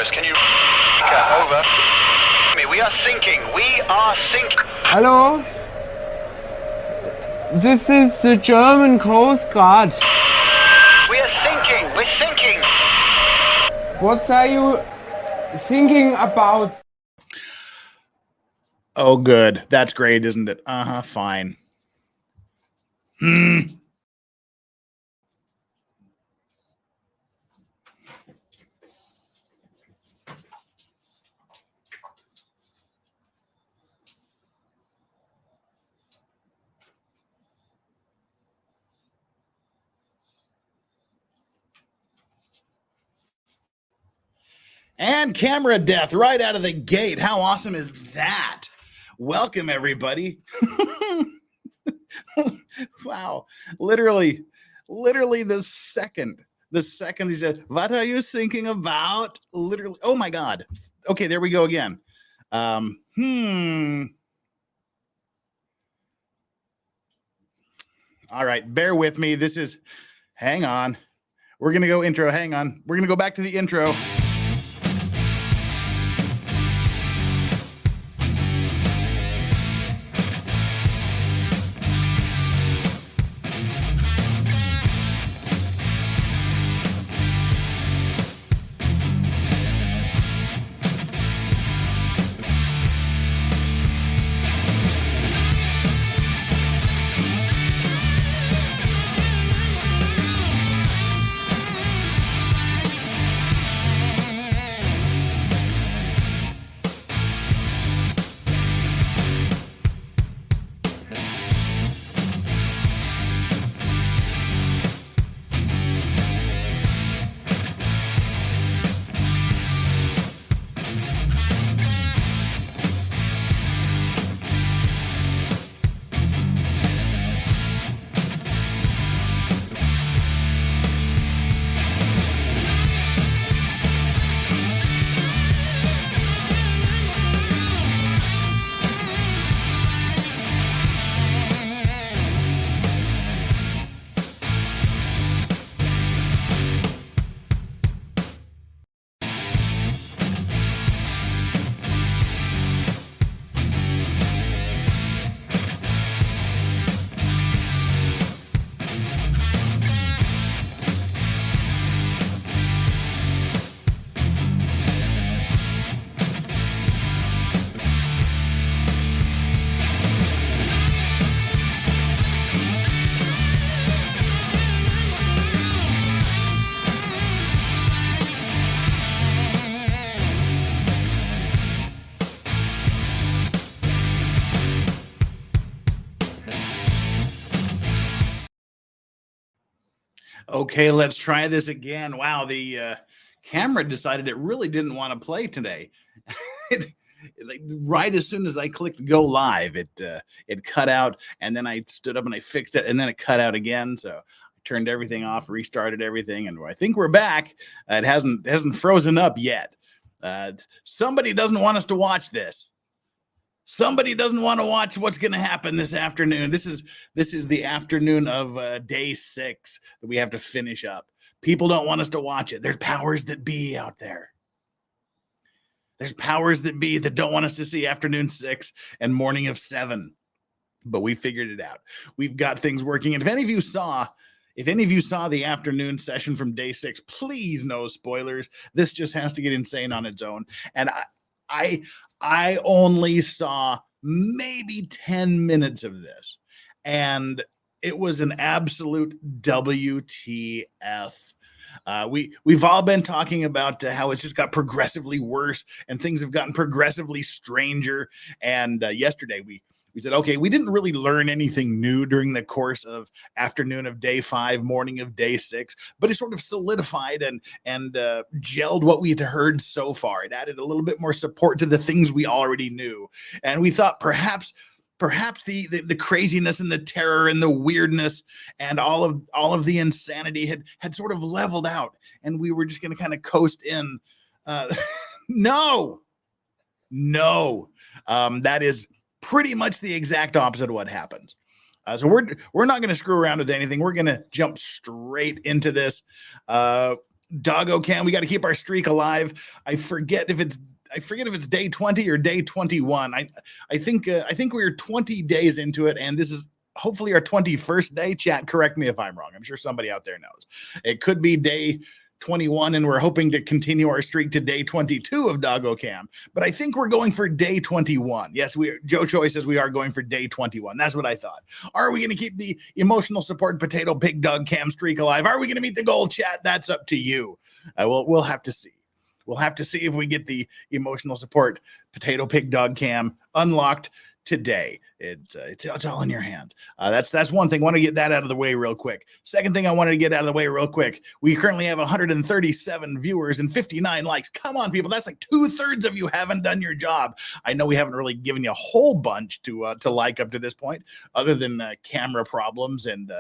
us. Can you... Over. We are sinking. We are sinking. Hello? This is the German Coast Guard. We are sinking. We're sinking. What are you thinking about? Oh, good. That's great, isn't it? Fine. And camera death right out of the gate. How awesome is that? Welcome, everybody. Wow. Literally the second he said, what are you thinking about? Literally. Oh my God. Okay, there we go again. All right, bear with me. Hang on. We're going to go intro. Hang on. We're going to go back to the intro. Okay, let's try this again. Wow, the camera decided it really didn't want to play today. Right as soon as I clicked go live, it cut out, and then I stood up and I fixed it, and then it cut out again. So I turned everything off, restarted everything, and I think we're back. It hasn't frozen up yet. Somebody doesn't want us to watch this. Somebody doesn't want to watch what's going to happen this afternoon. This is the afternoon of day 6 that we have to finish up. People don't want us to watch it. There's powers that be out there. There's powers that be that don't want us to see afternoon 6 and morning of 7. But we figured it out. We've got things working. And if any of you saw the afternoon session from day 6, please no spoilers. This just has to get insane on its own. And I only saw maybe 10 minutes of this, and it was an absolute WTF. We've all been talking about how it's just got progressively worse and things have gotten progressively stranger. And yesterday we said, okay, we didn't really learn anything new during the course of afternoon of day 5, morning of day 6, but it sort of solidified and gelled what we had heard so far. It added a little bit more support to the things we already knew. And we thought perhaps the craziness and the terror and the weirdness and all of the insanity had sort of leveled out, and we were just going to kind of coast in. No, that is pretty much the exact opposite of what happens. So we're not going to screw around with anything. We're going to jump straight into this. Doggo Cam, we got to keep our streak alive. I forget if it's day 20 or day 21. I think we're 20 days into it, and this is hopefully our 21st day. Chat, correct me if I'm wrong. I'm sure somebody out there knows. It could be day 21, and we're hoping to continue our streak to day 22 of Doggo Cam. But I think we're going for day 21. Yes, Joe Choi says we are going for day 21. That's what I thought. Are we going to keep the emotional support potato pig dog cam streak alive? Are we going to meet the goal, chat? That's up to you. We'll have to see. We'll have to see if we get the emotional support potato pig dog cam unlocked today. It's all in your hands. That's one thing. I want to get that out of the way real quick. Second thing I wanted to get out of the way real quick. We currently have 137 viewers and 59 likes. Come on, people. That's like 2/3 of you haven't done your job. I know we haven't really given you a whole bunch to like up to this point, other than camera problems and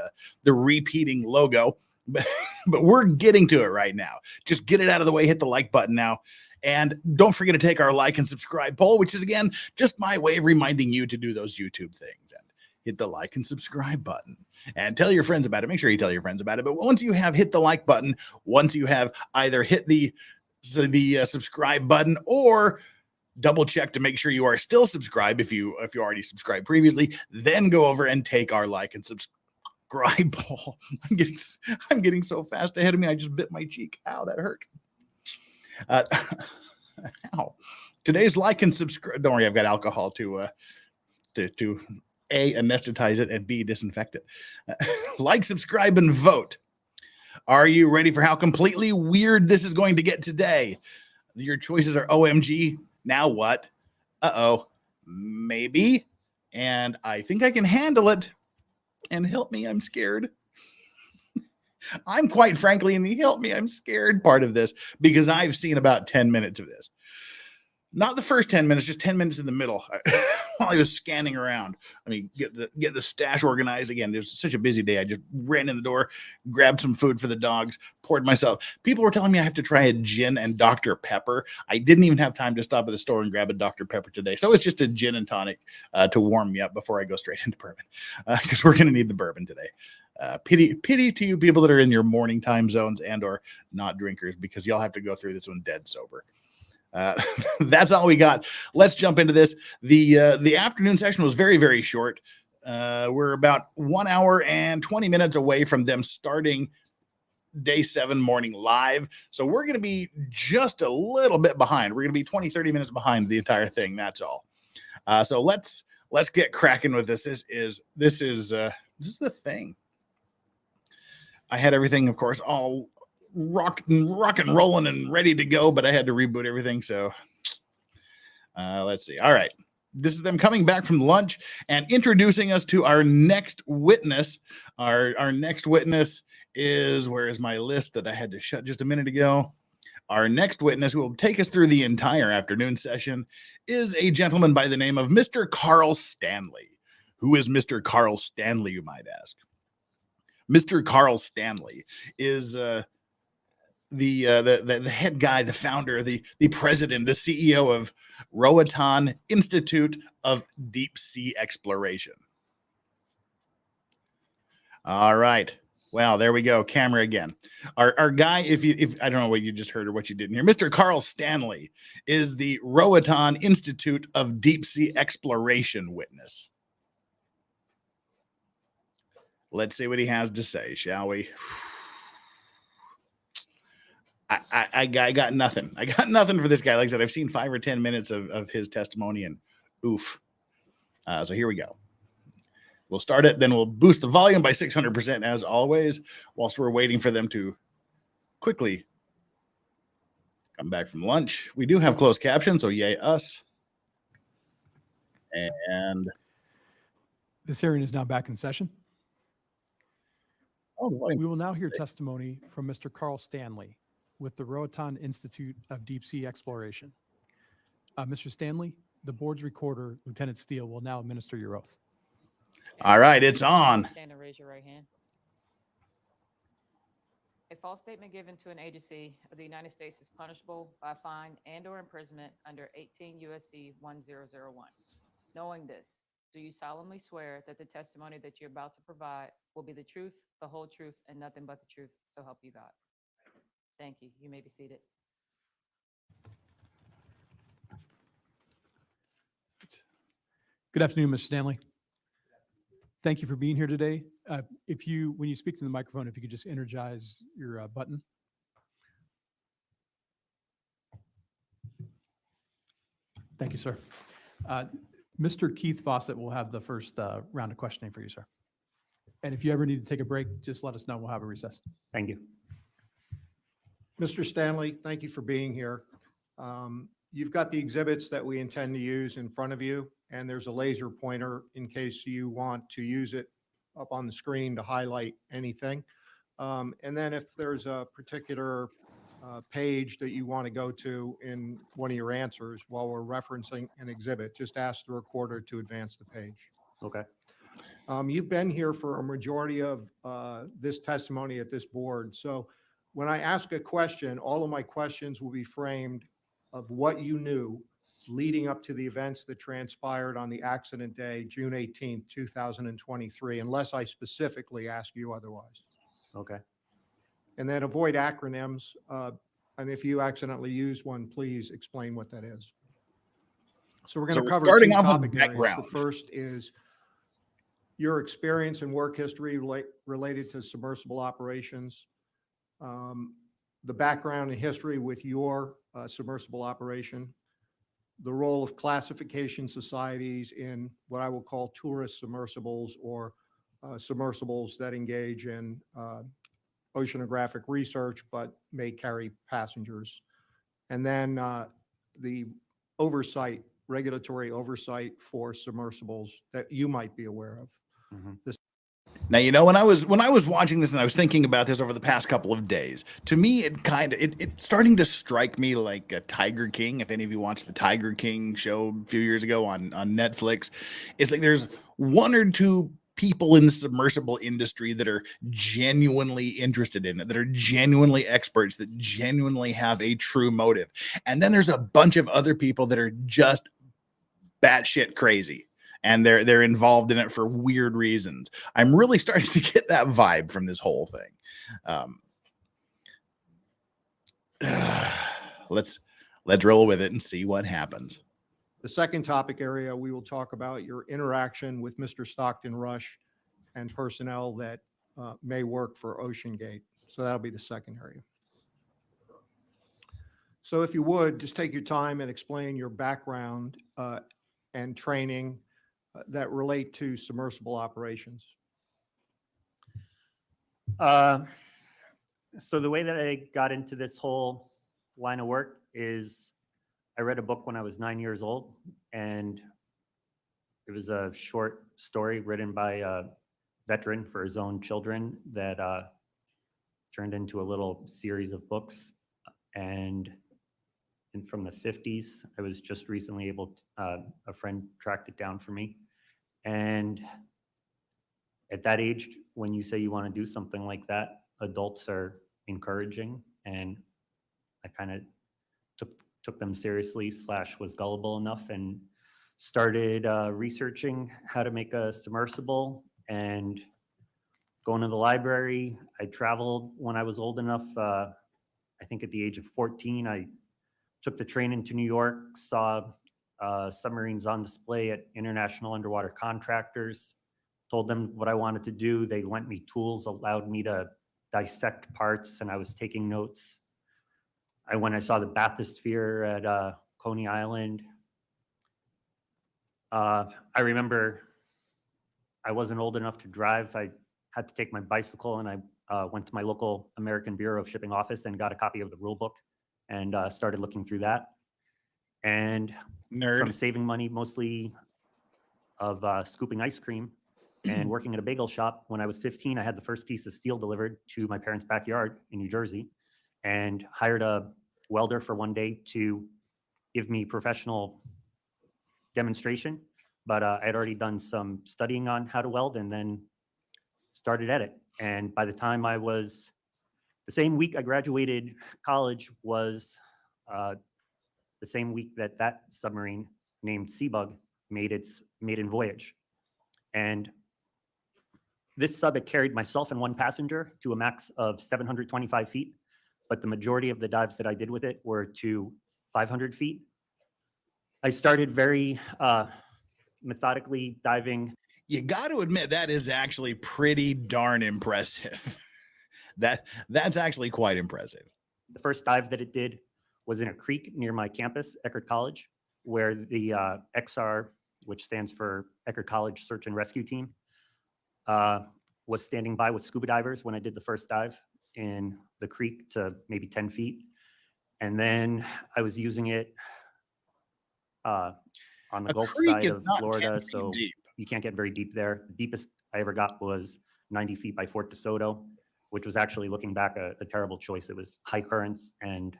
the repeating logo. But we're getting to it right now. Just get it out of the way. Hit the like button now. And don't forget to take our like and subscribe poll, which is, again, just my way of reminding you to do those YouTube things. And hit the like and subscribe button. And tell your friends about it. Make sure you tell your friends about it. But once you have hit the like button, once you have either hit the subscribe button or double check to make sure you are still subscribed if you already subscribed previously, then go over and take our like and subscribe poll. I'm getting so fast ahead of me. I just bit my cheek. Ow, that hurt. Ow. Today's like and subscribe. Don't worry, I've got alcohol to A, anesthetize it, and B, disinfect it. Like, subscribe, and vote. Are you ready for how completely weird this is going to get today? Your choices are OMG, now what? Uh-oh, maybe, and I think I can handle it. And help me, I'm scared. I'm quite frankly in the help me, I'm scared part of this, because I've seen about 10 minutes of this. Not the first 10 minutes, just 10 minutes in the middle while I was scanning around. I mean, get the stash organized again. It was such a busy day. I just ran in the door, grabbed some food for the dogs, poured myself. People were telling me I have to try a gin and Dr. Pepper. I didn't even have time to stop at the store and grab a Dr. Pepper today. So it's just a gin and tonic to warm me up before I go straight into bourbon, because we're going to need the bourbon today. Pity to you people that are in your morning time zones and or not drinkers, because y'all have to go through this one dead sober. That's all we got. Let's jump into this. The afternoon session was very, very short. We're about 1 hour and 20 minutes away from them starting day 7 morning live. So we're going to be just a little bit behind. We're going to be 20, 30 minutes behind the entire thing. That's all. So let's get cracking with this. This is the thing. I had everything, of course, all rock and rolling and ready to go, but I had to reboot everything. So let's see. All right. This is them coming back from lunch and introducing us to our next witness. Our next witness is, where is my list that I had to shut just a minute ago? Our next witness, who will take us through the entire afternoon session, is a gentleman by the name of Mr. Carl Stanley. Who is Mr. Carl Stanley, you might ask? Mr. Carl Stanley is the head guy, the founder, the president, the CEO of Roatan Institute of Deep Sea Exploration. All right. Well, there we go. Camera again. Our guy, if I don't know what you just heard or what you didn't hear, Mr. Carl Stanley is the Roatan Institute of Deep Sea Exploration witness. Let's see what he has to say, shall we? I got nothing. I got nothing for this guy. Like I said, I've seen 5 or 10 minutes of his testimony, and oof. So here we go. We'll start it, then we'll boost the volume by 600% as always, whilst we're waiting for them to quickly come back from lunch. We do have closed captions, so yay us. And this hearing is now back in session. Oh, we will now hear testimony from Mr. Carl Stanley with the Roatan Institute of Deep Sea Exploration. Mr. Stanley, the board's recorder, Lieutenant Steele, will now administer your oath. All right, it's on. Stand and raise your right hand. A false statement given to an agency of the United States is punishable by fine and/or imprisonment under 18 U.S.C. 1001. Knowing this, do you solemnly swear that the testimony that you're about to provide will be the truth, the whole truth, and nothing but the truth, so help you God? Thank you. You may be seated. Good afternoon, Mr. Stanley. Thank you for being here today. When you speak to the microphone, if you could just energize your button. Thank you, sir. Mr. Keith Fawcett will have the first round of questioning for you, sir. And if you ever need to take a break, just let us know. We'll have a recess. Thank you. Mr. Stanley, thank you for being here. You've got the exhibits that we intend to use in front of you, and there's a laser pointer in case you want to use it up on the screen to highlight anything. And then if there's a particular page that you want to go to in one of your answers while we're referencing an exhibit, just ask the recorder to advance the page. Okay. You've been here for a majority of this testimony at this board. So when I ask a question, all of my questions will be framed of what you knew leading up to the events that transpired on the accident day, June 18th, 2023, unless I specifically ask you otherwise. Okay. And then avoid acronyms. And if you accidentally use one, please explain what that is. So we're going to cover starting two off with topic areas. background. The first is your experience and work history related to submersible operations, the background and history with your submersible operation, the role of classification societies in what I will call tourist submersibles or submersibles that engage in oceanographic research but may carry passengers. And then the oversight, regulatory oversight for submersibles that you might be aware of. Mm-hmm. Now, you know, when I was watching this and I was thinking about this over the past couple of days, to me, it's starting to strike me like a Tiger King. If any of you watched the Tiger King show a few years ago on Netflix, it's like there's one or two people in the submersible industry that are genuinely interested in it, that are genuinely experts, that genuinely have a true motive. And then there's a bunch of other people that are just batshit crazy. And they're involved in it for weird reasons. I'm really starting to get that vibe from this whole thing. Let's roll with it and see what happens. The second topic area, we will talk about your interaction with Mr. Stockton Rush and personnel that may work for OceanGate. So that'll be the second area. So if you would, just take your time and explain your background and training that relate to submersible operations. So the way that I got into this whole line of work is I read a book when I was 9 years old, and it was a short story written by a veteran for his own children that turned into a little series of books. And from the 50s, I was just recently able to, a friend tracked it down for me. And at that age, when you say you want to do something like that, adults are encouraging, and I kind of took them seriously / was gullible enough and started researching how to make a submersible and going to the library. I traveled when I was old enough. I think at the age of 14, I took the train into New York, saw submarines on display at international underwater contractors, told them what I wanted to do. They lent me tools, allowed me to dissect parts, and I was taking notes. When I saw the bathysphere at Coney Island, I remember I wasn't old enough to drive. I had to take my bicycle, and I went to my local American Bureau of Shipping office and got a copy of the rule book and started looking through that. And from saving money, mostly of scooping ice cream and working at a bagel shop, when I was 15, I had the first piece of steel delivered to my parents' backyard in New Jersey and hired a welder for one day to give me professional demonstration. But I had already done some studying on how to weld and then started at it. And by the time the same week I graduated college was the same week that submarine named Seabug made its maiden voyage. And this sub had carried myself and one passenger to a max of 725 feet. but the majority of the dives that I did with it were to 500 feet. I started very methodically diving. You got to admit that is actually pretty darn impressive. That's actually quite impressive. The first dive that it did was in a creek near my campus, Eckerd College, where the XR, which stands for Eckerd College Search and Rescue Team, was standing by with scuba divers when I did the first dive in the creek to maybe 10 feet. And then I was using it on the Gulf side of Florida, so deep. you can't get very deep there. The deepest I ever got was 90 feet by Fort DeSoto, which was actually, looking back, a terrible choice. It was high currents and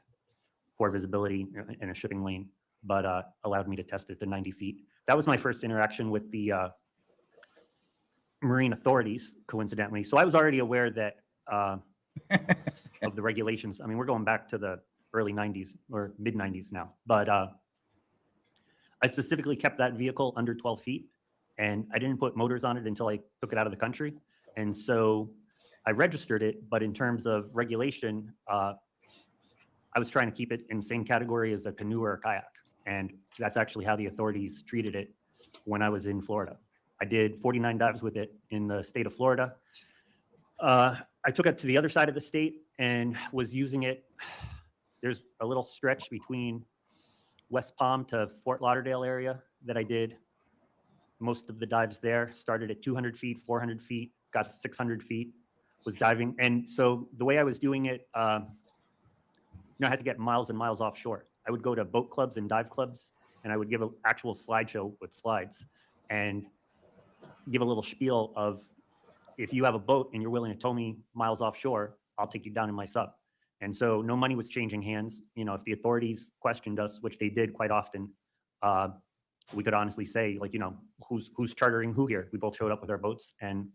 poor visibility in a shipping lane, but allowed me to test it to 90 feet. That was my first interaction with the marine authorities, coincidentally. So I was already aware that of the regulations. I mean, we're going back to the early 90s or mid 90s now, but I specifically kept that vehicle under 12 feet, and I didn't put motors on it until I took it out of the country. And so I registered it, but in terms of regulation, I was trying to keep it in the same category as a canoe or a kayak. And that's actually how the authorities treated it when I was in Florida. I did 49 dives with it in the state of Florida. I took it to the other side of the state and was using it. There's a little stretch between West Palm to Fort Lauderdale area that I did most of the dives there. Started at 200 feet, 400 feet, got to 600 feet, was diving. And so the way I was doing it, I had to get miles and miles offshore. I would go to boat clubs and dive clubs, and I would give an actual slideshow with slides and give a little spiel of, if you have a boat and you're willing to tow me miles offshore, I'll take you down in my sub. And so no money was changing hands. If the authorities questioned us, which they did quite often, we could honestly say, like, who's chartering who here? We both showed up with our boats and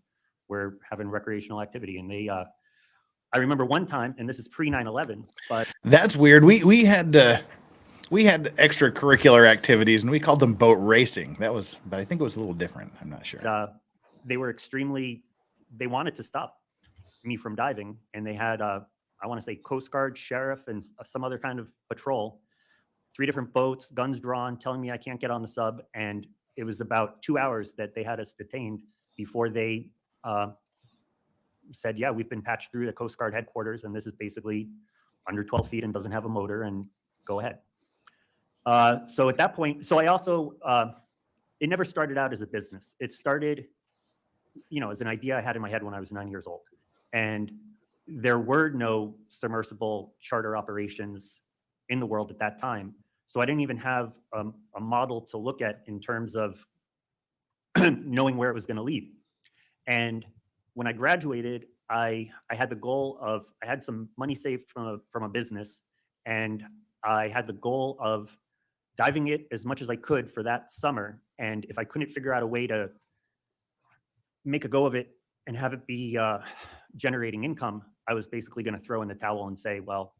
we're having recreational activity. And they, I remember one time, and this is pre 9/11, but that's weird. We had extracurricular activities and we called them boat racing. But I think it was a little different. I'm not sure. They were they wanted to stop me from diving, and they had, I want to say, Coast Guard, sheriff, and some other kind of patrol, 3 different boats, guns drawn, telling me I can't get on the sub. And it was about 2 hours that they had us detained before they said, yeah, we've been patched through the Coast Guard headquarters, and this is basically under 12 feet and doesn't have a motor, and go ahead. So at that point, I also, it never started out as a business. It started, as an idea I had in my head when I was 9 years old. And there were no submersible charter operations in the world at that time. So I didn't even have a model to look at in terms of knowing where it was going to lead. And when I graduated, I had the goal of, I had some money saved from a business, and I had the goal of diving it as much as I could for that summer. And if I couldn't figure out a way to make a go of it and have it be generating income, I was basically going to throw in the towel and say, well,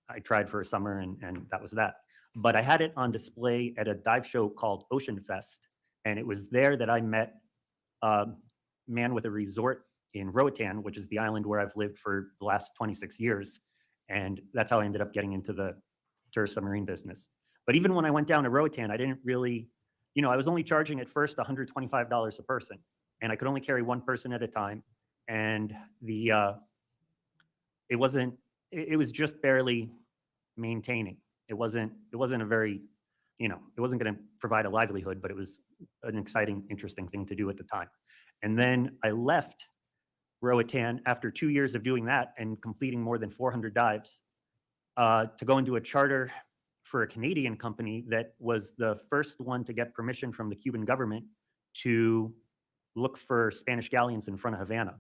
I tried for a summer and that was that. But I had it on display at a dive show called Ocean Fest. And it was there that I met a man with a resort in Roatan, which is the island where I've lived for the last 26 years. And that's how I ended up getting into the tourist submarine business. But even when I went down to Roatan, I didn't really, I was only charging at first $125 a person, and I could only carry one person at a time. And it was just barely maintaining. It wasn't a very, it wasn't going to provide a livelihood, but it was an exciting, interesting thing to do at the time. And then I left Roatan after 2 years of doing that and completing more than 400 dives to go into a charter for a Canadian company that was the first one to get permission from the Cuban government to look for Spanish galleons in front of Havana.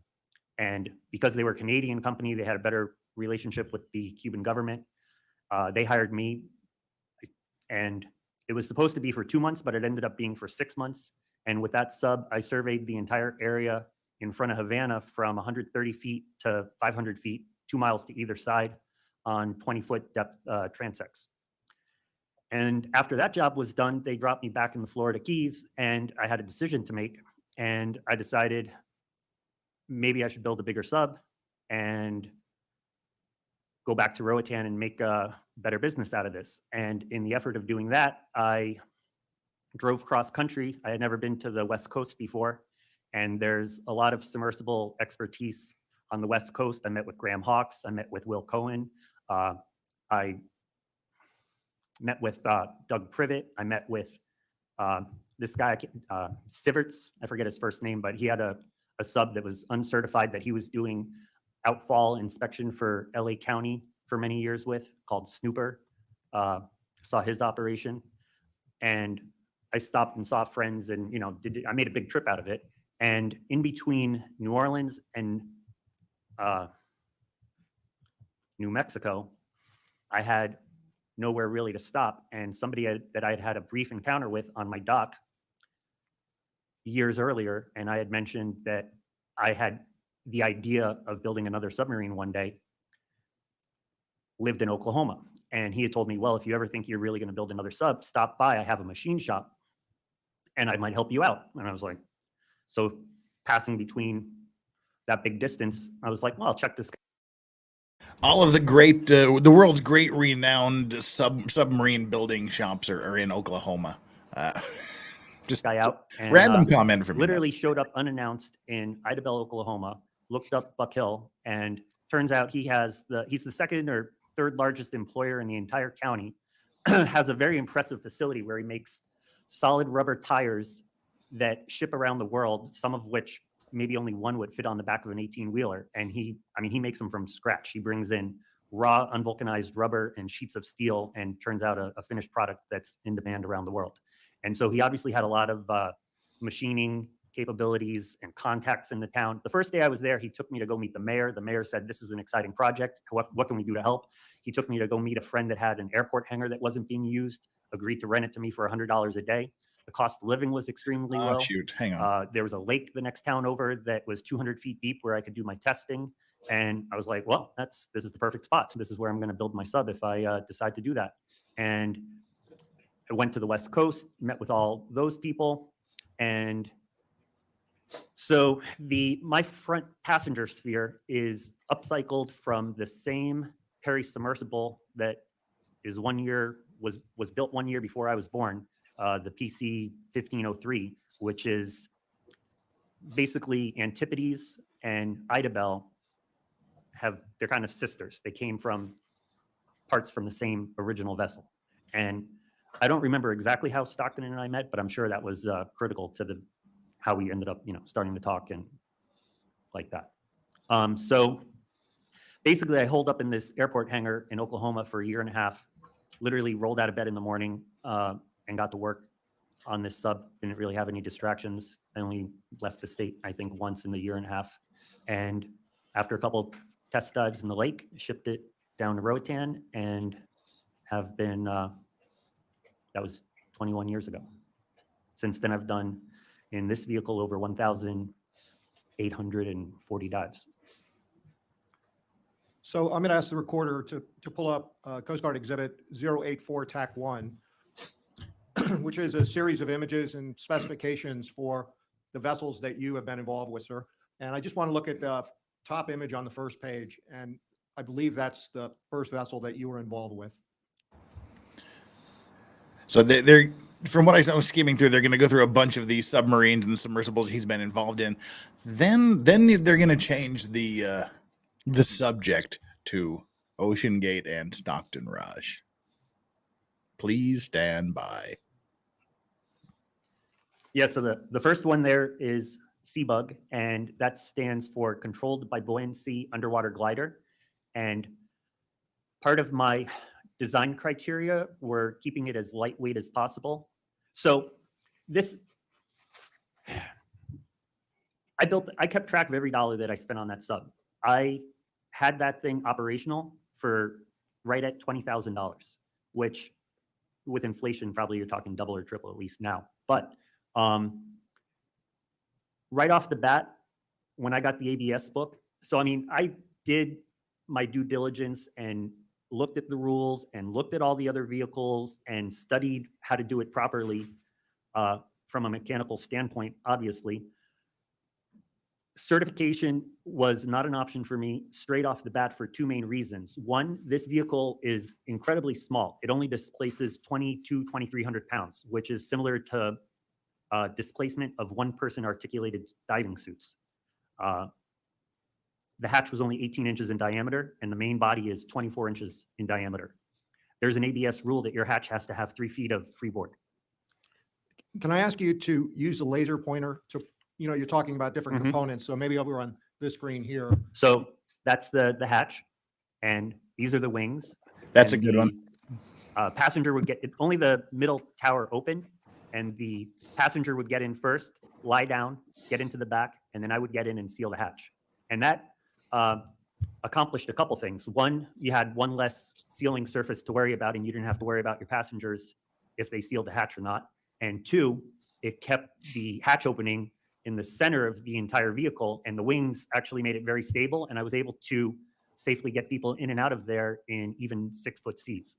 And because they were a Canadian company, they had a better relationship with the Cuban government. They hired me, and it was supposed to be for 2 months, but it ended up being for 6 months. And with that sub, I surveyed the entire area in front of Havana from 130 feet to 500 feet, 2 miles to either side on 20-foot depth transects. And after that job was done, they dropped me back in the Florida Keys, and I had a decision to make. And I decided maybe I should build a bigger sub and go back to Roatan and make a better business out of this. And in the effort of doing that, I drove cross country. I had never been to the West Coast before, and there's a lot of submersible expertise on the West Coast. I met with Graham Hawkes. I met with Will Cohen. I met with Doug Privet. I met with this guy, Siverts. I forget his first name, but he had a sub that was uncertified that he was doing outfall inspection for LA County for many years with, called Snooper. Saw his operation, and I stopped and saw friends, and I made a big trip out of it. And in between New Orleans and New Mexico, I had nowhere really to stop. And somebody that I had had a brief encounter with on my dock years earlier, and I had mentioned that I had the idea of building another submarine one day, lived in Oklahoma. And he had told me, well, if you ever think you're really going to build another sub, stop by. I have a machine shop and I might help you out. And I was like, so passing between that big distance, I was like, well, I'll check this guy. All of the great, the world's great renowned submarine building shops are in Oklahoma. Just Guy out. And, random comment from literally showed up unannounced in Idabel, Oklahoma, looked up Buck Hill, and turns out he's the second or third largest employer in the entire county, has a very impressive facility where he makes solid rubber tires that ship around the world, some of which maybe only one would fit on the back of an 18-wheeler. And he makes them from scratch. He brings in raw unvulcanized rubber and sheets of steel and turns out a finished product that's in demand around the world. And so he obviously had a lot of machining capabilities and contacts in the town. The first day I was there, he took me to go meet the mayor. The mayor said, this is an exciting project. What can we do to help? He took me to go meet a friend that had an airport hangar that wasn't being used, agreed to rent it to me for $100 a day. The cost of living was extremely low. Shoot, hang on. There was a lake the next town over that was 200 feet deep where I could do my testing. And I was like, well, this is the perfect spot. This is where I'm going to build my sub if I decide to do that. And I went to the West Coast, met with all those people. And so my front passenger sphere is upcycled from the same Perry submersible that is was built 1 year before I was born, the PC 1503, which is basically Antipodes and Idabel they're kind of sisters. They came from parts from the same original vessel. And I don't remember exactly how Stockton and I met, but I'm sure that was critical to how we ended up, starting to talk and like that. So basically I holed up in this airport hangar in Oklahoma for a year and a half, literally rolled out of bed in the morning and got to work on this sub. Didn't really have any distractions. I only left the state, I think, once in the year and a half. And after a couple test dives in the lake, shipped it down to Roatan and have been, that was 21 years ago. Since then, I've done in this vehicle over 1,840 dives. So I'm going to ask the recorder to pull up Coast Guard Exhibit 084 TAC 1, which is a series of images and specifications for the vessels that you have been involved with, sir. And I just want to look at the top image on the first page. And I believe that's the first vessel that you were involved with. So they're from what I was skimming through, they're going to go through a bunch of these submarines and submersibles he's been involved in. Then they're going to change the subject to Ocean Gate and Stockton Raj. Please stand by. Yeah, so the first one there is Seabug, and that stands for Controlled by Buoyancy Underwater Glider. And part of my design criteria were keeping it as lightweight as possible. So I kept track of every dollar that I spent on that sub. I had that thing operational for right at $20,000, which with inflation, probably you're talking double or triple at least now. But right off the bat, when I got the ABS book, so I did my due diligence and looked at the rules and looked at all the other vehicles and studied how to do it properly from a mechanical standpoint, obviously. certification was not an option for me straight off the bat for two main reasons. One, this vehicle is incredibly small. It only displaces 2,300 pounds, which is similar to displacement of one-person articulated diving suits. The hatch was only 18 inches in diameter, and the main body is 24 inches in diameter. There's an ABS rule that your hatch has to have 3 feet of freeboard. Can I ask you to use the laser pointer to, you're talking about different Mhm. components, so maybe over on this screen here. So that's the hatch, and these are the wings. That's a And good one. Passenger would get only the middle tower open, and the passenger would get in first, lie down, get into the back, and then I would get in and seal the hatch. And that accomplished a couple things. One, you had one less sealing surface to worry about, and you didn't have to worry about your passengers if they sealed the hatch or not. And two, it kept the hatch opening in the center of the entire vehicle, and the wings actually made it very stable, and I was able to safely get people in and out of there in even 6-foot seas.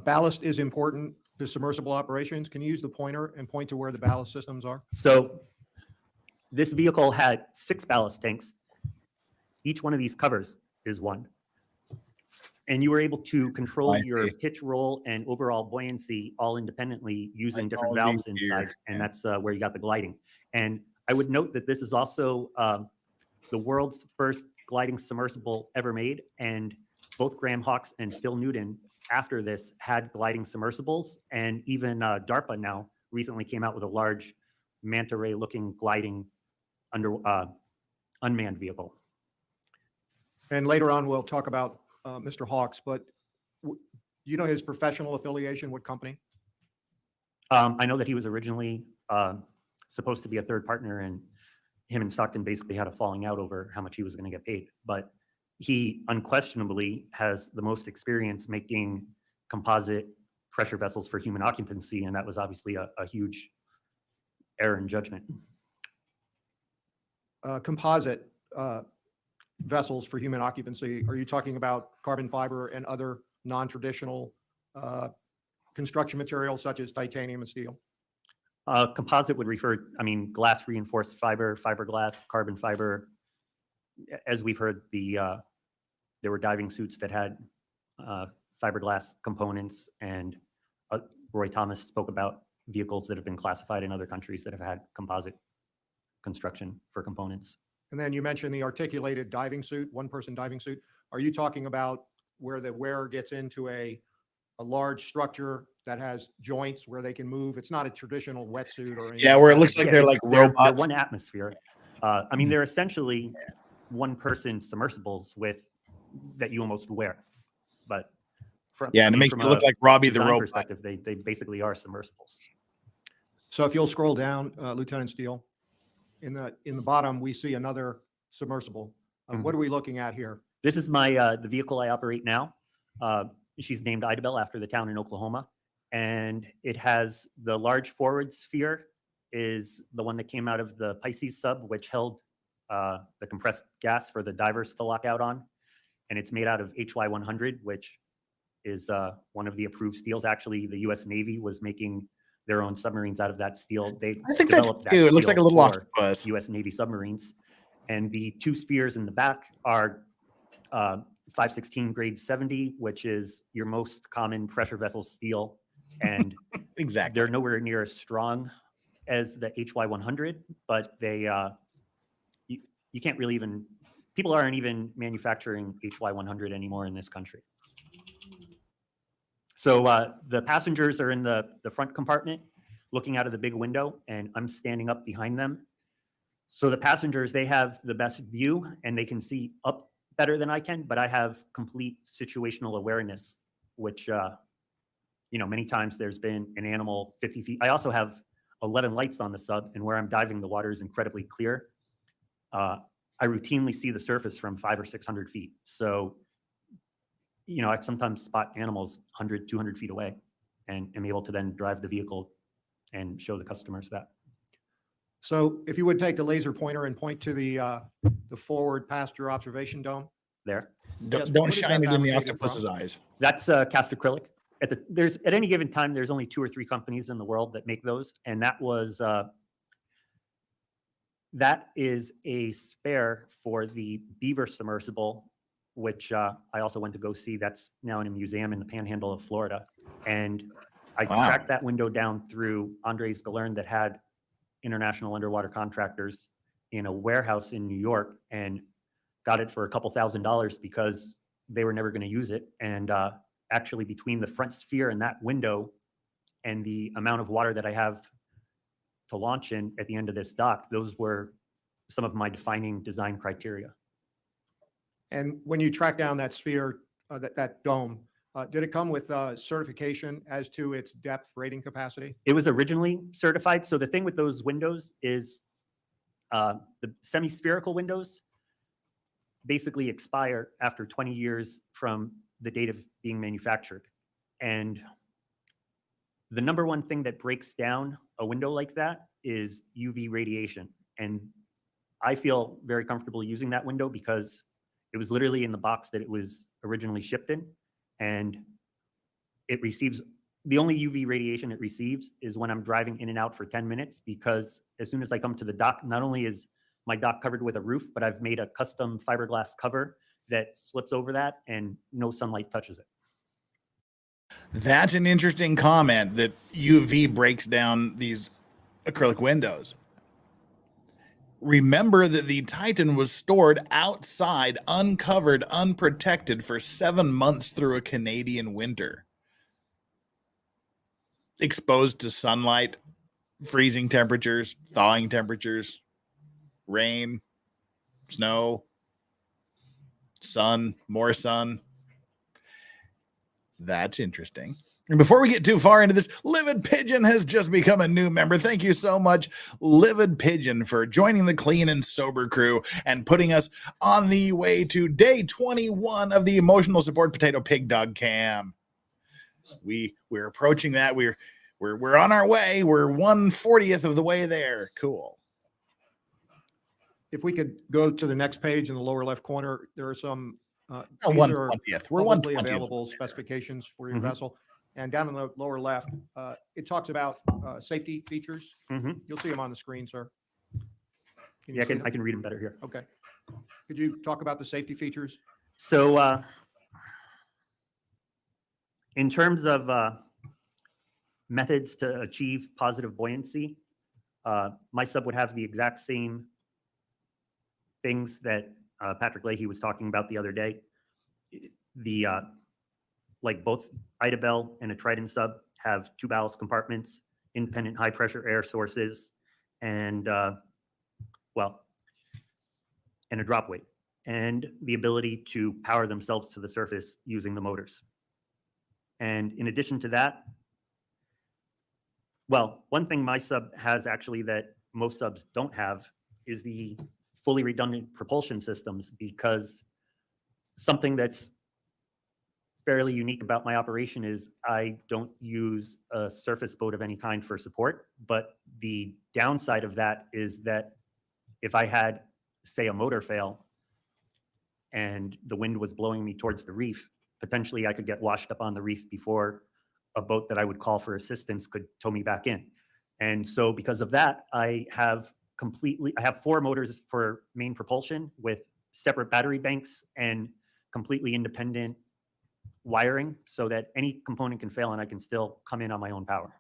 Ballast is important to submersible operations. Can you use the pointer and point to where the ballast systems are? So this vehicle had 6 ballast tanks. Each one of these covers is one. And you were able to control I your see. pitch, roll, and overall buoyancy all independently using Like different all valves these inside. here, And yeah. that's where you got the gliding. And I would note that this is also the world's first gliding submersible ever made. And both Graham Hawkes and Phil Newton after this had gliding submersibles. And even DARPA now recently came out with a large manta ray looking gliding unmanned vehicle. And later on, we'll talk about Mr. Hawks, but do you know his professional affiliation? What company? I know that he was originally supposed to be a third partner, and him and Stockton basically had a falling out over how much he was going to get paid. But he unquestionably has the most experience making composite pressure vessels for human occupancy, and that was obviously a huge error in judgment. Composite vessels for human occupancy. Are you talking about carbon fiber and other non-traditional construction materials such as titanium and steel? Composite would refer, glass reinforced fiber, fiberglass, carbon fiber. As we've heard, there were diving suits that had fiberglass components, and Roy Thomas spoke about vehicles that have been classified in other countries that have had composite construction for components. And then you mentioned the articulated diving suit, one-person diving suit. Are you talking about where the wearer gets into a large structure that has joints where they can move? It's not a traditional wetsuit or anything. Yeah, where it looks like they're like They're robots. one atmosphere. They're essentially one-person submersibles that you almost wear. But And it makes you look like Robbie the design robot. perspective, they basically are submersibles. So if you'll scroll down, Lieutenant Steele, in the bottom, we see another submersible. What are we looking at here? This is my the vehicle I operate now. She's named Idabel after the town in Oklahoma, and it has the large forward sphere is the one that came out of the Pisces sub, which held the compressed gas for the divers to lock out on, and it's made out of HY100, which is one of the approved steels. Actually, the U.S. Navy was making their own submarines out of that steel. They I think that's developed that cute. It looks like a steel little for octopus. U.S. Navy submarines. And the 2 spheres in the back are 516 grade 70, which is your most common pressure vessel steel. And Exactly. they're nowhere near as strong as the HY100, but they, you can't really even, people aren't even manufacturing HY100 anymore in this country. So the passengers are in the front compartment looking out of the big window, and I'm standing up behind them. So the passengers, they have the best view and they can see up better than I can, but I have complete situational awareness, which, many times there's been an animal 50 feet. I also have 11 lights on the sub, and where I'm diving, the water is incredibly clear. I routinely see the surface from 500 or 600 feet. So, I sometimes spot animals 100, 200 feet away and am able to then drive the vehicle and show the customers that. So if you would take the laser pointer and point to the forward passenger observation dome. There. Yes, Don't what is shine that it in the fabricated octopus's from? eyes. That's cast acrylic. At any given time, there's only 2 or 3 companies in the world that make those, and that was That is a spare for the Beaver Submersible, which I also went to go see. That's now in a museum in the Panhandle of Florida. And I tracked that window down through Andres Galern that had international underwater contractors in a warehouse in New York, and got it for a couple $1,000s because they were never going to use it. And actually, between the front sphere and that window and the amount of water that I have to launch in at the end of this dock, those were some of my defining design criteria. And when you track down that sphere, that dome, did it come with certification as to its depth rating capacity? It was originally certified. So the thing with those windows is the semi-spherical windows basically expire after 20 years from the date of being manufactured. And the number one thing that breaks down a window like that is UV radiation. And I feel very comfortable using that window because it was literally in the box that it was originally shipped in. And it receives, the only UV radiation it receives is when I'm driving in and out for 10 minutes, because as soon as I come to the dock, not only is my dock covered with a roof, but I've made a custom fiberglass cover that slips over that and no sunlight touches it. That's an interesting comment, that UV breaks down these acrylic windows. Remember that the Titan was stored outside, uncovered, unprotected for 7 months through a Canadian winter. Exposed to sunlight, freezing temperatures, thawing temperatures, rain, snow, sun, more sun. That's interesting. And before we get too far into this, Livid Pigeon has just become a new member. Thank you so much, Livid Pigeon, for joining the Clean and Sober crew and putting us on the way to day 21 of the Emotional Support Potato Pig Dog Cam. We're approaching that. We're on our way. We're 1/40th of the way there. Cool. If we could go to the next page in the lower left corner, there are some these 1/20th. We're publicly 1/20th. available specifications for your vessel. And down in the lower left, it talks about safety features. You'll see them on the screen, sir. Can you Yeah, see them? I can read them better here. Okay. Could you talk about the safety features? So in terms of methods to achieve positive buoyancy, my sub would have the exact same things that Patrick Leahy was talking about the other day. The like both Idabel and a Triton sub have 2 ballast compartments, independent high pressure air sources, and and a drop weight, and the ability to power themselves to the surface using the motors. And in addition to that, well, one thing my sub has actually that most subs don't have is the fully redundant propulsion systems, because something that's fairly unique about my operation is I don't use a surface boat of any kind for support. But the downside of that is that if I had, say, a motor fail and the wind was blowing me towards the reef, potentially I could get washed up on the reef before a boat that I would call for assistance could tow me back in. And so because of that, I have 4 motors for main propulsion with separate battery banks and completely independent wiring, so that any component can fail and I can still come in on my own power.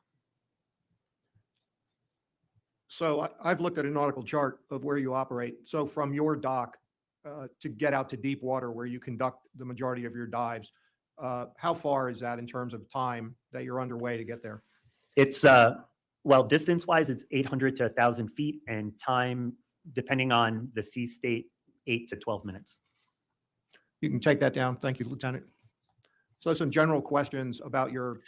So I've looked at a nautical chart of where you operate. So from your dock to get out to deep water where you conduct the majority of your dives, how far is that in terms of time that you're underway to get there? It's, well, distance-wise, it's 800 to 1,000 feet, and time, depending on the sea state, 8 to 12 minutes. You can take that down. Thank you, Lieutenant. So some general questions about your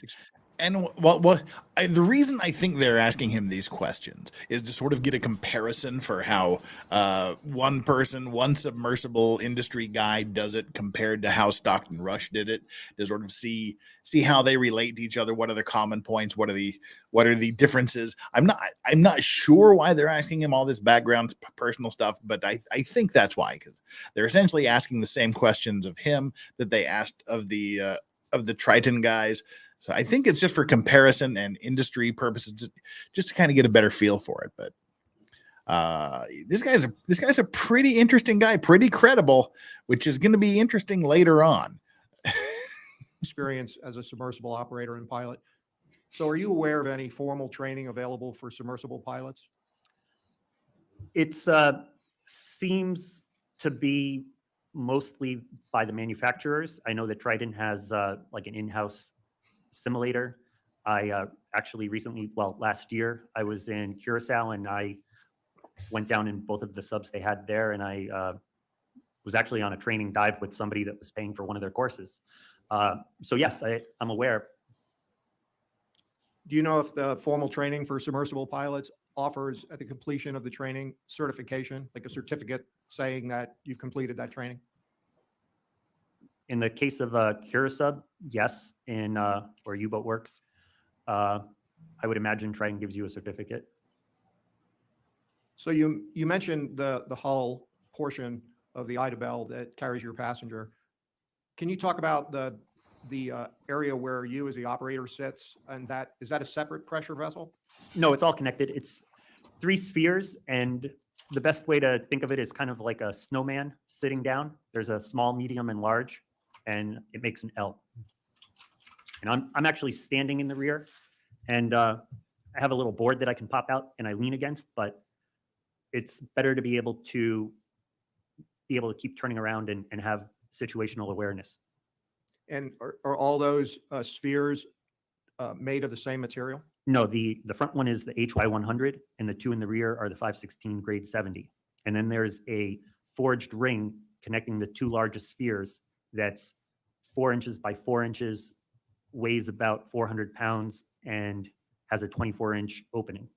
And the reason I think they're asking him these questions is to sort of get a comparison for how one submersible industry guy does it compared to how Stockton Rush did it, to sort of see how they relate to each other. What are the common points? What are the differences? I'm not sure why they're asking him all this background personal stuff, but I think that's why, because they're essentially asking the same questions of him that they asked of the Triton guys. So I think it's just for comparison and industry purposes, just to kind of get a better feel for it. But This guy's a pretty interesting guy, pretty credible, which is going to be interesting later on. Experience as a submersible operator and pilot. So are you aware of any formal training available for submersible pilots? It's seems to be mostly by the manufacturers. I know that Triton has like an in-house simulator. I actually recently, well, last year, I was in Curacao and I went down in both of the subs they had there, and I was actually on a training dive with somebody that was paying for one of their courses. So yes, I'm aware. Do you know if the formal training for submersible pilots offers at the completion of the training certification, like a certificate saying that you've completed that training? In the case of Curasub, yes. In or U-Boat Works, I would imagine Triton gives you a certificate. So you mentioned the hull portion of the Idabel that carries your passenger. Can you talk about the area where you as the operator sits, and is that a separate pressure vessel? No, it's all connected. It's 3 spheres, and the best way to think of it is kind of like a snowman sitting down. There's a small, medium, and large, and it makes an L. And I'm actually standing in the rear, and I have a little board that I can pop out and I lean against, but it's better to be able to keep turning around and have situational awareness. And are all those spheres made of the same material? No, the front one is the HY100, and the 2 in the rear are the 516 grade 70. And then there's a forged ring connecting the 2 largest spheres that's 4 inches by 4 inches, weighs about 400 pounds, and has a 24-inch opening.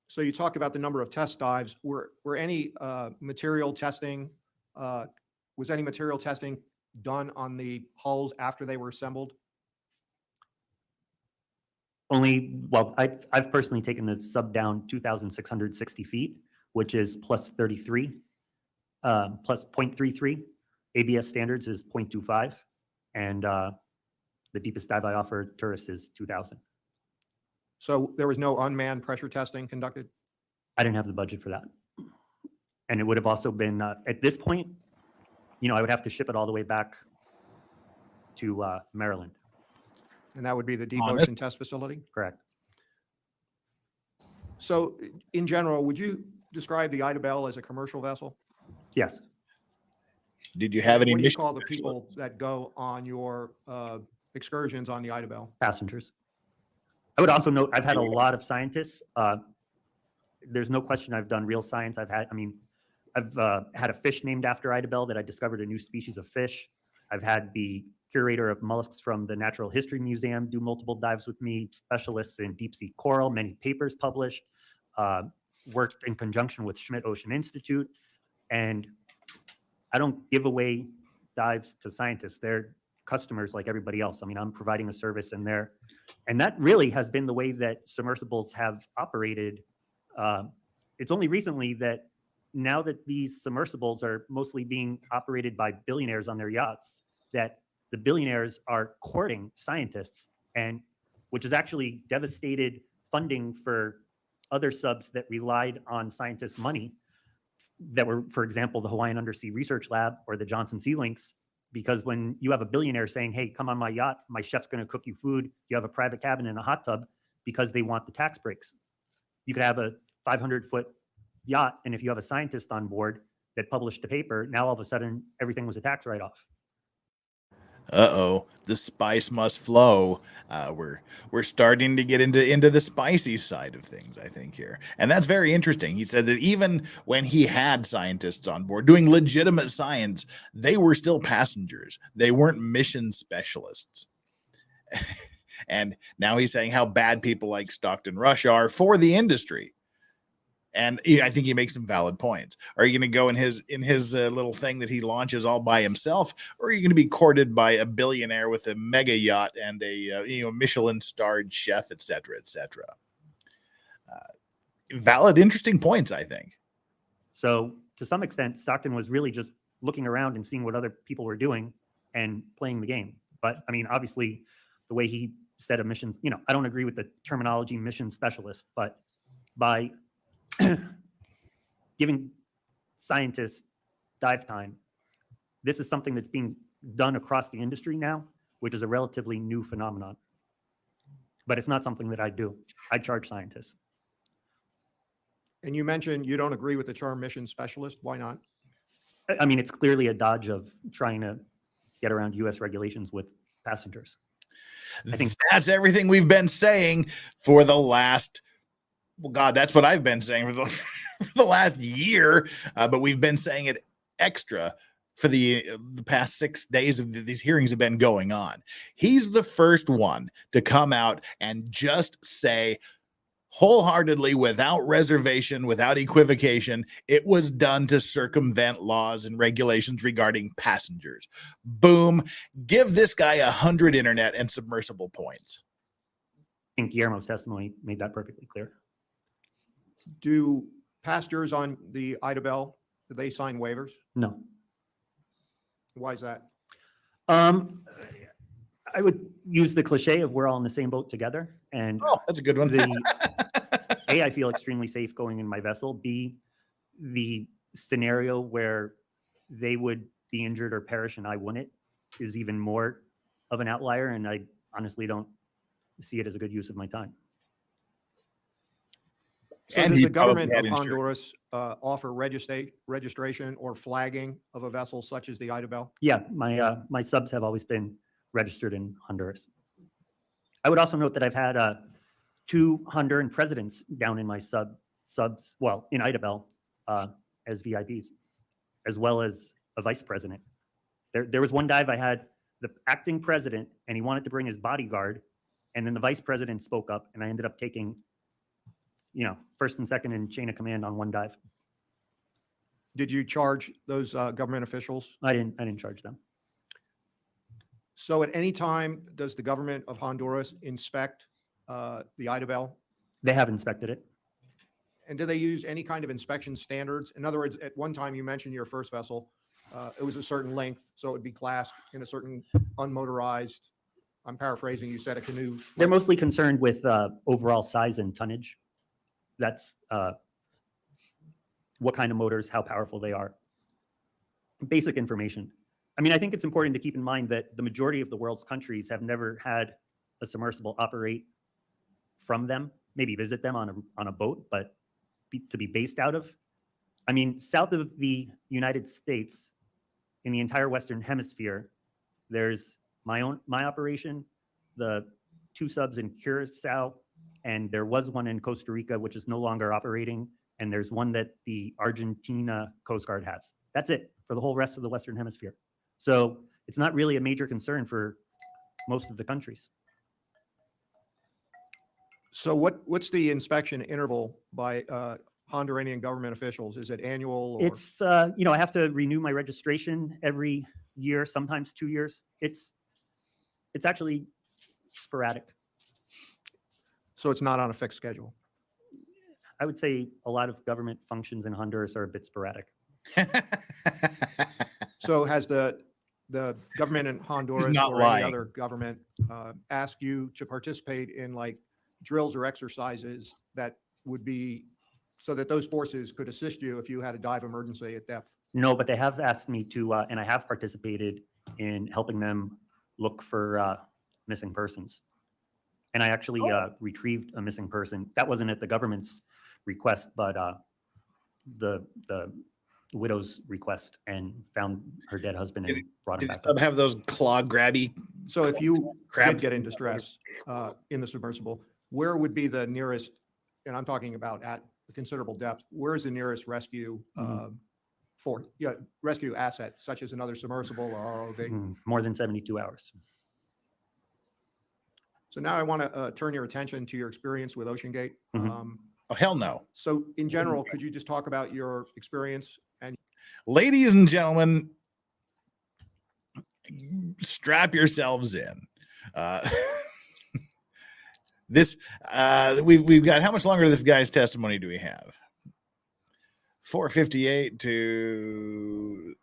So you talked about the number of test dives. Were any material testing, was any material testing done on the hulls after they were assembled? Well, I've personally taken the sub down 2,660 feet, which is plus 33, plus 0.33. ABS standards is 0.25. And the deepest dive I offer tourists is 2,000. So there was no unmanned pressure testing conducted? I didn't have the budget for that. And it would have also been, at this point, I would have to ship it all the way back to Maryland. And that would be the deep Honest. ocean test facility? Correct. So in general, would you describe the Idabel as a commercial vessel? Yes. Did you have any What do you mission call the people that go on your excursions on the Idabel? Passengers. I would also note I've had a lot of scientists. There's no question I've done real science. I've had a fish named after Idabel that I discovered a new species of fish. I've had the curator of mollusks from the Natural History Museum do multiple dives with me, specialists in deep sea coral, many papers published, worked in conjunction with Schmidt Ocean Institute. And I don't give away dives to scientists. They're customers like everybody else. I mean, I'm providing a service and that really has been the way that submersibles have operated. It's only recently that now that these submersibles are mostly being operated by billionaires on their yachts, that the billionaires are courting scientists, and which has actually devastated funding for other subs that relied on scientists' money that were, for example, the Hawaiian Undersea Research Lab or the Johnson Sea Links. Because when you have a billionaire saying, hey, come on my yacht, my chef's going to cook you food, you have a private cabin and a hot tub because they want the tax breaks. You could have a 500-foot yacht, and if you have a scientist on board that published a paper, now all of a sudden everything was a tax write-off. Uh-oh, the spice must flow. We're starting to get into the spicy side of things, I think, here. And that's very interesting. He said that even when he had scientists on board doing legitimate science, they were still passengers. They weren't mission specialists. And now he's saying how bad people like Stockton Rush are for the industry. And I think he makes some valid points. Are you going to go in his little thing that he launches all by himself, or are you going to be courted by a billionaire with a mega yacht and a Michelin-starred chef, et cetera, et cetera? Valid, interesting points, I think. So to some extent, Stockton was really just looking around and seeing what other people were doing and playing the game. But I mean, obviously, the way he said a mission, I don't agree with the terminology mission specialist, but by giving scientists dive time. This is something that's being done across the industry now, which is a relatively new phenomenon. But it's not something that I do. I charge scientists. And you mentioned you don't agree with the term mission specialist. Why not? I mean, it's clearly a dodge of trying to get around US regulations with passengers. I think that's everything we've been saying for the last, well, God, that's what I've been saying for the last year. But we've been saying it extra for the past 6 days of these hearings have been going on. He's the first one to come out and just say wholeheartedly, without reservation, without equivocation, it was done to circumvent laws and regulations regarding passengers. Boom. Give this guy 100 internet and submersible points. I think Guillermo's testimony made that perfectly clear. Do passengers on the Idabel, do they sign waivers? No. Why is that? I would use the cliche of we're all in the same boat together. And oh, that's a good one. A, I feel extremely safe going in my vessel. B, the scenario where they would be injured or perish and I wouldn't is even more of an outlier. And I honestly don't see it as a good use of my time. So does the government of Honduras offer registration or flagging of a vessel such as the Idabel? Yeah, my subs have always been registered in Honduras. I would also note that I've had 2 Honduran presidents down in my subs, well, in Idabel as VIPs, as well as a vice president. There was one dive I had the acting president, and he wanted to bring his bodyguard, and then the vice president spoke up, and I ended up taking, first and second in chain of command on one dive. Did you charge those government officials? I didn't charge them. So at any time, does the government of Honduras inspect the Idabel? They have inspected it. And do they use any kind of inspection standards? In other words, at one time you mentioned your first vessel, it was a certain length, so it would be classed in a certain unmotorized, I'm paraphrasing, you said a canoe. They're mostly concerned with overall size and tonnage. That's what kind of motors, how powerful they are. Basic information. I mean, I think it's important to keep in mind that the majority of the world's countries have never had a submersible operate from them, maybe visit them on a boat, but to be based out of. I mean, south of the United States, in the entire Western Hemisphere, there's my operation, the 2 subs in Curacao, and there was one in Costa Rica, which is no longer operating, and there's one that the Argentina Coast Guard has. That's it for the whole rest of the Western Hemisphere. So it's not really a major concern for most of the countries. So what's the inspection interval by Honduran government officials? Is it annual? Or? It's, I have to renew my registration every year, sometimes 2 years. It's actually sporadic. So it's not on a fixed schedule? I would say a lot of government functions in Honduras are a bit sporadic. So has the government in Honduras or any other government asked you to participate in like drills or exercises that would be so that those forces could assist you if you had a dive emergency at depth? No, but they have asked me to, and I have participated in helping them look for missing persons. And I actually retrieved a missing person. That wasn't at the government's request, but the widow's request, and found her dead husband and brought him back up. Have those claw grabby. So if you did get in distress in the submersible, where would be the nearest, and I'm talking about at a considerable depth, where is the nearest rescue rescue asset, such as another submersible or ROV? More than 72 hours. So now I want to turn your attention to your experience with OceanGate. Oh, hell no. So in general, could you just talk about your experience? And ladies and gentlemen, strap yourselves in. We've got, how much longer this guy's testimony do we have? 4:58 to,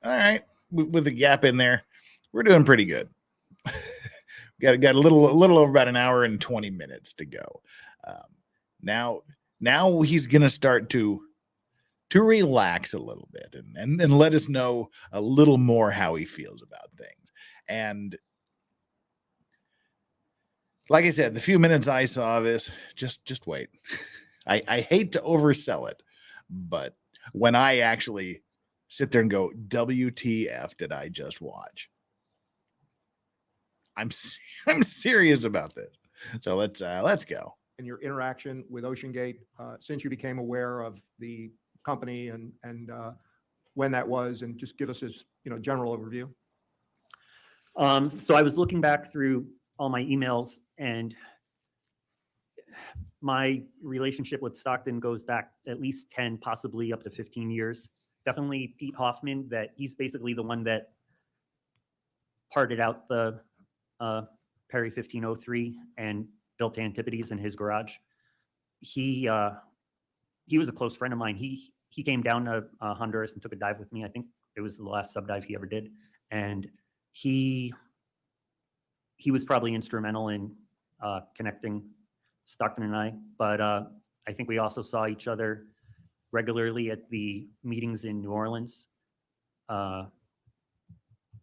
all right, with a gap in there, we're doing pretty good. got a little over about an hour and 20 minutes to go. Now now he's going to start to relax a little bit and let us know a little more how he feels about things. And like I said, the few minutes I saw this, just wait. I hate to oversell it, but when I actually sit there and go, WTF did I just watch? I'm serious about this. So let's go. And your interaction with OceanGate since you became aware of the company and when that was, and just give us this general overview. So I was looking back through all my emails, and my relationship with Stockton goes back at least 10, possibly up to 15 years. Definitely Pete Hoffman, that he's basically the one that parted out the Perry 1503 and built Antipodes in his garage. He was a close friend of mine. He came down to Honduras and took a dive with me. I think it was the last sub dive he ever did. And he was probably instrumental in connecting Stockton and I. But I think we also saw each other regularly at the meetings in New Orleans,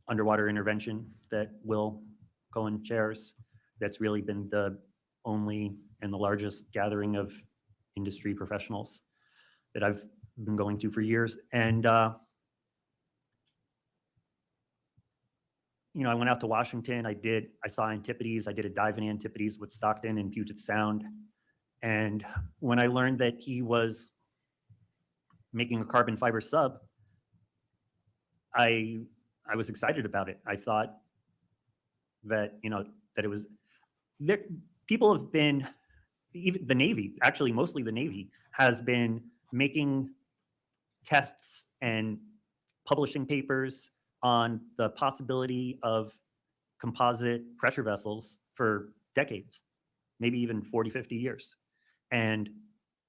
underwater intervention that Will Cohen chairs. That's really been the only and the largest gathering of industry professionals that I've been going to for years. And I went out to Washington. I saw Antipodes. I did a dive in Antipodes with Stockton in Puget Sound. And when I learned that he was making a carbon fiber sub, I was excited about it. I thought that, that it was there. People have been, even the Navy, actually mostly the Navy, has been making tests and publishing papers on the possibility of composite pressure vessels for decades, maybe even 40, 50 years. And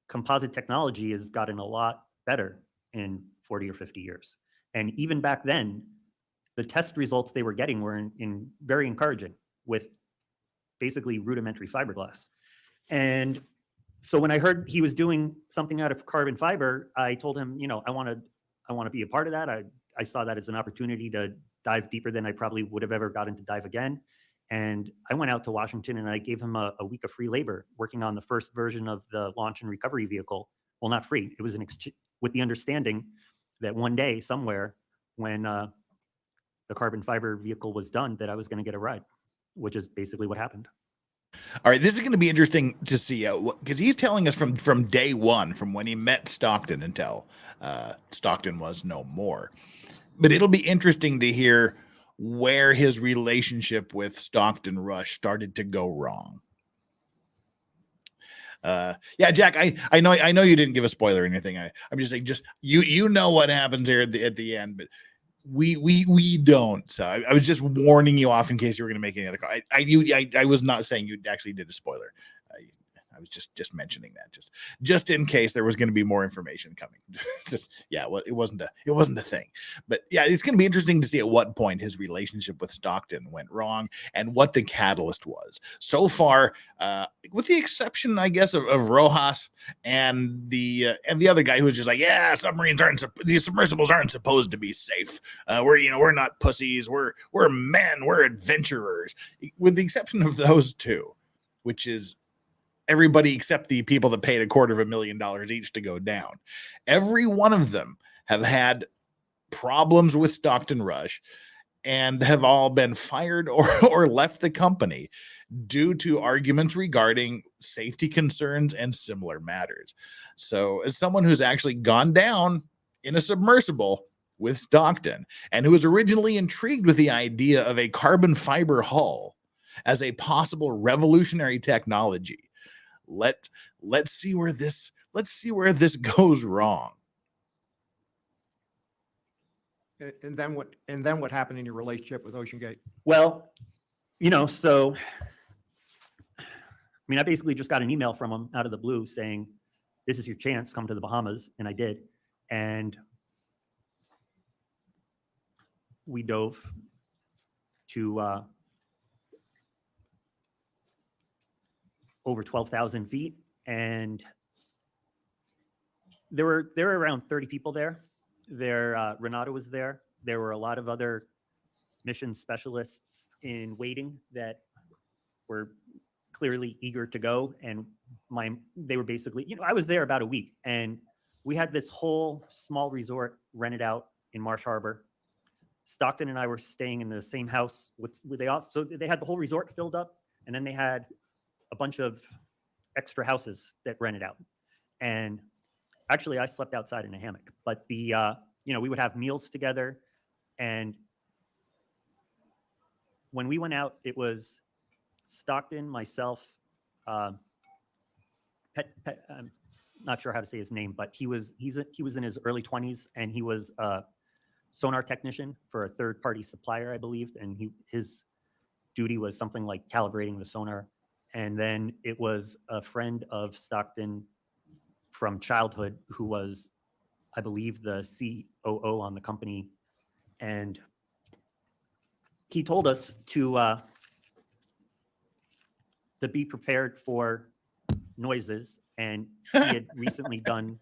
composite technology has gotten a lot better in 40 or 50 years. And even back then, the test results they were getting were in very encouraging with basically rudimentary fiberglass. And so when I heard he was doing something out of carbon fiber, I told him, I want to be a part of that. I saw that as an opportunity to dive deeper than I probably would have ever gotten to dive again. And I went out to Washington and I gave him a week of free labor working on the first version of the launch and recovery vehicle. Well, not free. It was with the understanding that one day somewhere when the carbon fiber vehicle was done, that I was going to get a ride, which is basically what happened. All right, this is going to be interesting to see because he's telling us from day one, from when he met Stockton until Stockton was no more. But it'll be interesting to hear where his relationship with Stockton Rush started to go wrong. Yeah, Jack, I know you didn't give a spoiler or anything. I'm just saying, you know what happens here at the end, but we don't. So I was just warning you off in case you were going to make any other call. I was not saying you actually did a spoiler. I was just mentioning that just in case there was going to be more information coming. Yeah, well, it wasn't a thing. But yeah, it's going to be interesting to see at what point his relationship with Stockton went wrong and what the catalyst was. So far, with the exception, I guess, of Rojas and the other guy who was just like, yeah, these submersibles aren't supposed to be safe. We're not pussies. We're men. We're adventurers. With the exception of those two, which is everybody except the people that paid $250,000 each to go down. Every one of them have had problems with Stockton Rush and have all been fired or left the company due to arguments regarding safety concerns and similar matters. So as someone who's actually gone down in a submersible with Stockton and who was originally intrigued with the idea of a carbon fiber hull as a possible revolutionary technology, let's see where this goes wrong. And then what happened in your relationship with OceanGate? Well, so I basically just got an email from him out of the blue saying, this is your chance, come to the Bahamas. And I did. And we dove to over 12,000 feet. And there were around 30 people there. Renata was there. There were a lot of other mission specialists in waiting that were clearly eager to go. And they were basically, I was there about a week, and we had this whole small resort rented out in Marsh Harbor. Stockton and I were staying in the same house. So they had the whole resort filled up, and then they had a bunch of extra houses that rented out. And actually, I slept outside in a hammock. But we would have meals together, and when we went out, it was Stockton, myself, I'm not sure how to say his name, but he was in his early 20s, and he was a sonar technician for a third-party supplier, I believe, and his duty was something like calibrating the sonar. And then it was a friend of Stockton from childhood who was, I believe, the COO on the company, and he told us to be prepared for noises, and he had recently done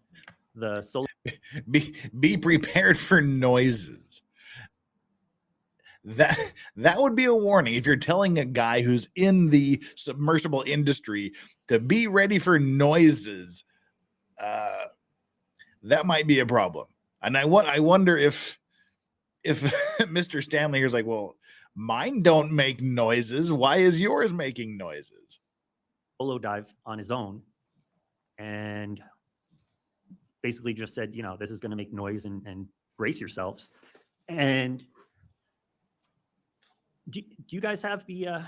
the solar. Be prepared for noises. That would be a warning if you're telling a guy who's in the submersible industry to be ready for noises. That might be a problem. And I wonder if Mr. Stanley here's like, well, mine don't make noises. Why is yours making noises? Solo dive on his own, and basically just said, this is going to make noise, and brace yourselves. And do you guys have the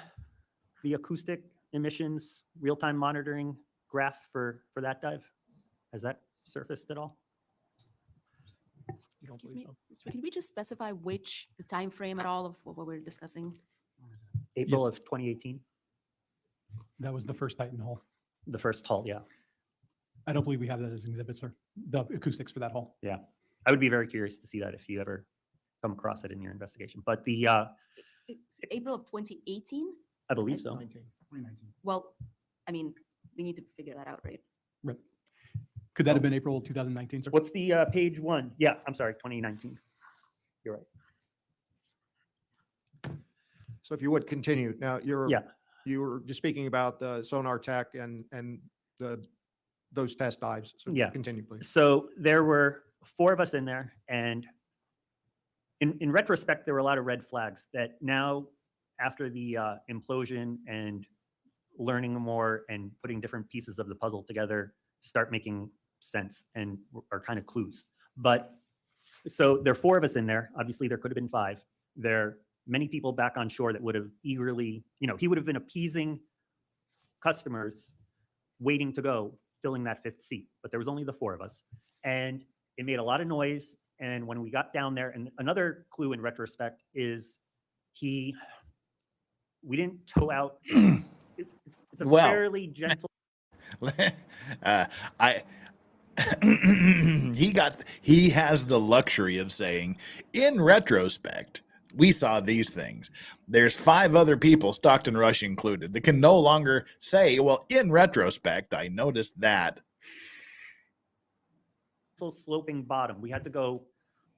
acoustic emissions real-time monitoring graph for that dive? Has that surfaced at all? Excuse me, so can we just specify the time frame at all of what we're discussing? April Yes. of 2018. That was the first Titan hull. The first hull, yeah. I don't believe we have that as an exhibit, sir. The acoustics for that hull. Yeah. I would be very curious to see that if you ever come across it in your investigation. But It's April of 2018? I believe so. 2019. Well, I mean, we need to figure that out, right? Right. Could that have been April 2019, sir? What's the page one? Yeah, I'm sorry, 2019. You're right. So if you would continue. Now, Yeah. you were just speaking about the sonar tech and those test dives. So Yeah. continue, please. So there were 4 of us in there, and in retrospect, there were a lot of red flags that now, after the implosion and learning more and putting different pieces of the puzzle together, start making sense and are kind of clues. But so there are 4 of us in there. Obviously, there could have been 5. There are many people back on shore that would have eagerly, he would have been appeasing customers waiting to go, filling that 5th seat. But there was only the 4 of us. And it made a lot of noise. And when we got down there, and another clue in retrospect is we didn't tow out. It's a fairly gentle. He has the luxury of saying, in retrospect, we saw these things. There's 5 other people, Stockton Rush included, that can no longer say, well, in retrospect, I noticed that. Sloping bottom. We had to go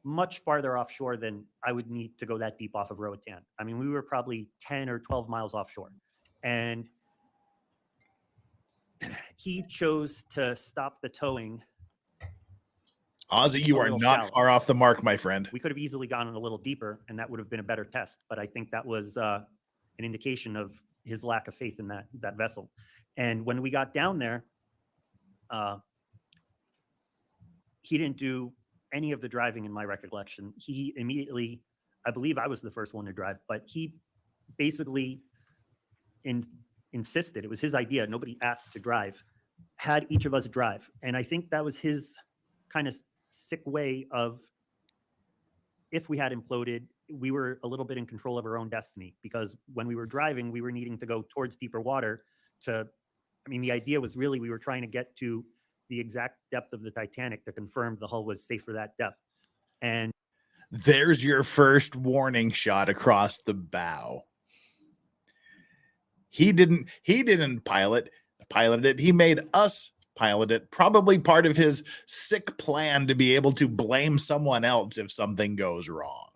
much farther offshore than I would need to go that deep off of Roatan. I mean, we were probably 10 or 12 miles offshore. And he chose to stop the towing. Ozzy, you are not far off the mark, my friend. We could have easily gone a little deeper, and that would have been a better test. But I think that was an indication of his lack of faith in that vessel. And when we got down there, he didn't do any of the driving in my recollection. He immediately, I believe I was the first one to drive, but he basically insisted, it was his idea, nobody asked to drive, had each of us drive. And I think that was his kind of sick way of, if we had imploded, we were a little bit in control of our own destiny, because when we were driving, we were needing to go towards deeper water the idea was really we were trying to get to the exact depth of the Titanic to confirm the hull was safe for that depth. And there's your first warning shot across the bow. He didn't pilot it. He made us pilot it. Probably part of his sick plan to be able to blame someone else if something goes wrong.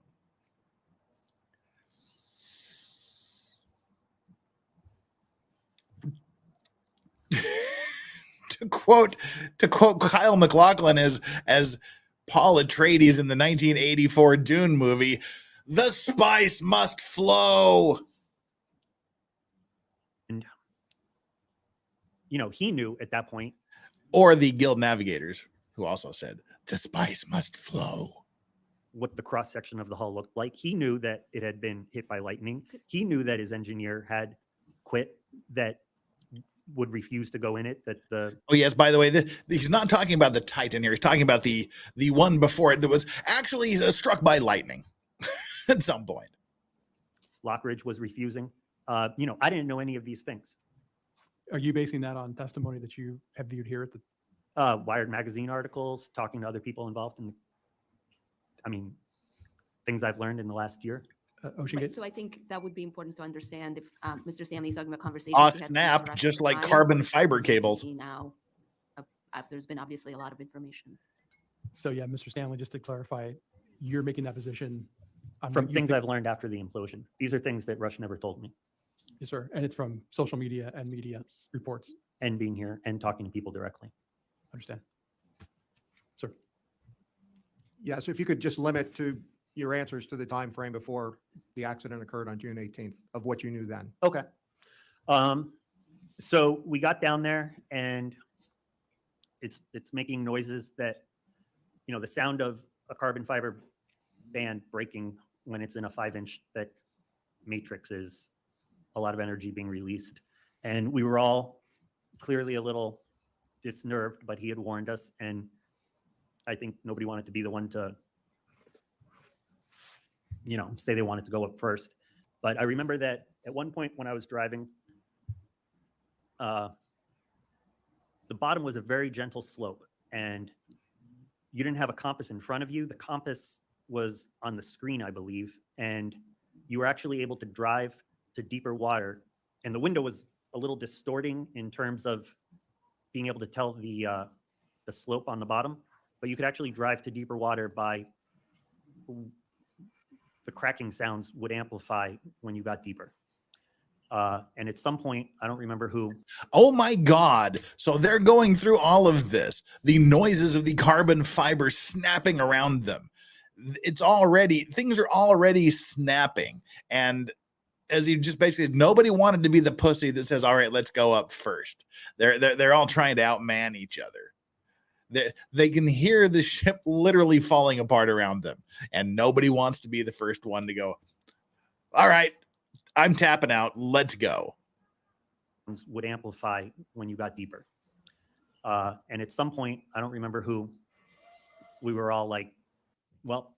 to quote Kyle MacLachlan as Paul Atreides in the 1984 Dune movie, the spice must flow. And, he knew at that point. Or the Guild Navigators, who also said, the spice must flow. What the cross section of the hull looked like. He knew that it had been hit by lightning. He knew that his engineer had quit, that would refuse to go in it. Oh yes, by the way, he's not talking about the Titan here. He's talking about the one before it that was actually struck by lightning at some point. Lockridge was refusing. I didn't know any of these things. Are you basing that on testimony that you have viewed here at the Wired magazine articles, talking to other people involved in things I've learned in the last year? Ocean Right, Gate? so I think that would be important to understand if Mr. Stanley's talking about conversations. Ah, he had with Mr. snap, Rush just at the like time, carbon fiber this is cables. Now, there's been obviously a lot of information. So yeah, Mr. Stanley, just to clarify, you're making that position on From what you things think- I've learned after the implosion. These are things that Rush never told me. Yes, sir. And it's from social media and media reports. And being here and talking to people directly. Understand. Sir. Yeah, so if you could just limit to your answers to the time frame before the accident occurred on June 18th of what you knew then. Okay. So we got down there and it's making noises that, the sound of a carbon fiber band breaking when it's in a 5-inch thick matrix is a lot of energy being released. And we were all clearly a little disnerved, but he had warned us. And I think nobody wanted to be the one to, say they wanted to go up first. But I remember that at one point when I was driving, the bottom was a very gentle slope and you didn't have a compass in front of you. The compass was on the screen, I believe, and you were actually able to drive to deeper water. And the window was a little distorting in terms of being able to tell the slope on the bottom, but you could actually drive to deeper water by the cracking sounds would amplify when you got deeper. And at some point, I don't remember who. Oh my God. So they're going through all of this, the noises of the carbon fiber snapping around them. Things are already snapping. And as you just basically, nobody wanted to be the pussy that says, all right, let's go up first. They're all trying to outman each other. They can hear the ship literally falling apart around them. And nobody wants to be the first one to go, all right, I'm tapping out. Let's go. Would amplify when you got deeper. And at some point, I don't remember who, we were all like, well,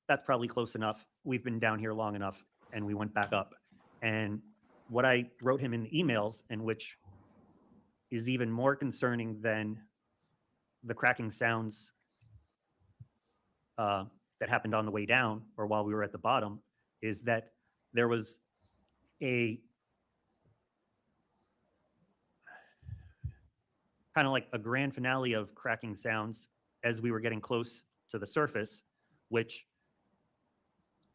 that's probably close enough. We've been down here long enough. And we went back up. And what I wrote him in the emails, and which is even more concerning than the cracking sounds that happened on the way down or while we were at the bottom, is that there was a kind of like a grand finale of cracking sounds as we were getting close to the surface, which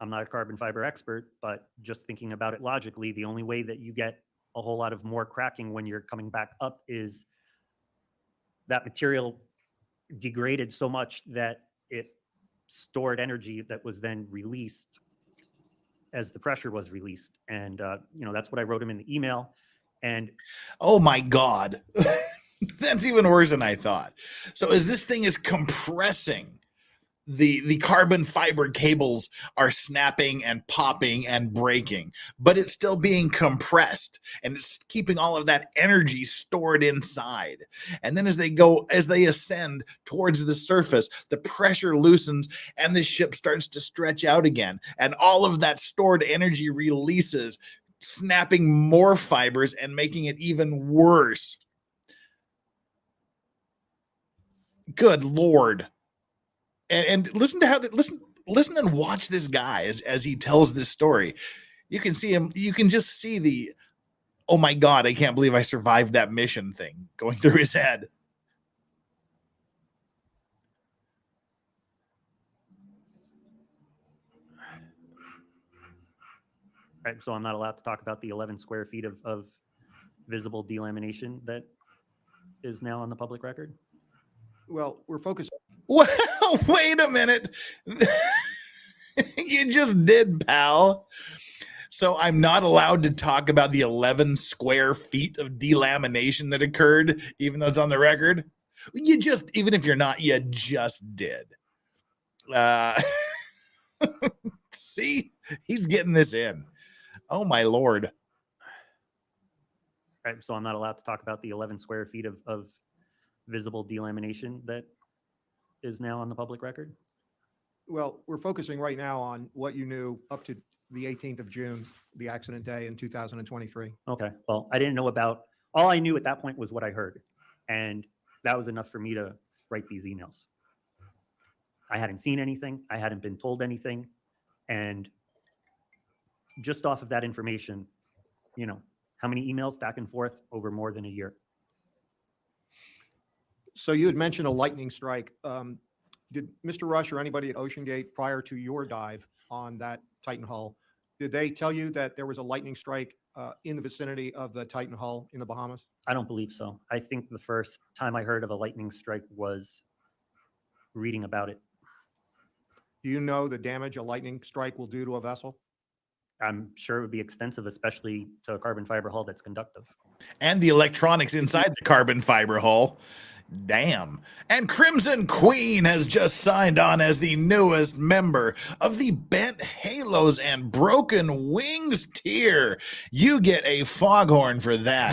I'm not a carbon fiber expert, but just thinking about it logically, the only way that you get a whole lot of more cracking when you're coming back up is that material degraded so much that it stored energy that was then released as the pressure was released. And, that's what I wrote him in the email. And oh my God, that's even worse than I thought. So as this thing is compressing, the carbon fiber cables are snapping and popping and breaking, but it's still being compressed and it's keeping all of that energy stored inside. And then as they ascend towards the surface, the pressure loosens and the ship starts to stretch out again. And all of that stored energy releases, snapping more fibers and making it even worse. Good Lord. And listen to how listen and watch this guy as he tells this story. You can see him. You can just see the, oh my God, I can't believe I survived that mission thing going through his head. Right, so I'm not allowed to talk about the 11 square feet of visible delamination that is now on the public record? Well, we're focused. Well, wait a minute. You just did, pal. So I'm not allowed to talk about the 11 square feet of delamination that occurred, even though it's on the record. You just, even if you're not, you just did. See, he's getting this in. Oh my Lord. Right, so I'm not allowed to talk about the 11 square feet of visible delamination that is now on the public record? Well, we're focusing right now on what you knew up to the 18th of June, the accident day in 2023. Okay, well, I didn't know about, all I knew at that point was what I heard. And that was enough for me to write these emails. I hadn't seen anything. I hadn't been told anything. And just off of that information, you know, how many emails back and forth over more than a year? So you had mentioned a lightning strike. Did Mr. Rush or anybody at Ocean Gate prior to your dive on that Titan hull, did they tell you that there was a lightning strike in the vicinity of the Titan hull in the Bahamas? I don't believe so. I think the first time I heard of a lightning strike was reading about it. Do you know the damage a lightning strike will do to a vessel? I'm sure it would be extensive, especially to a carbon fiber hull that's conductive. And the electronics inside the carbon fiber hull. Damn. And Crimson Queen has just signed on as the newest member of the Bent Halos and Broken Wings tier. You get a foghorn for that.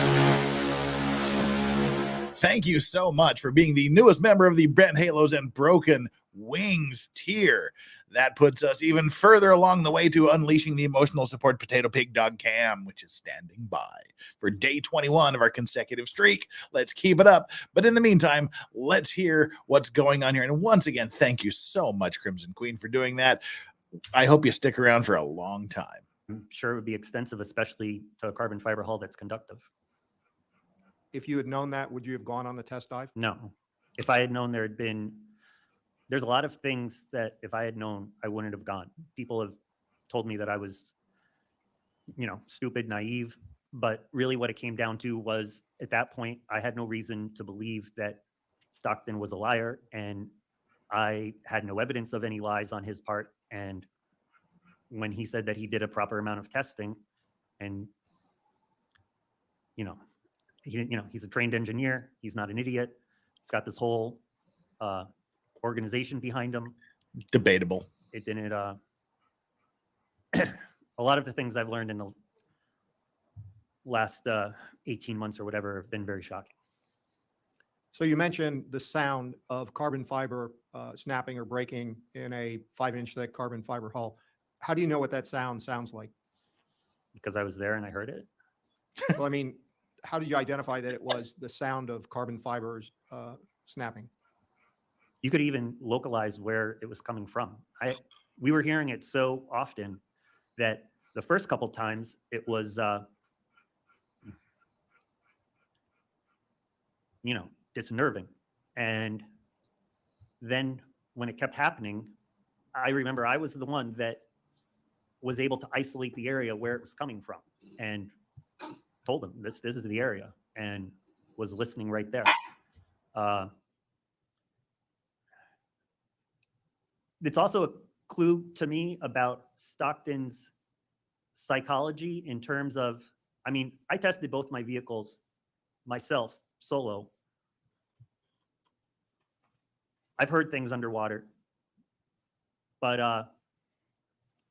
Thank you so much for being the newest member of the Bent Halos and Broken Wings tier. That puts us even further along the way to unleashing the emotional support Potato Pig Dog Cam, which is standing by for day 21 of our consecutive streak. Let's keep it up. But in the meantime, let's hear what's going on here. And once again, thank you so much, Crimson Queen, for doing that. I hope you stick around for a long time. I'm sure it would be extensive, especially to a carbon fiber hull that's conductive. If you had known that, would you have gone on the test dive? No. If I had known there's a lot of things that if I had known, I wouldn't have gone. People have told me that I was, stupid, naive, but really what it came down to was at that point, I had no reason to believe that Stockton was a liar, and I had no evidence of any lies on his part. And when he said that he did a proper amount of testing and, he's a trained engineer, he's not an idiot. He's got this whole, organization behind him. Debatable. It didn't. A lot of the things I've learned in the last 18 months or whatever have been very shocking. So you mentioned the sound of carbon fiber snapping or breaking in a 5-inch thick carbon fiber hull. How do you know what that sound sounds like? Because I was there and I heard it. Well, I mean, how did you identify that it was the sound of carbon fibers snapping? You could even localize where it was coming from. We were hearing it so often that the first couple times it was, disnerving. And then when it kept happening, I remember I was the one that was able to isolate the area where it was coming from and told them this is the area and was listening right there. It's also a clue to me about Stockton's psychology in terms of, I tested both my vehicles myself, solo. I've heard things underwater, but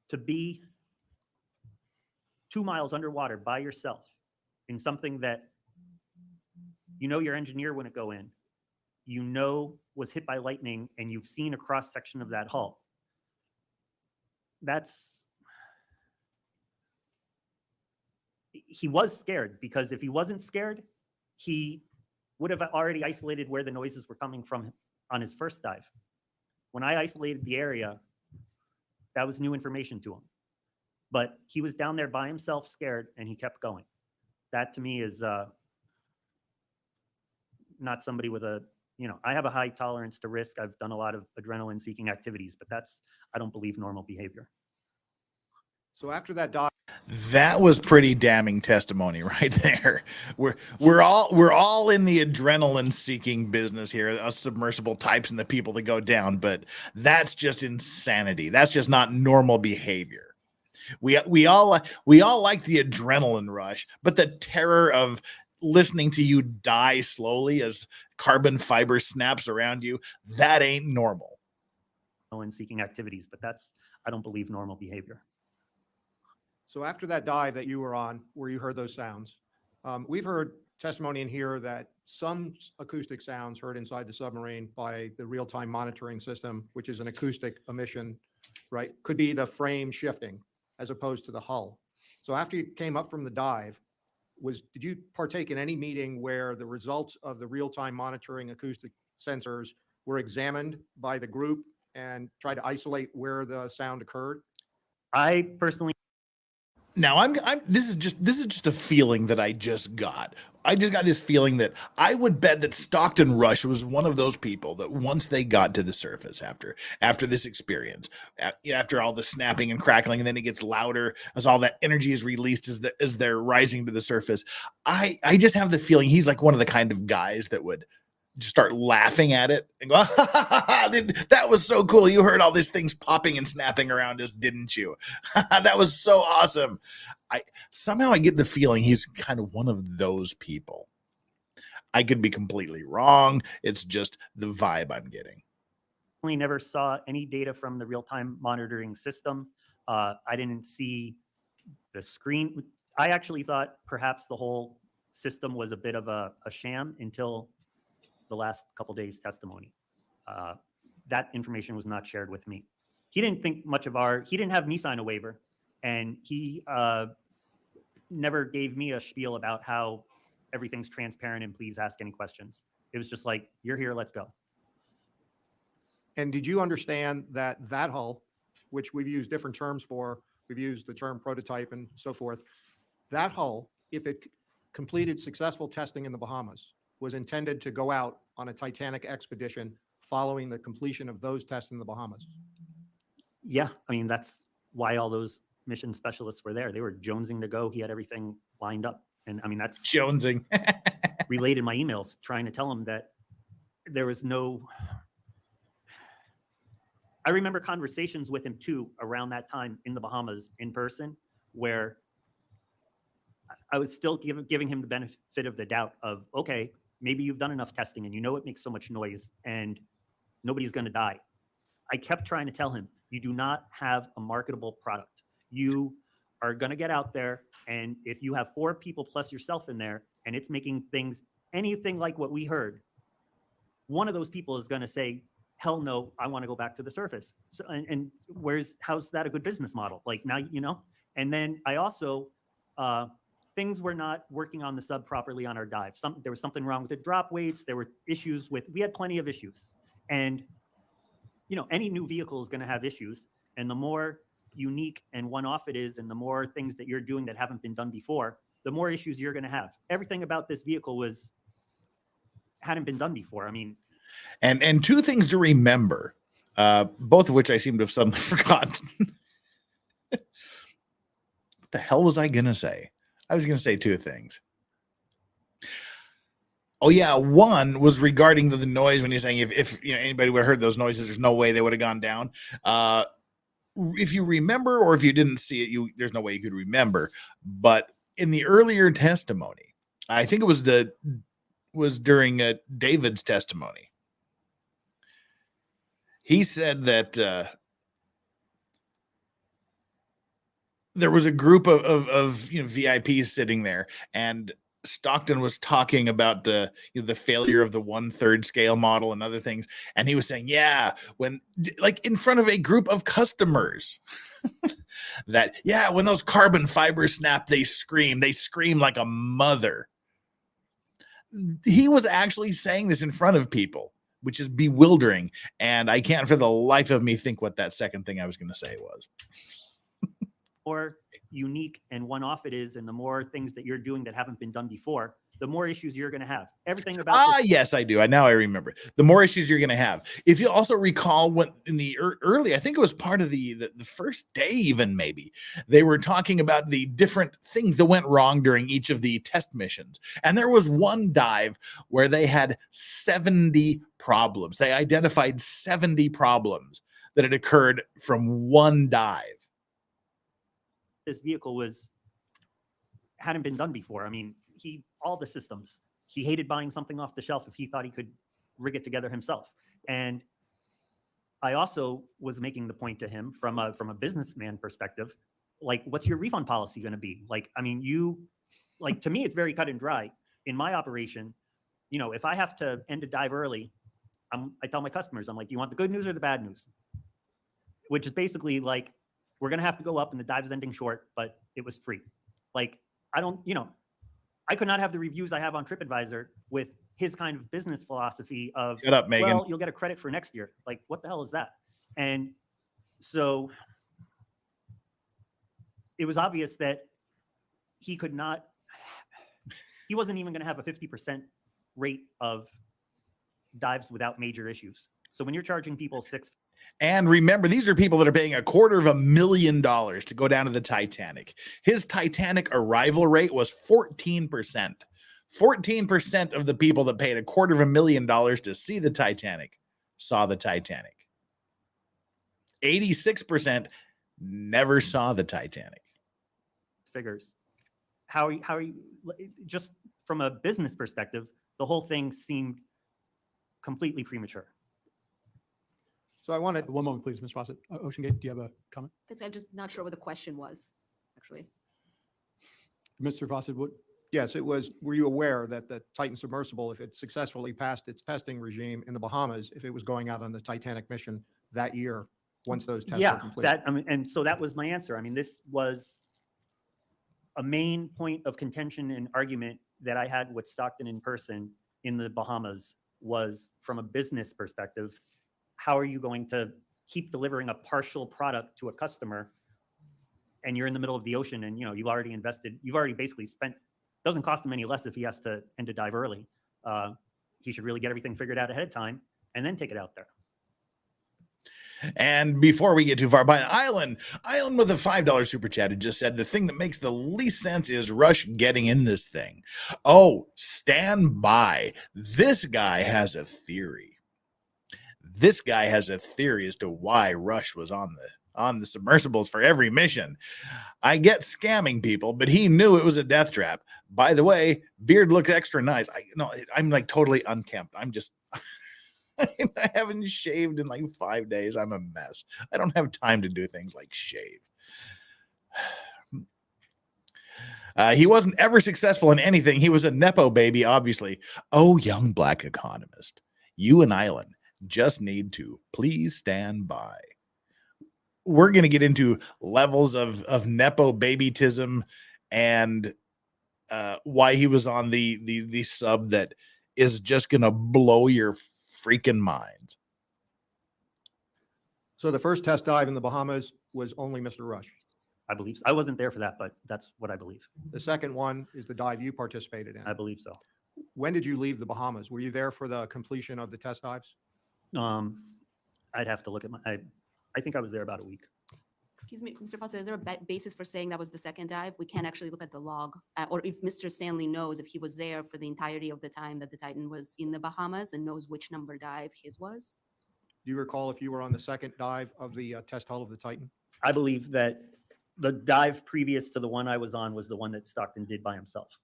to be 2 miles underwater by yourself in something that your engineer wouldn't go in, was hit by lightning, and you've seen a cross section of that hull. He was scared, because if he wasn't scared, he would have already isolated where the noises were coming from on his first dive. When I isolated the area, that was new information to him. But he was down there by himself, scared, and he kept going. That to me is not somebody with I have a high tolerance to risk. I've done a lot of adrenaline seeking activities, but I don't believe normal behavior. So after that dive, That was pretty damning testimony right there. We're all in the adrenaline seeking business here, us submersible types and the people that go down, but that's just insanity. That's just not normal behavior. We all like the adrenaline rush, but the terror of listening to you die slowly as carbon fiber snaps around you, that ain't normal. And seeking activities, but that's, I don't believe, normal behavior. So after that dive that you were on, where you heard those sounds, we've heard testimony in here that some acoustic sounds heard inside the submarine by the real-time monitoring system, which is an acoustic emission, right? Could be the frame shifting as opposed to the hull. So after you came up from the dive, did you partake in any meeting where the results of the real-time monitoring acoustic sensors were examined by the group and try to isolate where the sound occurred? I personally. Now this is just a feeling that I just got. I just got this feeling that I would bet that Stockton Rush was one of those people that once they got to the surface after this experience, after all the snapping and crackling, and then it gets louder as all that energy is released as they're rising to the surface. I just have the feeling he's like one of the kind of guys that would just start laughing at it and go, that was so cool. You heard all these things popping and snapping around us, didn't you? That was so awesome. Somehow I get the feeling he's kind of one of those people. I could be completely wrong. It's just the vibe I'm getting. We never saw any data from the real-time monitoring system. I didn't see the screen. I actually thought perhaps the whole system was a bit of a sham until the last couple days testimony. That information was not shared with me. He didn't think much of he didn't have me sign a waiver, and he never gave me a spiel about how everything's transparent and please ask any questions. It was just like, you're here, let's go. And did you understand that hull, which we've used different terms for, we've used the term prototype and so forth, that hull, if it completed successful testing in the Bahamas, was intended to go out on a Titanic expedition following the completion of those tests in the Bahamas? Yeah, I mean, that's why all those mission specialists were there. They were jonesing to go. He had everything lined up. And I mean, that's jonesing. Relayed in my emails, trying to tell him that there was no... I remember conversations with him too around that time in the Bahamas in person, where I was still giving him the benefit of the doubt of, okay, maybe you've done enough testing and you know it makes so much noise and nobody's going to die. I kept trying to tell him, you do not have a marketable product. You are going to get out there, and if you have 4 people plus yourself in there and it's making things anything like what we heard, one of those people is going to say, hell no, I want to go back to the surface. So, and how's that a good business model? Like now, you know. And then I also, things were not working on the sub properly on our dive. There was something wrong with the drop weights. There were issues we had plenty of issues. And, you know, any new vehicle is going to have issues. And the more unique and one-off it is, and the more things that you're doing that haven't been done before, the more issues you're going to have. Everything about this vehicle hadn't been done before. I mean, and 2 things to remember, both of which I seem to have suddenly forgotten. What the hell was I going to say? I was going to say 2 things. Oh yeah, one was regarding the noise when he's saying if you know anybody would have heard those noises, there's no way they would have gone down. If you remember, or if you didn't see it, there's no way you could remember. But in the earlier testimony, I think it was during David's testimony. He said that there was a group of VIPs sitting there, and Stockton was talking about the failure of the 1/3 scale model and other things, and he was saying, yeah, when like in front of a group of customers, that when those carbon fibers snap, they scream like a mother. He was actually saying this in front of people, which is bewildering, and I can't for the life of me think what that second thing I was going to say was. More unique and one-off it is, and the more things that you're doing that haven't been done before, the more issues you're going to have. Everything about this, Yes, I do. Now I remember. The more issues you're going to have. If you also recall, when in the early, I think it was part of the first day, even maybe they were talking about the different things that went wrong during each of the test missions, and there was one dive where they had 70 problems. They identified 70 problems that had occurred from one dive. this vehicle hadn't been done before. I mean, all the systems. He hated buying something off the shelf if he thought he could rig it together himself. And I also was making the point to him from a businessman perspective, like, what's your refund policy going to be? Like, I mean, to me, it's very cut and dry. In my operation, if I have to end a dive early, I tell my customers, I'm like, you want the good news or the bad news? Which is basically like, we're going to have to go up and the dive's ending short, but it was free. Like, I could not have the reviews I have on TripAdvisor with his kind of business philosophy of, Shut up, Megan. well, you'll get a credit for next year. Like, what the hell is that? And so it was obvious that he wasn't even going to have a 50% rate of dives without major issues. So when you're charging people And remember, these are people that are paying $250,000 to go down to the Titanic. His Titanic arrival rate was 14%. 14% of the people that paid $250,000 to see the Titanic saw the Titanic. 86% never saw the Titanic. figures, how are you, just from a business perspective, the whole thing seemed completely premature. So I wanted, One moment, please, Ms. Fawcett. Ocean Gate, do you have a comment? I'm just not sure what the question was, actually. Mr. Fawcett, what? yes, it was, were you aware that the Titan Submersible, if it successfully passed its testing regime in the Bahamas, if it was going out on the Titanic mission that year, once those tests were complete? And so that was my answer. I mean, this was a main point of contention and argument that I had with Stockton in person in the Bahamas was, from a business perspective, how are you going to keep delivering a partial product to a customer and you're in the middle of the ocean and you've already basically spent, doesn't cost him any less if he has to end a dive early. He should really get everything figured out ahead of time and then take it out there. And before we get too far, by Island with a $5 super chat had just said, the thing that makes the least sense is Rush getting in this thing. Oh, stand by. This guy has a theory. This guy has a theory as to why Rush was on the submersibles for every mission. I get scamming people, but he knew it was a death trap. By the way, beard looks extra nice. I'm like totally unkempt. I'm just, I haven't shaved in like 5 days. I'm a mess. I don't have time to do things like shave. He wasn't ever successful in anything. He was a Nepo baby, obviously. Oh, young black economist, you and Island just need to please stand by. We're going to get into levels of Nepo babytism and why he was on the sub that is just going to blow your freaking mind. So the first test dive in the Bahamas was only Mr. Rush. I believe so. I wasn't there for that, but that's what I believe. The second one is the dive you participated in. I believe so. When did you leave the Bahamas? Were you there for the completion of the test dives? I'd have to look at I think I was there about a week. Excuse me, Mr. Fawcett, is there a basis for saying that was the second dive? We can't actually look at the log, or if Mr. Stanley knows if he was there for the entirety of the time that the Titan was in the Bahamas and knows which number dive his was. Do you recall if you were on the second dive of the test hull of the Titan? I believe that the dive previous to the one I was on was the one that Stockton did by himself.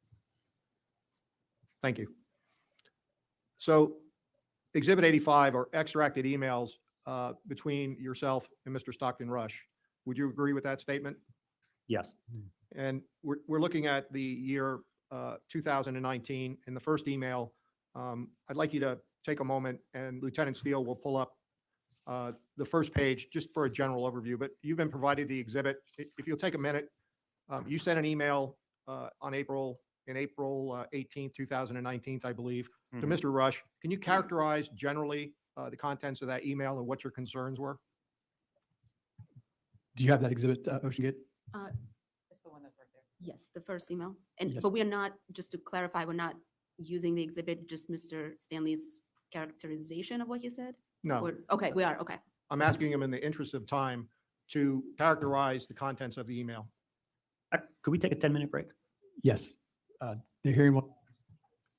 Thank you. So Exhibit 85 are extracted emails between yourself and Mr. Stockton Rush. Would you agree with that statement? Yes. And we're looking at the year 2019. In the first email, I'd like you to take a moment, and Lieutenant Steele will pull up the first page just for a general overview. But you've been provided the exhibit. If you'll take a minute, you sent an email on April 18th, 2019, I believe, to Mr. Rush. Can you characterize generally the contents of that email and what your concerns were? Do you have that exhibit, Ocean Gate? It's the one that's right there. Yes, the first email. And, Yes. but we are not, just to clarify, we're not using the exhibit, just Mr. Stanley's characterization of what you said? No, Okay, we are, okay. I'm asking him in the interest of time to characterize the contents of the email. Could we take a 10-minute break? Yes. The hearing will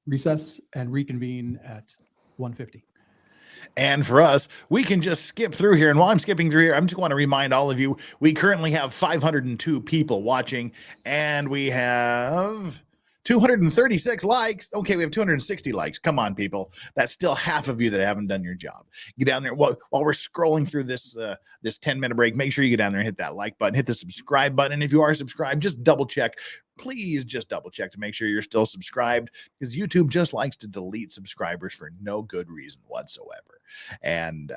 recess and reconvene at 1:50. And for us, we can just skip through here. And while I'm skipping through here, I just want to remind all of you, we currently have 502 people watching, and we have 236 likes. Okay, we have 260 likes. Come on, people. That's still half of you that haven't done your job. Get down there. While we're scrolling through this 10-minute break, make sure you get down there and hit that like button, hit the subscribe button. And if you are subscribed, just double check. Please just double check to make sure you're still subscribed, because YouTube just likes to delete subscribers for no good reason whatsoever. And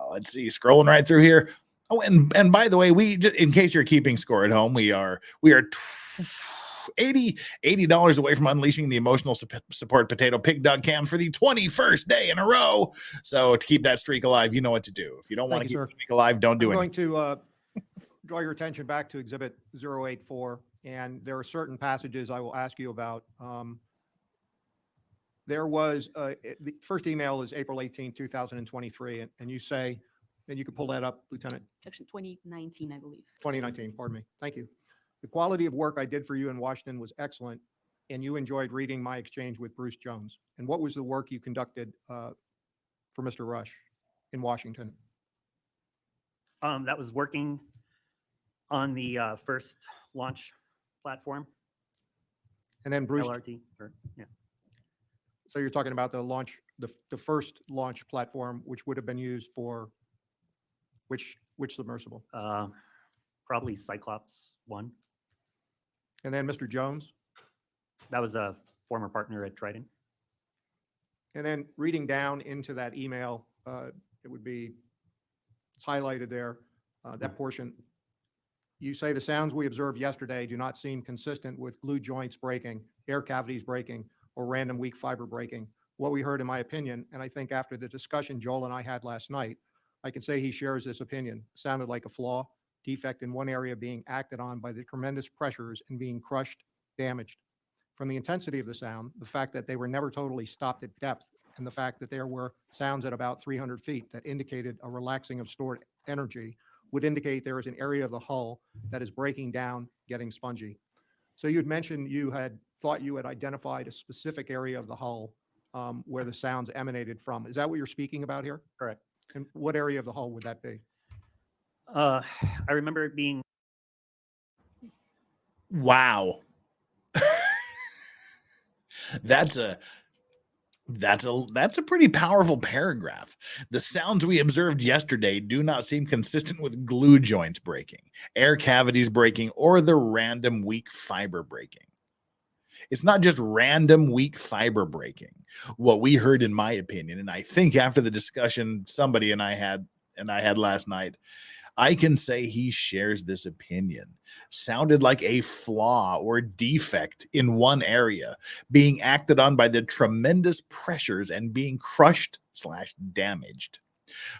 let's see, scrolling right through here. Oh, and by the way, we just, in case you're keeping score at home, we are $80 away from unleashing the emotional support potato pig dog cam for the 21st day in a row. So to keep that streak alive, you know what to do. If you don't want to keep the streak alive, don't do it. I'm going to draw your attention back to Exhibit 084, and there are certain passages I will ask you about. There was, the first email is April 18, 2023, and you say, and you can pull that up, Lieutenant. Section 2019, I believe. 2019, pardon me. Thank you. The quality of work I did for you in Washington was excellent, and you enjoyed reading my exchange with Bruce Jones. And what was the work you conducted for Mr. Rush in Washington? That was working on the first launch platform, And then Bruce, LRT. Yeah. so you're talking about the launch, the first launch platform, which would have been used for which submersible? Probably Cyclops 1. And then Mr. Jones? That was a former partner at Triton. And then reading down into that email, it would be, it's highlighted there, that portion. You say the sounds we observed yesterday do not seem consistent with glue joints breaking, air cavities breaking, or random weak fiber breaking. What we heard, in my opinion, and I think after the discussion Joel and I had last night, I can say he shares this opinion. Sounded like a flaw, defect in one area being acted on by the tremendous pressures and being crushed, damaged. From the intensity of the sound, the fact that they were never totally stopped at depth, and the fact that there were sounds at about 300 feet that indicated a relaxing of stored energy, would indicate there is an area of the hull that is breaking down, getting spongy. So you'd mentioned you had thought you had identified a specific area of the hull where the sounds emanated from. Is that what you're speaking about here? Correct. And what area of the hull would that be? I remember it being Wow. That's a pretty powerful paragraph. The sounds we observed yesterday do not seem consistent with glue joints breaking, air cavities breaking, or the random weak fiber breaking. It's not just random weak fiber breaking. What we heard, in my opinion, and I think after the discussion somebody and I had last night, I can say he shares this opinion. Sounded like a flaw or defect in one area being acted on by the tremendous pressures and being crushed/damaged.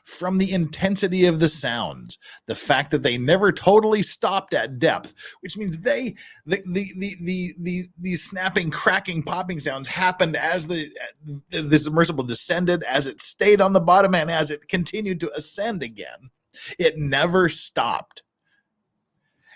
From the intensity of the sounds, the fact that they never totally stopped at depth, which means the snapping, cracking, popping sounds happened as the submersible descended, as it stayed on the bottom, and as it continued to ascend again. It never stopped.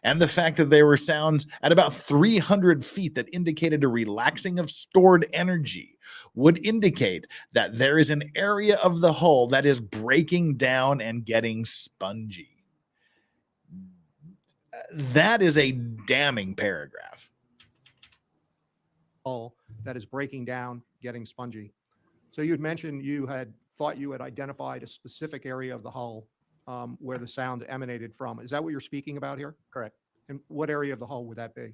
And the fact that there were sounds at about 300 feet that indicated a relaxing of stored energy would indicate that there is an area of the hull that is breaking down and getting spongy. That is a damning paragraph. Hull that is breaking down, getting spongy. So you'd mentioned you had thought you had identified a specific area of the hull where the sound emanated from. Is that what you're speaking about here? correct. And what area of the hull would that be?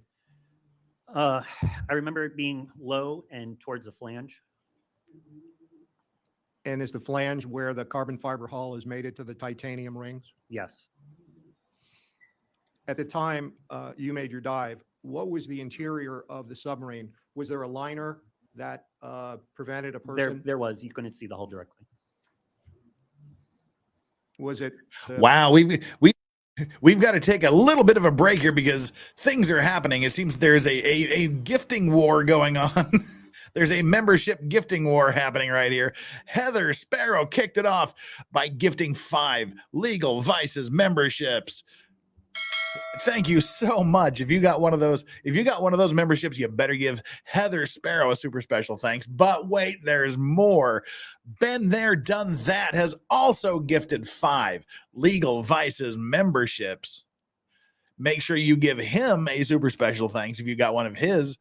I remember it being low and towards the flange. And is the flange where the carbon fiber hull is mated to the titanium rings? Yes. At the time you made your dive, what was the interior of the submarine? Was there a liner that prevented a person? There was. You couldn't see the hull directly. Was it? Wow, we've got to take a little bit of a break here because things are happening. It seems there's a gifting war going on. There's a membership gifting war happening right here. Heather Sparrow kicked it off by gifting 5 Legal Vices memberships. Thank you so much. If you got one of those memberships, you better give Heather Sparrow a super special thanks. But wait, there's more. Been There, Done That has also gifted 5 Legal Vices memberships. Make sure you give him a super special thanks if you got one of his.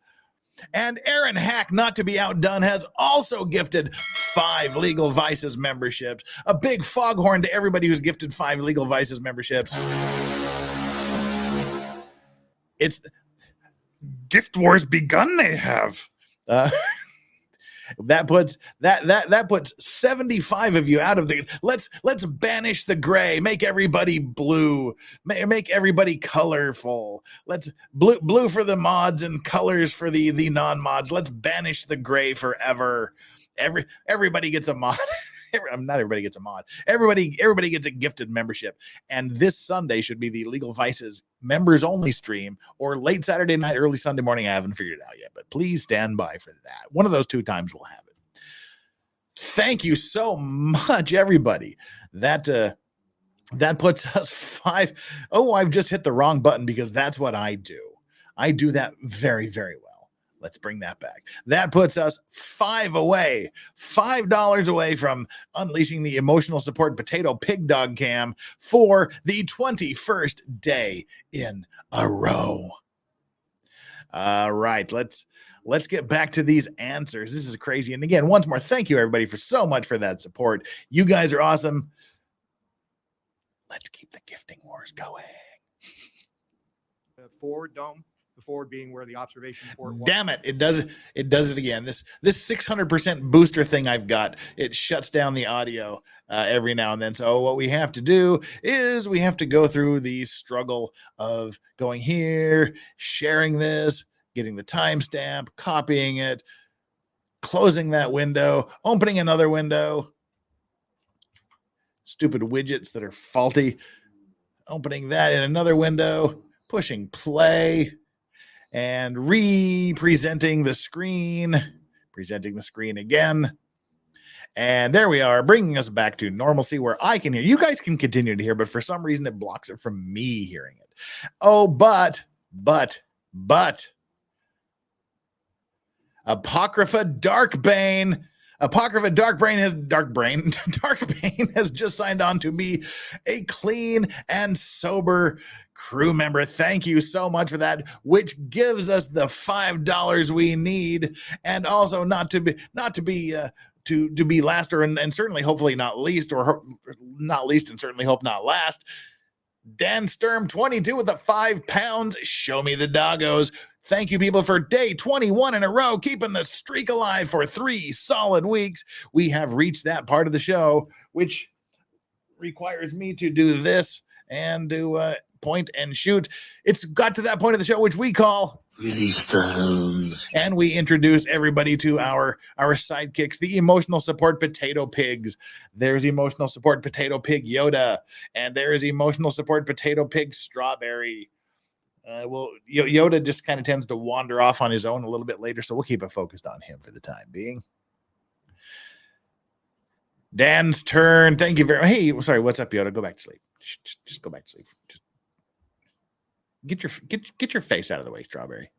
And Aaron Hack, not to be outdone, has also gifted 5 Legal Vices memberships. A big foghorn to everybody who's gifted 5 Legal Vices memberships. It's gift wars begun. They have. That puts 75 of you out of the. Let's banish the gray. Make everybody blue. Make everybody colorful. Let's blue for the mods and colors for the non-mods. Let's banish the gray forever. Everybody gets a mod. Not everybody gets a mod. Everybody gets a gifted membership. And this Sunday should be the Legal Vices members only stream, or late Saturday night, early Sunday morning. I haven't figured it out yet, but please stand by for that. One of those 2 times we'll have it. Thank you so much, everybody. That puts us 5. Oh, I've just hit the wrong button because that's what I do. I do that very, very well. Let's bring that back. That puts us $5 away from unleashing the emotional support potato pig dog cam for the 21st day in a row. All right, let's get back to these answers. This is crazy. And again, once more, thank you everybody for so much for that support. You guys are awesome. Let's keep the gifting wars going. The forward dome. The forward being where the observation port was. Damn it. It does it again. This 600% booster thing I've got, it shuts down the audio every now and then. So what we have to do is we have to go through the struggle of going here, sharing this, getting the timestamp, copying it, closing that window, opening another window. Stupid widgets that are faulty. Opening that in another window, pushing play. And presenting the screen again. And there we are, bringing us back to normalcy where I can hear. You guys can continue to hear, but for some reason it blocks it from me hearing it. Oh, but Apocrypha Darkbane has just signed on to be a clean and sober crew member. Thank you so much for that, which gives us the $5 we need, and also not to be last, or and certainly hopefully not least, or not least and certainly hope not last. Dan Sturm 22 with the £5. Show me the doggos. Thank you, people, for day 21 in a row, keeping the streak alive for 3 solid weeks. We have reached that part of the show, which requires me to do this and do point and shoot. It's got to that point of the show, which we call Release the Hose. And we introduce everybody to our sidekicks, the emotional support potato pigs. There's emotional support potato pig Yoda, and there is emotional support potato pig Strawberry. Yoda just kind of tends to wander off on his own a little bit later, so we'll keep it focused on him for the time being. Dan's turn. Thank you very much. Hey, sorry, what's up, Yoda? Go back to sleep. Just go back to sleep. Just get your face out of the way, Strawberry.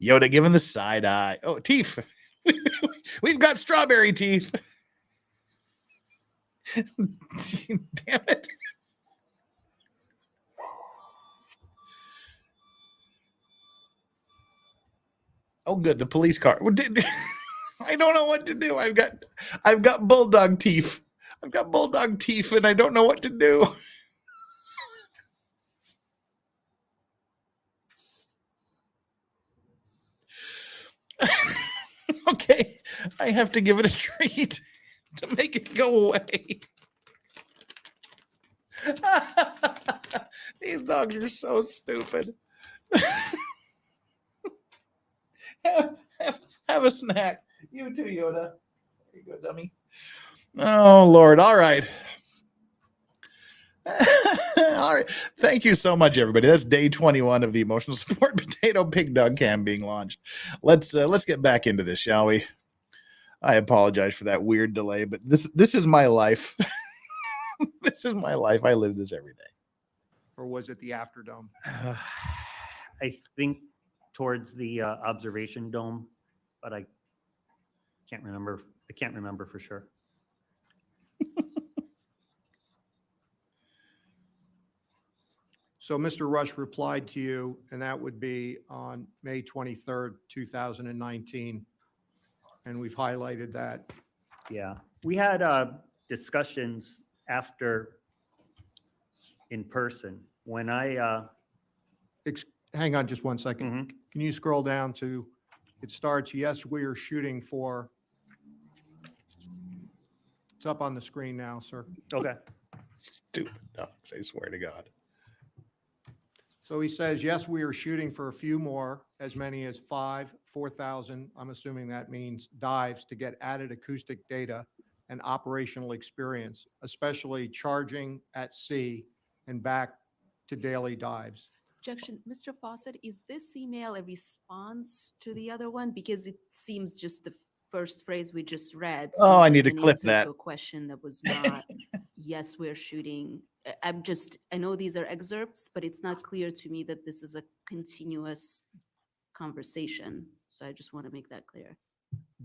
Yoda giving the side eye. Oh, teeth. We've got strawberry teeth. Damn it. Oh, good. The police car. I don't know what to do. I've got bulldog teeth. I've got bulldog teeth, and I don't know what to do. Okay, I have to give it a treat to make it go away. These dogs are so stupid. Have a snack. You too, Yoda. There you go, dummy. Oh, Lord. All right. All right. Thank you so much, everybody. That's day 21 of the Emotional Support Potato Pig Dog Cam being launched. Let's get back into this, shall we? I apologize for that weird delay, but this is my life. This is my life. I live this every day. Or was it the Afterdome? I think towards the observation dome, but I can't remember. I can't remember for sure. So Mr. Rush replied to you, and that would be on May 23rd, 2019. And we've highlighted that. Yeah, we had discussions after in person when I. Hang on just 1 second. Mhm. Can you scroll down to, it starts, yes, we are shooting for, it's up on the screen now, sir. Okay. Stupid dogs, I swear to God. So he says, yes, we are shooting for a few more, as many as 4,000. I'm assuming that means dives to get added acoustic data and operational experience, especially charging at sea and back to daily dives. Objection, Mr. Fawcett, is this email a response to the other one? Because it seems just the first phrase we just read. Oh, I seems need like to an clip answer that. To a question that was not, yes, we're shooting. I know these are excerpts, but it's not clear to me that this is a continuous conversation. So I just want to make that clear.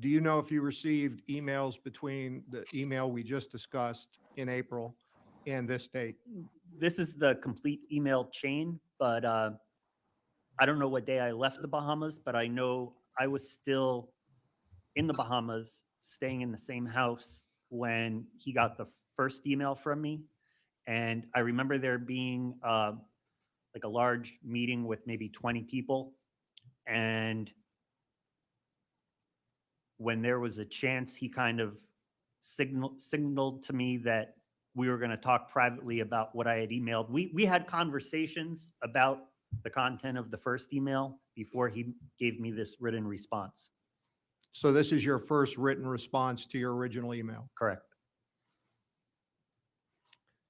Do you know if you received emails between the email we just discussed in April and this date? This is the complete email chain, but I don't know what day I left the Bahamas, but I know I was still in the Bahamas, staying in the same house when he got the first email from me. And I remember there being like a large meeting with maybe 20 people. And when there was a chance, he kind of signaled to me that we were going to talk privately about what I had emailed. We had conversations about the content of the first email before he gave me this written response. So this is your first written response to your original email. Correct.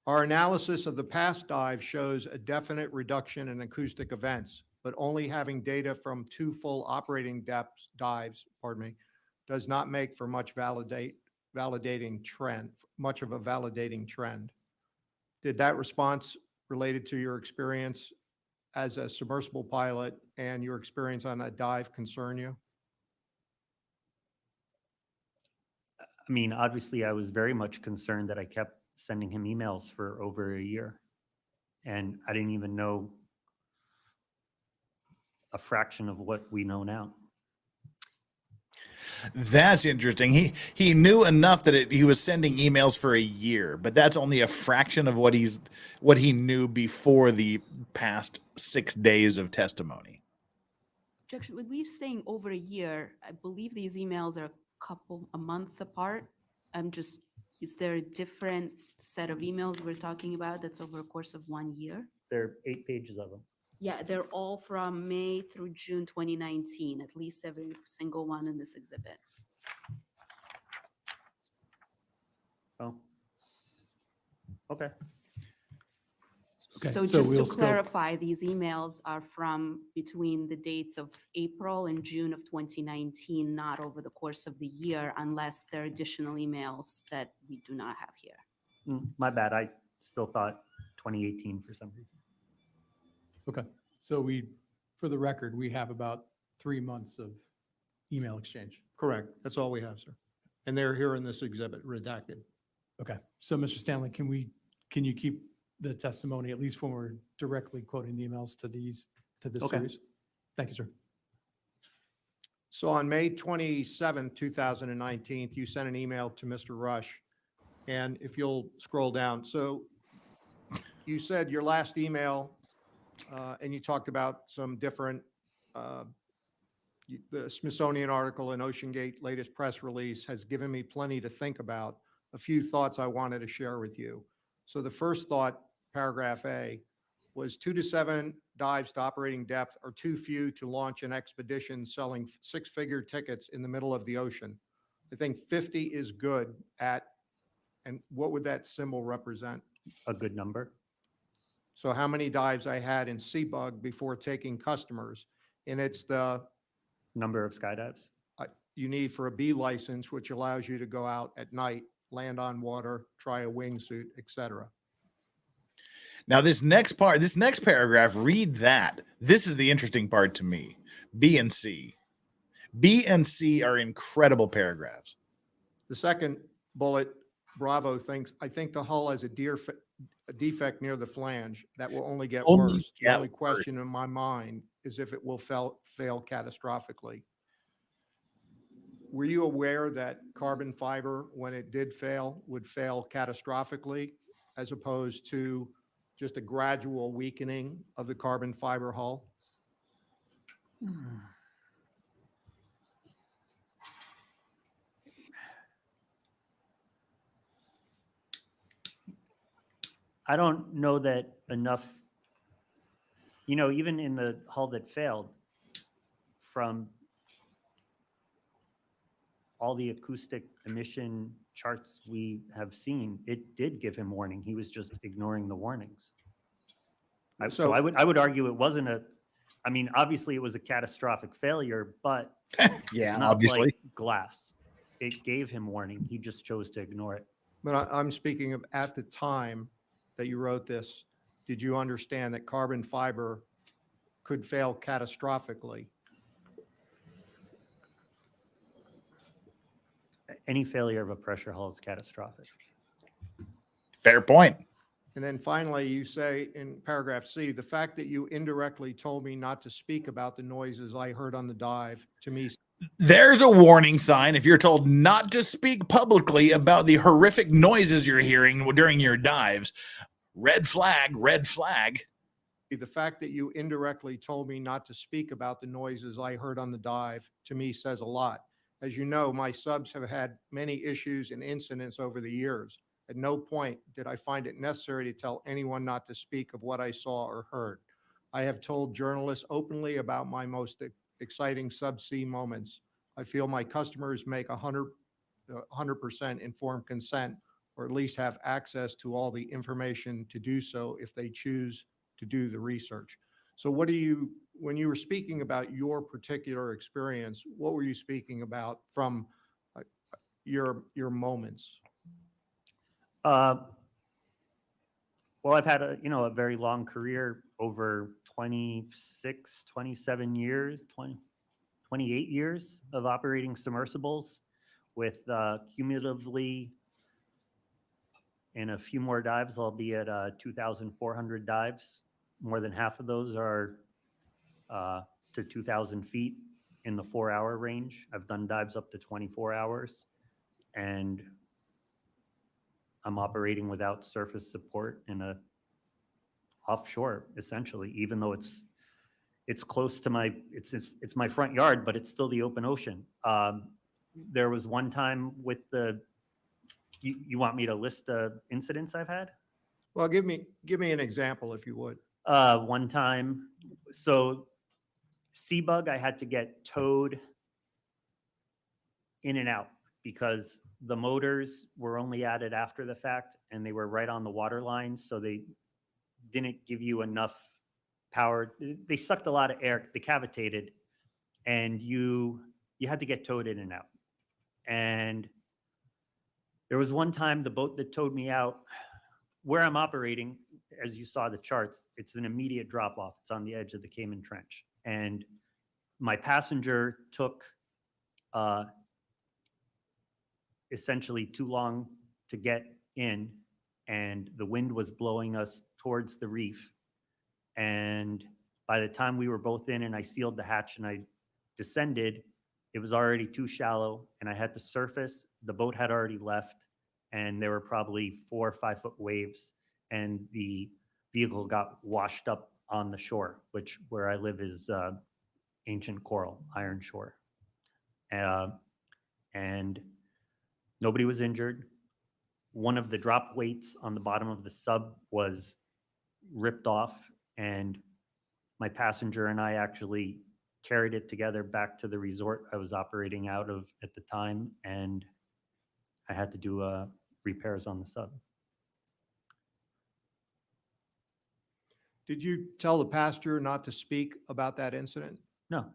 Our analysis of the past dive shows a definite reduction in acoustic events, but only having data from 2 full operating depth dives, does not make for much validating trend, much of a validating trend. Did that response related to your experience as a submersible pilot and your experience on a dive concern you? I mean, obviously, I was very much concerned that I kept sending him emails for over a year. And I didn't even know a fraction of what we know now. That's interesting. He knew enough that he was sending emails for a year, but that's only a fraction of what he knew before the past 6 days of testimony. Objection, when we're saying over a year, I believe these emails are a month apart. Is there a different set of emails we're talking about that's over a course of 1 year? There are 8 pages of them. Yeah, they're all from May through June 2019, at least every single one in this exhibit. Oh. Okay. Okay, So so just to we'll scope- clarify, these emails are from between the dates of April and June of 2019, not over the course of the year, unless there are additional emails that we do not have here. My bad. I still thought 2018 for some reason. Okay, so for the record, we have about 3 months of email exchange. Correct. That's all we have, sir. And they're here in this exhibit, redacted. Okay, so Mr. Stanley, can you keep the testimony, at least when we're directly quoting the emails to this Okay. series? Thank you, sir. So on May 27, 2019, you sent an email to Mr. Rush. And if you'll scroll down, so you said your last email, and you talked about some different, the Smithsonian article and OceanGate latest press release has given me plenty to think about. A few thoughts I wanted to share with you. So the first thought, paragraph A, was 2 to 7 dives to operating depth are too few to launch an expedition selling 6-figure tickets in the middle of the ocean. I think 50 is good at, and what would that symbol represent? A good number. So how many dives I had in Seabug before taking customers, and it's the Number of skydives. you need for a B license, which allows you to go out at night, land on water, try a wingsuit, etc. Now, this next paragraph, read that. This is the interesting part to me. B and C. B and C are incredible paragraphs. The second bullet, Bravo thinks, I think the hull has a defect near the flange that will only get worse. The only question in my mind is if it will fail catastrophically. Were you aware that carbon fiber, when it did fail, would fail catastrophically, as opposed to just a gradual weakening of the carbon fiber hull? I don't know that enough, even in the hull that failed, from all the acoustic emission charts we have seen, it did give him warning. He was just ignoring the warnings. So I would argue it wasn't obviously it was a catastrophic failure, but yeah, it's not obviously like glass. It gave him warning. He just chose to ignore it. But I'm speaking of at the time that you wrote this, did you understand that carbon fiber could fail catastrophically? Any failure of a pressure hull is catastrophic. Fair point. And then finally, you say in paragraph C, the fact that you indirectly told me not to speak about the noises I heard on the dive, to me, there's a warning sign. If you're told not to speak publicly about the horrific noises you're hearing during your dives, red flag, red flag. The fact that you indirectly told me not to speak about the noises I heard on the dive, to me, says a lot. As you know, my subs have had many issues and incidents over the years. At no point did I find it necessary to tell anyone not to speak of what I saw or heard. I have told journalists openly about my most exciting subsea moments. I feel my customers make 100% informed consent, or at least have access to all the information to do so if they choose to do the research. So when you were speaking about your particular experience, what were you speaking about from your moments? Well, I've had a very long career, over 26, 27 years, 28 years of operating submersibles, with cumulatively in a few more dives, I'll be at 2,400 dives. More than half of those are to 2,000 feet in the 4-hour range. I've done dives up to 24 hours, and I'm operating without surface support in a offshore, essentially, even though it's close to it's my front yard, but it's still the open ocean. There was one time with you want me to list the incidents I've had? Well, give me an example, if you would. One time, so Seabug, I had to get towed in and out because the motors were only added after the fact, and they were right on the water line, so they didn't give you enough power. They sucked a lot of air, they cavitated, and you had to get towed in and out. And there was one time the boat that towed me out, where I'm operating, as you saw the charts, it's an immediate drop off. It's on the edge of the Cayman Trench. And my passenger took essentially too long to get in, and the wind was blowing us towards the reef. And by the time we were both in and I sealed the hatch and I descended, it was already too shallow, and I had to surface. The boat had already left, and there were probably 4 or 5 foot waves, and the vehicle got washed up on the shore, which where I live is ancient coral, iron shore. And nobody was injured. One of the drop weights on the bottom of the sub was ripped off, and my passenger and I actually carried it together back to the resort I was operating out of at the time, and I had to do repairs on the sub. Did you tell the passenger not to speak about that incident? No,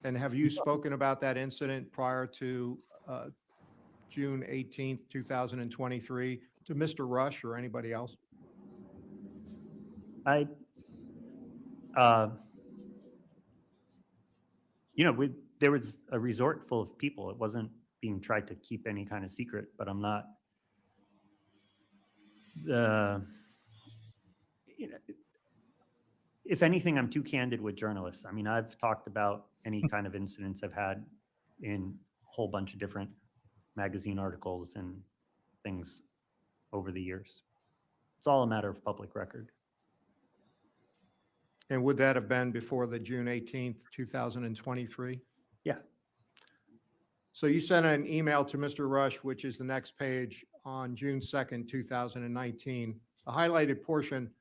And have you spoken about that incident prior to June 18th, 2023 to Mr. Rush or anybody else? I, there was a resort full of people. It wasn't being tried to keep any kind of secret, but I'm not, if anything, I'm too candid with journalists. I mean, I've talked about any kind of incidents I've had in a whole bunch of different magazine articles and things over the years. It's all a matter of public record. And would that have been before the June 18th, 2023? Yeah. So you sent an email to Mr. Rush, which is the next page, on June 2nd, 2019. A highlighted portion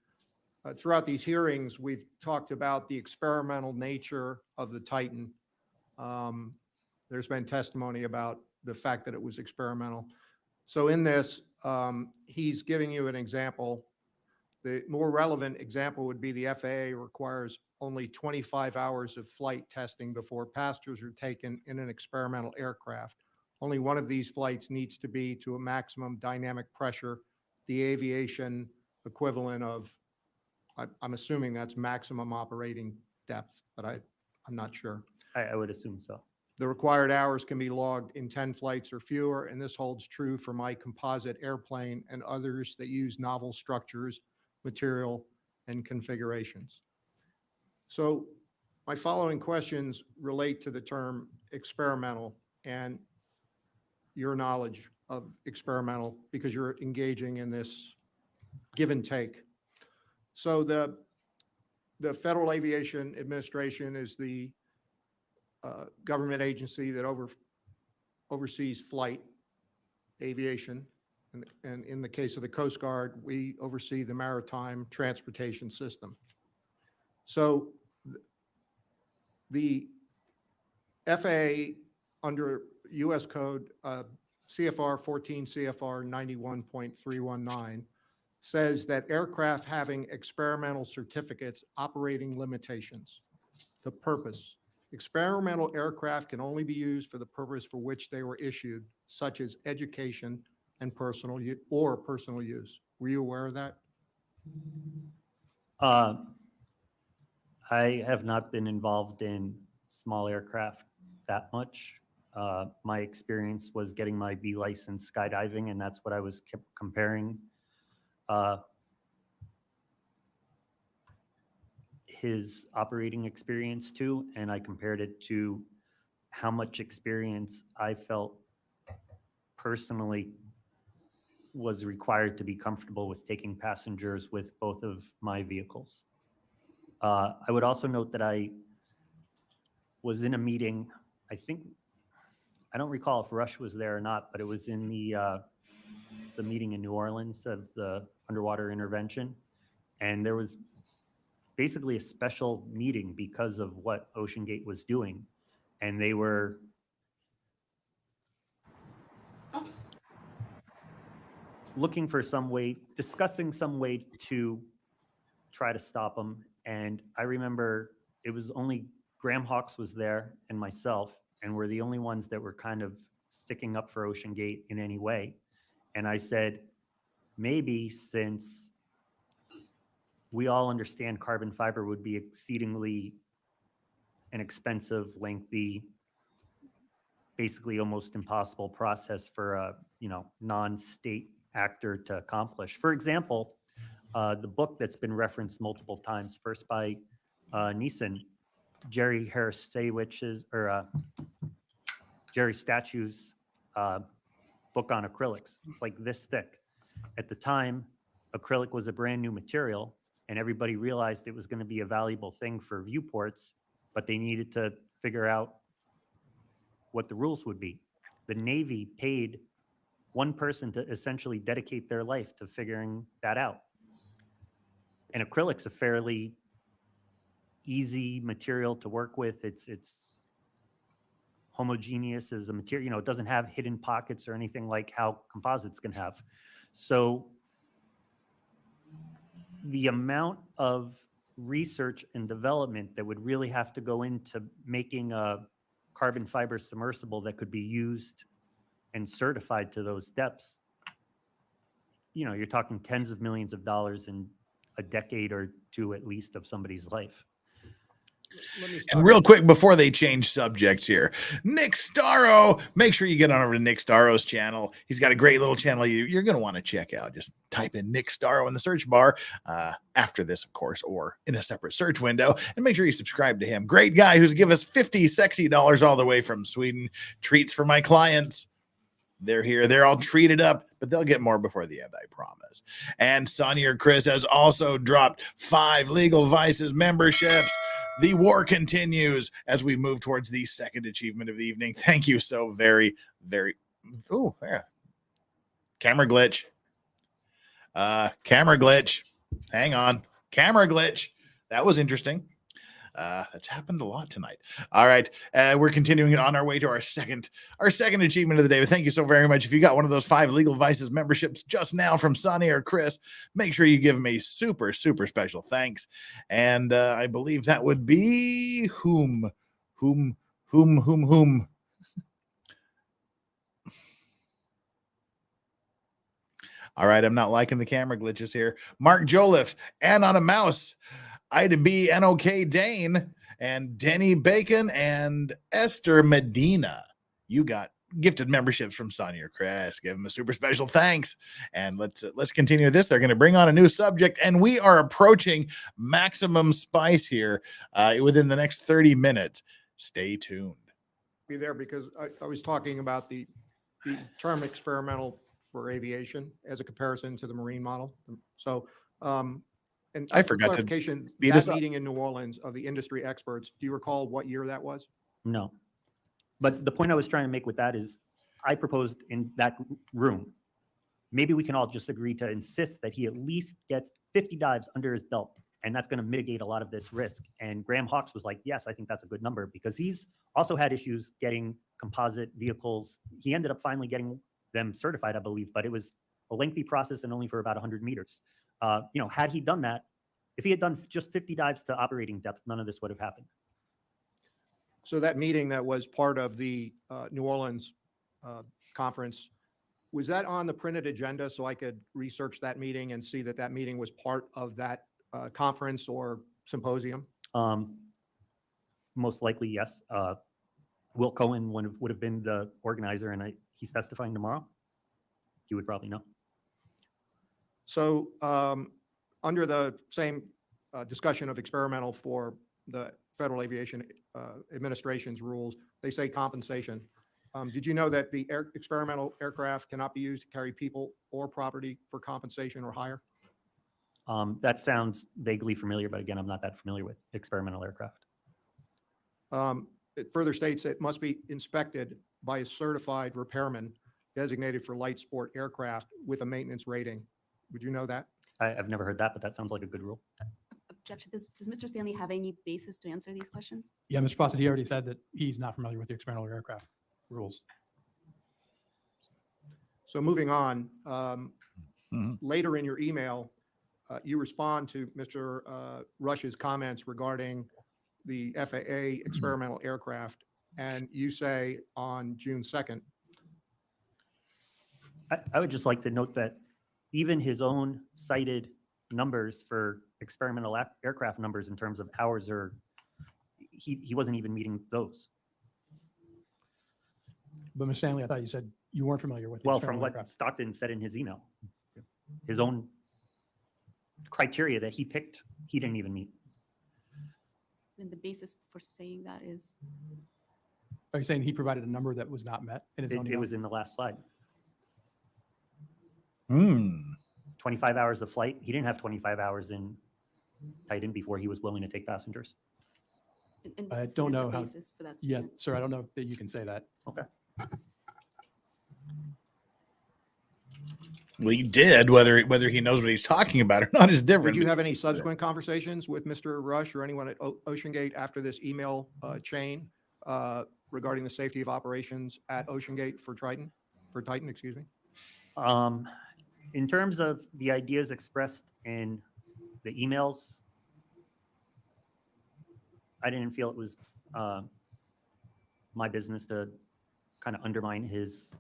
throughout these hearings, we've talked about the experimental nature of the Titan. There's been testimony about the fact that it was experimental. So in this, he's giving you an example. The more relevant example would be the FAA requires only 25 hours of flight testing before passengers are taken in an experimental aircraft. Only one of these flights needs to be to a maximum dynamic pressure, the aviation equivalent of, I'm assuming that's maximum operating depth, but I'm not sure. I would assume so. The required hours can be logged in 10 flights or fewer, and this holds true for my composite airplane and others that use novel structures, material, and configurations. So my following questions relate to the term experimental and your knowledge of experimental, because you're engaging in this give and take. So the Federal Aviation Administration is the government agency that oversees flight aviation. And in the case of the Coast Guard, we oversee the maritime transportation system. So the FAA under US Code CFR 14 CFR 91.319 says that aircraft having experimental certificates operating limitations. The purpose. Experimental aircraft can only be used for the purpose for which they were issued, such as education and personal use. Were you aware of that? I have not been involved in small aircraft that much. My experience was getting my B license skydiving, and that's what I was comparing his operating experience to, and I compared it to how much experience I felt personally was required to be comfortable with taking passengers with both of my vehicles. I would also note that I was in a meeting, I don't recall if Rush was there or not, but it was in the meeting in New Orleans of the underwater intervention. And there was basically a special meeting because of what OceanGate was doing. And they were looking for discussing some way to try to stop them. And I remember it was only Graham Hawks was there and myself, and we're the only ones that were kind of sticking up for OceanGate in any way. And I said, maybe since we all understand carbon fiber would be exceedingly an expensive, lengthy, basically almost impossible process for a non-state actor to accomplish. For example, the book that's been referenced multiple times, first by Neeson, Jerry Statue's book on acrylics. It's like this thick. At the time, acrylic was a brand new material, and everybody realized it was going to be a valuable thing for viewports, but they needed to figure out what the rules would be. The Navy paid one person to essentially dedicate their life to figuring that out. And acrylic's a fairly easy material to work with. It's homogeneous as a material. It doesn't have hidden pockets or anything like how composites can have. So the amount of research and development that would really have to go into making a carbon fiber submersible that could be used and certified to those depths. You know, you're talking tens of millions of dollars in a decade or two at least of somebody's life. Let me And stop. real quick before they change subjects here, Nick Starro, make sure you get on over to Nick Starro's channel. He's got a great little channel you're going to want to check out. Just type in Nick Starro in the search bar after this, of course, or in a separate search window. And make sure you subscribe to him. Great guy who's given us $50 sexy all the way from Sweden. Treats for my clients. They're here. They're all treated up, but they'll get more before the end, I promise. And Sonia Chris has also dropped 5 Legal Vices memberships. The war continues as we move towards the second achievement of the evening. Thank you so very, very. Oh, yeah. Camera glitch. Camera glitch. Hang on. Camera glitch. That was interesting. That's happened a lot tonight. All right. We're continuing on our way to our second achievement of the day. But thank you so very much. If you got one of those 5 Legal Vices memberships just now from Sonny or Chris, make sure you give me super, super special thanks. And I believe that would be whom. All right. I'm not liking the camera glitches here. Mark Joliffe, and on a mouse. Ida B, NOK Dane, and Denny Bacon, and Esther Medina. You got gifted memberships from Sonia Chris. Give them a super special thanks. And let's continue this. They're going to bring on a new subject, and we are approaching maximum spice here within the next 30 minutes. Stay tuned. Be there because I was talking about the term experimental for aviation as a comparison to the marine model. So, and I for forgot to clarification, speed that us up. meeting in New Orleans of the industry experts, do you recall what year that was? No. But the point I was trying to make with that is I proposed in that room, maybe we can all just agree to insist that he at least gets 50 dives under his belt. And that's going to mitigate a lot of this risk. And Graham Hawks was like, yes, I think that's a good number because he's also had issues getting composite vehicles. He ended up finally getting them certified, I believe, but it was a lengthy process and only for about 100 meters. Had he done that, if he had done just 50 dives to operating depth, none of this would have happened. So that meeting that was part of the New Orleans conference, was that on the printed agenda so I could research that meeting and see that that meeting was part of that conference or symposium? Most likely, yes. Will Cohen would have been the organizer, and he's testifying tomorrow. He would probably know. So under the same discussion of experimental for the Federal Aviation Administration's rules, they say compensation. Did you know that the experimental aircraft cannot be used to carry people or property for compensation or hire? That sounds vaguely familiar, but again, I'm not that familiar with experimental aircraft. It further states it must be inspected by a certified repairman designated for light sport aircraft with a maintenance rating. Would you know that? I've never heard that, but that sounds like a good rule. Objection. Does Mr. Stanley have any basis to answer these questions? Yeah, Mr. Fawcett, he already said that he's not familiar with the experimental aircraft rules. So moving on, later in your email, you respond to Mr. Rush's comments regarding the FAA experimental aircraft, and you say on June 2nd. I would just like to note that even his own cited numbers for experimental aircraft numbers in terms of hours he wasn't even meeting those. But Mr. Stanley, I thought you said you weren't familiar with the Well, from experimental what aircraft. Stockton said in his email, his own criteria that he picked, he didn't even meet. And the basis for saying that is? Are you saying he provided a number that was not met in his own It email? was in the last slide. 25 25 hours of flight. He didn't have 25 hours in Titan before he was willing to take passengers. And I what don't is the know how. basis for that Yes, statement? sir. I don't know that you can say that. Okay. Well, he did. Whether he knows what he's talking about or not is different. Did you have any subsequent conversations with Mr. Rush or anyone at Ocean Gate after this email chain regarding the safety of operations at Ocean Gate for Titan, excuse me? In terms of the ideas expressed in the emails, I didn't feel it was my business to kind of undermine his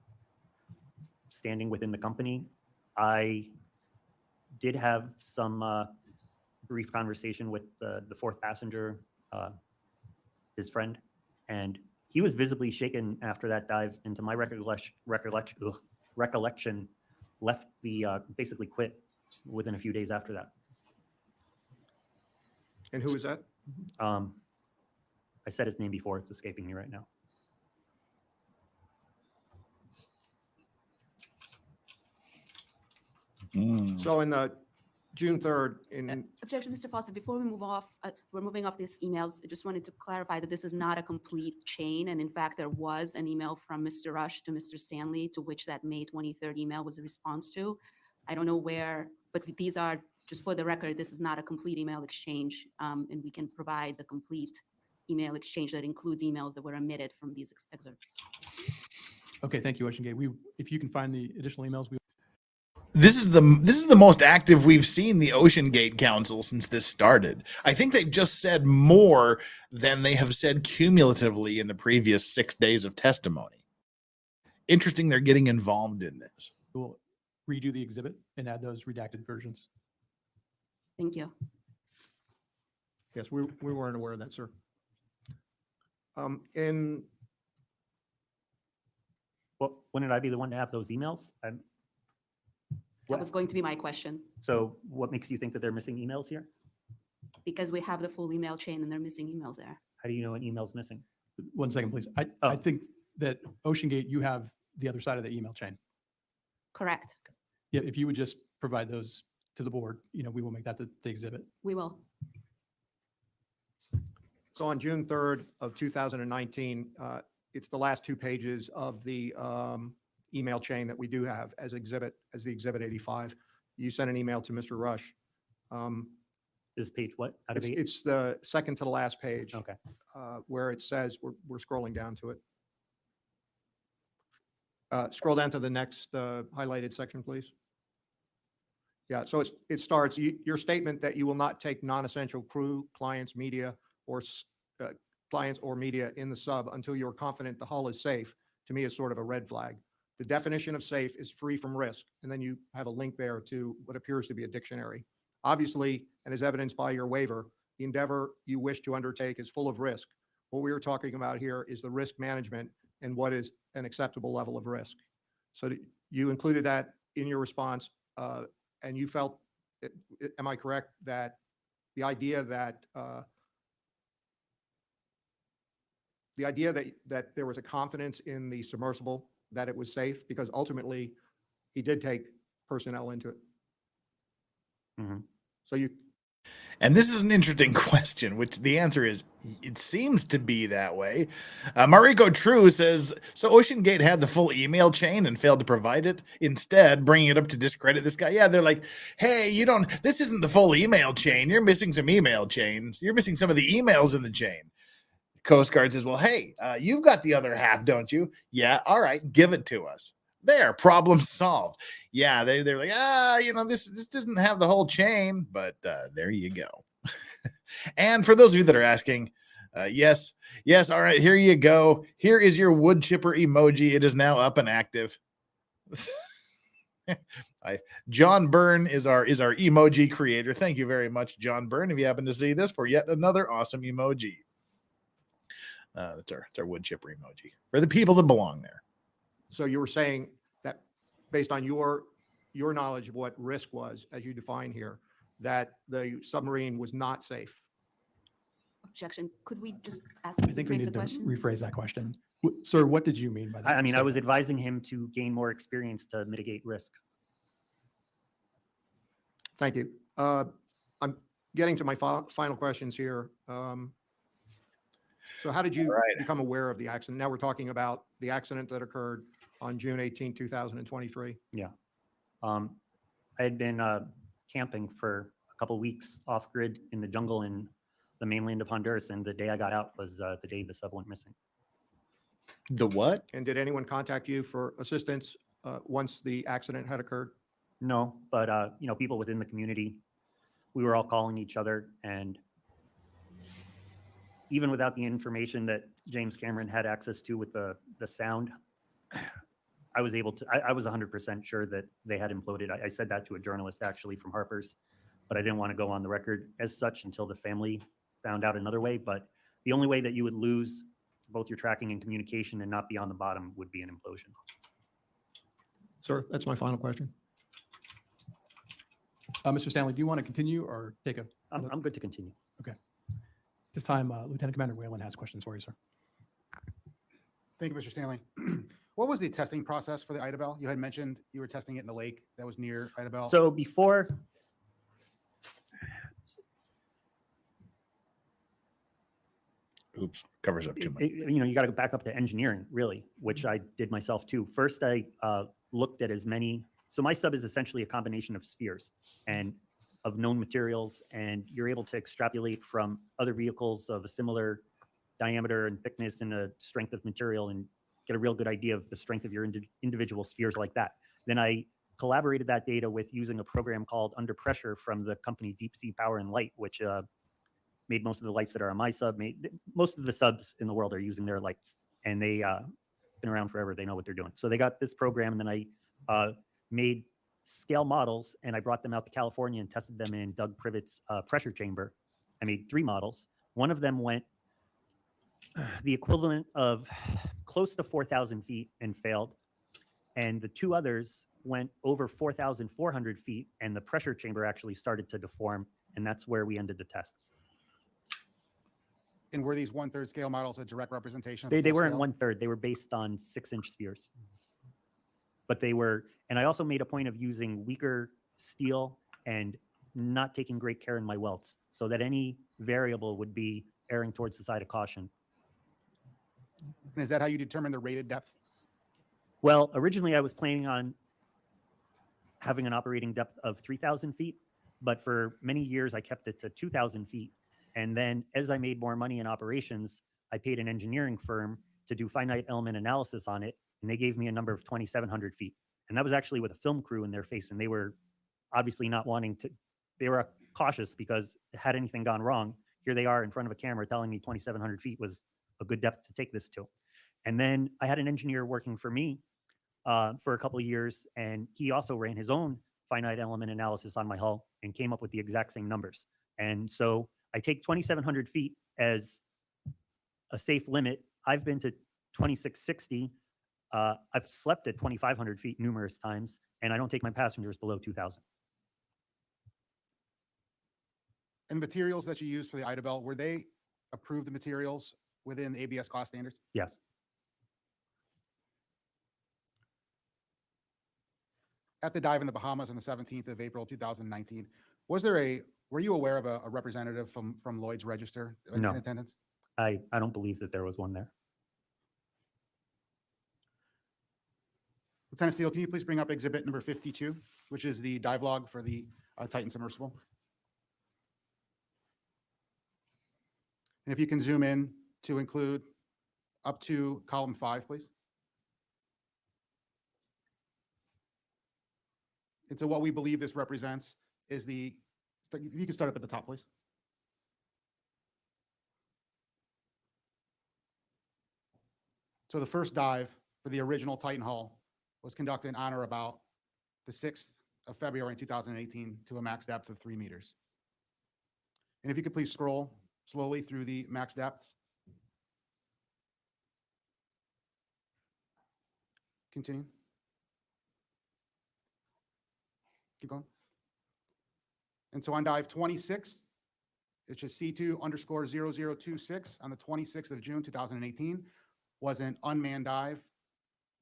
standing within the company. I did have some brief conversation with the fourth passenger, his friend, and he was visibly shaken after that dive. And to my recollection, left the basically quit within a few days after that. And who is that? I said his name before; it's escaping me right now. So in the June 3rd, in Objection, Mr. Foster, before we move off, we're moving off these emails. I just wanted to clarify that this is not a complete chain. And in fact, there was an email from Mr. Rush to Mr. Stanley, to which that May 23rd email was a response to. I don't know where, but these are, just for the record, this is not a complete email exchange. And we can provide the complete email exchange that includes emails that were omitted from these excerpts. Okay, thank you, OceanGate. If you can find the additional emails, we This is the most active we've seen the Ocean Gate Council since this started. I think they've just said more than they have said cumulatively in the previous 6 days of testimony. Interesting they're getting involved in this. will redo the exhibit and add those redacted versions. Thank you. yes, we weren't aware of that, sir. In Well, wouldn't I be the one to have those emails? That was going to be my question, So what makes you think that they're missing emails here? because we have the full email chain and they're missing emails there. How do you know an email's missing? 1 second, please. I Oh. think that OceanGate, you have the other side of the email chain. Correct. Yeah, if you would just provide those to the board, we will make that the exhibit. We will. So on June 3rd of 2019, it's the last 2 pages of the email chain that we do have as the exhibit 85. You sent an email to Mr. Rush. Is page what? Out of eight? It's the second to the last page. Okay. Where it says, we're scrolling down to it. Scroll down to the next highlighted section, please. Yeah, so it starts, your statement that you will not take non-essential crew, clients, media, or clients or media in the sub until you're confident the hull is safe, to me is sort of a red flag. The definition of safe is free from risk. And then you have a link there to what appears to be a dictionary. Obviously, and as evidenced by your waiver, the endeavor you wish to undertake is full of risk. What we are talking about here is the risk management and what is an acceptable level of risk. So you included that in your response, and you felt, am I correct, that the idea that that there was a confidence in the submersible, that it was safe, because ultimately he did take personnel into it. Mhm. So And this is an interesting question, which the answer is, it seems to be that way. Mariko True says, so Ocean Gate had the full email chain and failed to provide it, instead bringing it up to discredit this guy. Yeah, they're like, hey, this isn't the full email chain. You're missing some email chains. You're missing some of the emails in the chain. Coast Guard says, well, hey, you've got the other half, don't you? Yeah, all right, give it to us. There, problem solved. Yeah, they're like, this doesn't have the whole chain, but there you go. And for those of you that are asking, yes, all right, here you go. Here is your wood chipper emoji. It is now up and active. John Byrne is our emoji creator. Thank you very much, John Byrne, if you happen to see this, for yet another awesome emoji. It's our wood chipper emoji for the people that belong there. So you were saying that based on your knowledge of what risk was, as you define here, that the submarine was not safe. Objection. Could we just I think we rephrase the need to question? rephrase that question. Sir, what did you mean by that? I mean, I was statement? advising him to gain more experience to mitigate risk. Thank you. I'm getting to my final questions here. So how did you become aware of the accident? Now we're talking about the accident that occurred on June 18, 2023. Yeah. I had been camping for a couple weeks off grid in the jungle in the mainland of Honduras, and the day I got out was the day the sub went missing. The what? And did anyone contact you for assistance once the accident had occurred? No, but people within the community, we were all calling each other, and even without the information that James Cameron had access to with the sound, I was able to, I was 100% sure that they had imploded. I said that to a journalist actually from Harper's, but I didn't want to go on the record as such until the family found out another way. But the only way that you would lose both your tracking and communication and not be on the bottom would be an implosion. Sir, that's my final question. Mr. Stanley, do you want to continue or take a? I'm good to continue. This time, Lieutenant Commander Whalen has questions for you, sir. Thank you, Mr. Stanley. What was the testing process for the Idabel? You had mentioned you were testing it in the lake that was near Idabel. So before, Oops, covers up too much. you got to go back up to engineering, really, which I did myself too. First, I looked at as many. So my sub is essentially a combination of spheres and of known materials, and you're able to extrapolate from other vehicles of a similar diameter and thickness and a strength of material and get a real good idea of the strength of your individual spheres like that. Then I collaborated that data with using a program called Under Pressure from the company Deep Sea Power and Light, which made most of the lights that are on my sub. Most of the subs in the world are using their lights, and they been around forever. They know what they're doing. So they got this program, and then I made scale models, and I brought them out to California and tested them in Doug Privett's pressure chamber. I made 3 models. One of them went the equivalent of close to 4,000 feet and failed. And the 2 others went over 4,400 feet, and the pressure chamber actually started to deform, and that's where we ended the tests. And were these 1/3 scale models a direct representation of They the full weren't scale? 1/3. They were based on 6-inch spheres. But they were, and I also made a point of using weaker steel and not taking great care in my welds so that any variable would be erring towards the side of caution. And is that how you determine the rated depth? Well, originally I was planning on having an operating depth of 3,000 feet, but for many years I kept it to 2,000 feet. And then as I made more money in operations, I paid an engineering firm to do finite element analysis on it, and they gave me a number of 2,700 feet. And that was actually with a film crew in their face, and they were obviously not wanting to, they were cautious because had anything gone wrong, here they are in front of a camera telling me 2,700 feet was a good depth to take this to. And then I had an engineer working for me for a couple of years, and he also ran his own finite element analysis on my hull and came up with the exact same numbers. And so I take 2,700 feet as a safe limit. I've been to 2,660. I've slept at 2,500 feet numerous times, and I don't take my passengers below 2,000. And the materials that you used for the Idabel, were they approved materials within ABS class standards? Yes. At the dive in the Bahamas on the 17th of April, 2019, were you aware of a representative from Lloyd's Register in No. attendance? I don't believe that there was one there. Lieutenant Steele, can you please bring up exhibit number 52, which is the dive log for the Titan Submersible? And if you can zoom in to include up to column 5, please. And so what we believe this represents is if you can start up at the top, please. So the first dive for the original Titan hull was conducted on or about the 6th of February in 2018 to a max depth of 3 meters. And if you could please scroll slowly through the max depths. Continue. Keep going. And so on dive 26, it's just C2_0026 on the 26th of June, 2018, was an unmanned dive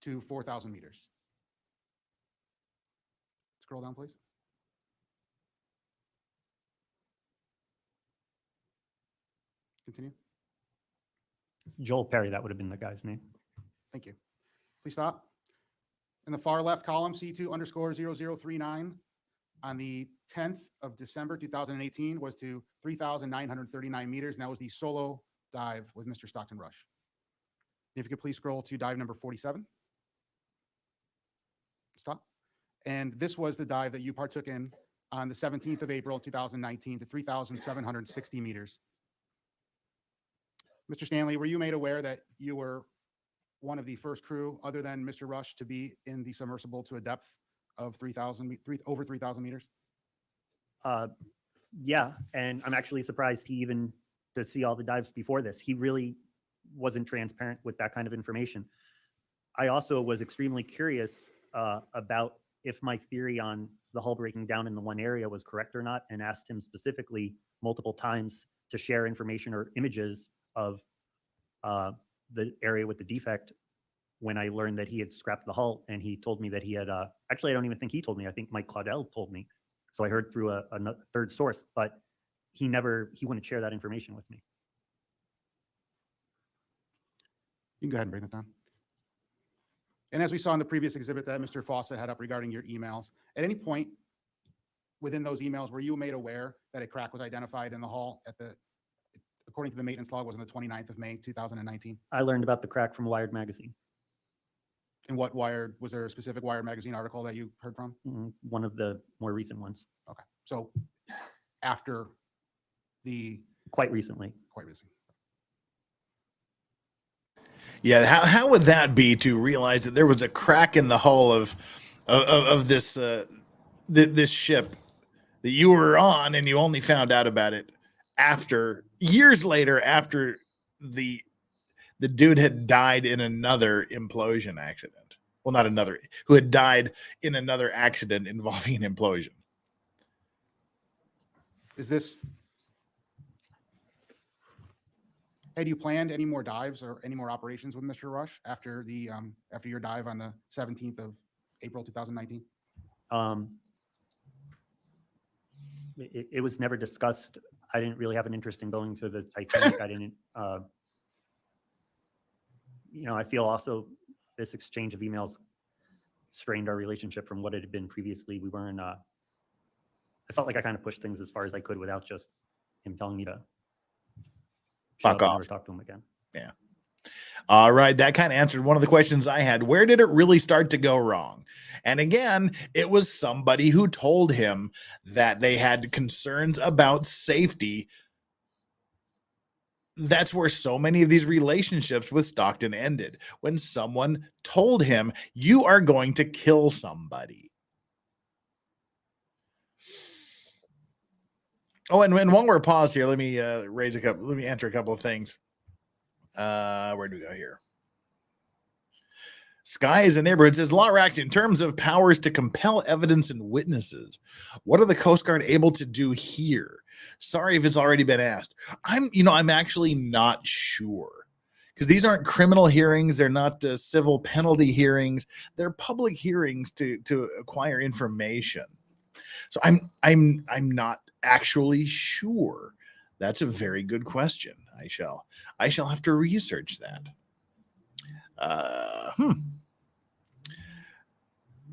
to 4,000 meters. Scroll down, please. Continue. Joel Perry, that would have been the guy's name. Thank you. Please stop. In the far left column, C2_0039 on the 10th of December, 2018 was to 3,939 meters. And that was the solo dive with Mr. Stockton Rush. If you could please scroll to dive number 47. Stop. And this was the dive that you partook in on the 17th of April, 2019 to 3,760 meters. Mr. Stanley, were you made aware that you were one of the first crew other than Mr. Rush to be in the submersible to a depth of over 3,000 meters? Yeah, and I'm actually surprised to see all the dives before this. He really wasn't transparent with that kind of information. I also was extremely curious about if my theory on the hull breaking down in the one area was correct or not, and asked him specifically multiple times to share information or images of the area with the defect when I learned that he had scrapped the hull. And he told me that he had, actually, I don't even think he told me. I think Mike Claudel told me. So I heard through a third source, but he wouldn't share that information with me. You can go ahead and bring that down. And as we saw in the previous exhibit that Mr. Fawcett had up regarding your emails, at any point within those emails, were you made aware that a crack was identified in the hull according to the maintenance log, was on the 29th of May, 2019? I learned about the crack from Wired magazine. And what Wired, was there a specific Wired magazine article that you heard from? One of the more recent ones. Okay. So after quite recently. Yeah, how would that be to realize that there was a crack in the hull of this this ship that you were on, and you only found out about it years later, after the dude had died in another implosion accident? Well, not another, who had died in another accident involving an implosion. Had you planned any more dives or any more operations with Mr. Rush after your dive on the 17th of April, 2019? It was never discussed. I didn't really have an interest in going to the Titanic. I didn't, I feel also this exchange of emails strained our relationship from what it had been previously. We weren't, I felt like I kind of pushed things as far as I could without just him telling me to fuck off. Never talk to him again. Yeah. All right. That kind of answered one of the questions I had. Where did it really start to go wrong? And again, it was somebody who told him that they had concerns about safety. That's where so many of these relationships with Stockton ended, when someone told him, you are going to kill somebody. Oh, and while we're paused here, let me answer a couple of things. Where do we go here? Sky is a neighborhood, says Larax, in terms of powers to compel evidence and witnesses, what are the Coast Guard able to do here? Sorry if it's already been asked. I'm actually not sure, because these aren't criminal hearings. They're not civil penalty hearings. They're public hearings to acquire information. So I'm not actually sure. That's a very good question. I shall have to research that.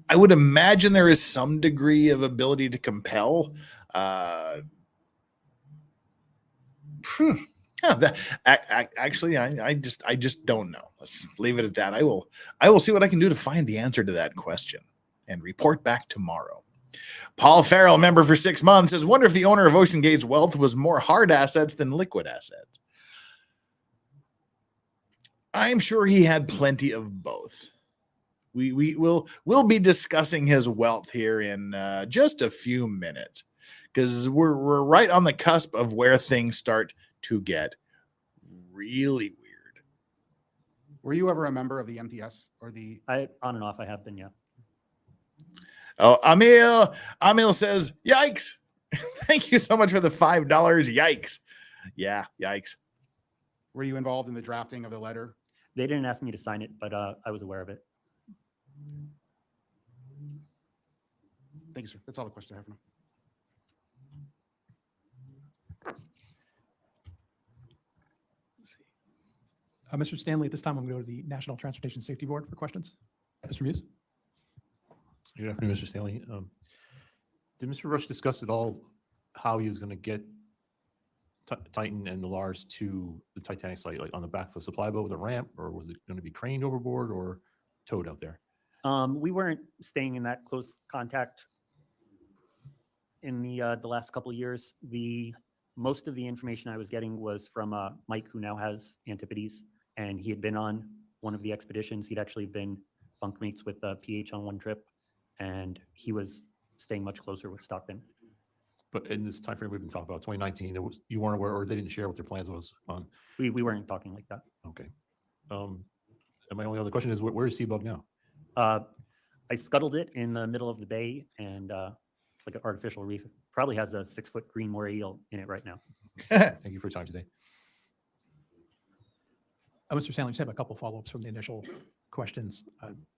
I would imagine there is some degree of ability to compel. Actually, I just don't know. Let's leave it at that. I will see what I can do to find the answer to that question and report back tomorrow. Paul Farrell, member for 6 months, says, wonder if the owner of OceanGate's wealth was more hard assets than liquid assets. I'm sure he had plenty of both. We'll be discussing his wealth here in just a few minutes, because we're right on the cusp of where things start to get really weird. Were you ever a member of the MTS or on and off, I have been, yeah. Oh, Amil says, yikes. Thank you so much for the $5. Yikes. Yeah, yikes. Were you involved in the drafting of the letter? They didn't ask me to sign it, but I was aware of it. Thank you, sir. That's all the questions I have now. Mr. Stanley, at this time, I'm going to go to the National Transportation Safety Board for questions. Mr. Muse? Good afternoon, Mr. Stanley. Did Mr. Rush discuss at all how he was going to get Titan and the Lars to the Titanic site, like on the back of a supply boat with a ramp, or was it going to be craned overboard or towed out there? We weren't staying in that close contact in the last couple of years. The most of the information I was getting was from Mike, who now has Antipodes, and he had been on one of the expeditions. He'd actually been bunkmates with PH on one trip, and he was staying much closer with Stockton. But in this time frame we've been talking about, 2019, you weren't aware, or they didn't share what their plans was on. We weren't talking like that. Okay. And my only other question is, where is Seabug now? I scuttled it in the middle of the bay, and it's like an artificial reef. It probably has a 6-foot green moray eel in it right now. Thank you for your time today. Mr. Stanley, just have a couple follow-ups from the initial questions.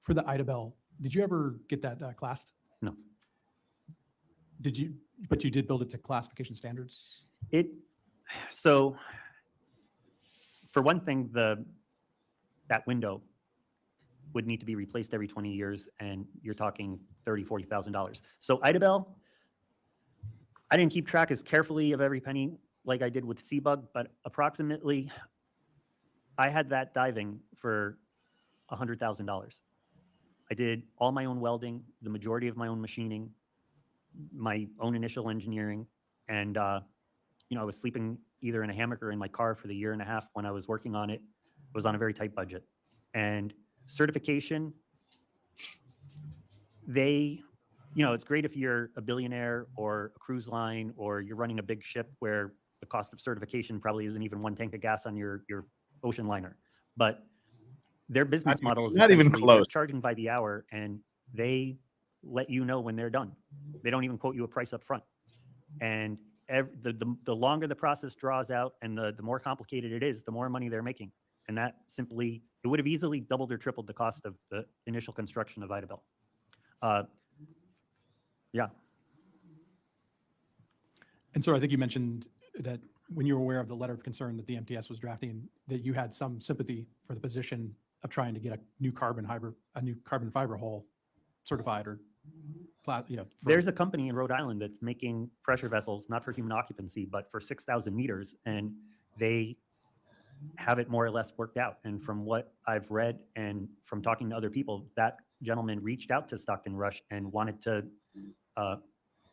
For the Idabel, did you ever get that classed? No. Did you? But you did build it to classification standards? So for one thing, that window would need to be replaced every 20 years, and you're talking $30,000, $40,000. So Idabel, I didn't keep track as carefully of every penny like I did with Seabug, but approximately I had that diving for $100,000. I did all my own welding, the majority of my own machining, my own initial engineering, and I was sleeping either in a hammock or in my car for the year and a half when I was working on it. It was on a very tight budget. And certification, it's great if you're a billionaire or a cruise line or you're running a big ship where the cost of certification probably isn't even one tank of gas on your ocean liner. But their business model is not even essentially they're close. charging by the hour, and they let you know when they're done. They don't even quote you a price up front. And the longer the process draws out and the more complicated it is, the more money they're making. And that simply, it would have easily doubled or tripled the cost of the initial construction of Idabel. Yeah. And so I think you mentioned that when you were aware of the letter of concern that the MTS was drafting, that you had some sympathy for the position of trying to get a new carbon fiber hull certified or, There's a company in Rhode Island that's making pressure vessels, not for human occupancy, but for 6,000 meters. And they have it more or less worked out. And from what I've read and from talking to other people, that gentleman reached out to Stockton Rush and wanted to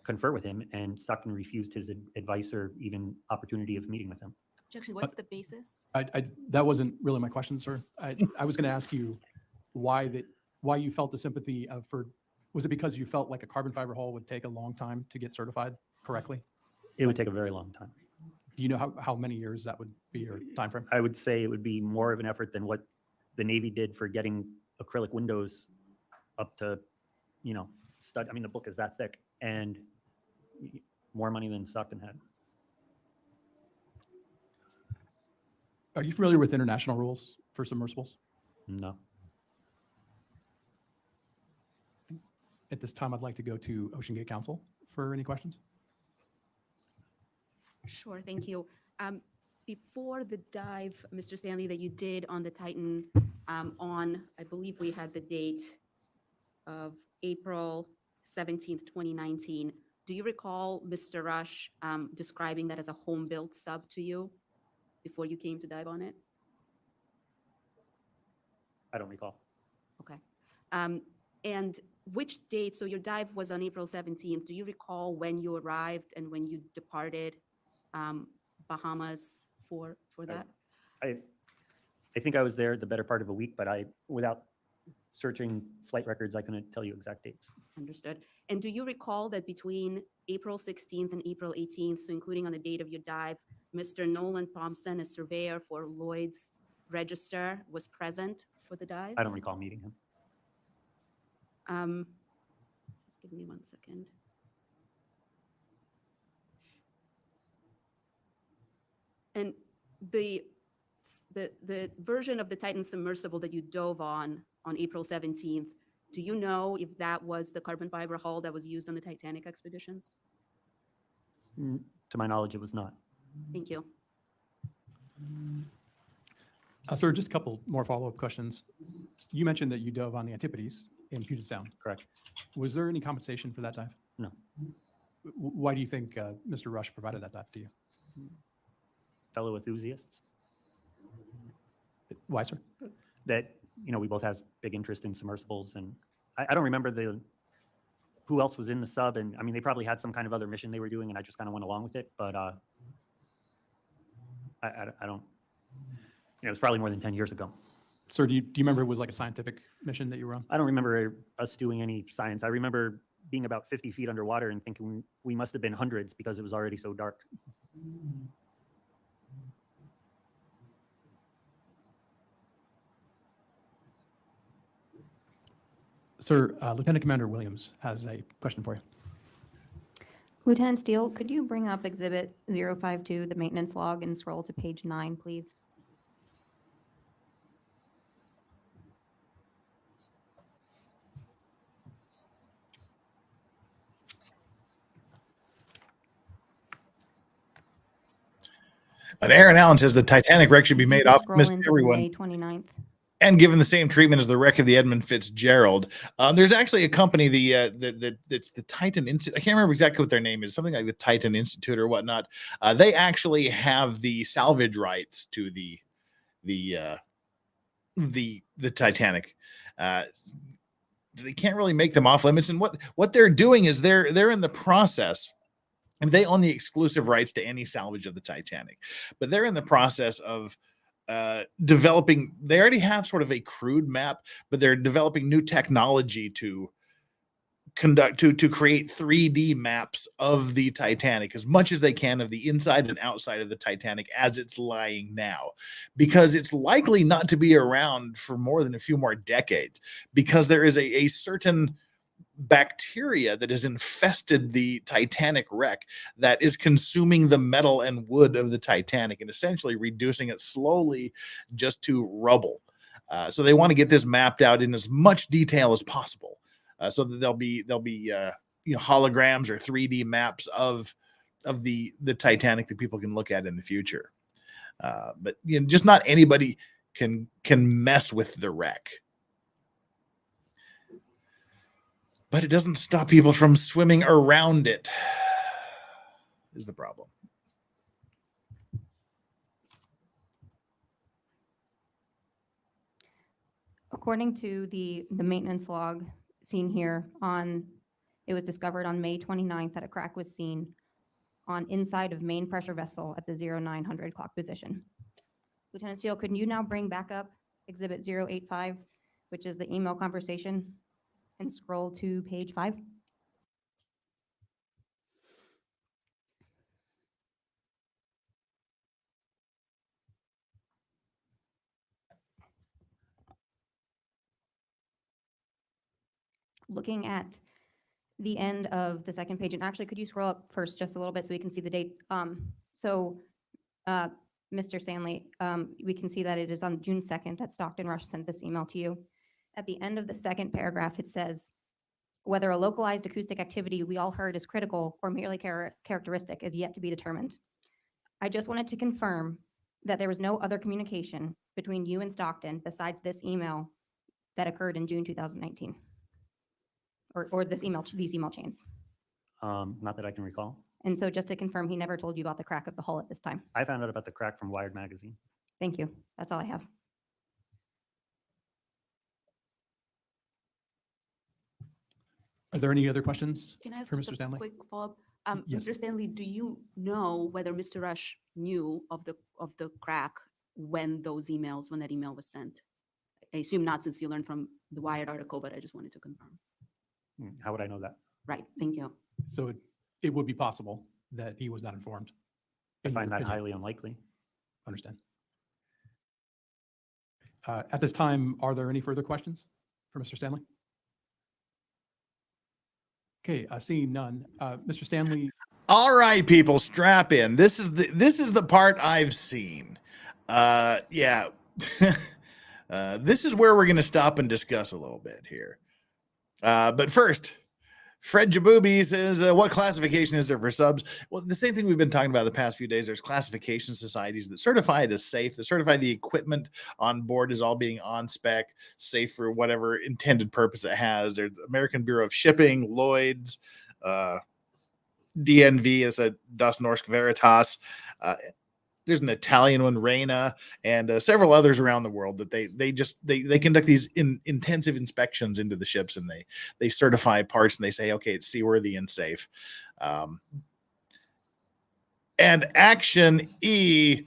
confer with him, and Stockton refused his advice or even opportunity of meeting with him. Objection, what's the basis? that wasn't really my question, sir. I was going to ask you why you felt the sympathy was it because you felt like a carbon fiber hull would take a long time to get certified correctly? It would take a very long time. Do you know how many years that would be your time frame? I would say it would be more of an effort than what the Navy did for getting acrylic windows up to, stud. I mean, the book is that thick, and more money than Stockton had. Are you familiar with international rules for submersibles? No. At this time, I'd like to go to Ocean Gate Council for any questions. Sure, thank you. Before the dive, Mr. Stanley, that you did on the Titan I believe we had the date of April 17th, 2019. Do you recall Mr. Rush describing that as a home-built sub to you before you came to dive on it? I don't recall. Okay. And which date, so your dive was on April 17th. Do you recall when you arrived and when you departed Bahamas for that? I think I was there the better part of a week, but without searching flight records, I couldn't tell you exact dates. Understood. And do you recall that between April 16th and April 18th, so including on the date of your dive, Mr. Nolan Thompson, a surveyor for Lloyd's Register, was present for the dive? I don't recall meeting him. Just give me 1 second. And the version of the Titan Submersible that you dove on April 17th, do you know if that was the carbon fiber hull that was used on the Titanic expeditions? To my knowledge, it was not. Thank you. Sir, just a couple more follow-up questions. You mentioned that you dove on the Antipodes in Puget Sound. Correct. Was there any compensation for that dive? No. Why do you think Mr. Rush provided that dive to you? Fellow enthusiasts. Why, sir? That, we both have big interest in submersibles, and I don't remember who else was in the sub, and I mean, they probably had some kind of other mission they were doing, and I just kind of went along with it, but I don't, it was probably more than 10 years ago. Sir, do you remember it was like a scientific mission that you were on? I don't remember us doing any science. I remember being about 50 feet underwater and thinking we must have been hundreds because it was already so dark. Sir, Lieutenant Commander Williams has a question for you. Lieutenant Steele, could you bring up Exhibit 052, the maintenance log, and scroll to page 9, please? But Aaron Allen says the Titanic wreck should be made off Scroll Miss into everyone May 29th. and given the same treatment as the wreck of the Edmund Fitzgerald. There's actually a company, that's the Titan Institute. I can't remember exactly what their name is, something like the Titan Institute or whatnot. They actually have the salvage rights to the Titanic. They can't really make them off limits, and what they're doing is they're in the process. And they own the exclusive rights to any salvage of the Titanic, but they're in the process of developing. They already have sort of a crude map, but they're developing new technology to create 3D maps of the Titanic as much as they can, of the inside and outside of the Titanic as it's lying now, because it's likely not to be around for more than a few more decades, because there is a certain bacteria that has infested the Titanic wreck that is consuming the metal and wood of the Titanic and essentially reducing it slowly just to rubble. So they want to get this mapped out in as much detail as possible, so that there'll be holograms or 3D maps of the Titanic that people can look at in the future. But just not anybody can mess with the wreck. But it doesn't stop people from swimming around it, is the problem. According to the maintenance log seen here, it was discovered on May 29th that a crack was seen on inside of main pressure vessel at the 0900 clock position. Lieutenant Steele, could you now bring back up Exhibit 085, which is the email conversation, and scroll to page 5? Looking at the end of the second page, and actually, could you scroll up first just a little bit so we can see the date? Mr. Stanley, we can see that it is on June 2nd that Stockton Rush sent this email to you. At the end of the second paragraph, it says, whether a localized acoustic activity we all heard is critical or merely characteristic is yet to be determined. I just wanted to confirm that there was no other communication between you and Stockton besides this email that occurred in June 2019, or these email chains. Not that I can recall. And so just to confirm, he never told you about the crack of the hull at this time. I found out about the crack from Wired magazine. Thank you. That's all I have. Are there any other questions Can I ask for just Mr. a Stanley? quick follow-up? Yes. Mr. Stanley, do you know whether Mr. Rush knew of the crack when that email was sent? I assume not, since you learned from the Wired article, but I just wanted to confirm. How would I know that? Right, thank you. So it would be possible that he was not informed. I in your find that opinion. highly unlikely. Understand. At this time, are there any further questions for Mr. Stanley? Okay, seeing none. Mr. Stanley, All right, people, strap in. This is the part I've seen. Yeah. This is where we're going to stop and discuss a little bit here. But first, Fred Jabooby says, what classification is there for subs? Well, the same thing we've been talking about the past few days. There's classification societies that certify it as safe, that certify the equipment on board as all being on spec, safe for whatever intended purpose it has. There's the American Bureau of Shipping, Lloyd's, DNV is a Das Norsk Veritas. There's an Italian one, Reina, and several others around the world that they conduct these intensive inspections into the ships, and they certify parts, and they say, okay, it's seaworthy and safe. And Action E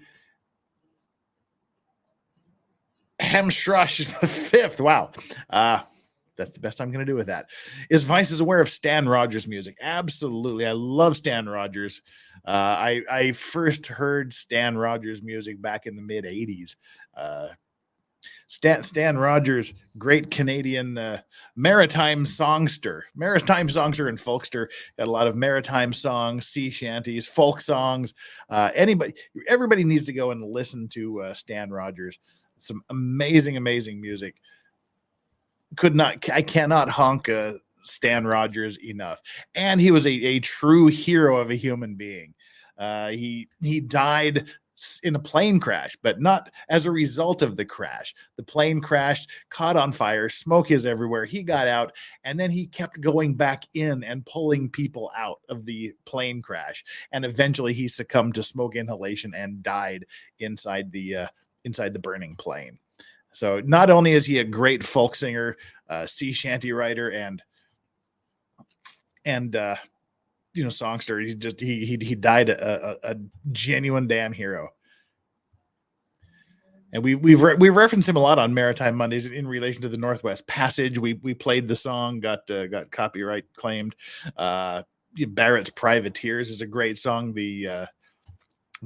Hamstrush is the fifth. Wow. That's the best I'm going to do with that. Is Vices aware of Stan Rogers music? Absolutely. I love Stan Rogers. I first heard Stan Rogers music back in the mid 80s. Stan Rogers, great Canadian maritime songster and folkster. Got a lot of maritime songs, sea shanties, folk songs. Everybody needs to go and listen to Stan Rogers. Some amazing music. I cannot honk Stan Rogers enough. And he was a true hero of a human being. He died in a plane crash, but not as a result of the crash. The plane crashed, caught on fire, smoke is everywhere. He got out, and then he kept going back in and pulling people out of the plane crash. And eventually he succumbed to smoke inhalation and died inside the burning plane. So not only is he a great folk singer, sea shanty writer, and songster, he died a genuine damn hero. And we've referenced him a lot on Maritime Mondays in relation to the Northwest Passage. We played the song, got copyright claimed. Barrett's Privateers is a great song. The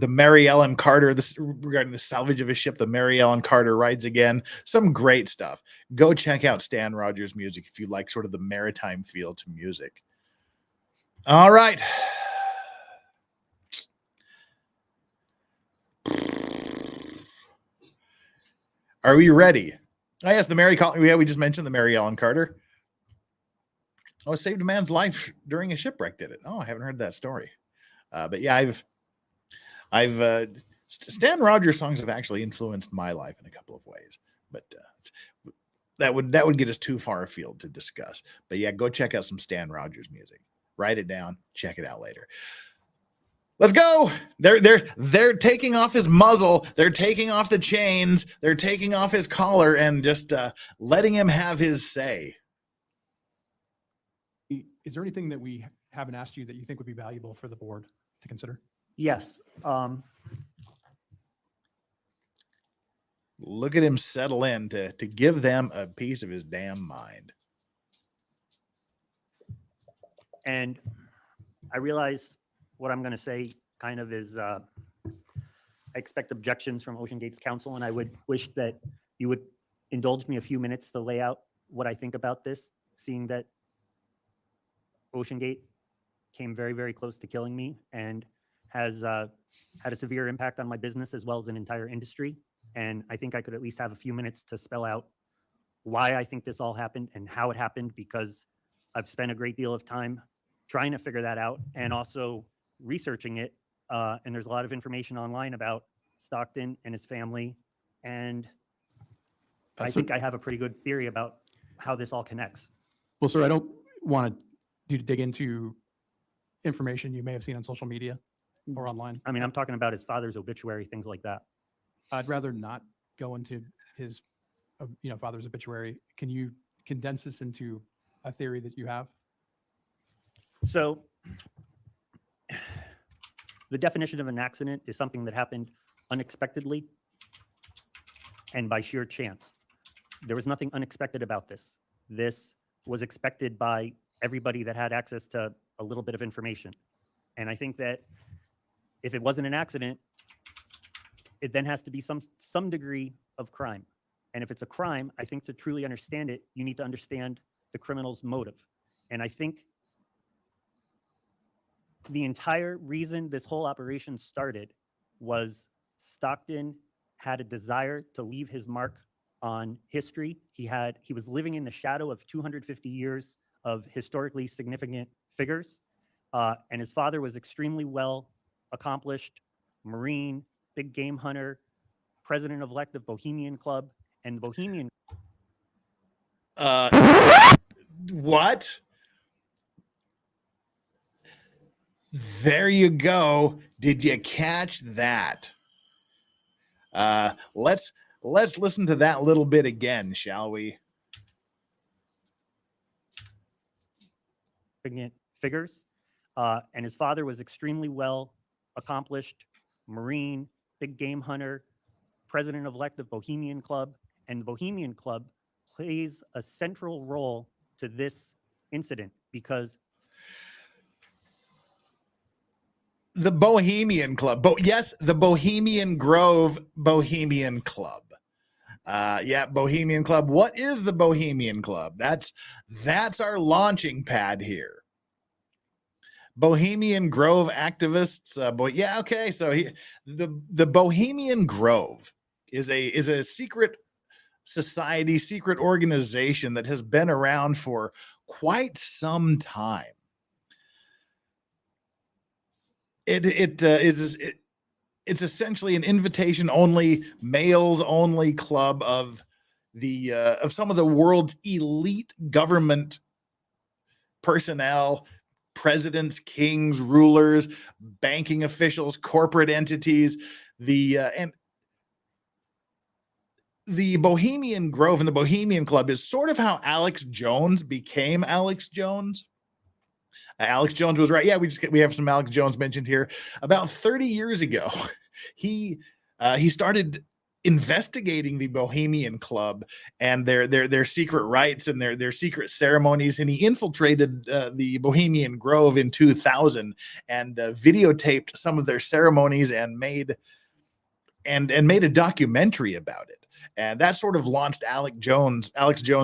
Mary Ellen Carter, regarding the salvage of a ship, the Mary Ellen Carter rides again. Some great stuff. Go check out Stan Rogers music if you like sort of the maritime feel to music. All right. Are we ready? Yes, we just mentioned the Mary Ellen Carter. Oh, it saved a man's life during a shipwreck, did it? Oh, I haven't heard that story. But yeah, Stan Rogers songs have actually influenced my life in a couple of ways, but that would get us too far afield to discuss. But yeah, go check out some Stan Rogers music. Write it down. Check it out later. Let's go. They're taking off his muzzle. They're taking off the chains. They're taking off his collar and just letting him have his say. Is there anything that we haven't asked you that you think would be valuable for the board to consider? Yes. Look at him settle in to give them a piece of his damn mind. And I realize what I'm going to say kind of is, I expect objections from Ocean Gate's counsel, and I would wish that you would indulge me a few minutes to lay out what I think about this, seeing that Ocean Gate came very, very close to killing me and has had a severe impact on my business as well as an entire industry. And I think I could at least have a few minutes to spell out why I think this all happened and how it happened, because I've spent a great deal of time trying to figure that out and also researching it. And there's a lot of information online about Stockton and his family. And I think I have a pretty good theory about how this all connects. Well, sir, I don't want to dig into information you may have seen on social media or online. I mean, I'm talking about his father's obituary, things like that. I'd rather not go into his, father's obituary. Can you condense this into a theory that you have? So the definition of an accident is something that happened unexpectedly and by sheer chance. There was nothing unexpected about this. This was expected by everybody that had access to a little bit of information. And I think that if it wasn't an accident, it then has to be some degree of crime. And if it's a crime, I think to truly understand it, you need to understand the criminal's motive. And I think the entire reason this whole operation started was Stockton had a desire to leave his mark on history. He was living in the shadow of 250 years of historically significant figures. And his father was extremely well accomplished, Marine, big game hunter, president-elect of Bohemian Club, and the Bohemian. What? There you go. Did you catch that? Let's listen to that little bit again, shall we? Figures, and his father was extremely well accomplished, Marine, big game hunter, president-elect of Bohemian Club, And the Bohemian Club plays a central role to this incident because the Bohemian Club. Yes, the Bohemian Grove Bohemian Club. Yeah, Bohemian Club. What is the Bohemian Club? That's our launching pad here. Bohemian Grove activists. Yeah, okay. So the Bohemian Grove is a secret society, secret organization that has been around for quite some time. It's essentially an invitation only, males only club of some of the world's elite government personnel, presidents, kings, rulers, banking officials, corporate entities, and the Bohemian Grove and the Bohemian Club is sort of how Alex Jones became Alex Jones. Alex Jones was right. Yeah, we have some Alex Jones mentioned here. About 30 years ago, he started investigating the Bohemian Club and their secret rites and their secret ceremonies, and he infiltrated the Bohemian Grove in 2000 and videotaped some of their ceremonies and made a documentary about it. And that sort of launched Alex Jones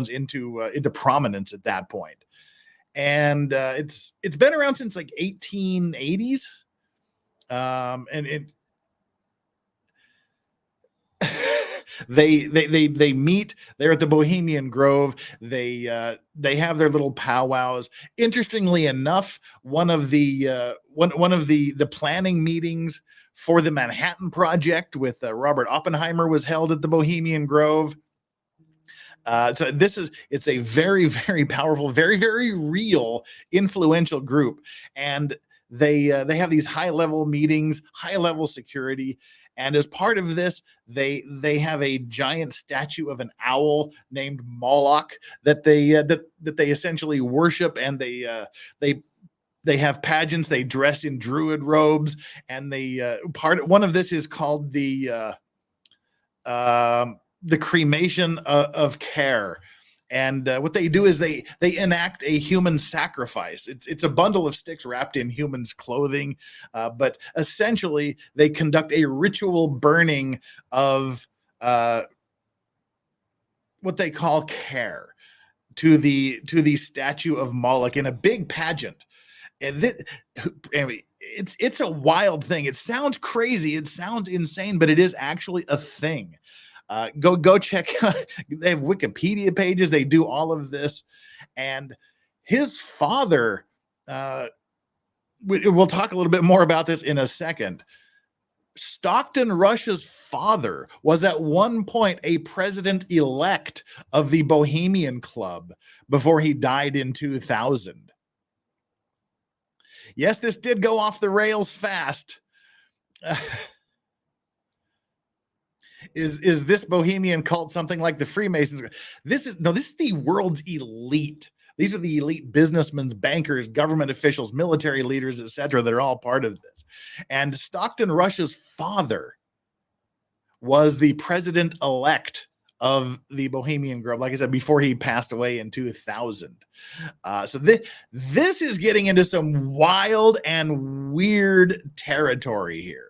into prominence at that point. And it's been around since like 1880s. And it they meet there at the Bohemian Grove. They have their little powwows. Interestingly enough, one of the planning meetings for the Manhattan Project with Robert Oppenheimer was held at the Bohemian Grove. So it's a very, very powerful, very, very real, influential group, and they have these high level meetings, high level security, and as part of this, they have a giant statue of an owl named Moloch that they essentially worship, and they have pageants. They dress in druid robes, and one of this is called the cremation of care. And what they do is they enact a human sacrifice. It's a bundle of sticks wrapped in humans' clothing, but essentially they conduct a ritual burning of what they call care to the statue of Moloch in a big pageant. And it's a wild thing. It sounds crazy. It sounds insane, but it is actually a thing. Go check out. They have Wikipedia pages. They do all of this, and his father. We'll talk a little bit more about this in a second. Stockton Rush's father was at one point a president-elect of the Bohemian Club before he died in 2000. Yes, this did go off the rails fast. Is this Bohemian cult something like the Freemasons? This is the world's elite. These are the elite businessmen, bankers, government officials, military leaders, etc. that are all part of this. And Stockton Rush's father was the president-elect of the Bohemian Grove, like I said, before he passed away in 2000. So this is getting into some wild and weird territory here.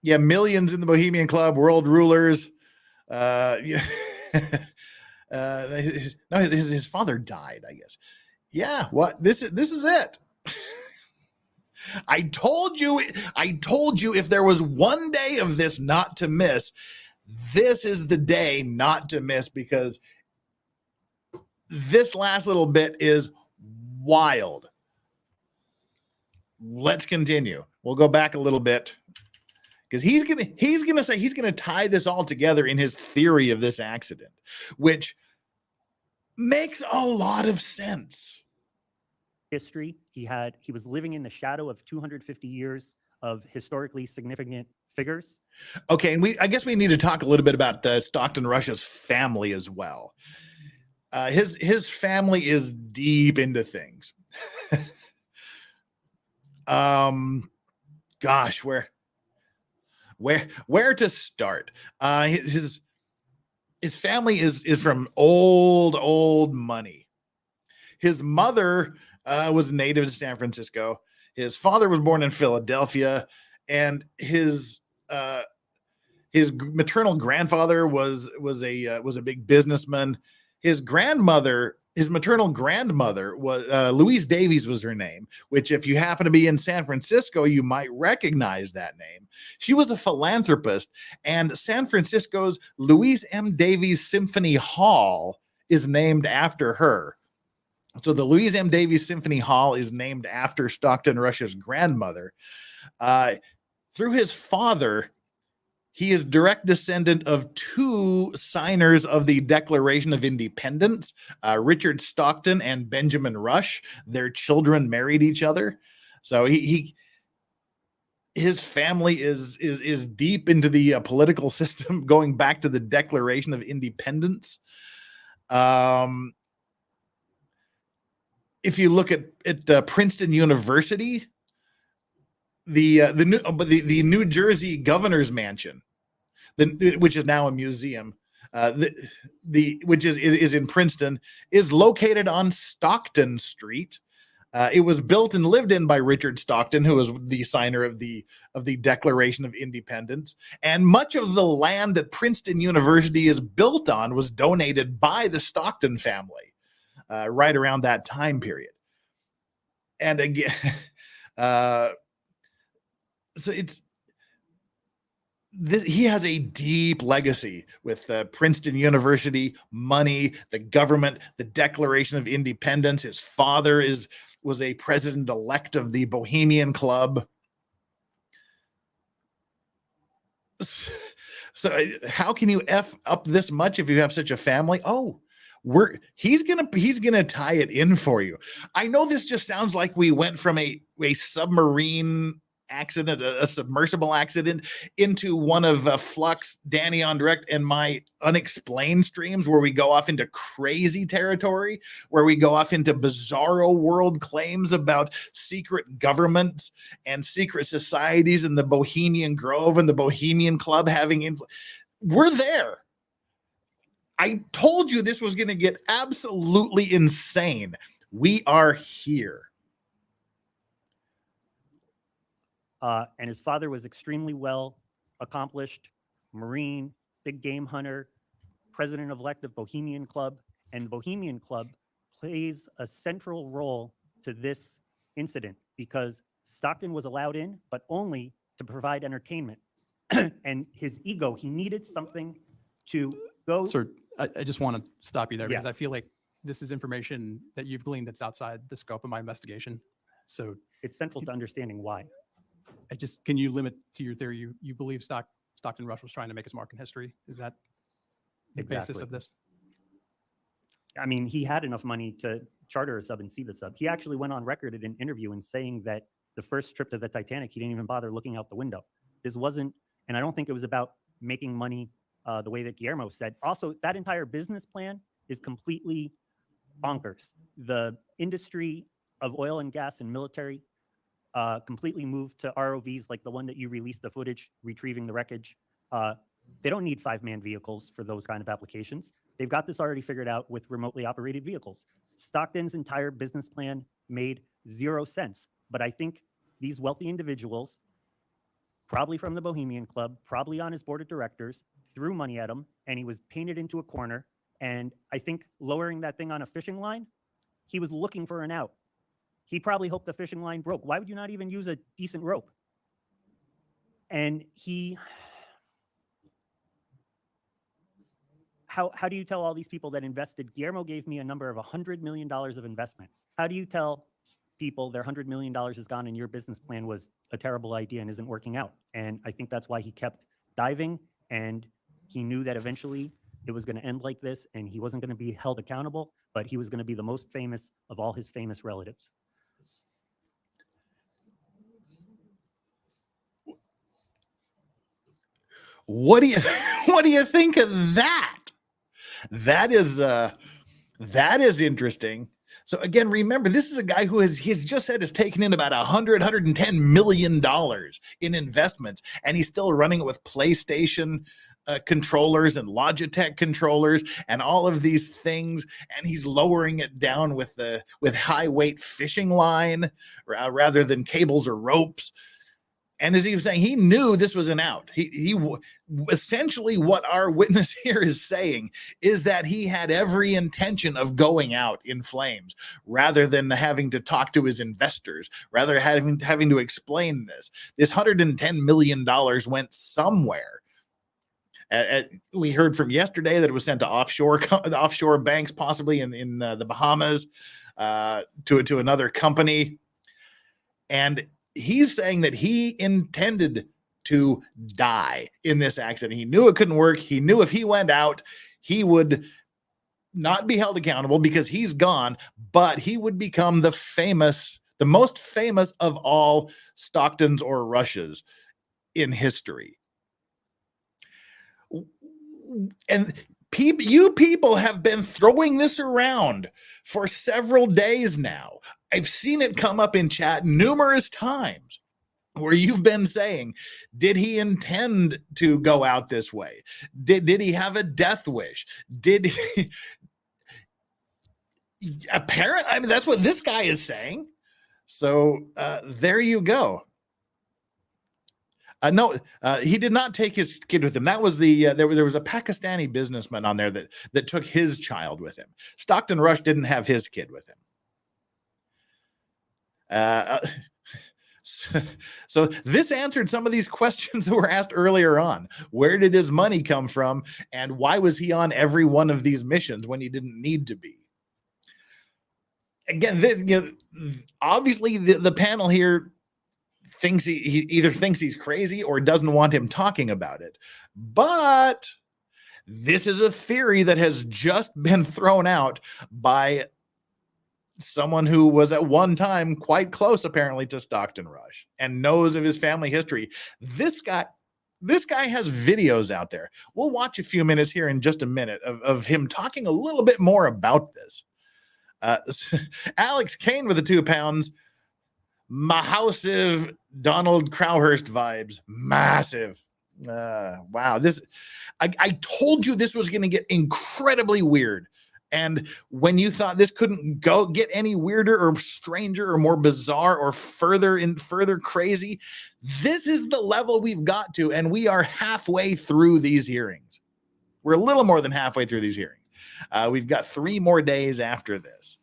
Yeah, millions in the Bohemian Club, world rulers. His father died, I guess. Yeah, what? This is it. I told you if there was one day of this not to miss, this is the day not to miss, because this last little bit is wild. Let's continue. We'll go back a little bit, because he's gonna tie this all together in his theory of this accident, which makes a lot of sense. History, he was living in the shadow of 250 years of historically significant figures. Okay, and I guess we need to talk a little bit about Stockton Rush's family as well. His family is deep into things. Gosh, where to start? His family is from old money. His mother was native to San Francisco. His father was born in Philadelphia, and his maternal grandfather was a big businessman. His maternal grandmother was Louise Davies was her name, which if you happen to be in San Francisco, you might recognize that name. She was a philanthropist, and San Francisco's Louise M. Davies Symphony Hall is named after her. So the Louise M. Davies Symphony Hall is named after Stockton Rush's grandmother. Through his father, he is direct descendant of two signers of the Declaration of Independence, Richard Stockton and Benjamin Rush. Their children married each other. So his family is deep into the political system, going back to the Declaration of Independence. If you look at Princeton University, the New Jersey governor's mansion, which is now a museum, which is in Princeton, is located on Stockton Street. It was built and lived in by Richard Stockton, who was the signer of the Declaration of Independence. And much of the land that Princeton University is built on was donated by the Stockton family right around that time period. And again, so he has a deep legacy with Princeton University, money, the government, the Declaration of Independence. His father was a president-elect of the Bohemian Club. So how can you F up this much if you have such a family? Oh, he's gonna tie it in for you. I know this just sounds like we went from a submarine accident, a submersible accident, into one of Flux, Danny on Direct, and my unexplained streams, where we go off into crazy territory, where we go off into bizarro world claims about secret governments and secret societies in the Bohemian Grove and the Bohemian Club having influence. We're there. I told you this was going to get absolutely insane. We are here. And his father was extremely well accomplished, Marine, big game hunter, president-elect of Bohemian Club. And Bohemian Club plays a central role to this incident because Stockton was allowed in, but only to provide entertainment. And his ego, he needed something to go. Sir, I just want to stop you there Yeah. because I feel like this is information that you've gleaned that's outside the scope of my investigation. So It's central to understanding why. can you limit to your theory? You believe Stockton Rush was trying to make his mark in history? Is that the basis Exactly. of this? I mean, he had enough money to charter a sub and see the sub. He actually went on record in an interview and saying that the first trip to the Titanic, he didn't even bother looking out the window. This wasn't, and I don't think it was about making money the way that Guillermo said. Also, that entire business plan is completely bonkers. The industry of oil and gas and military completely moved to ROVs like the one that you released the footage retrieving the wreckage. They don't need 5-man vehicles for those kind of applications. They've got this already figured out with remotely operated vehicles. Stockton's entire business plan made 0 sense. But I think these wealthy individuals, probably from the Bohemian Club, probably on his board of directors, threw money at him, and he was painted into a corner. And I think lowering that thing on a fishing line, he was looking for an out. He probably hoped the fishing line broke. Why would you not even use a decent rope? And how do you tell all these people that invested? Guillermo gave me a number of $100 million of investment. How do you tell people their $100 million is gone and your business plan was a terrible idea and isn't working out? And I think that's why he kept diving, and he knew that eventually it was going to end like this, and he wasn't going to be held accountable, but he was going to be the most famous of all his famous relatives. What do you think of that? That is interesting. So again, remember, this is a guy who he's just said has taken in about $110 million in investments, and he's still running it with PlayStation controllers and Logitech controllers and all of these things, and he's lowering it down with high weight fishing line rather than cables or ropes. And as he was saying, he knew this was an out. He essentially, what our witness here is saying is that he had every intention of going out in flames, rather than having to talk to his investors, rather having to explain this. This $110 million went somewhere. We heard from yesterday that it was sent to offshore banks, possibly in the Bahamas, to another company, and he's saying that he intended to die in this accident. He knew it couldn't work. He knew if he went out, he would not be held accountable because he's gone, but he would become the most famous of all Stocktons or Rushes in history. And you people have been throwing this around for several days now. I've seen it come up in chat numerous times where you've been saying, did he intend to go out this way? Did he have a death wish? Did he? Apparently, I mean, that's what this guy is saying. So there you go. No, he did not take his kid with him. That was there was a Pakistani businessman on there that took his child with him. Stockton Rush didn't have his kid with him. So this answered some of these questions that were asked earlier on. Where did his money come from, and why was he on every one of these missions when he didn't need to be? Again, obviously the panel here thinks he either thinks he's crazy or doesn't want him talking about it. But this is a theory that has just been thrown out by someone who was at one time quite close, apparently, to Stockton Rush and knows of his family history. This guy has videos out there. We'll watch a few minutes here in just a minute of him talking a little bit more about this. Alex Kane with the 2 pounds. Mahousive Donald Crowhurst vibes. Massive. Wow. I told you this was going to get incredibly weird. And when you thought this couldn't get any weirder or stranger or more bizarre or further crazy, this is the level we've got to, and we are halfway through these hearings. We're a little more than halfway through these hearings. We've got 3 more days after this.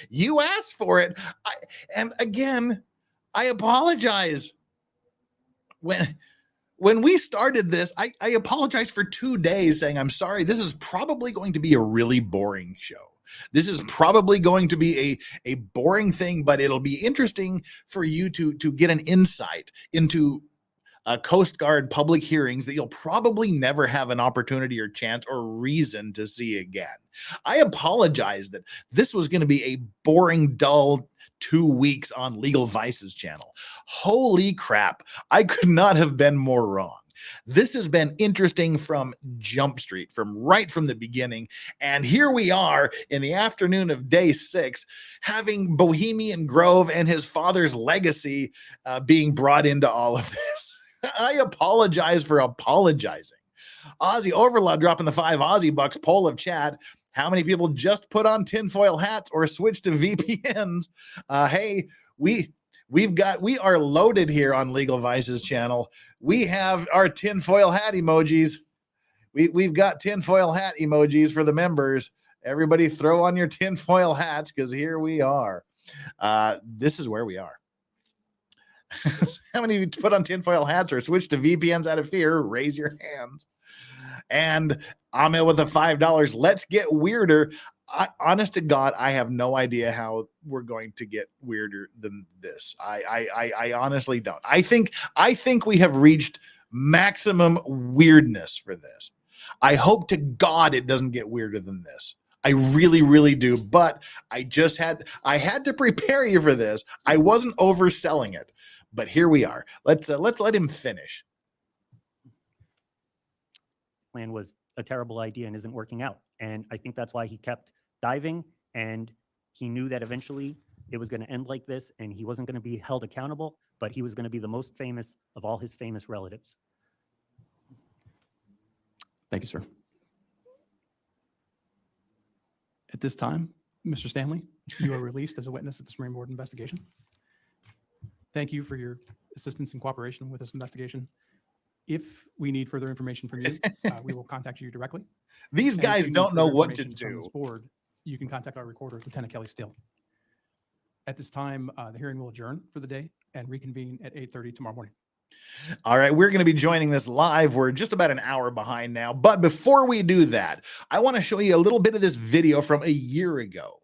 You asked for it. And again, I apologize. When we started this, I apologized for 2 days saying, I'm sorry, this is probably going to be a really boring show. This is probably going to be a boring thing, but it'll be interesting for you to get an insight into Coast Guard public hearings that you'll probably never have an opportunity or chance or reason to see again. I apologize that this was going to be a boring, dull 2 weeks on Legal Vices channel. Holy crap. I could not have been more wrong. This has been interesting from Jump Street, right from the beginning. And here we are in the afternoon of day 6, having Bohemian Grove and his father's legacy being brought into all of this. I apologize for apologizing. Aussie Overlord dropping the 5 Aussie bucks. Poll of chat. How many people just put on tinfoil hats or switch to VPNs? Hey, we are loaded here on Legal Vices channel. We have our tinfoil hat emojis. We've got tinfoil hat emojis for the members. Everybody throw on your tinfoil hats because here we are. This is where we are. How many of you put on tinfoil hats or switch to VPNs out of fear? Raise your hands. And Amil with the $5. Let's get weirder. Honest to God, I have no idea how we're going to get weirder than this. I honestly don't. I think we have reached maximum weirdness for this. I hope to God it doesn't get weirder than this. I really, really do. But I had to prepare you for this. I wasn't overselling it. But here we are. Let's let him finish. plan was a terrible idea and isn't working out. And I think that's why he kept diving, and he knew that eventually it was going to end like this, and he wasn't going to be held accountable, but he was going to be the most famous of all his famous relatives. Thank you, sir. At this time, Mr. Stanley, you are released as a witness at this Marine Board investigation. Thank you for your assistance and cooperation with this investigation. If we need further information from you, we will contact you directly. These And if guys you need don't know further what to information from this do. board, you can contact our recorder, Lieutenant Kelly Steele. At this time, the hearing will adjourn for the day and reconvene at 8:30 tomorrow morning. All right, we're going to be joining this live. We're just about an hour behind now. But before we do that, I want to show you a little bit of this video from a year ago.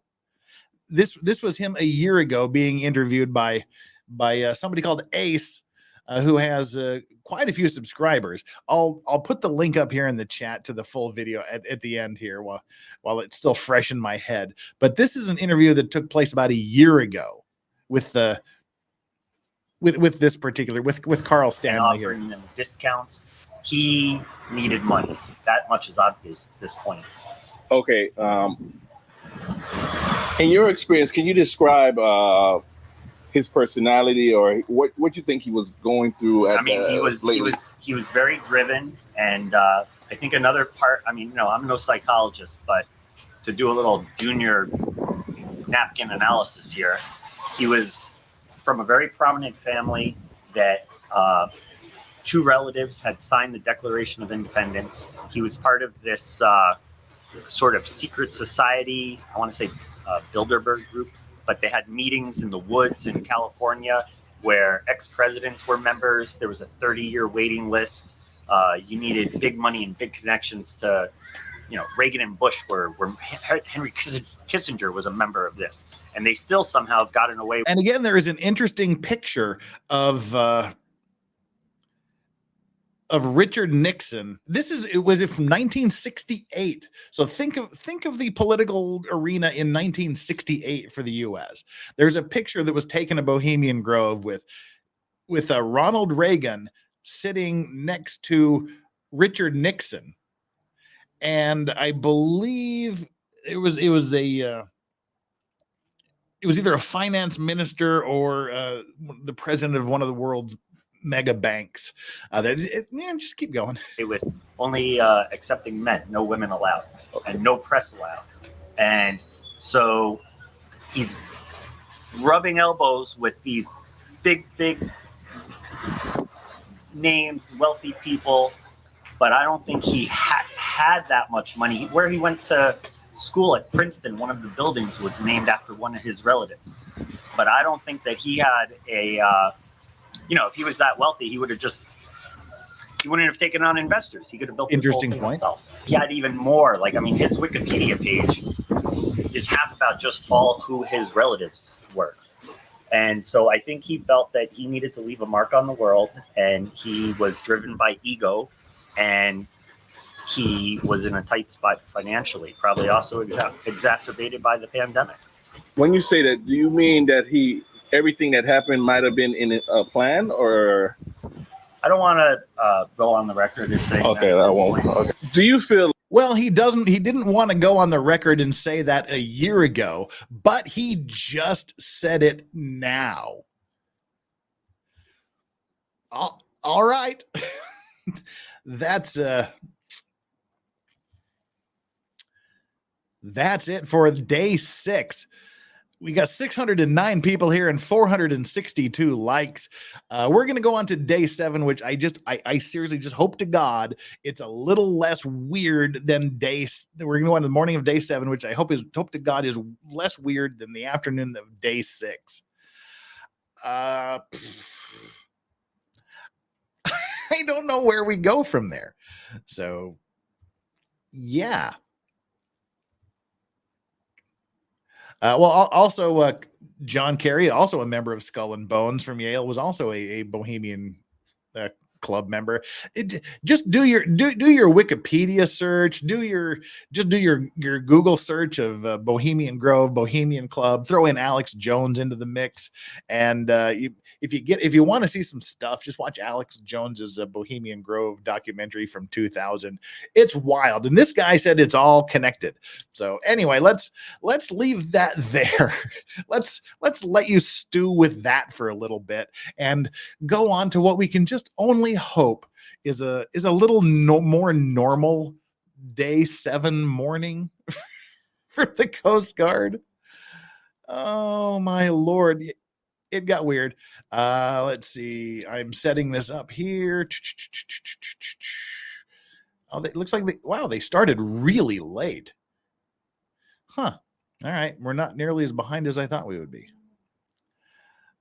This was him a year ago being interviewed by somebody called Ace, who has quite a few subscribers. I'll put the link up here in the chat to the full video at the end here while it's still fresh in my head. But this is an interview that took place about a year ago with this particular with Carl Stanley here. Offering them discounts. He needed money. That much is obvious at this point. Okay. In your experience, can you describe his personality or what you think he was going through? He was very driven, and I think another part. I'm no psychologist, but to do a little junior napkin analysis here, he was from a very prominent family that two relatives had signed the Declaration of Independence. He was part of this sort of secret society, I want to say Bilderberg group, but they had meetings in the woods in California where ex-presidents were members. There was a 30-year waiting list. You needed big money and big connections to, Reagan and Bush were Henry Kissinger was a member of this, and they still somehow have gotten away. And again, there is an interesting picture of Richard Nixon. It was from 1968. So think of the political arena in 1968 for the U.S. There's a picture that was taken at Bohemian Grove with Ronald Reagan sitting next to Richard Nixon, and I believe it was either a finance minister or the president of one of the world's mega banks. Just keep going. With only accepting men, no women allowed, and no press allowed. And so he's rubbing elbows with these big names, wealthy people, but I don't think he had that much money. Where he went to school at Princeton, one of the buildings was named after one of his relatives. But I don't think that he had if he was that wealthy, he wouldn't have taken on investors. He could have built this Interesting whole thing point. himself. He had even more. His Wikipedia page is half about just all who his relatives were. And so I think he felt that he needed to leave a mark on the world, and he was driven by ego, and he was in a tight spot financially, probably also exacerbated by the pandemic. When you say that, do you mean that everything that happened might have been in a plan, or? I don't want to go on the record as saying. Okay, I won't. Okay. Do you feel? Well, he didn't want to go on the record and say that a year ago, but he just said it now. All right. That's it for day 6. We got 609 people here and 462 likes. We're going to go on to day 7, which I seriously just hope to God it's a little less weird than we're going to go on to the morning of day 7, which I hope to God is less weird than the afternoon of day 6. I don't know where we go from there. So, yeah. Also, John Kerry, also a member of Skull and Bones from Yale, was also a Bohemian club member. Just do your Wikipedia search, do your Google search of Bohemian Grove, Bohemian Club, throw in Alex Jones into the mix. And if you want to see some stuff, just watch Alex Jones's Bohemian Grove documentary from 2000. It's wild. And this guy said it's all connected. So anyway, let's leave that there. Let's let you stew with that for a little bit and go on to what we can just only hope is a little more normal day 7 morning for the Coast Guard. Oh my Lord. It got weird. Let's see. I'm setting this up here. Oh, it looks like they started really late. Huh. All right. We're not nearly as behind as I thought we would be.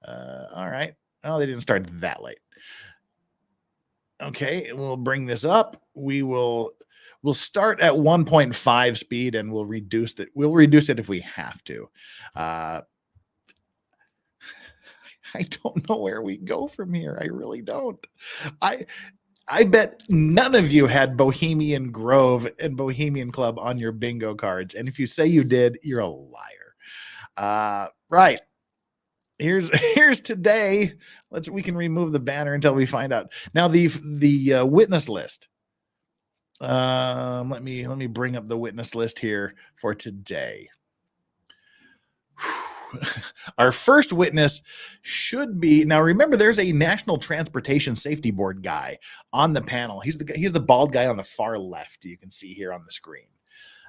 All right. Oh, they didn't start that late. Okay, we'll bring this up. We'll start at 1.5 speed and we'll reduce it. We'll reduce it if we have to. I don't know where we go from here. I really don't. I bet none of you had Bohemian Grove and Bohemian Club on your bingo cards. And if you say you did, you're a liar. Right. Here's today. We can remove the banner until we find out. Now the witness list. Let me bring up the witness list here for today. Our first witness should be, now remember there's a National Transportation Safety Board guy on the panel. He's the bald guy on the far left. You can see here on the screen.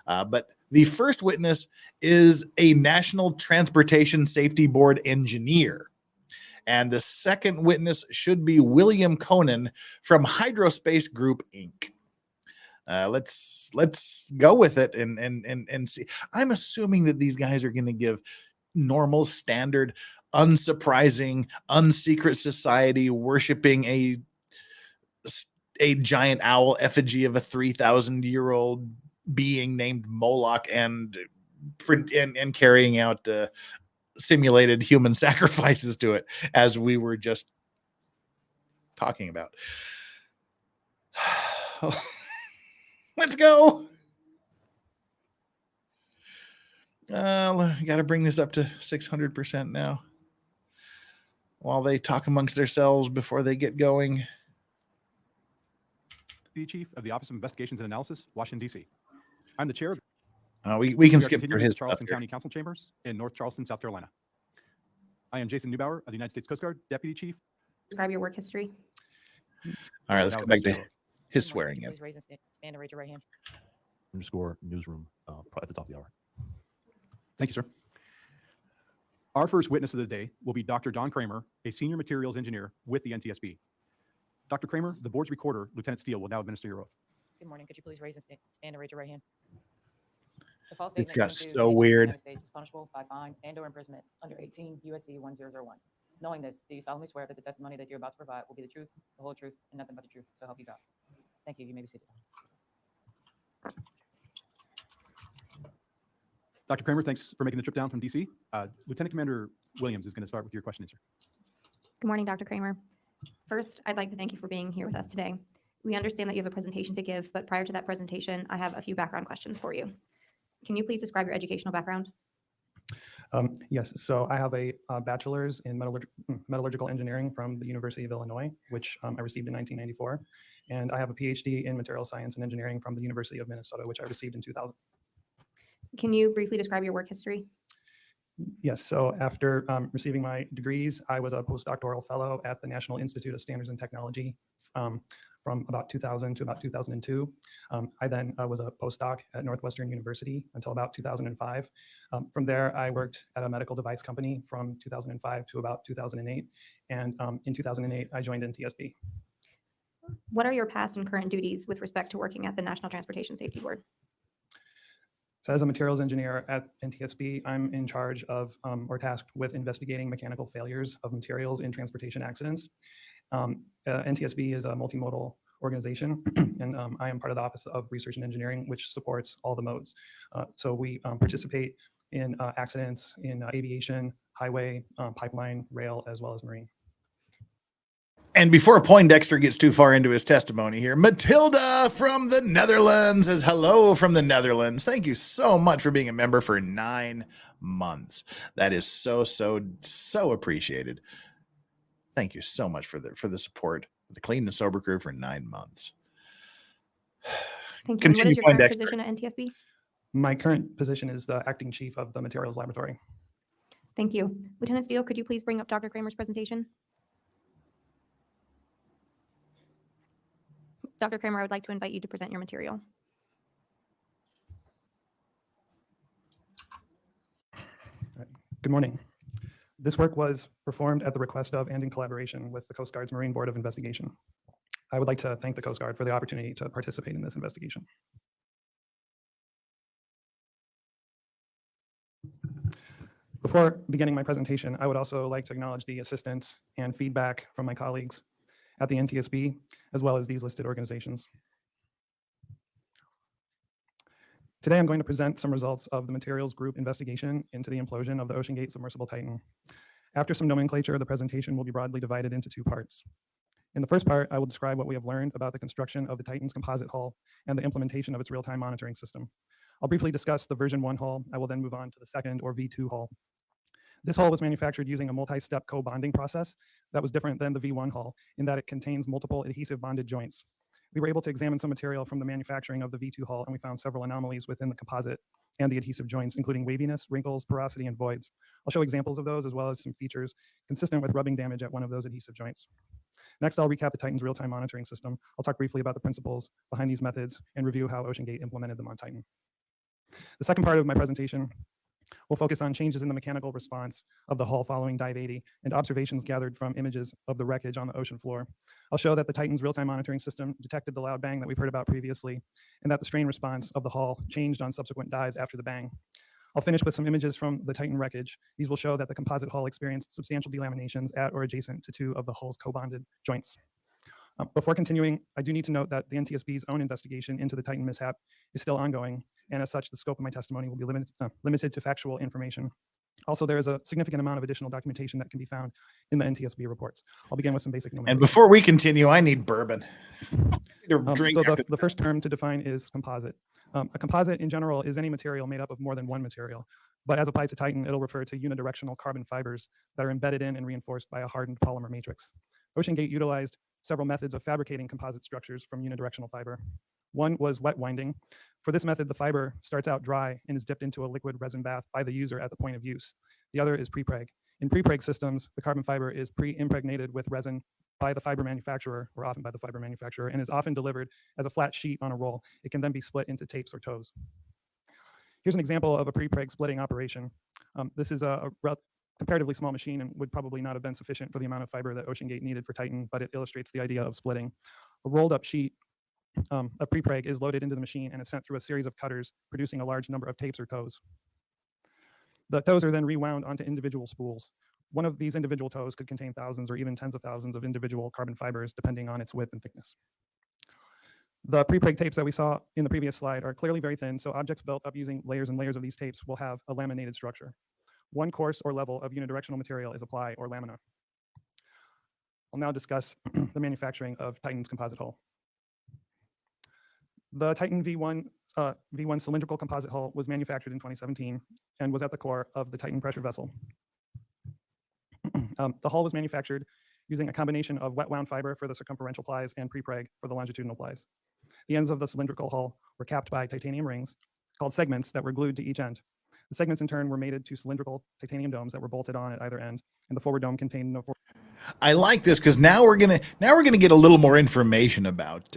But the first witness is a National Transportation Safety Board engineer. And the second witness should be William Conan from Hydrospace Group, Inc. Let's go with it and see. I'm assuming that these guys are going to give normal, standard, unsurprising, unsecret society worshiping a giant owl effigy of a 3,000-year-old being named Moloch and carrying out simulated human sacrifices to it, as we were just talking about. Let's go. I got to bring this up to 600% now while they talk amongst themselves before they get going. Deputy Chief of the Office of Investigations and Analysis, Washington, D.C. I'm the chair of we can are skip through continuing his the Charleston stuff County Council Chambers in North Charleston, South Carolina. I am Jason Neubauer of the United States Coast Guard, Deputy Chief. Describe your work history. All right, let's go back to his Good morning. swearing Could you in. please raise and stand and raise your right hand. _ newsroom at the top of the hour. Thank you, sir. Our first witness of the day will be Dr. Don Kramer, a senior materials engineer with the NTSB. Dr. Kramer, the board's recorder, Lieutenant Steele, will now administer your oath. Good morning. Could you please raise and stand and raise your right hand? The false This statement got given to so the weird. United States is punishable by fine and/or imprisonment under 18 U.S.C. 1001. Knowing this, do you solemnly swear that the testimony that you're about to provide will be the truth, the whole truth, and nothing but the truth? So help you God. Thank you. You may be seated. Dr. Kramer, thanks for making the trip down from DC. Lieutenant Commander Williams is going to start with your question answer. Good morning, Dr. Kramer. First, I'd like to thank you for being here with us today. We understand that you have a presentation to give, but prior to that presentation, I have a few background questions for you. Can you please describe your educational background? Yes, so I have a bachelor's in metallurgical engineering from the University of Illinois, which I received in 1994. And I have a PhD in material science and engineering from the University of Minnesota, which I received in 2000. Can you briefly describe your work history? Yes, so after receiving my degrees, I was a postdoctoral fellow at the National Institute of Standards and Technology from about 2000 to about 2002. I then was a postdoc at Northwestern University until about 2005. From there, I worked at a medical device company from 2005 to about 2008. And in 2008, I joined NTSB. What are your past and current duties with respect to working at the National Transportation Safety Board? So as a materials engineer at NTSB, I'm in charge of or tasked with investigating mechanical failures of materials in transportation accidents. NTSB is a multimodal organization, and I am part of the Office of Research and Engineering, which supports all the modes. So we participate in accidents in aviation, highway, pipeline, rail, as well as marine. And before Poindexter gets too far into his testimony here, Matilda from the Netherlands says hello from the Netherlands. Thank you so much for being a member for 9 months. That is so appreciated. Thank you so much for the support of the Clean and Sober crew for 9 months. Thank you. And what is your current Poindexter. position at NTSB? My current position is the acting chief of the materials laboratory. Thank you. Lieutenant Steele, could you please bring up Dr. Kramer's presentation? Dr. Kramer, I would like to invite you to present your material. Good morning. This work was performed at the request of and in collaboration with the Coast Guard's Marine Board of Investigation. I would like to thank the Coast Guard for the opportunity to participate in this investigation. Before beginning my presentation, I would also like to acknowledge the assistance and feedback from my colleagues at the NTSB, as well as these listed organizations. Today, I'm going to present some results of the materials group investigation into the implosion of the OceanGate submersible Titan. After some nomenclature, the presentation will be broadly divided into 2 parts. In the first part, I will describe what we have learned about the construction of the Titan's composite hull and the implementation of its real-time monitoring system. I'll briefly discuss the version 1 hull. I will then move on to the second, or V2 hull. This hull was manufactured using a multi-step co-bonding process that was different than the V1 hull in that it contains multiple adhesive bonded joints. We were able to examine some material from the manufacturing of the V2 hull, and we found several anomalies within the composite and the adhesive joints, including waviness, wrinkles, porosity, and voids. I'll show examples of those, as well as some features consistent with rubbing damage at one of those adhesive joints. Next, I'll recap the Titan's real-time monitoring system. I'll talk briefly about the principles behind these methods and review how OceanGate implemented them on Titan. The second part of my presentation will focus on changes in the mechanical response of the hull following dive 80 and observations gathered from images of the wreckage on the ocean floor. I'll show that the Titan's real-time monitoring system detected the loud bang that we've heard about previously, and that the strain response of the hull changed on subsequent dives after the bang. I'll finish with some images from the Titan wreckage. These will show that the composite hull experienced substantial delaminations at or adjacent to 2 of the hull's co-bonded joints. Before continuing, I do need to note that the NTSB's own investigation into the Titan mishap is still ongoing, and as such, the scope of my testimony will be limited to factual information. Also, there is a significant amount of additional documentation that can be found in the NTSB reports. I'll begin with some basic nomenclature. And before we continue, I need bourbon. So the first term to define is composite. A composite in general is any material made up of more than one material, but as applied to Titan, it'll refer to unidirectional carbon fibers that are embedded in and reinforced by a hardened polymer matrix. OceanGate utilized several methods of fabricating composite structures from unidirectional fiber. One was wet winding. For this method, the fiber starts out dry and is dipped into a liquid resin bath by the user at the point of use. The other is prepreg. In prepreg systems, the carbon fiber is pre-impregnated with resin by the fiber manufacturer, or often by the fiber manufacturer, and is often delivered as a flat sheet on a roll. It can then be split into tapes or toes. Here's an example of a prepreg splitting operation. This is a comparatively small machine and would probably not have been sufficient for the amount of fiber that OceanGate needed for Titan, but it illustrates the idea of splitting. A rolled up sheet of prepreg is loaded into the machine and is sent through a series of cutters, producing a large number of tapes or toes. The toes are then rewound onto individual spools. One of these individual toes could contain thousands or even tens of thousands of individual carbon fibers, depending on its width and thickness. The prepreg tapes that we saw in the previous slide are clearly very thin, so objects built up using layers and layers of these tapes will have a laminated structure. One course or level of unidirectional material is a ply or lamina. I'll now discuss the manufacturing of Titan's composite hull. The Titan V1 cylindrical composite hull was manufactured in 2017 and was at the core of the Titan pressure vessel. The hull was manufactured using a combination of wet wound fiber for the circumferential plies and prepreg for the longitudinal plies. The ends of the cylindrical hull were capped by titanium rings called segments that were glued to each end. The segments in turn were mated to cylindrical titanium domes that were bolted on at either end, and the forward dome contained no forward. I like this because now we're gonna get a little more information about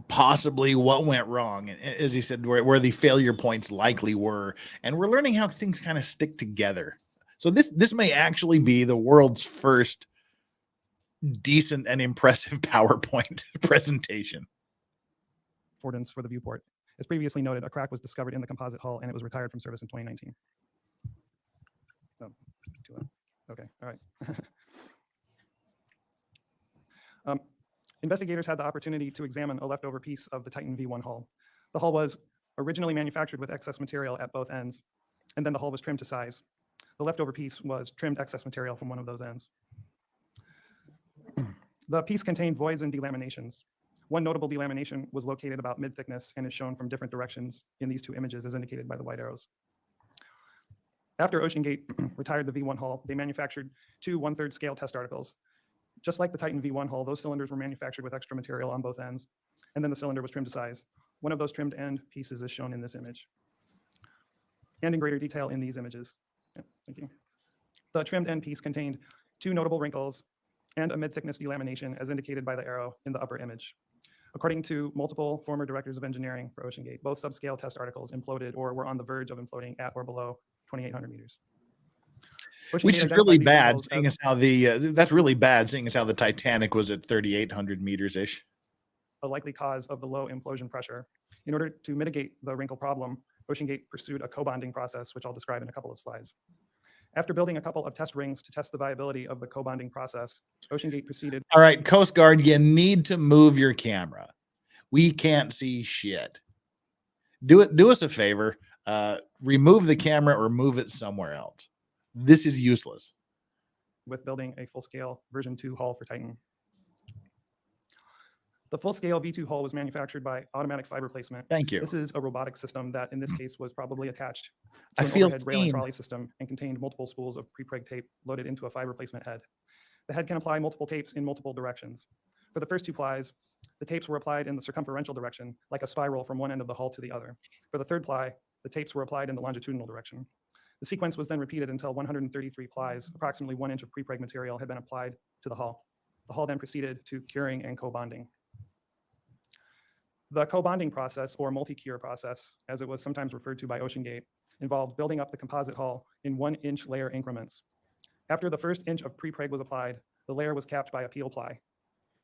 possibly what went wrong, as he said, where the failure points likely were, and we're learning how things kind of stick together. So this may actually be the world's first decent and impressive PowerPoint presentation. Affordance for the viewport. As previously noted, a crack was discovered in the composite hull and it was retired from service in 2019. Oh, too loud. Okay, all right. Investigators had the opportunity to examine a leftover piece of the Titan V1 hull. The hull was originally manufactured with excess material at both ends, and then the hull was trimmed to size. The leftover piece was trimmed excess material from one of those ends. The piece contained voids and delaminations. One notable delamination was located about mid-thickness and is shown from different directions in these two images as indicated by the white arrows. After OceanGate retired the V1 hull, they manufactured two 1/3 scale test articles. Just like the Titan V1 hull, those cylinders were manufactured with extra material on both ends, and then the cylinder was trimmed to size. One of those trimmed end pieces is shown in this image, and in greater detail in these images. Yeah, thank you. The trimmed end piece contained two notable wrinkles and a mid-thickness delamination as indicated by the arrow in the upper image. According to multiple former directors of engineering for OceanGate, both subscale test articles imploded or were on the verge of imploding at or below 2,800 meters. Which is really bad, seeing as how that's really bad, seeing as how the Titanic was at 3,800 meters ish. A likely cause of the low implosion pressure. In order to mitigate the wrinkle problem, OceanGate pursued a co-bonding process, which I'll describe in a couple of slides. After building a couple of test rings to test the viability of the co-bonding process, OceanGate proceeded. All right, Coast Guard, you need to move your camera. We can't see shit. Do us a favor. Remove the camera or move it somewhere else. This is useless. With building a full-scale version 2 hull for Titan. The full-scale V2 hull was manufactured by Automatic Fiber Placement. Thank you. This is a robotic system that, in this case, was probably attached to I an feel overhead rail and seen. trolley system and contained multiple spools of pre-preg tape loaded into a fiber placement head. The head can apply multiple tapes in multiple directions. For the first two plies, the tapes were applied in the circumferential direction, like a spiral from one end of the hull to the other. For the third ply, the tapes were applied in the longitudinal direction. The sequence was then repeated until 133 plies, approximately 1 inch of pre-preg material, had been applied to the hull. The hull then proceeded to curing and co-bonding. The co-bonding process, or multi-cure process, as it was sometimes referred to by OceanGate, involved building up the composite hull in 1 inch layer increments. After the first inch of pre-preg was applied, the layer was capped by a peel ply.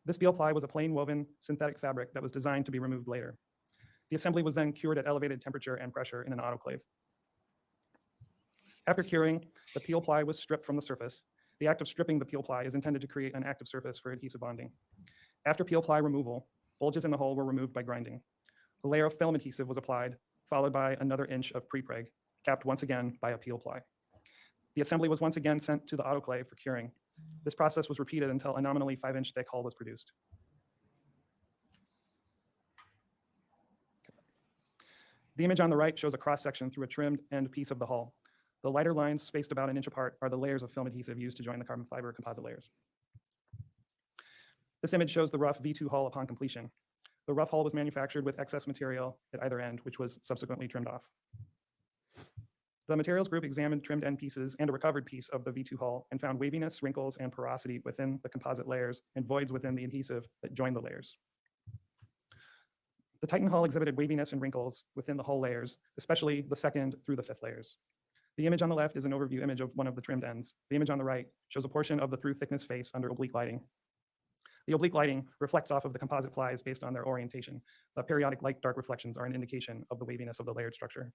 This peel ply was a plain woven synthetic fabric that was designed to be removed later. The assembly was then cured at elevated temperature and pressure in an autoclave. After curing, the peel ply was stripped from the surface. The act of stripping the peel ply is intended to create an active surface for adhesive bonding. After peel ply removal, bulges in the hull were removed by grinding. A layer of film adhesive was applied, followed by another inch of pre-preg, capped once again by a peel ply. The assembly was once again sent to the autoclave for curing. This process was repeated until a nominally 5-inch thick hull was produced. The image on the right shows a cross-section through a trimmed end piece of the hull. The lighter lines spaced about 1 inch apart are the layers of film adhesive used to join the carbon fiber composite layers. This image shows the rough V2 hull upon completion. The rough hull was manufactured with excess material at either end, which was subsequently trimmed off. The materials group examined trimmed end pieces and a recovered piece of the V2 hull and found waviness, wrinkles, and porosity within the composite layers and voids within the adhesive that joined the layers. The Titan hull exhibited waviness and wrinkles within the hull layers, especially the 2nd through the 5th layers. The image on the left is an overview image of one of the trimmed ends. The image on the right shows a portion of the through thickness face under oblique lighting. The oblique lighting reflects off of the composite plies based on their orientation. The periodic light-dark reflections are an indication of the waviness of the layered structure.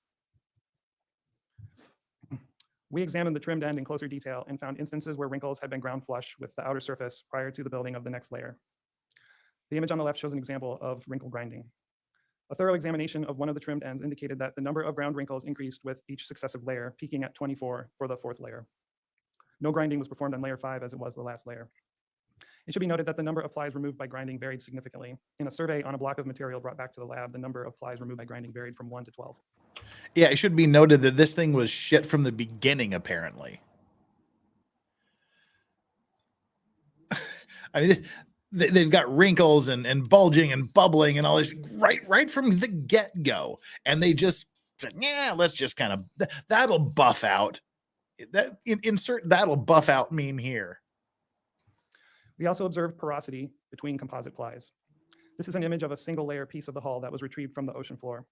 We examined the trimmed end in closer detail and found instances where wrinkles had been ground flush with the outer surface prior to the building of the next layer. The image on the left shows an example of wrinkle grinding. A thorough examination of one of the trimmed ends indicated that the number of ground wrinkles increased with each successive layer, peaking at 24 for the 4th layer. No grinding was performed on layer 5 as it was the last layer. It should be noted that the number of plies removed by grinding varied significantly. In a survey on a block of material brought back to the lab, the number of plies removed by grinding varied from 1 to 12. Yeah, it should be noted that this thing was shit from the beginning, apparently. I mean, they've got wrinkles and bulging and bubbling and all this right from the get-go. And they just said, yeah, let's just kind of, that'll buff out. Insert that'll buff out meme here. We also observed porosity between composite plies. This is an image of a single layer piece of the hull that was retrieved from the ocean floor.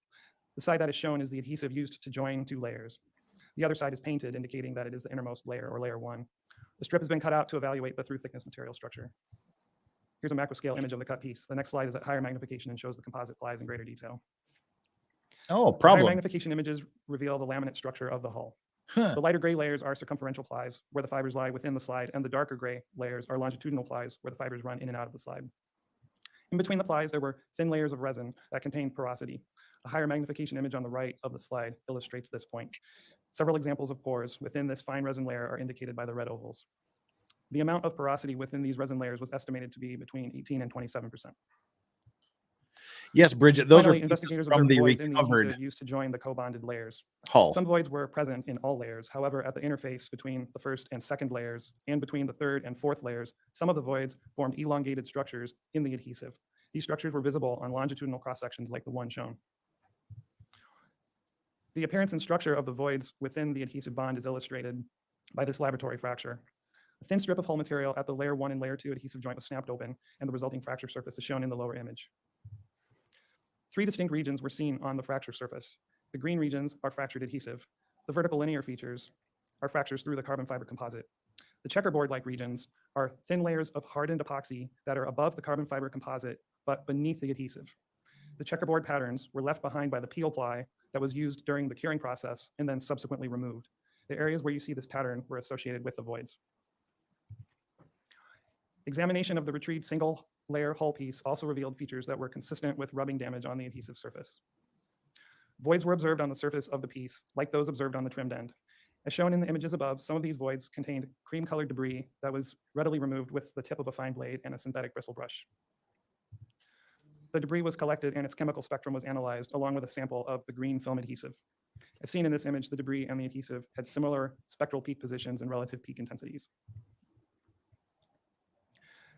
The side that is shown is the adhesive used to join 2 layers. The other side is painted, indicating that it is the innermost layer, or layer 1. The strip has been cut out to evaluate the through thickness material structure. Here's a macro scale image of the cut piece. The next slide is at higher magnification and shows the composite plies in greater detail. Oh, Higher problem. magnification images reveal the laminate structure of the hull. Huh. The lighter gray layers are circumferential plies, where the fibers lie within the slide, and the darker gray layers are longitudinal plies, where the fibers run in and out of the slide. In between the plies, there were thin layers of resin that contained porosity. A higher magnification image on the right of the slide illustrates this point. Several examples of pores within this fine resin layer are indicated by the red ovals. The amount of porosity within these resin layers was estimated to be between 18 and 27%. Yes, Bridget, those Finally, are pieces investigators from observed the voids in the recovered adhesive used to join the co-bonded layers. hull. Some voids were present in all layers. However, at the interface between the first and second layers and between the third and fourth layers, some of the voids formed elongated structures in the adhesive. These structures were visible on longitudinal cross-sections like the one shown. The appearance and structure of the voids within the adhesive bond is illustrated by this laboratory fracture. A thin strip of hull material at the layer 1 and layer 2 adhesive joint was snapped open, and the resulting fracture surface is shown in the lower image. 3 distinct regions were seen on the fracture surface. The green regions are fractured adhesive. The vertical linear features are fractures through the carbon fiber composite. The checkerboard-like regions are thin layers of hardened epoxy that are above the carbon fiber composite, but beneath the adhesive. The checkerboard patterns were left behind by the peel ply that was used during the curing process and then subsequently removed. The areas where you see this pattern were associated with the voids. Examination of the retrieved single layer hull piece also revealed features that were consistent with rubbing damage on the adhesive surface. Voids were observed on the surface of the piece, like those observed on the trimmed end. As shown in the images above, some of these voids contained cream-colored debris that was readily removed with the tip of a fine blade and a synthetic bristle brush. The debris was collected and its chemical spectrum was analyzed along with a sample of the green film adhesive. As seen in this image, the debris and the adhesive had similar spectral peak positions and relative peak intensities.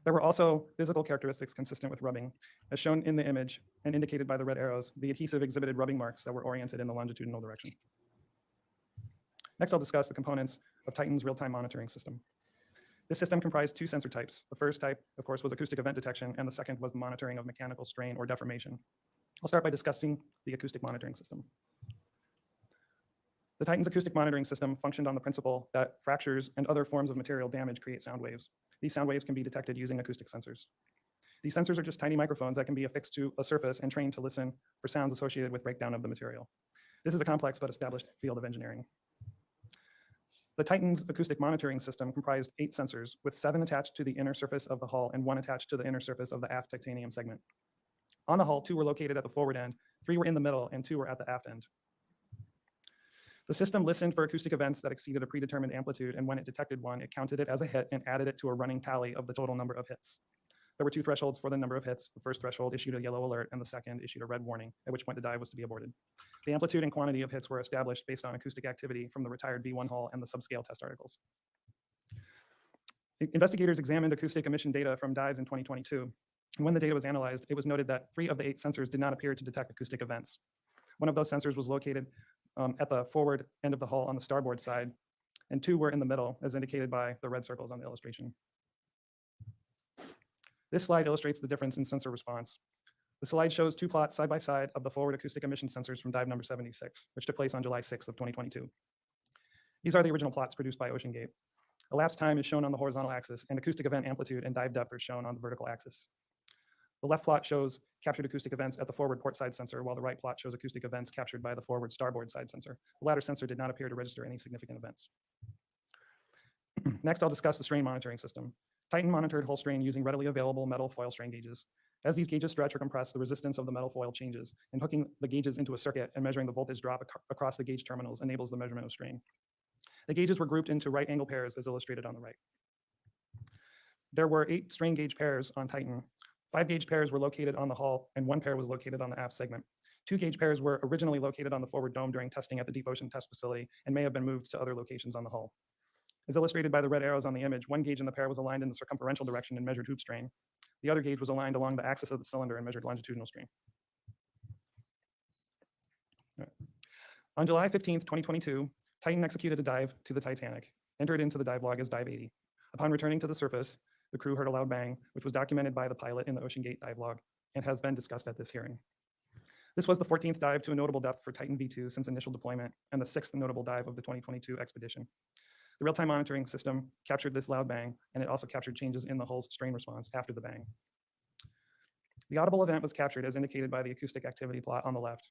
There were also physical characteristics consistent with rubbing. As shown in the image and indicated by the red arrows, the adhesive exhibited rubbing marks that were oriented in the longitudinal direction. Next, I'll discuss the components of Titan's real-time monitoring system. This system comprised 2 sensor types. The first type, of course, was acoustic event detection, and the second was monitoring of mechanical strain or deformation. I'll start by discussing the acoustic monitoring system. The Titan's acoustic monitoring system functioned on the principle that fractures and other forms of material damage create sound waves. These sound waves can be detected using acoustic sensors. These sensors are just tiny microphones that can be affixed to a surface and trained to listen for sounds associated with breakdown of the material. This is a complex but established field of engineering. The Titan's acoustic monitoring system comprised 8 sensors, with 7 attached to the inner surface of the hull and 1 attached to the inner surface of the aft titanium segment. On the hull, 2 were located at the forward end, 3 were in the middle, and 2 were at the aft end. The system listened for acoustic events that exceeded a predetermined amplitude, and when it detected one, it counted it as a hit and added it to a running tally of the total number of hits. There were 2 thresholds for the number of hits. The first threshold issued a yellow alert, and the second issued a red warning, at which point the dive was to be aborted. The amplitude and quantity of hits were established based on acoustic activity from the retired V1 hull and the subscale test articles. Investigators examined acoustic emission data from dives in 2022. And when the data was analyzed, it was noted that 3 of the 8 sensors did not appear to detect acoustic events. One of those sensors was located at the forward end of the hull on the starboard side, and 2 were in the middle, as indicated by the red circles on the illustration. This slide illustrates the difference in sensor response. The slide shows 2 plots side by side of the forward acoustic emission sensors from dive number 76, which took place on July 6th of 2022. These are the original plots produced by OceanGate. Elapsed time is shown on the horizontal axis, and acoustic event amplitude and dive depth are shown on the vertical axis. The left plot shows captured acoustic events at the forward port side sensor, while the right plot shows acoustic events captured by the forward starboard side sensor. The latter sensor did not appear to register any significant events. Next, I'll discuss the strain monitoring system. Titan monitored hull strain using readily available metal foil strain gauges. As these gauges stretch or compress, the resistance of the metal foil changes, and hooking the gauges into a circuit and measuring the voltage drop across the gauge terminals enables the measurement of strain. The gauges were grouped into right angle pairs as illustrated on the right. There were 8 strain gauge pairs on Titan. 5 gauge pairs were located on the hull, and 1 pair was located on the aft segment. 2 gauge pairs were originally located on the forward dome during testing at the Deep Ocean Test Facility and may have been moved to other locations on the hull. As illustrated by the red arrows on the image, 1 gauge in the pair was aligned in the circumferential direction and measured hoop strain. The other gauge was aligned along the axis of the cylinder and measured longitudinal strain. Right. On July 15th, 2022, Titan executed a dive to the Titanic, entered into the dive log as dive 80. Upon returning to the surface, the crew heard a loud bang, which was documented by the pilot in the OceanGate dive log and has been discussed at this hearing. This was the 14th dive to a notable depth for Titan V2 since initial deployment and the 6th notable dive of the 2022 expedition. The real-time monitoring system captured this loud bang, and it also captured changes in the hull's strain response after the bang. The audible event was captured as indicated by the acoustic activity plot on the left.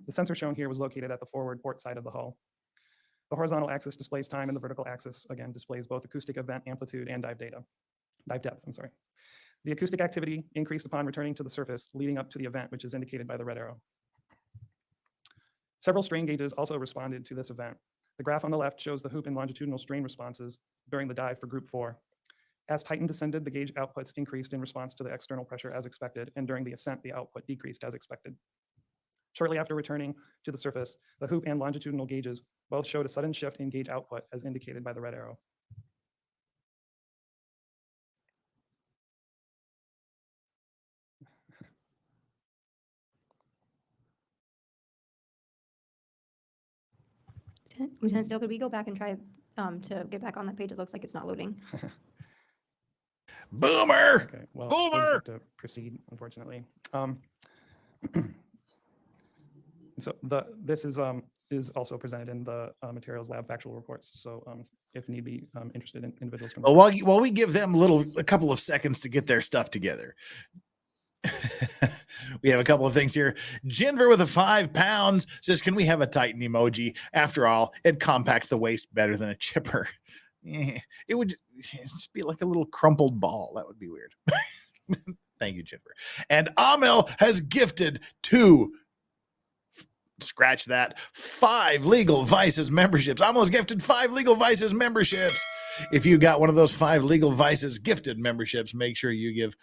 The sensor shown here was located at the forward port side of the hull. The horizontal axis displays time, and the vertical axis, again, displays both acoustic event amplitude and dive depth. The acoustic activity increased upon returning to the surface, leading up to the event, which is indicated by the red arrow. Several strain gauges also responded to this event. The graph on the left shows the hoop and longitudinal strain responses during the dive for group 4. As Titan descended, the gauge outputs increased in response to the external pressure as expected, and during the ascent, the output decreased as expected. Shortly after returning to the surface, the hoop and longitudinal gauges both showed a sudden shift in gauge output as indicated by the red arrow. Lieutenant Stowe, could we go back and try to get back on that page? It looks like it's not loading. Boomer. Okay, well, we'll just Boomer. have to proceed, unfortunately. So this is also presented in the materials lab factual reports. So if need be, interested in individuals can. Well, while we give them a couple of seconds to get their stuff together. We have a couple of things here. Jenver with a 5 pounds says, can we have a Titan emoji? After all, it compacts the waste better than a chipper. It would just be like a little crumpled ball. That would be weird. Thank you, Jenver. And Amel has gifted 5 Legal Vices memberships. Amel's gifted 5 Legal Vices memberships. If you got one of those 5 Legal Vices gifted memberships, make sure you give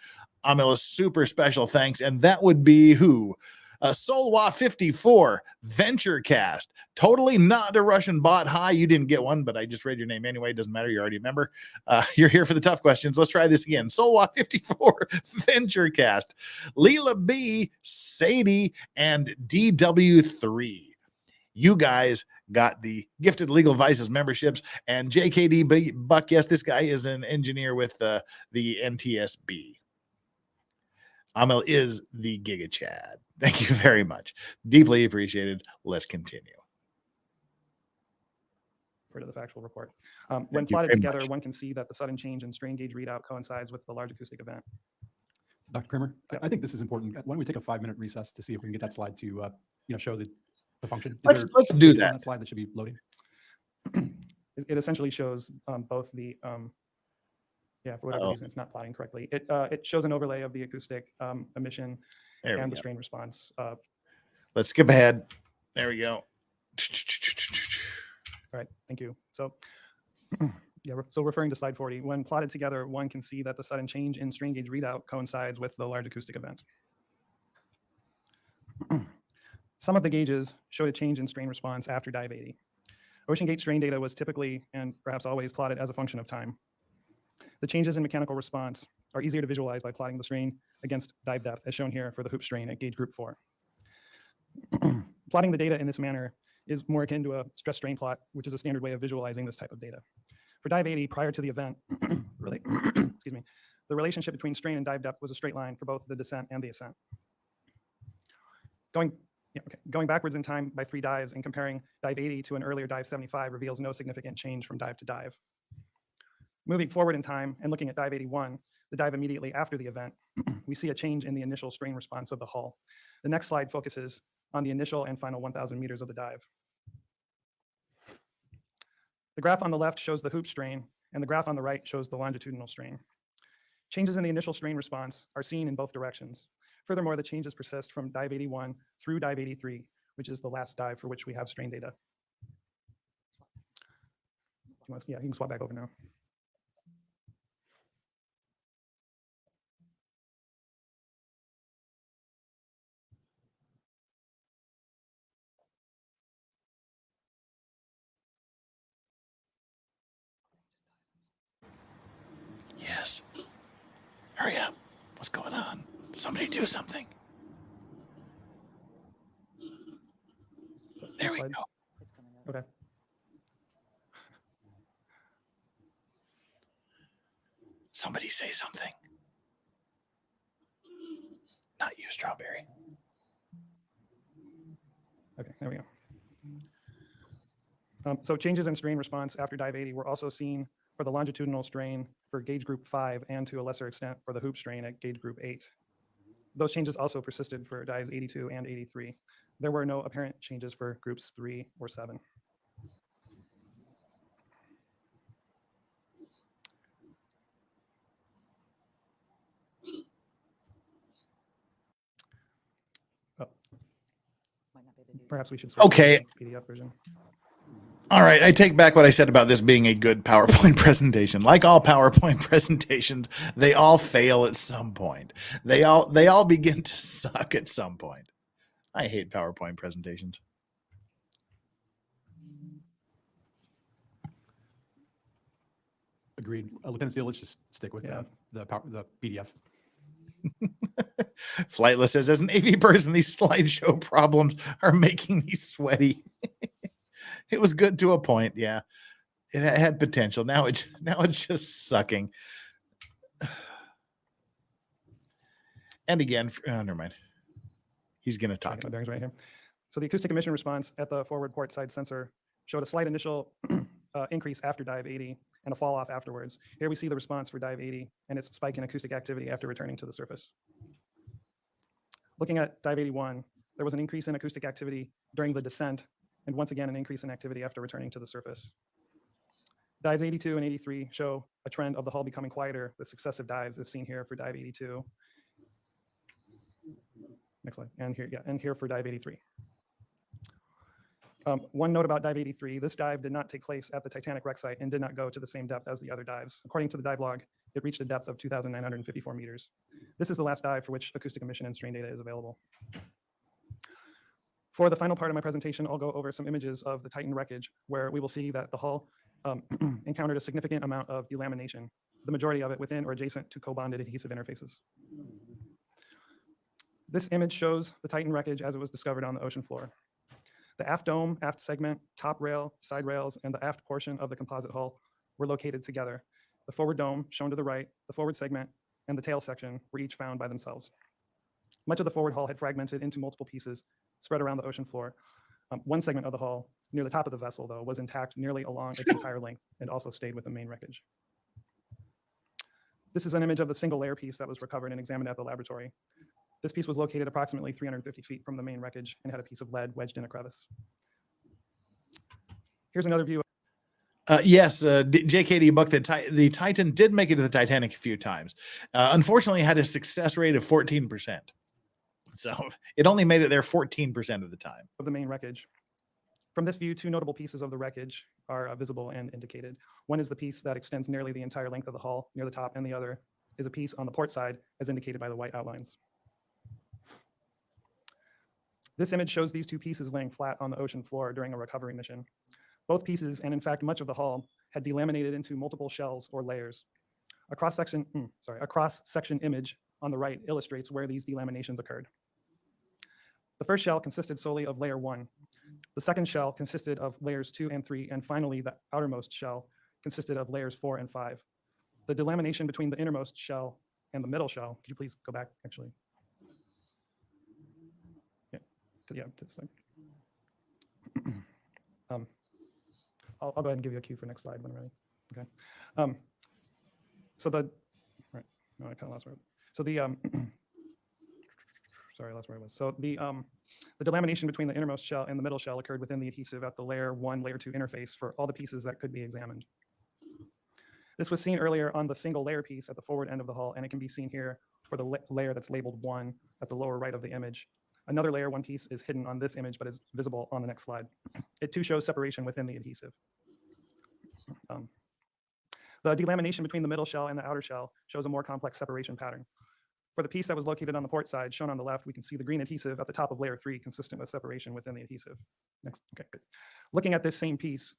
Amel a super special thanks. And that would be who? Solwa 54, VentureCast, totally not a Russian bot. Hi, you didn't get one, but I just read your name anyway. Doesn't matter. You're already a member. You're here for the tough questions. Let's try this again. Solwa 54, VentureCast, Leela B, Sadie, and DW3. You guys got the gifted Legal Vices memberships, and JKD Buck. Yes, this guy is an engineer with the NTSB. Amel is the Giga Chad. Thank you very much. Deeply appreciated. Let's continue. For the factual report. When plotted together, one can see that the sudden change in strain gauge readout coincides with the large acoustic event. Dr. Kramer, I think this is important. Why don't we take a 5-minute recess to see if we can get that slide to show the function? Let's do that. That slide that should be loading. It essentially shows both the for whatever reason it's not plotting correctly. It shows an overlay of the acoustic emission and the strain response. Let's skip ahead. There we go. All right, thank you. So so referring to slide 40, when plotted together, one can see that the sudden change in strain gauge readout coincides with the large acoustic event. Some of the gauges showed a change in strain response after dive 80. Ocean gate strain data was typically and perhaps always plotted as a function of time. The changes in mechanical response are easier to visualize by plotting the strain against dive depth, as shown here for the hoop strain at gauge group 4. Plotting the data in this manner is more akin to a stress strain plot, which is a standard way of visualizing this type of data. For dive 80, prior to the event, excuse me, the relationship between strain and dive depth was a straight line for both the descent and the ascent. Going backwards in time by 3 dives and comparing dive 80 to an earlier dive 75 reveals no significant change from dive to dive. Moving forward in time and looking at dive 81, the dive immediately after the event, we see a change in the initial strain response of the hull. The next slide focuses on the initial and final 1,000 meters of the dive. The graph on the left shows the hoop strain, and the graph on the right shows the longitudinal strain. Changes in the initial strain response are seen in both directions. Furthermore, the changes persist from dive 81 through dive 83, which is the last dive for which we have strain data. You can swap back over now. Yes. Hurry up. What's going on? Somebody do something. There we go. Okay. Somebody say something. Not you, Strawberry. Okay, there we go. So changes in strain response after dive 80 were also seen for the longitudinal strain for gauge group 5 and to a lesser extent for the hoop strain at gauge group 8. Those changes also persisted for dives 82 and 83. There were no apparent changes for groups 3 or 7. Perhaps we should switch Okay. to the PDF version. All right, I take back what I said about this being a good PowerPoint presentation. Like all PowerPoint presentations, they all fail at some point. They all begin to suck at some point. I hate PowerPoint presentations. Agreed. Lieutenant Zelle, let's just stick with the PDF. Flightless says, as an AV person, these slideshow problems are making me sweaty. It was good to a point, yeah. It had potential. Now it's just sucking. And again, never mind. He's going to talk. My bearings right here. So the acoustic emission response at the forward port side sensor showed a slight initial increase after dive 80 and a fall off afterwards. Here we see the response for dive 80 and its spike in acoustic activity after returning to the surface. Looking at dive 81, there was an increase in acoustic activity during the descent, and once again, an increase in activity after returning to the surface. Dives 82 and 83 show a trend of the hull becoming quieter with successive dives as seen here for dive 82. Next slide, and here for dive 83. One note about dive 83, this dive did not take place at the Titanic wreck site and did not go to the same depth as the other dives. According to the dive log, it reached a depth of 2,954 meters. This is the last dive for which acoustic emission and strain data is available. For the final part of my presentation, I'll go over some images of the Titan wreckage where we will see that the hull encountered a significant amount of delamination, the majority of it within or adjacent to co-bonded adhesive interfaces. This image shows the Titan wreckage as it was discovered on the ocean floor. The aft dome, aft segment, top rail, side rails, and the aft portion of the composite hull were located together. The forward dome, shown to the right, the forward segment, and the tail section were each found by themselves. Much of the forward hull had fragmented into multiple pieces spread around the ocean floor. One segment of the hull, near the top of the vessel, though, was intact nearly along its entire length and also stayed with the main wreckage. This is an image of the single layer piece that was recovered and examined at the laboratory. This piece was located approximately 350 feet from the main wreckage and had a piece of lead wedged in a crevice. Here's another view. Yes, JKD Buck, the Titan did make it to the Titanic a few times. Unfortunately, it had a success rate of 14%. So it only made it there 14% of the time. Of the main wreckage. From this view, two notable pieces of the wreckage are visible and indicated. One is the piece that extends nearly the entire length of the hull near the top, and the other is a piece on the port side as indicated by the white outlines. This image shows these two pieces laying flat on the ocean floor during a recovery mission. Both pieces, and in fact much of the hull, had delaminated into multiple shells or layers. A cross-section image on the right illustrates where these delaminations occurred. The first shell consisted solely of layer 1. The second shell consisted of layers 2 and 3, and finally the outermost shell consisted of layers 4 and 5. The delamination between the innermost shell and the middle shell, could you please go back actually? To this thing. I'll go ahead and give you a cue for next slide when I'm ready. Okay. Right. No, I kind of lost where. So the sorry, I lost where I was. So the delamination between the innermost shell and the middle shell occurred within the adhesive at the layer 1, layer 2 interface for all the pieces that could be examined. This was seen earlier on the single layer piece at the forward end of the hull, and it can be seen here for the layer that's labeled 1 at the lower right of the image. Another layer 1 piece is hidden on this image, but is visible on the next slide. It too shows separation within the adhesive. The delamination between the middle shell and the outer shell shows a more complex separation pattern. For the piece that was located on the port side, shown on the left, we can see the green adhesive at the top of layer 3, consistent with separation within the adhesive. Next, okay, good. Looking at this same piece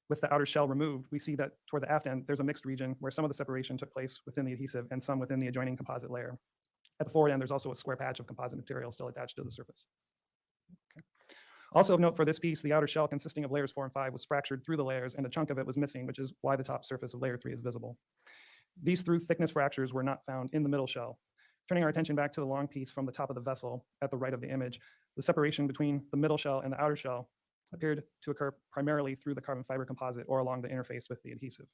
with the outer shell removed, we see that toward the aft end, there's a mixed region where some of the separation took place within the adhesive and some within the adjoining composite layer. At the forward end, there's also a square patch of composite material still attached to the surface. Okay. Also of note for this piece, the outer shell consisting of layers 4 and 5 was fractured through the layers and a chunk of it was missing, which is why the top surface of layer 3 is visible. These through thickness fractures were not found in the middle shell. Turning our attention back to the long piece from the top of the vessel at the right of the image, the separation between the middle shell and the outer shell appeared to occur primarily through the carbon fiber composite or along the interface with the adhesive.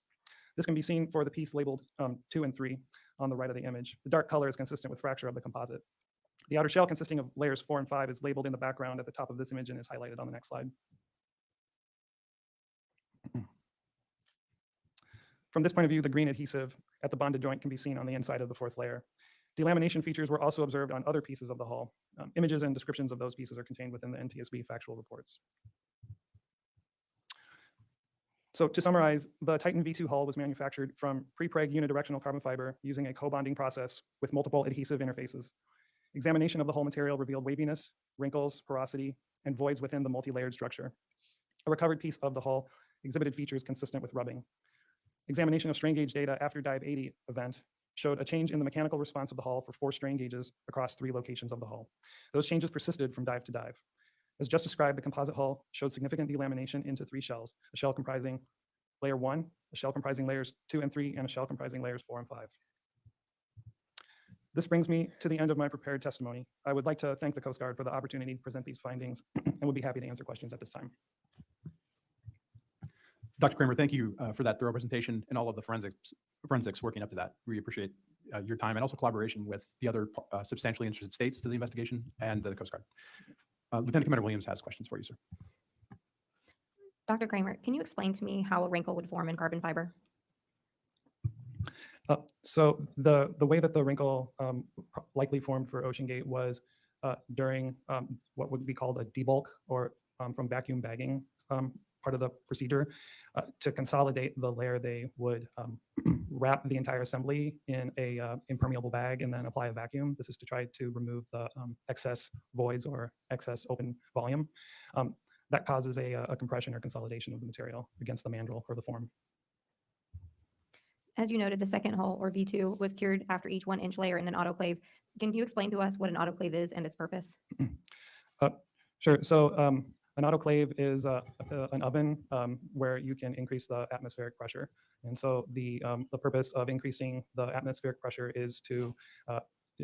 This can be seen for the piece labeled 2 and 3 on the right of the image. The dark color is consistent with fracture of the composite. The outer shell consisting of layers 4 and 5 is labeled in the background at the top of this image and is highlighted on the next slide. From this point of view, the green adhesive at the bonded joint can be seen on the inside of the 4th layer. Delamination features were also observed on other pieces of the hull. Images and descriptions of those pieces are contained within the NTSB factual reports. So to summarize, the Titan V2 hull was manufactured from pre-preg unidirectional carbon fiber using a co-bonding process with multiple adhesive interfaces. Examination of the hull material revealed waviness, wrinkles, porosity, and voids within the multi-layered structure. A recovered piece of the hull exhibited features consistent with rubbing. Examination of strain gauge data after dive 80 event showed a change in the mechanical response of the hull for 4 strain gauges across 3 locations of the hull. Those changes persisted from dive to dive. As just described, the composite hull showed significant delamination into 3 shells, a shell comprising layer 1, a shell comprising layers 2 and 3, and a shell comprising layers 4 and 5. This brings me to the end of my prepared testimony. I would like to thank the Coast Guard for the opportunity to present these findings and would be happy to answer questions at this time. Dr. Kramer, thank you for that thorough presentation and all of the forensics working up to that. We appreciate your time and also collaboration with the other substantially interested states to the investigation and the Coast Guard. Lieutenant Commander Williams has questions for you, sir. Dr. Kramer, can you explain to me how a wrinkle would form in carbon fiber? So the way that the wrinkle likely formed for OceanGate was during what would be called a debulk, or from vacuum bagging part of the procedure. To consolidate the layer, they would wrap the entire assembly in a impermeable bag and then apply a vacuum. This is to try to remove the excess voids or excess open volume. That causes a compression or consolidation of the material against the mandrel for the form. As you noted, the second hull, or V2, was cured after each 1-inch layer in an autoclave. Can you explain to us what an autoclave is and its purpose? Sure. So an autoclave is an oven where you can increase the atmospheric pressure. And so the purpose of increasing the atmospheric pressure is to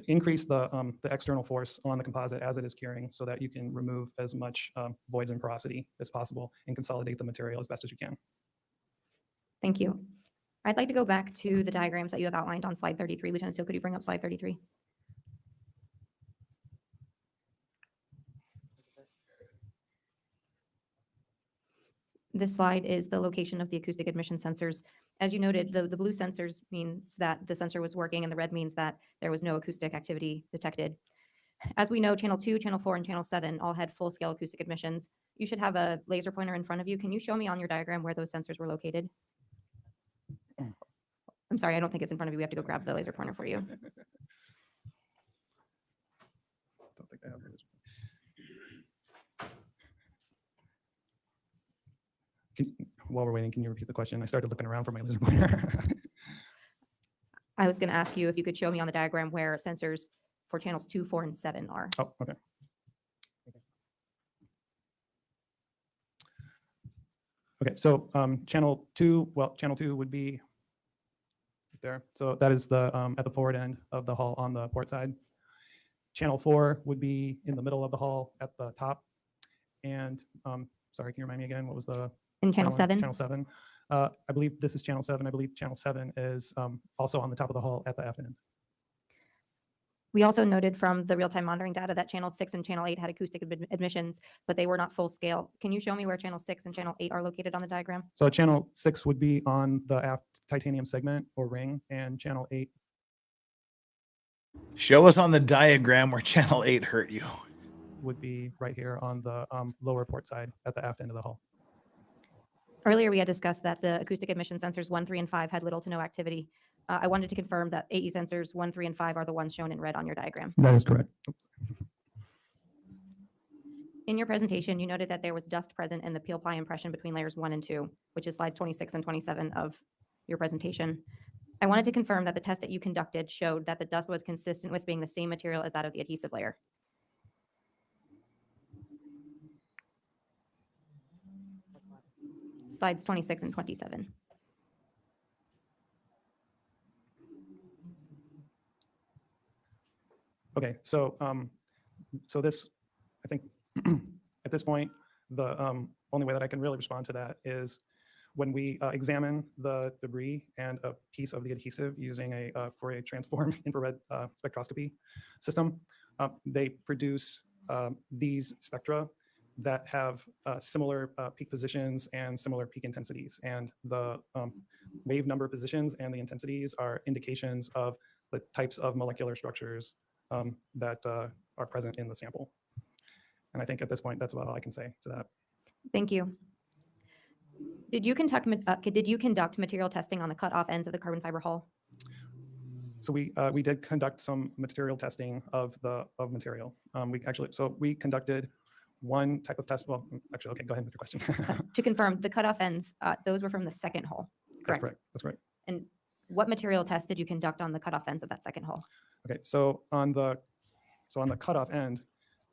increase the external force on the composite as it is curing, so that you can remove as much voids and porosity as possible and consolidate the material as best as you can. Thank you. I'd like to go back to the diagrams that you have outlined on slide 33. Lieutenant Steele, could you bring up slide 33? This slide is the location of the acoustic emission sensors. As you noted, the blue sensors means that the sensor was working, and the red means that there was no acoustic activity detected. As we know, channel 2, channel 4, and channel 7 all had full-scale acoustic emissions. You should have a laser pointer in front of you. Can you show me on your diagram where those sensors were located? I'm sorry, I don't think it's in front of you. We have to go grab the laser pointer for you. Don't think I have those. While we're waiting, can you repeat the question? I started looking around for my laser pointer. I was going to ask you if you could show me on the diagram where sensors for channels 2, 4, and 7 are. Oh, okay. Okay, so channel 2 would be there. So that is the at the forward end of the hull on the port side. Channel 4 would be in the middle of the hull at the top. And sorry, can you remind me again, what was the? In channel 7? Channel 7. I believe this is channel 7. I believe channel 7 is also on the top of the hull at the aft end. We also noted from the real-time monitoring data that channel 6 and channel 8 had acoustic emissions, but they were not full scale. Can you show me where channel 6 and channel 8 are located on the diagram? So channel 6 would be on the aft titanium segment or ring, and channel 8. Show us on the diagram where channel 8 hurt you. Would be right here on the lower port side at the aft end of the hull. Earlier, we had discussed that the acoustic emission sensors 1, 3, and 5 had little to no activity. I wanted to confirm that AE sensors 1, 3, and 5 are the ones shown in red on your diagram. That is correct. In your presentation, you noted that there was dust present in the peel ply impression between layers 1 and 2, which is slides 26 and 27 of your presentation. I wanted to confirm that the test that you conducted showed that the dust was consistent with being the same material as that of the adhesive layer. Slides 26 and 27. Okay, so so this, I think at this point, the only way that I can really respond to that is when we examine the debris and a piece of the adhesive using a Fourier transform infrared spectroscopy system, they produce these spectra that have similar peak positions and similar peak intensities. And the wave number positions and the intensities are indications of the types of molecular structures that are present in the sample. And I think at this point, that's about all I can say to that. Thank you. Did you conduct material testing on the cutoff ends of the carbon fiber hull? So we did conduct some material testing of material. We conducted one type of test. Well, actually, okay, go ahead with your question. To confirm, the cutoff ends, those were from the second hull, That's correct? correct. That's right. And what material test did you conduct on the cutoff ends of that second hull? Okay, so on the cutoff end,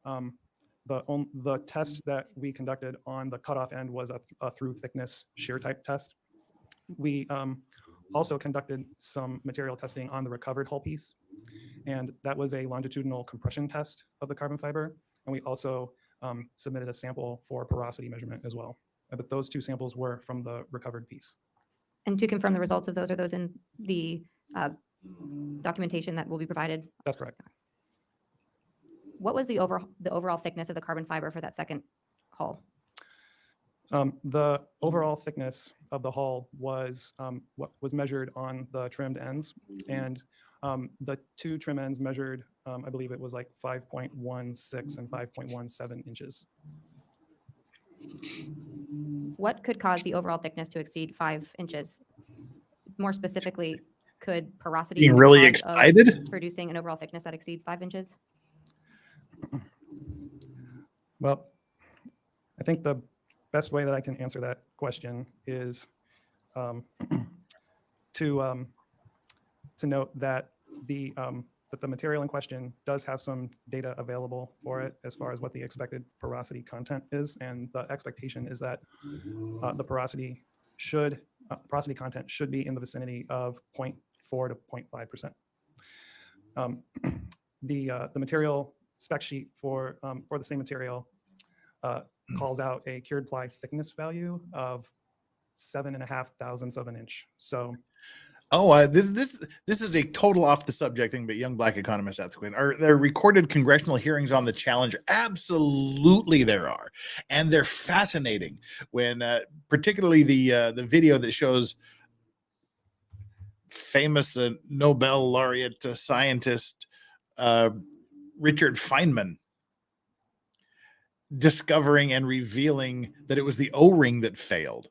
the test that we conducted on the cutoff end was a through thickness shear type test. We also conducted some material testing on the recovered hull piece, and that was a longitudinal compression test of the carbon fiber. And we also submitted a sample for porosity measurement as well. But those two samples were from the recovered piece. And to confirm the results of those, are those in the documentation that will be provided? That's correct. What was the overall thickness of the carbon fiber for that second hull? The overall thickness of the hull was what was measured on the trimmed ends, and the two trim ends measured, I believe it was like 5.16 and 5.17 inches. What could cause the overall thickness to exceed 5 inches? More specifically, could porosity Being be the really cause excited? of producing an overall thickness that exceeds 5 inches? Well, I think the best way that I can answer that question is to note that the material in question does have some data available for it as far as what the expected porosity content is, and the expectation is that the porosity content should be in the vicinity of 0.4 to 0.5%. The material spec sheet for the same material calls out a cured ply thickness value of 7.5 thousandths of an inch. So, this is a total off the subject thing, but young black economists at the Quinn, are there recorded congressional hearings on the Challenger? Absolutely, there are, and they're fascinating. When particularly the video that shows famous Nobel laureate scientist Richard Feynman discovering and revealing that it was the O-ring that failed.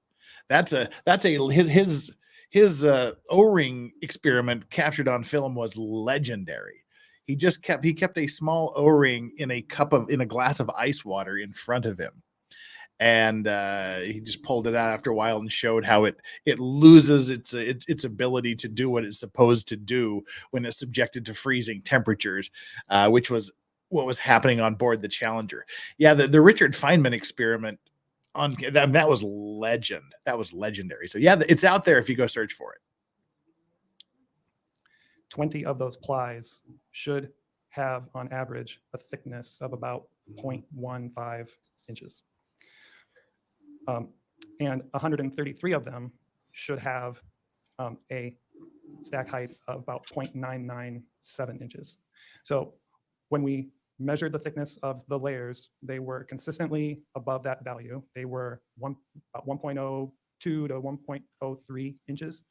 His O-ring experiment captured on film was legendary. He kept a small O-ring in a glass of ice water in front of him, and he just pulled it out after a while and showed how it loses its ability to do what it's supposed to do when it's subjected to freezing temperatures, which was what was happening on board the Challenger. Yeah, the Richard Feynman experiment on that was legend. That was legendary. So yeah, it's out there if you go search for it. 20 of those plies should have on average a thickness of about 0.15 inches. And 133 of them should have a stack height of about 0.997 inches. So when we measured the thickness of the layers, they were consistently above that value. They were about 1.02 to 1.03 inches.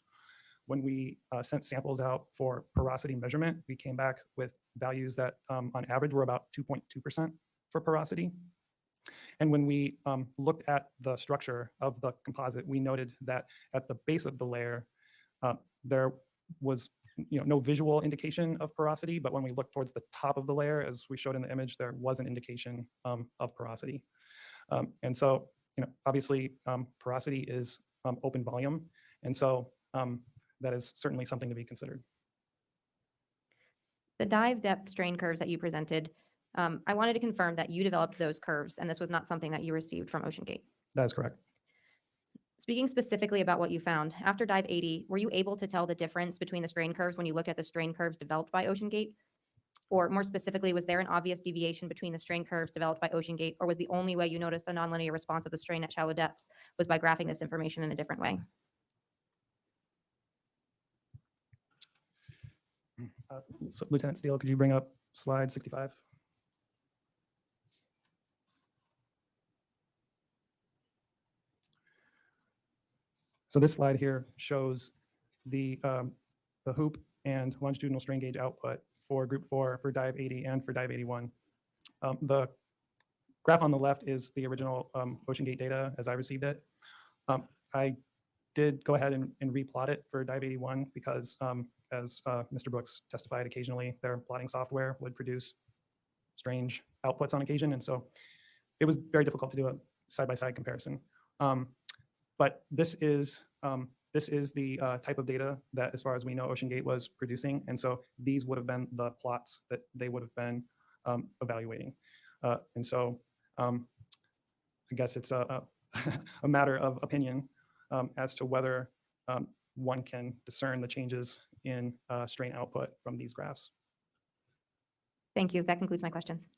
When we sent samples out for porosity measurement, we came back with values that on average were about 2.2% for porosity. And when we looked at the structure of the composite, we noted that at the base of the layer, there was no visual indication of porosity, but when we looked towards the top of the layer, as we showed in the image, there was an indication of porosity. And so, obviously, porosity is open volume, and so that is certainly something to be considered. The dive depth strain curves that you presented, I wanted to confirm that you developed those curves, and this was not something that you received from OceanGate. That is correct. Speaking specifically about what you found, after dive 80, were you able to tell the difference between the strain curves when you looked at the strain curves developed by OceanGate? Or more specifically, was there an obvious deviation between the strain curves developed by OceanGate, or was the only way you noticed the nonlinear response of the strain at shallow depths was by graphing this information in a different way? So Lieutenant Steele, could you bring up slide 65? So this slide here shows the hoop and longitudinal strain gauge output for Group 4 for dive 80 and for dive 81. The graph on the left is the original OceanGate data as I received it. I did go ahead and replot it for dive 81 because as Mr. Brooks testified, occasionally their plotting software would produce strange outputs on occasion. And so it was very difficult to do a side-by-side comparison. But this is the type of data that, as far as we know, OceanGate was producing. And so these would have been the plots that they would have been evaluating. And so I guess it's a matter of opinion as to whether one can discern the changes in strain output from these graphs. Thank you. That concludes my questions.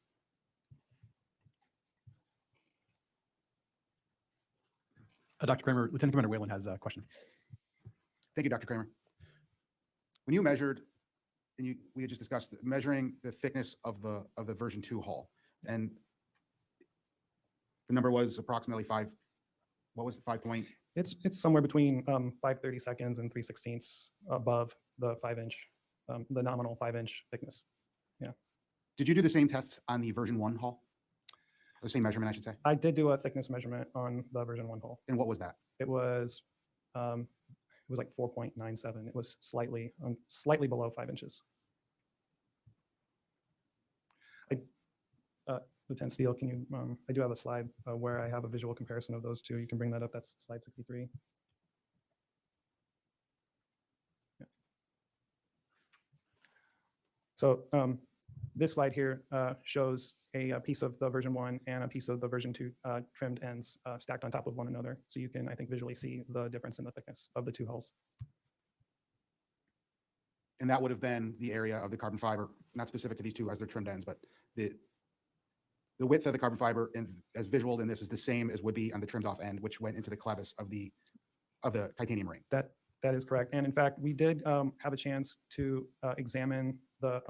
Dr. Kramer, Lieutenant Commander Whalen has a question. Thank you, Dr. Kramer. When you measured, and we had just discussed measuring the thickness of the version 2 hull, and the number was approximately 5. What was it? 5 point? It's somewhere between 5/32 seconds and 3/16 above the 5-inch, the nominal 5-inch thickness. Yeah. Did you do the same tests on the version 1 hull? The same measurement, I should say. I did do a thickness measurement on the version 1 hull. And what was that? It was like 4.97. It was slightly below 5 inches. Lieutenant Steele, can you? I do have a slide where I have a visual comparison of those two. You can bring that up. That's slide 63. Yeah. So this slide here shows a piece of the version 1 and a piece of the version 2 trimmed ends stacked on top of one another. So you can, I think, visually see the difference in the thickness of the two hulls. And that would have been the area of the carbon fiber, not specific to these two as they're trimmed ends, but the width of the carbon fiber, as visual in this, is the same as would be on the trimmed off end, which went into the clevis of the titanium ring. That is correct. And in fact, we did have a chance to examine the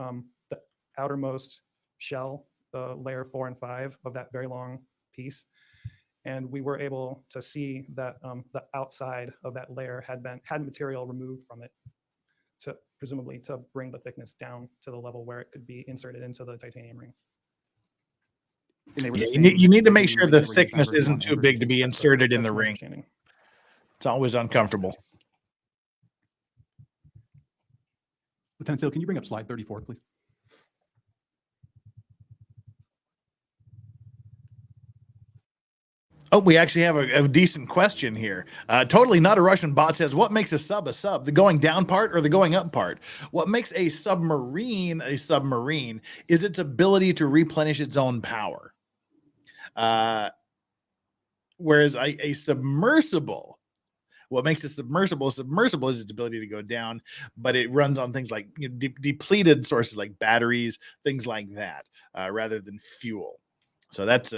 outermost shell, the layer 4 and 5 of that very long piece. And we were able to see that the outside of that layer had material removed from it, to presumably to bring the thickness down to the level where it could be inserted into the titanium ring. Yeah, you need to make sure the thickness isn't too big to be inserted in the ring. It's always uncomfortable. Lieutenant Steele, can you bring up slide 34, please? Oh, we actually have a decent question here. Totally not a Russian bot says, what makes a sub? The going down part or the going up part? What makes a submarine is its ability to replenish its own power. Whereas a submersible, what makes a submersible is its ability to go down, but it runs on things like depleted sources like batteries, things like that, rather than fuel. So that's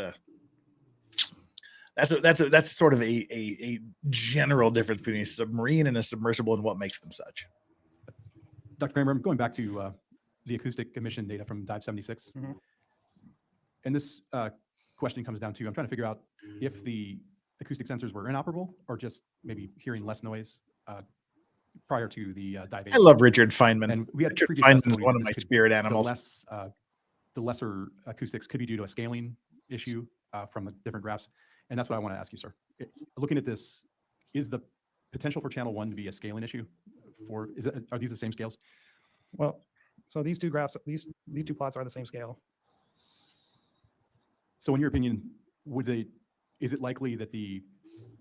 sort of a general difference between a submarine and a submersible and what makes them such. Dr. Kramer, I'm going back to the acoustic emission data from Dive 76. Mm-hmm. And this question comes down to, I'm trying to figure out if the acoustic sensors were inoperable or just maybe hearing less noise prior to the dive. I love Richard Feynman. And we had Richard Feynman is one of my spirit animals. The lesser acoustics could be due to a scaling issue from the different graphs. And that's what I want to ask you, sir. Looking at this, is the potential for channel 1 to be a scaling issue? Are these the same scales? Well, so these two graphs, these two plots are the same scale. So in your opinion, is it likely that the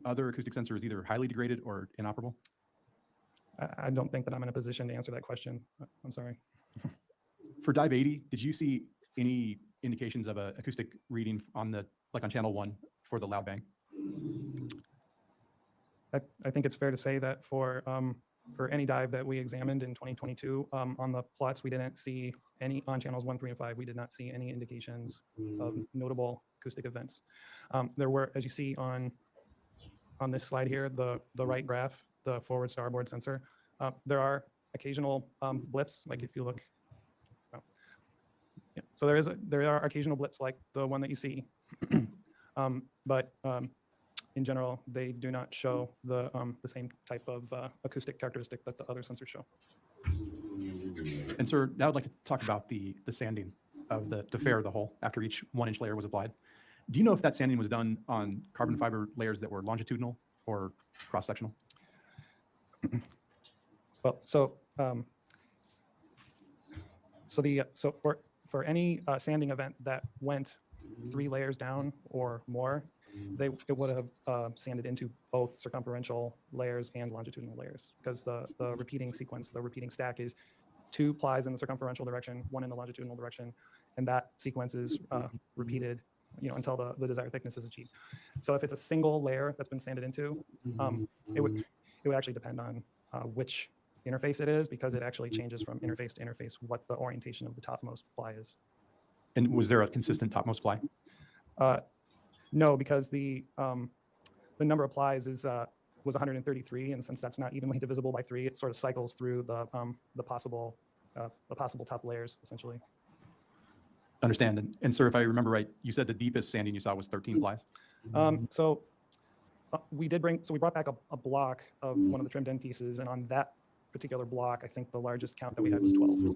other acoustic sensor is either highly degraded or inoperable? I don't think that I'm in a position to answer that question. I'm sorry. For Dive 80, did you see any indications of an acoustic reading on channel 1 for the loud bang? I think it's fair to say that for any dive that we examined in 2022, on the plots, we didn't see any on channels 1, 3, and 5. We did not see any indications of notable acoustic events. There were, as you see on this slide here, the right graph, the forward starboard sensor, there are occasional blips. Like if you look, yeah. So there are occasional blips like the one that you see, but in general, they do not show the same type of acoustic characteristic that the other sensors show. And sir, now I'd like to talk about the sanding of to fair the hull after each 1-inch layer was applied. Do you know if that sanding was done on carbon fiber layers that were longitudinal or cross-sectional? Well, so for any sanding event that went 3 layers down or more, it would have sanded into both circumferential layers and longitudinal layers, because the repeating sequence, the repeating stack is 2 plies in the circumferential direction, 1 in the longitudinal direction, and that sequence is repeated, until the desired thickness is achieved. So if it's a single layer that's been sanded into, it would actually depend on which interface it is, because it actually changes from interface to interface what the orientation of the topmost ply is. And was there a consistent topmost ply? No, because the number of plies was 133, and since that's not evenly divisible by 3, it sort of cycles through the possible top layers, essentially. Understand. And sir, if I remember right, you said the deepest sanding you saw was 13 plies. We brought back a block of one of the trimmed end pieces, and on that particular block, I think the largest count that we had was 12.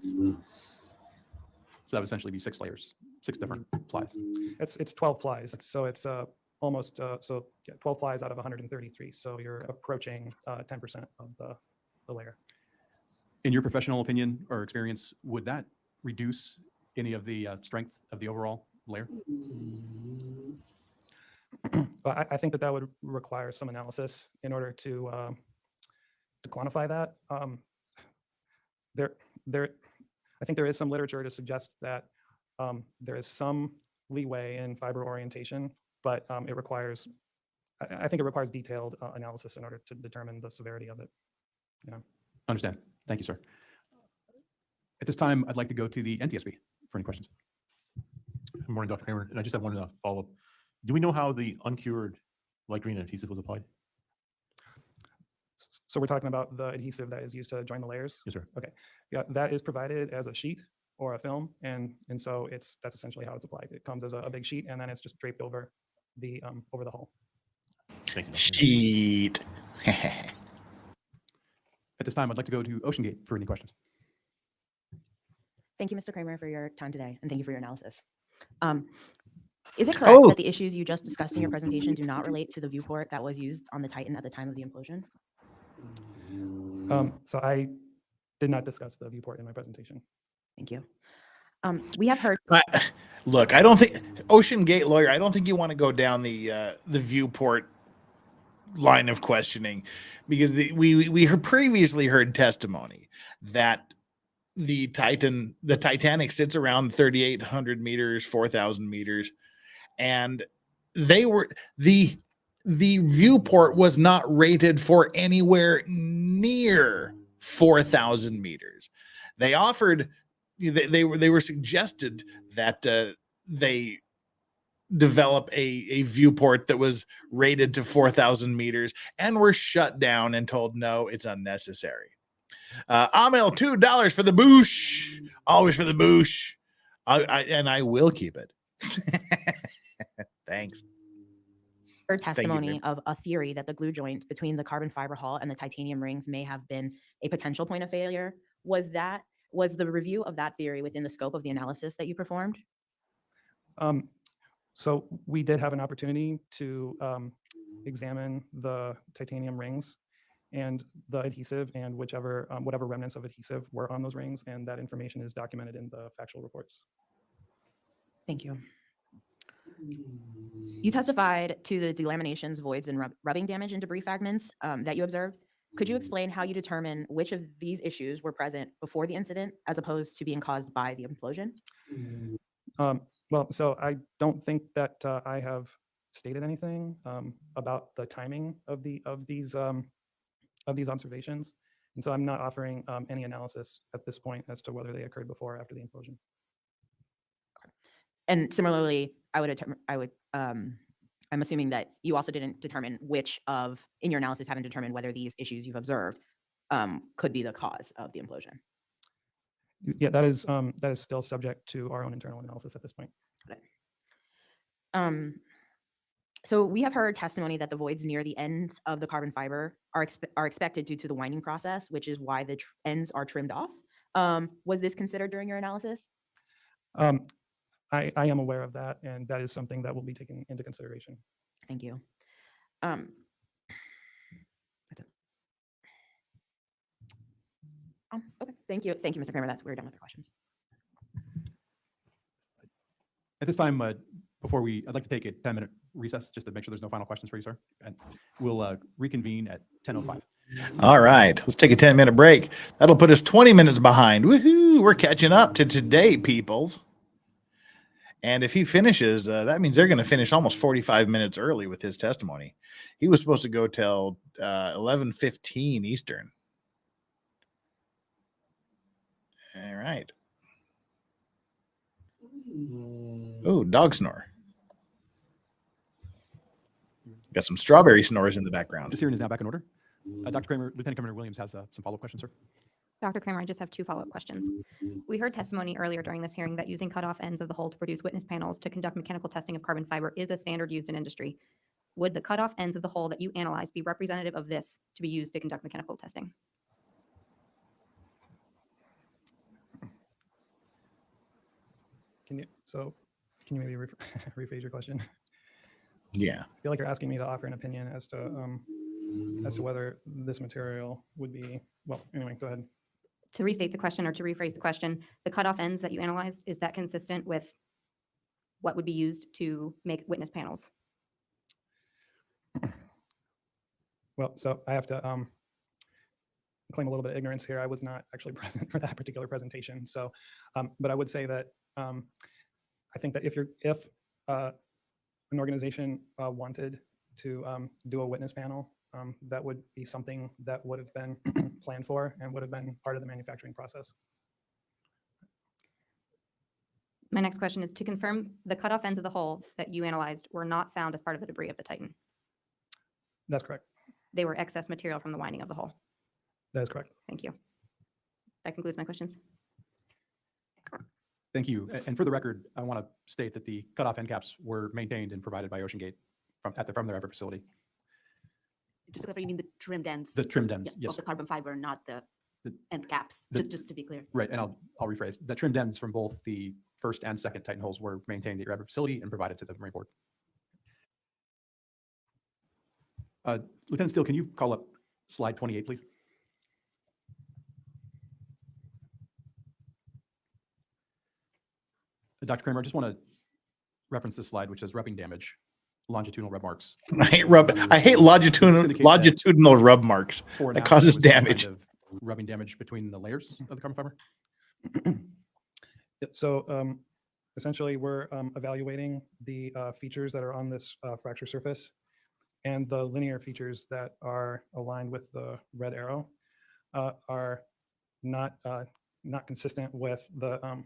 So that would essentially be 6 layers, 6 different plies. It's 12 plies, so it's almost 12 plies out of 133. So you're approaching 10% of the layer. In your professional opinion or experience, would that reduce any of the strength of the overall layer? I think that would require some analysis in order to quantify that. I think there is some literature to suggest that there is some leeway in fiber orientation, but I think it requires detailed analysis in order to determine the severity of it. Yeah. Understand. Thank you, sir. At this time, I'd like to go to the NTSB for any questions. Good morning, Dr. Kramer. And I just have one follow-up. Do we know how the uncured light green adhesive was applied? So we're talking about the adhesive that is used to join the layers? Yes, sir. Okay. Yeah, that is provided as a sheet or a film, and so that's essentially how it's applied. It comes as a big sheet, and then it's just draped over the hull. Thank you, Dr. Sheet. At this time, I'd like to go to OceanGate for any questions. Thank you, Mr. Kramer, for your time today, and thank you for your analysis. Is it correct that the issues you just discussed in your presentation do not relate to the viewport that was used on the Titan at the time of the implosion? So I did not discuss the viewport in my presentation. Thank you. We have heard. Look, I don't think OceanGate lawyer. I don't think you want to go down the viewport line of questioning, because we previously heard testimony that the Titanic sits around 3,800 meters, 4,000 meters, and the viewport was not rated for anywhere near 4,000 meters. They were suggested that they develop a viewport that was rated to 4,000 meters, and were shut down and told no, it's unnecessary. Amel, $2 for the boosh. Always for the boosh. I will keep it. Thanks. Heard testimony of a theory that the glue joint between the carbon fiber hull and the titanium rings may have been a potential point of failure. Was the review of that theory within the scope of the analysis that you performed? So we did have an opportunity to examine the titanium rings and the adhesive and whatever remnants of adhesive were on those rings, and that information is documented in the factual reports. Thank you. You testified to the delaminations, voids, and rubbing damage and debris fragments that you observed. Could you explain how you determine which of these issues were present before the incident as opposed to being caused by the implosion? Well, so I don't think that I have stated anything about the timing of these observations, and so I'm not offering any analysis at this point as to whether they occurred before or after the implosion. And similarly, I'm assuming that you also didn't determine in your analysis, haven't determined whether these issues you've observed could be the cause of the implosion. Yeah, that is still subject to our own internal analysis at this point. Got it. So we have heard testimony that the voids near the ends of the carbon fiber are expected due to the winding process, which is why the ends are trimmed off. Was this considered during your analysis? I am aware of that, and that is something that will be taken into consideration. Thank you. Thank you, Mr. Kramer. We're done with the questions. At this time, I'd like to take a 10-minute recess just to make sure there's no final questions for you, sir. And we'll reconvene at 10:05. All right, let's take a 10-minute break. That'll put us 20 minutes behind. Woohoo! We're catching up to today, peoples. And if he finishes, that means they're going to finish almost 45 minutes early with his testimony. He was supposed to go till 11:15 Eastern. All right. Oh, dog snore. Got some strawberry snores in the background. This hearing is now back in order. Dr. Kramer, Lieutenant Commander Williams has some follow-up questions, sir. Dr. Kramer, I just have 2 follow-up questions. We heard testimony earlier during this hearing that using cutoff ends of the hull to produce witness panels to conduct mechanical testing of carbon fiber is a standard used in industry. Would the cutoff ends of the hull that you analyzed be representative of this to be used to conduct mechanical testing? Can you maybe rephrase your question? Yeah. I feel like you're asking me to offer an opinion as to whether this material would be, well, anyway, go ahead. To restate the question or to rephrase the question, the cutoff ends that you analyzed, is that consistent with what would be used to make witness panels? Well, so I have to claim a little bit of ignorance here. I was not actually present for that particular presentation. So, but I would say that I think that if an organization wanted to do a witness panel, that would be something that would have been planned for and would have been part of the manufacturing process. My next question is to confirm the cutoff ends of the hull that you analyzed were not found as part of the debris of the Titan. That's correct. They were excess material from the winding of the hull. That is correct. Thank you. That concludes my questions. Thank you. And for the record, I want to state that the cutoff end caps were maintained and provided by OceanGate from their effort facility. Just to clarify, you mean the trimmed ends? The trimmed ends, Yeah, yes. of the carbon fiber, not the end caps, just to be clear. Right, and I'll rephrase. The trimmed ends from both the first and second Titan hulls were maintained at your effort facility and provided to the Marine Board. Lieutenant Steele, can you call up slide 28, please? Dr. Kramer, I just want to reference this slide, which says rubbing damage, longitudinal rub marks. I hate longitudinal rub marks. That causes damage. Kind of rubbing damage between the layers of the carbon fiber. So essentially, we're evaluating the features that are on this fracture surface, and the linear features that are aligned with the red arrow are not consistent with the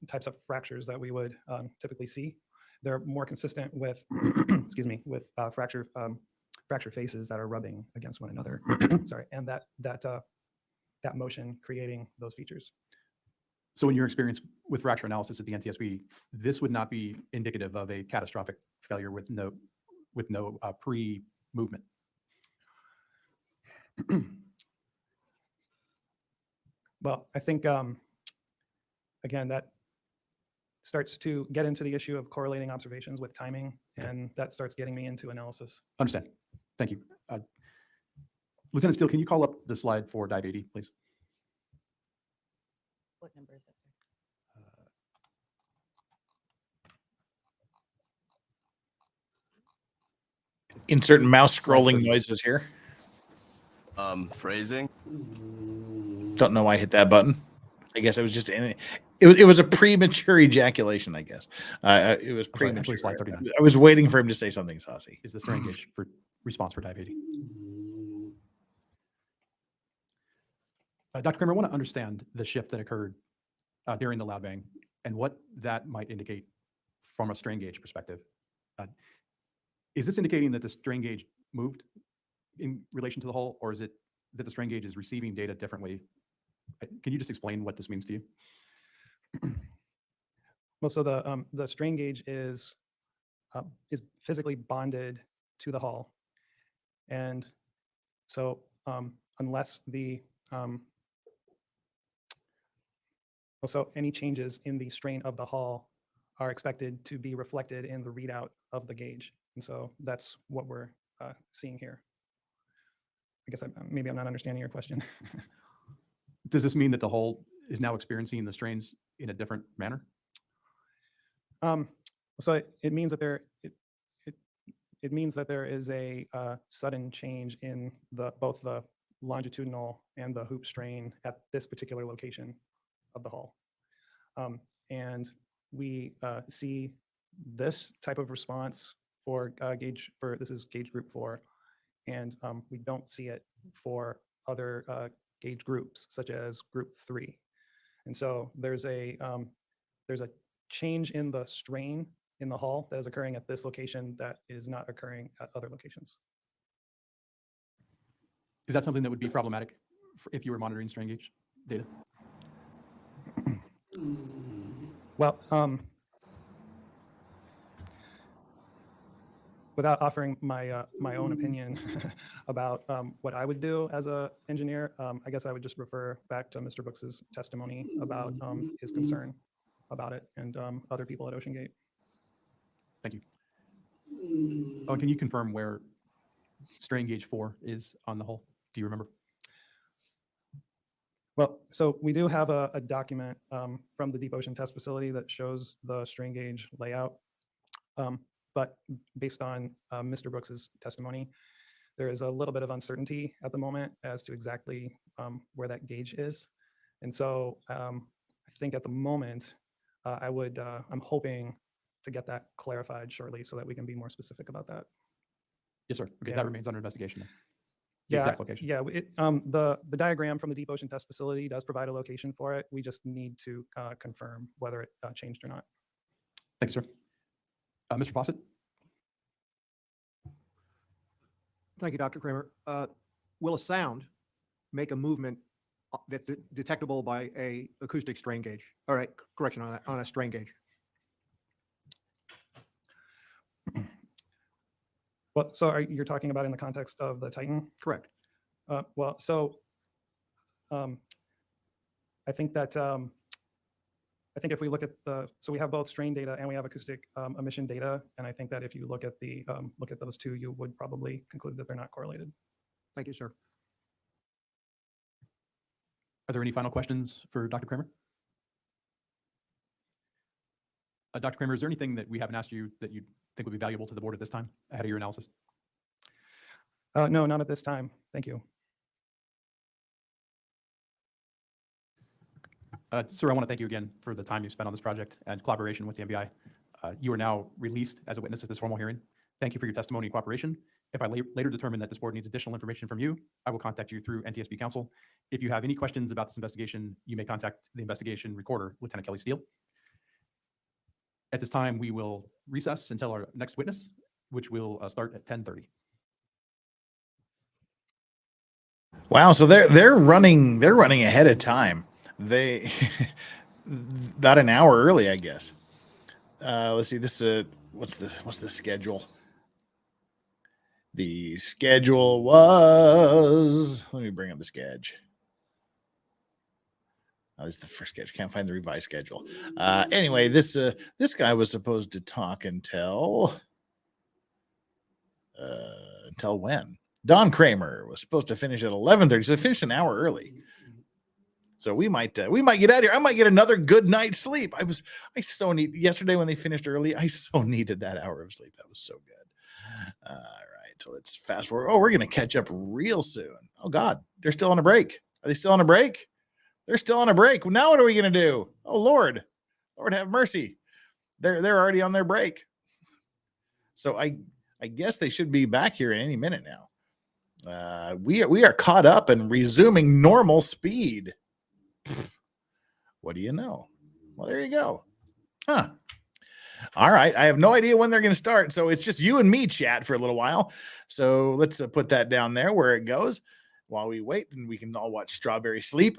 types of fractures that we would typically see. They're more consistent with, excuse me, with fracture faces that are rubbing against one another. Sorry, and that motion creating those features. So in your experience with fracture analysis at the NTSB, this would not be indicative of a catastrophic failure with no pre-movement. Well, I think, again, that starts to get into the issue of correlating observations with timing, and that starts getting me into analysis. Understand. Thank you. Lieutenant Steele, can you call up the slide for dive 80, please? What number is that, sir? Insert mouse scrolling noises here. Phrasing. Don't know why I hit that button. I guess it was just it was a premature ejaculation, I guess. It was premature. Slide 39. I was waiting for him to say something saucy. Is the strain gauge for response for dive 80? Dr. Kramer, I want to understand the shift that occurred during the loud bang and what that might indicate from a strain gauge perspective. Is this indicating that the strain gauge moved in relation to the hull, or is it that the strain gauge is receiving data differently? Can you just explain what this means to you? Well, so the strain gauge is physically bonded to the hull, and so unless the also any changes in the strain of the hull are expected to be reflected in the readout of the gauge, and so that's what we're seeing here. I guess maybe I'm not understanding your question. Does this mean that the hull is now experiencing the strains in a different manner? So it means that it means that there is a sudden change in both the longitudinal and the hoop strain at this particular location of the hull. And we see this type of response for this is gauge group 4, and we don't see it for other gauge groups such as group 3. And so there's a change in the strain in the hull that is occurring at this location that is not occurring at other locations. Is that something that would be problematic if you were monitoring strain gauge data? Well, without offering my my own opinion about what I would do as an engineer, I guess I would just refer back to Mr. Brooks's testimony about his concern about it and other people at OceanGate. Thank you. Oh, can you confirm where strain gauge 4 is on the hull? Do you remember? Well, so we do have a document from the Deep Ocean Test Facility that shows the strain gauge layout. But based on Mr. Brooks's testimony, there is a little bit of uncertainty at the moment as to exactly where that gauge is. And so I think at the moment, I'm hoping to get that clarified shortly so that we can be more specific about that. Yes, sir. Okay, Yeah. that remains under investigation then. The Yeah, exact location. yeah. The diagram from the Deep Ocean Test Facility does provide a location for it. We just need to confirm whether it changed or not. Thank you, sir. Mr. Fawcett? Thank you, Dr. Kramer. Will a sound make a movement that's detectable by a acoustic strain gauge? All right, correction on a strain gauge. Well, so you're talking about in the context of the Titan? Correct. Well, so I think that I think if we look at so we have both strain data and we have acoustic emission data, and I think that if you look at those two, you would probably conclude that they're not correlated. Thank you, sir. Are there any final questions for Dr. Kramer? Dr. Kramer, is there anything that we haven't asked you that you think would be valuable to the board at this time ahead of your analysis? No, not at this time. Thank you. Sir, I want to thank you again for the time you spent on this project and collaboration with the MBI. You are now released as a witness at this formal hearing. Thank you for your testimony and cooperation. If I later determine that this board needs additional information from you, I will contact you through NTSB counsel. If you have any questions about this investigation, you may contact the investigation recorder, Lieutenant Kelly Steele. At this time, we will recess until our next witness, which will start at 10:30. Wow, so they're running ahead of time. They about an hour early, I guess. Let's see. This what's the schedule? The schedule was. Let me bring up the sketch. Oh, this is the first sketch. Can't find the revised schedule. Anyway, this guy was supposed to talk until when? Don Kramer was supposed to finish at 11:30, so they finished an hour early. So we might get out of here. I might get another good night's sleep. I so need yesterday when they finished early. I so needed that hour of sleep. That was so good. All right, so let's fast forward. Oh, we're gonna catch up real soon. Oh God, they're still on a break. Are they still on a break? They're still on a break. Now what are we gonna do? Oh Lord, Lord have mercy. They're already on their break. So I guess they should be back here any minute now. We are caught up and resuming normal speed. What do you know? Well, there you go. Huh. All right. I have no idea when they're going to start. So it's just you and me, chat, for a little while. So let's put that down there where it goes while we wait, and we can all watch Strawberry Sleep.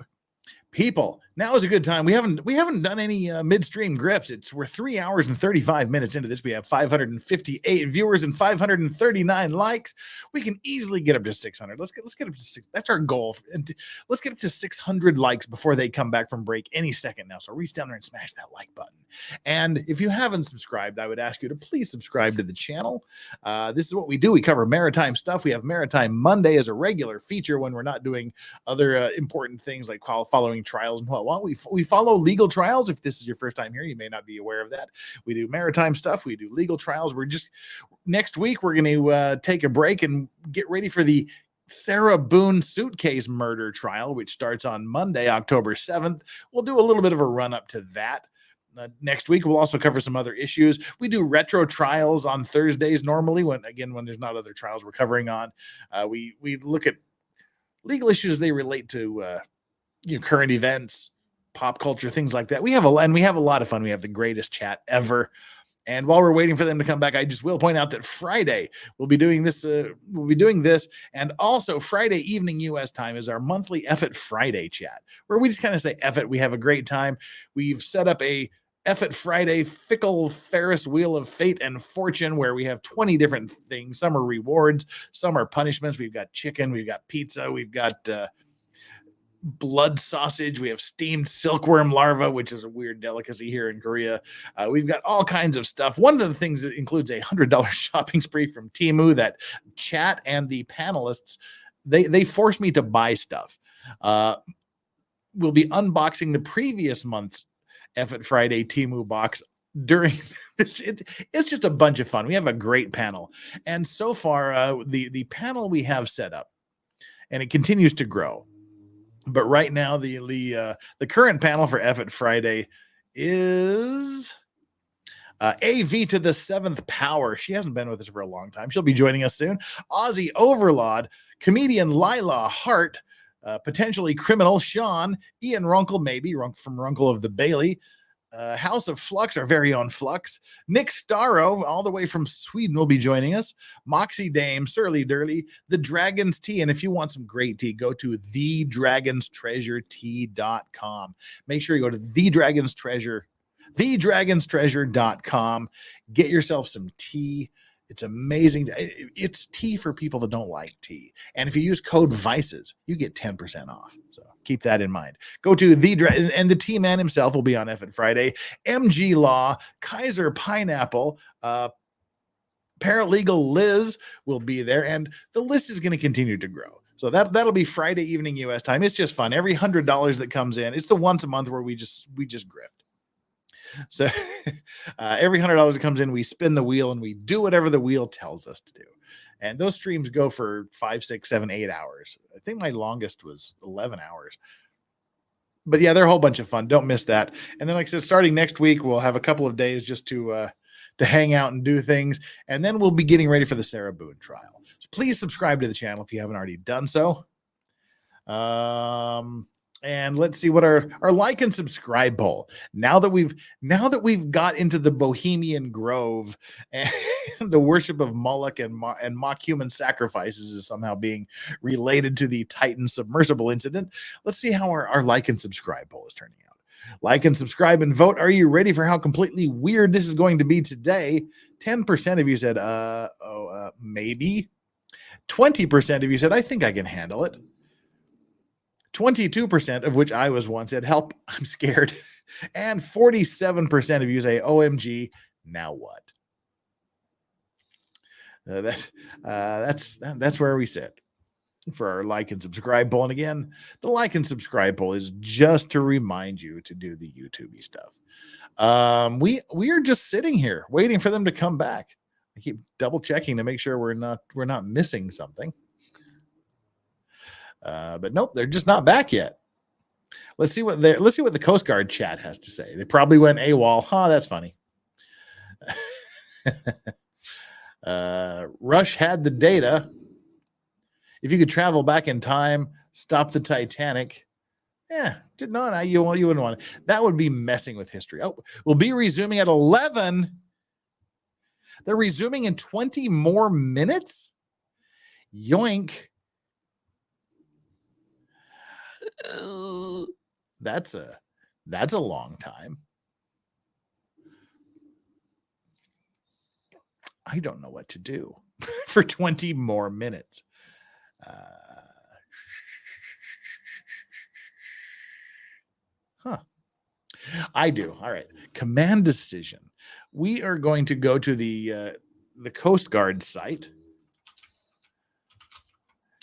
People, now is a good time. We haven't done any midstream grips. We're 3 hours and 35 minutes into this. We have 558 viewers and 539 likes. We can easily get up to 600. Let's get up to 6. That's our goal. And let's get up to 600 likes before they come back from break any second now. So reach down there and smash that like button. And if you haven't subscribed, I would ask you to please subscribe to the channel. This is what we do. We cover maritime stuff. We have Maritime Monday as a regular feature when we're not doing other important things like qualifying following trials and what we follow legal trials. If this is your first time here, you may not be aware of that. We do maritime stuff. We do legal trials. Next week, we're going to take a break and get ready for the Sarah Boone suitcase murder trial, which starts on Monday, October 7th. We'll do a little bit of a run up to that. Next week, we'll also cover some other issues. We do retro trials on Thursdays normally when there's not other trials we're covering on. We look at legal issues they relate to current events, pop culture, things like that. We have a lot of fun. We have the greatest chat ever. And while we're waiting for them to come back, I just will point out that Friday we'll be doing this. And also Friday evening U.S. time is our monthly F It Friday chat, where we just kind of say F it. We have a great time. We've set up a F It Friday fickle Ferris wheel of fate and fortune, where we have 20 different things. Some are rewards, some are punishments. We've got chicken, we've got pizza, we've got blood sausage, we have steamed silkworm larva, which is a weird delicacy here in Korea. We've got all kinds of stuff. One of the things that includes a $100 shopping spree from Temu that chat and the panelists they force me to buy stuff. We'll be unboxing the previous month's F It Friday Temu box during this. It's just a bunch of fun. We have a great panel, and so far the panel we have set up, and it continues to grow. But right now, the current panel for F It Friday is AV to the 7th Power. She hasn't been with us for a long time. She'll be joining us soon. Aussie Overlord, comedian Lila Hart, potentially criminal Sean, Ian Runkle, maybe from Runkle of the Bailey, House of Flux, our very own Flux, Nick Starro, all the way from Sweden, will be joining us, Moxie Dame, Surly Durly, The Dragon's Tea, and if you want some great tea, go to thedragonstreasuretea.com. Make sure you go to thedragonstreasure.com. Get yourself some tea. It's amazing. It's tea for people that don't like tea. And if you use code VICES, you get 10% off. So keep that in mind. Go to and the tea man himself will be on F It Friday. MG Law, Kaiser Pineapple, Paralegal Liz will be there. And the list is going to continue to grow. So that'll be Friday evening U.S. time. It's just fun. Every $100 that comes in, it's the once a month where we just grift. So every $100 that comes in, we spin the wheel and we do whatever the wheel tells us to do. And those streams go for 5, 6, 7, 8 hours. I think my longest was 11 hours. But yeah, they're a whole bunch of fun. Don't miss that. And then, like I said, starting next week, we'll have a couple of days just to hang out and do things. And then we'll be getting ready for the Sarah Boone trial. So please subscribe to the channel if you haven't already done so. And let's see what our like and subscribe poll. Now that we've got into the Bohemian Grove and the worship of Moloch and mock human sacrifices is somehow being related to the Titan Submersible incident, let's see how our like and subscribe poll is turning out. Like and subscribe and vote. Are you ready for how completely weird this is going to be today? 10% of you said, maybe. 20% of you said, I think I can handle it. 22% of which I was one said, help, I'm scared. And 47% of you say, OMG, now what? That's where we sit for our like and subscribe poll. And again, the like and subscribe poll is just to remind you to do the YouTube-y stuff. We are just sitting here waiting for them to come back. I keep double checking to make sure we're not missing something. But nope, they're just not back yet. Let's see what the Coast Guard chat has to say. They probably went AWOL. That's funny. Rush had the data. If you could travel back in time, stop the Titanic. You wouldn't want it. That would be messing with history. Oh, we'll be resuming at 11. They're resuming in 20 more minutes. Yoink. That's a long time. I don't know what to do for 20 more minutes. I do. All right. Command decision. We are going to go to the Coast Guard site.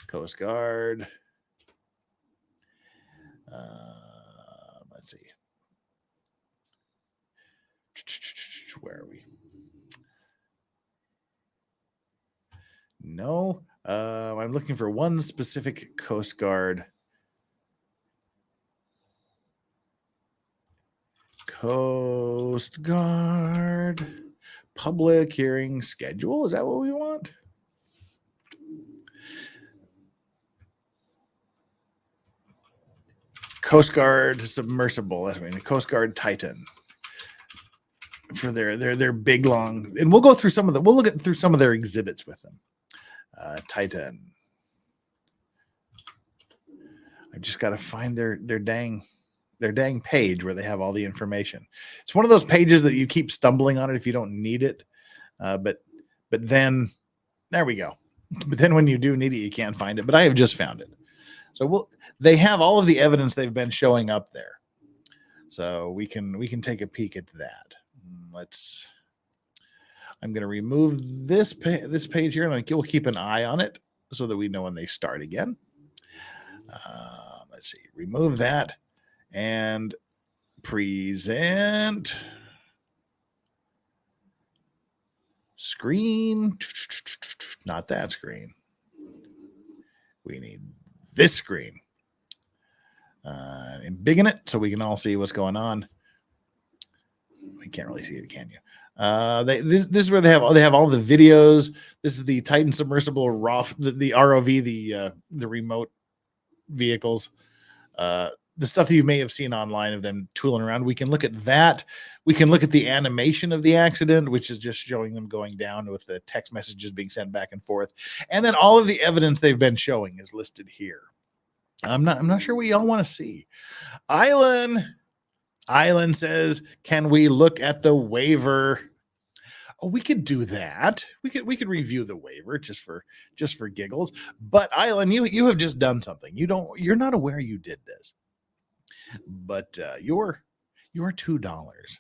Coast Guard. Let's see. Where are we? No, I'm looking for one specific Coast Guard. Coast Guard public hearing schedule. Is that what we want? Coast Guard Submersible. I mean, Coast Guard Titan. For their big long, and we'll go through some of the. We'll look at through some of their exhibits with them. Titan. I just got to find their dang page where they have all the information. It's one of those pages that you keep stumbling on it if you don't need it. But then there we go. But then when you do need it, you can't find it. But I have just found it. So they have all of the evidence they've been showing up there. So we can take a peek at that. I'm going to remove this page here, and we'll keep an eye on it so that we know when they start again. Let's see, remove that and present screen. Not that screen. We need this screen. And biggin it so we can all see what's going on. You can't really see it, can you? This is where they have all the videos. This is the Titan Submersible the ROV, the remote vehicles. The stuff that you may have seen online of them tooling around. We can look at that. We can look at the animation of the accident, which is just showing them going down with the text messages being sent back and forth. And then all of the evidence they've been showing is listed here. I'm not sure what y'all want to see. Island says, can we look at the waiver? Oh, we could do that. We could review the waiver just for giggles. But Island, you have just done something. You're not aware you did this. But your $2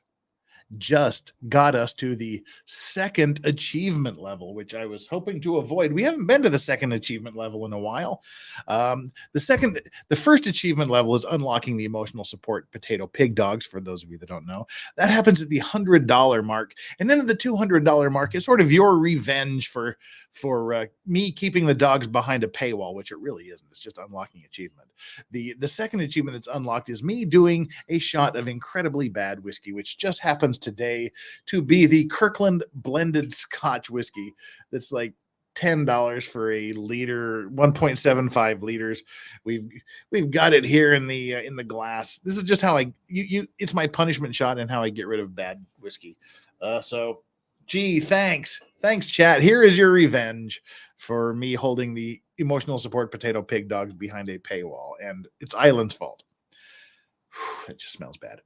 just got us to the second achievement level, which I was hoping to avoid. We haven't been to the second achievement level in a while. The first achievement level is unlocking the emotional support potato pig dogs, for those of you that don't know. That happens at the $100 mark. And then at the $200 mark is sort of your revenge for me keeping the dogs behind a paywall, which it really isn't. It's just unlocking achievement. The second achievement that's unlocked is me doing a shot of incredibly bad whiskey, which just happens today to be the Kirkland blended Scotch whiskey. That's like $10 for a liter, 1.75 liters. We've got it here in the glass. This is just how it's my punishment shot and how I get rid of bad whiskey. So gee, thanks chat. Here is your revenge for me holding the emotional support potato pig dogs behind a paywall, and it's Island's fault. It just smells bad.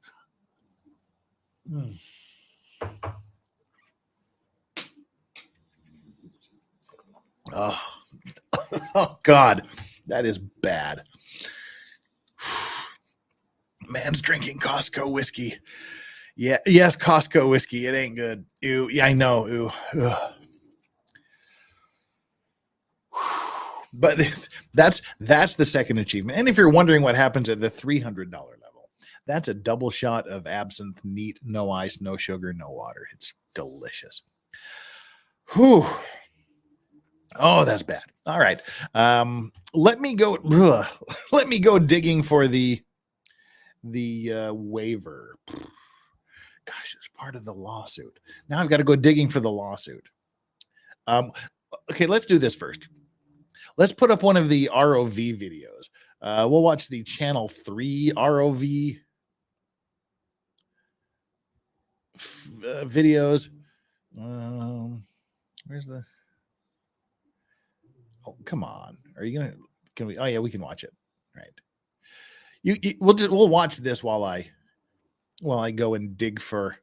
Oh God, that is bad. Man's drinking Costco whiskey. Yeah, yes, Costco whiskey. It ain't good. Ew, yeah, I know. Ew. Ugh. But that's the second achievement. And if you're wondering what happens at the $300 level, that's a double shot of absinthe, neat, no ice, no sugar, no water. It's delicious. Whew. Oh, that's bad. All right. Let me go digging for the waiver. Gosh, it's part of the lawsuit. Now I've got to go digging for the lawsuit. Okay, let's do this first. Let's put up one of the ROV videos. We'll watch the Channel 3 ROV videos. Where's the... Oh, come on. Are you going to... Can we... Oh, yeah, we can watch it. Right. We'll watch this while I go and dig for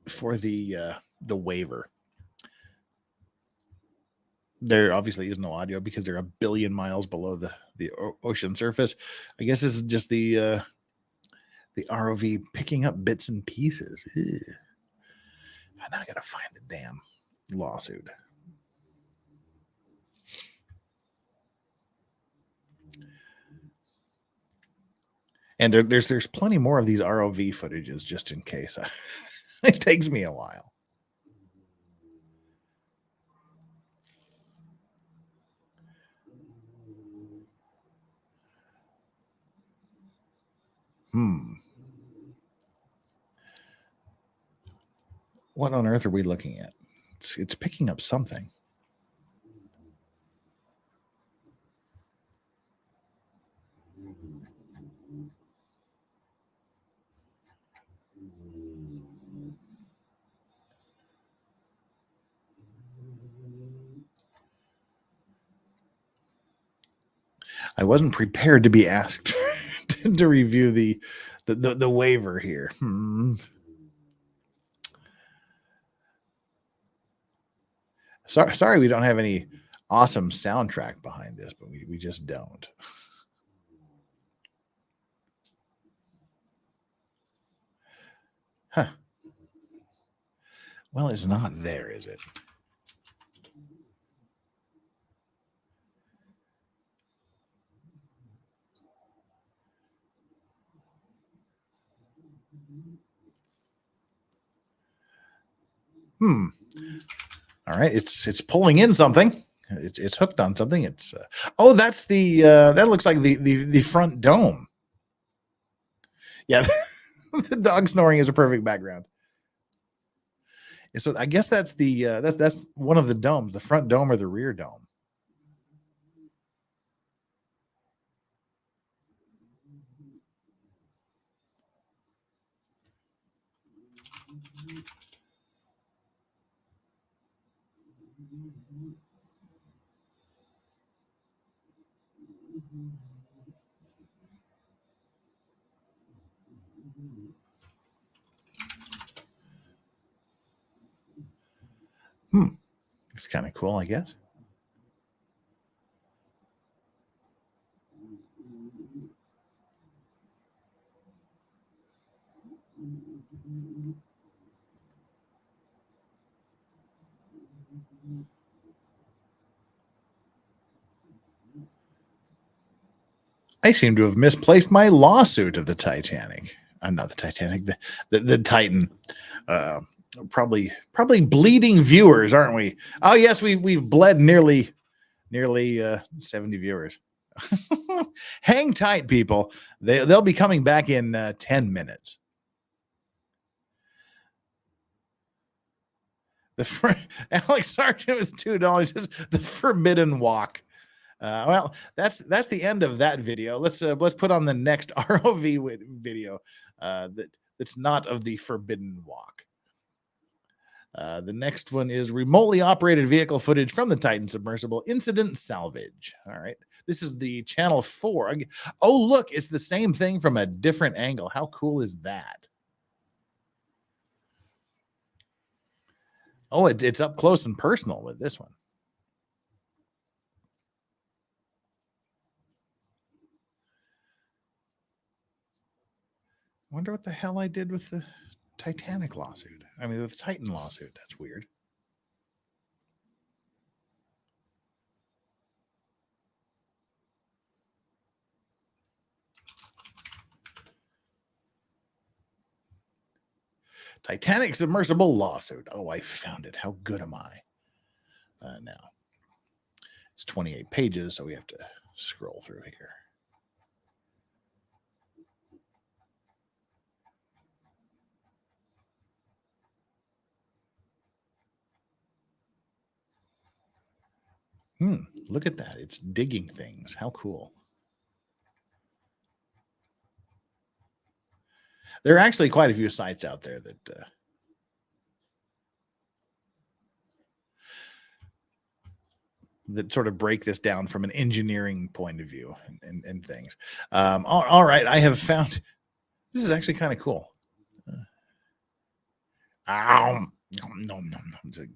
the waiver. There obviously is no audio because they're a billion miles below the ocean surface. I guess this is just the ROV picking up bits and pieces. Ew. Now I gotta find the damn lawsuit. And there's plenty more of these ROV footages just in case. It takes me a while. What on earth are we looking at? It's picking up something. I wasn't prepared to be asked to review the waiver here. Sorry we don't have any awesome soundtrack behind this, but we just don't. Huh. Well, it's not there, is it? All right, it's pulling in something. It's hooked on something. It's oh, that's the that looks like the front dome. Yeah, the dog snoring is a perfect background. So I guess that's the that's one of the domes, the front dome or the rear dome. It's kind of cool, I guess. I seem to have misplaced my lawsuit of the Titanic. I'm not the Titanic, the Titan. Probably bleeding viewers, aren't we? Oh yes, we've bled nearly 70 viewers. Hang tight, people. They'll be coming back in 10 minutes. Alex Sargent with $2 says the Forbidden Walk. Well, that's the end of that video. Let's put on the next ROV video that's not of the Forbidden Walk. The next one is remotely operated vehicle footage from the Titan Submersible incident salvage. All right, this is the channel 4. Oh, look, it's the same thing from a different angle. How cool is that? Oh, it's up close and personal with this one. Wonder what the hell I did with the Titanic lawsuit. I mean, the Titan lawsuit. That's weird. Titanic submersible lawsuit. Oh, I found it. How good am I? Now, it's 28 pages, so we have to scroll through here. Look at that. It's digging things. How cool. There are actually quite a few sites out there that sort of break this down from an engineering point of view and things. All right, I have found this is actually kind of cool. No.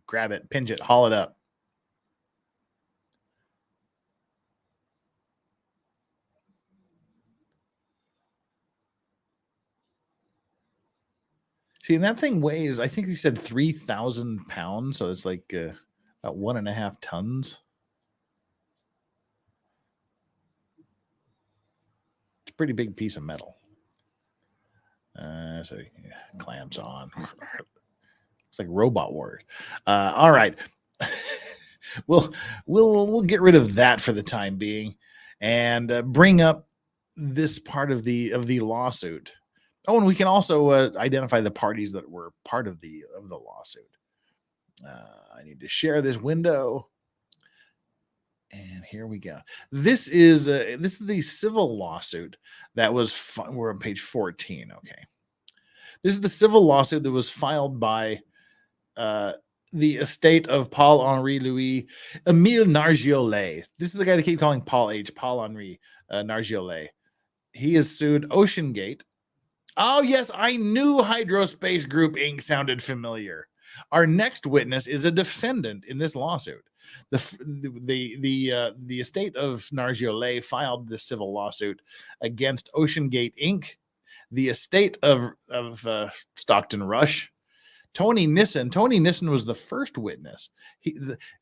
Grab it, pinch it, haul it up. See, and that thing weighs, I think he said 3,000 pounds. So it's like about 1.5 tons. It's a pretty big piece of metal. So yeah, clamps on. It's like Robot Wars. All right. We'll get rid of that for the time being, and bring up this part of the lawsuit. Oh, and we can also identify the parties that were part of the lawsuit. I need to share this window, and here we go. This is the civil lawsuit that was. We're on page 14. Okay, this is the civil lawsuit that was filed by the estate of Paul Henri Louis Emile Nargiolet. This is the guy they keep calling Paul H. Paul Henri Nargiolet. He has sued OceanGate. Oh, yes, I knew Hydrospace Group Inc. sounded familiar. Our next witness is a defendant in this lawsuit. The estate of Nargiolet filed this civil lawsuit against OceanGate Inc., the estate of Stockton Rush, Tony Nissen. Tony Nissen was the first witness.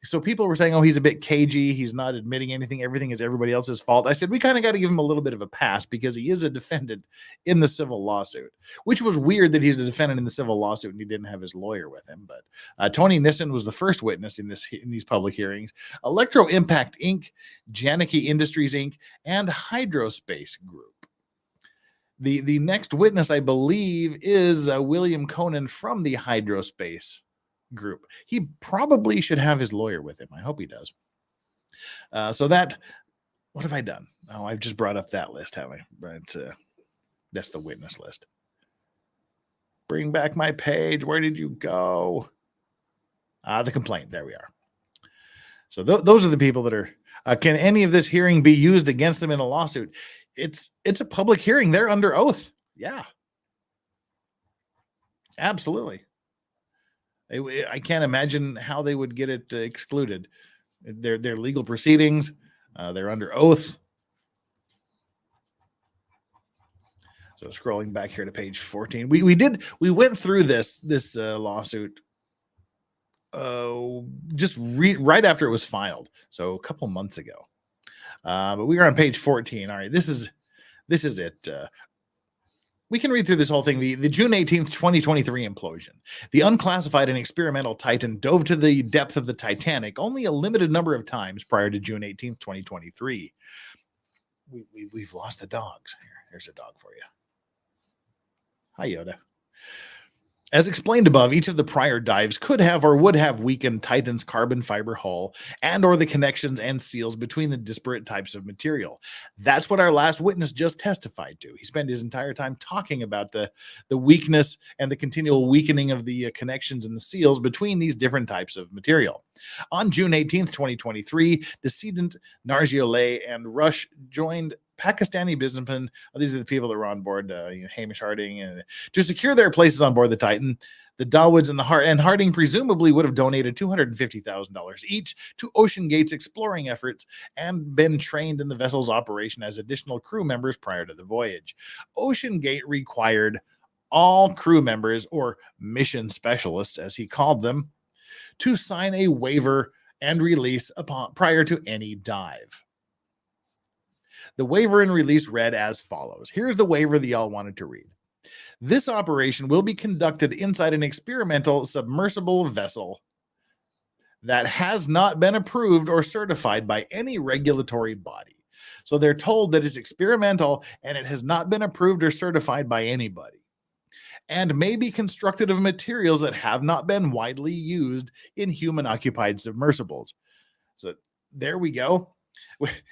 So people were saying, oh, he's a bit cagey. He's not admitting anything. Everything is everybody else's fault. I said, we kind of got to give him a little bit of a pass because he is a defendant in the civil lawsuit, which was weird that he's a defendant in the civil lawsuit and he didn't have his lawyer with him. But Tony Nissen was the first witness in these public hearings. Electro Impact Inc., Janicki Industries Inc., and Hydrospace Group. The next witness, I believe, is William Conan from the Hydrospace Group. He probably should have his lawyer with him. I hope he does. So what have I done? Oh, I've just brought up that list, haven't I? But that's the witness list. Bring back my page. Where did you go? The complaint. There we are. So those are the people that are. Can any of this hearing be used against them in a lawsuit? It's a public hearing. They're under oath. Yeah, absolutely. I can't imagine how they would get it excluded. They're legal proceedings. They're under oath. So scrolling back here to page 14, we went through this lawsuit just right after it was filed, so a couple months ago. But we are on page 14. All right, this is it. We can read through this whole thing. The June 18th, 2023 implosion. The unclassified and experimental Titan dove to the depth of the Titanic only a limited number of times prior to June 18th, 2023. We've lost the dogs. Here's a dog for you. Hi, Yoda. As explained above, each of the prior dives could have or would have weakened Titan's carbon fiber hull and or the connections and seals between the disparate types of material. That's what our last witness just testified to. He spent his entire time talking about the weakness and the continual weakening of the connections and the seals between these different types of material. On June 18th, 2023, decedent Nargiolet and Rush joined Pakistani businessmen. These are the people that were on board, Hamish Harding, to secure their places on board the Titan. The Dawoods and Harding presumably would have donated $250,000 each to OceanGate's exploring efforts and been trained in the vessel's operation as additional crew members prior to the voyage. OceanGate required all crew members, or mission specialists as he called them, to sign a waiver and release prior to any dive. The waiver and release read as follows. Here's the waiver that y'all wanted to read. This operation will be conducted inside an experimental submersible vessel that has not been approved or certified by any regulatory body. So they're told that it's experimental and it has not been approved or certified by anybody, and may be constructed of materials that have not been widely used in human-occupied submersibles. So there we go.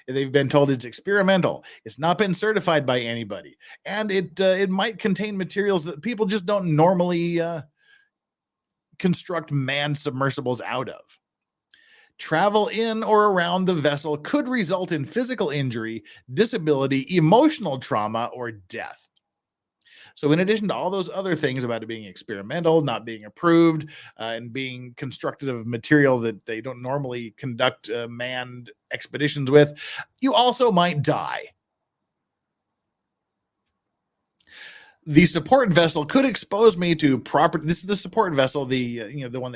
They've been told it's experimental. It's not been certified by anybody, and it might contain materials that people just don't normally construct manned submersibles out of. Travel in or around the vessel could result in physical injury, disability, emotional trauma, or death. So in addition to all those other things about it being experimental, not being approved, and being constructed of material that they don't normally conduct manned expeditions with, you also might die. The support vessel could expose me to property. This is the support vessel, the one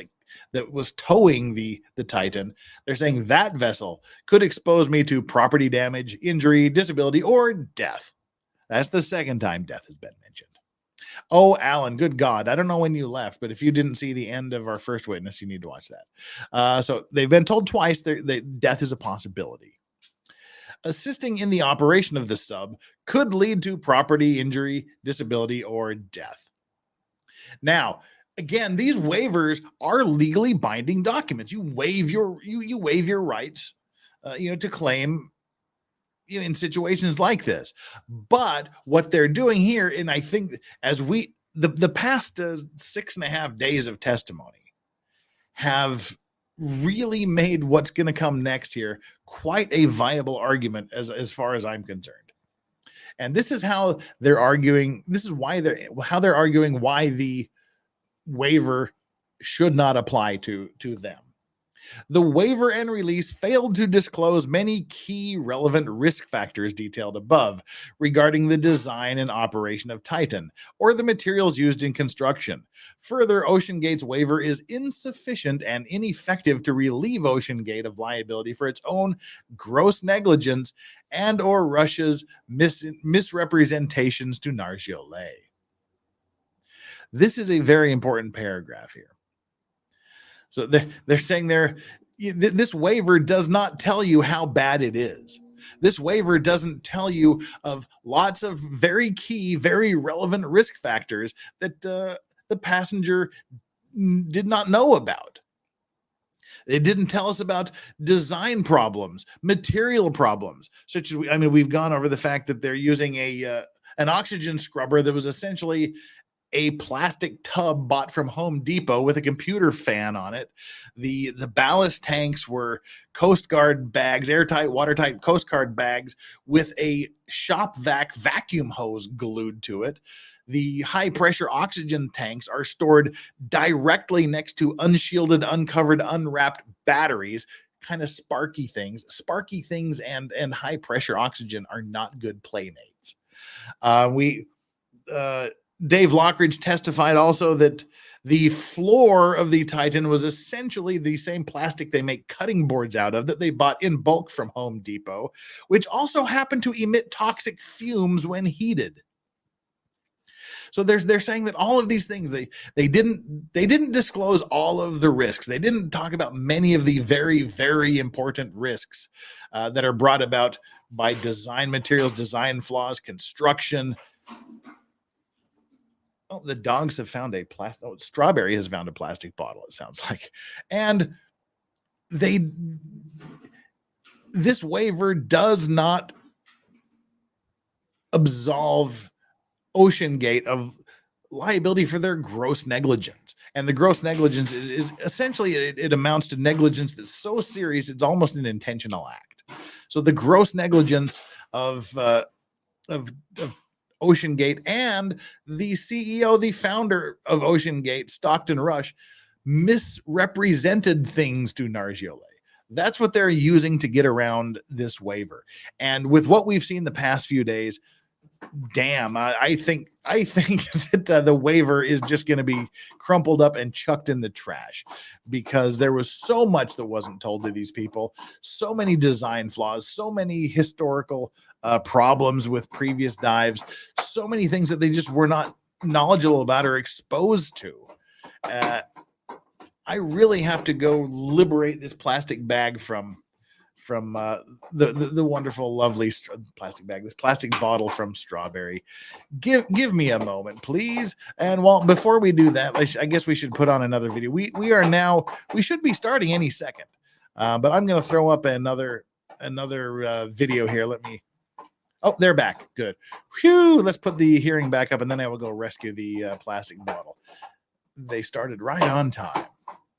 that was towing the Titan. They're saying that vessel could expose me to property damage, injury, disability, or death. That's the second time death has been mentioned. Oh, Alan, good God. I don't know when you left, but if you didn't see the end of our first witness, you need to watch that. So they've been told twice that death is a possibility. Assisting in the operation of the sub could lead to property injury, disability, or death. Now, again, these waivers are legally binding documents. You waive your rights, to claim in situations like this. But what they're doing here, and I think as the past 6.5 days of testimony have really made what's going to come next here quite a viable argument as far as I'm concerned. And this is how they're arguing. This is why they're arguing why the waiver should not apply to them. The waiver and release failed to disclose many key relevant risk factors detailed above regarding the design and operation of Titan or the materials used in construction. Further, OceanGate's waiver is insufficient and ineffective to relieve OceanGate of liability for its own gross negligence and or Russia's misrepresentations to Nargiolet. This is a very important paragraph here. So they're saying this waiver does not tell you how bad it is. This waiver doesn't tell you of lots of very key, very relevant risk factors that the passenger did not know about. It didn't tell us about design problems, material problems, such as we've gone over the fact that they're using an oxygen scrubber that was essentially a plastic tub bought from Home Depot with a computer fan on it. The ballast tanks were Coast Guard bags, airtight, watertight Coast Guard bags with a shop vac vacuum hose glued to it. The high pressure oxygen tanks are stored directly next to unshielded, uncovered, unwrapped batteries, kind of sparky things. Sparky things and high pressure oxygen are not good playmates. Dave Lockridge testified also that the floor of the Titan was essentially the same plastic they make cutting boards out of that they bought in bulk from Home Depot, which also happened to emit toxic fumes when heated. So they're saying that all of these things, they didn't disclose all of the risks. They didn't talk about many of the very, very important risks that are brought about by design materials, design flaws, construction. Oh, the dogs have found a plastic. Oh, Strawberry has found a plastic bottle, it sounds like. And this waiver does not absolve OceanGate of liability for their gross negligence. And the gross negligence is essentially, it amounts to negligence that's so serious, it's almost an intentional act. So the gross negligence of OceanGate and the CEO, the founder of OceanGate, Stockton Rush, misrepresented things to Nargiolet. That's what they're using to get around this waiver. And with what we've seen the past few days, damn, I think that the waiver is just going to be crumpled up and chucked in the trash, because there was so much that wasn't told to these people, so many design flaws, so many historical problems with previous dives, so many things that they just were not knowledgeable about or exposed to. I really have to go liberate this plastic bag from the wonderful, lovely plastic bag, this plastic bottle from Strawberry. Give me a moment, please. And before we do that, I guess we should put on another video. We should be starting any second, but I'm going to throw up another video here. Oh, they're back. Good. Whew. Let's put the hearing back up, and then I will go rescue the plastic bottle. They started right on time,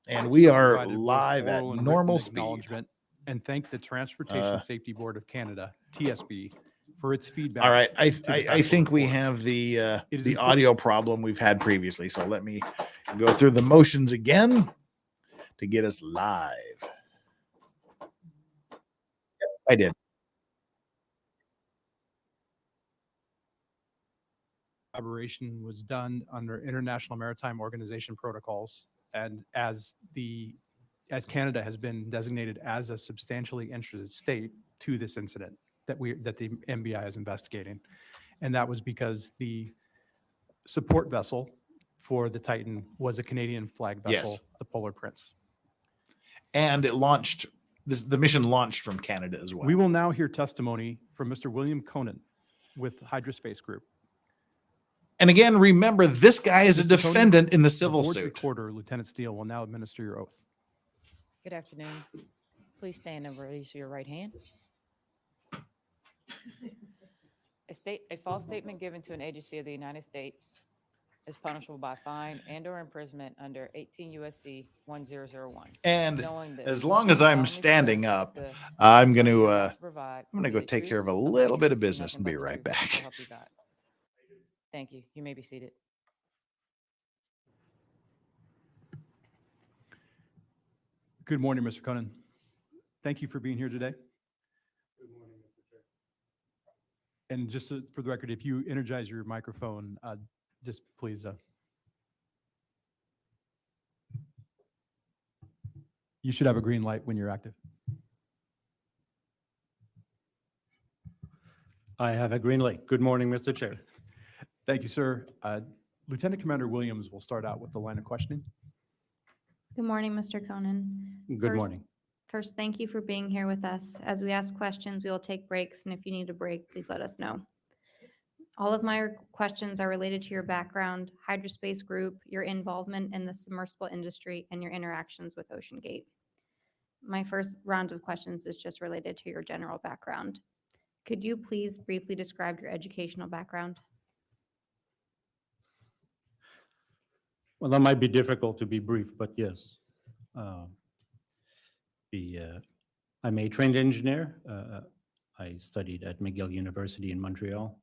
and we are Provided both live at oral and normal written speed. acknowledgement, and thank the Transportation Safety Board of Canada, TSB, for its feedback. All right, I to the think we report. have the important- audio problem we've had previously. So let me go through the motions again to get us live. Yep, I did. Collaboration was done under International Maritime Organization protocols, and as Canada has been designated as a substantially interested state to this incident that the MBI is investigating, and that was because the support vessel for the Titan was a Canadian flag vessel, Yes. the Polar Prince. And it launched, the mission launched from Canada as well. We will now hear testimony from Mr. William Conan with Hydrospace Group. And again, remember, this guy is a Mr. Conan, defendant in the the civil board's suit. recorder, Lieutenant Steele, will now administer your oath. Good afternoon. Please stand and release your right hand. A false statement given to an agency of the United States is punishable by fine and/or imprisonment under 18 USC 1001. And Knowing this, as long as I'm solemnly swear standing that up, the I'm going testimony you're to about provide I'm going to will go be the take care of a truth, the little bit of truth, and business and nothing be but the right truth. So back. help you God. Thank you. You may be seated. Good morning, Mr. Conan. Thank you for being here today. Good morning, Mr. Chair. And just for the record, if you energize your microphone, just please. You should have a green light when you're active. I have a green light. Good morning, Mr. Chair. Thank you, sir. Lieutenant Commander Williams will start out with the line of questioning. Good morning, Mr. Conan. Good morning. First, thank you for being here with us. As we ask questions, we will take breaks, and if you need a break, please let us know. All of my questions are related to your background, Hydrospace Group, your involvement in the submersible industry, and your interactions with OceanGate. My first round of questions is just related to your general background. Could you please briefly describe your educational background? Well, that might be difficult to be brief, but yes. I'm a trained engineer. I studied at McGill University in Montreal,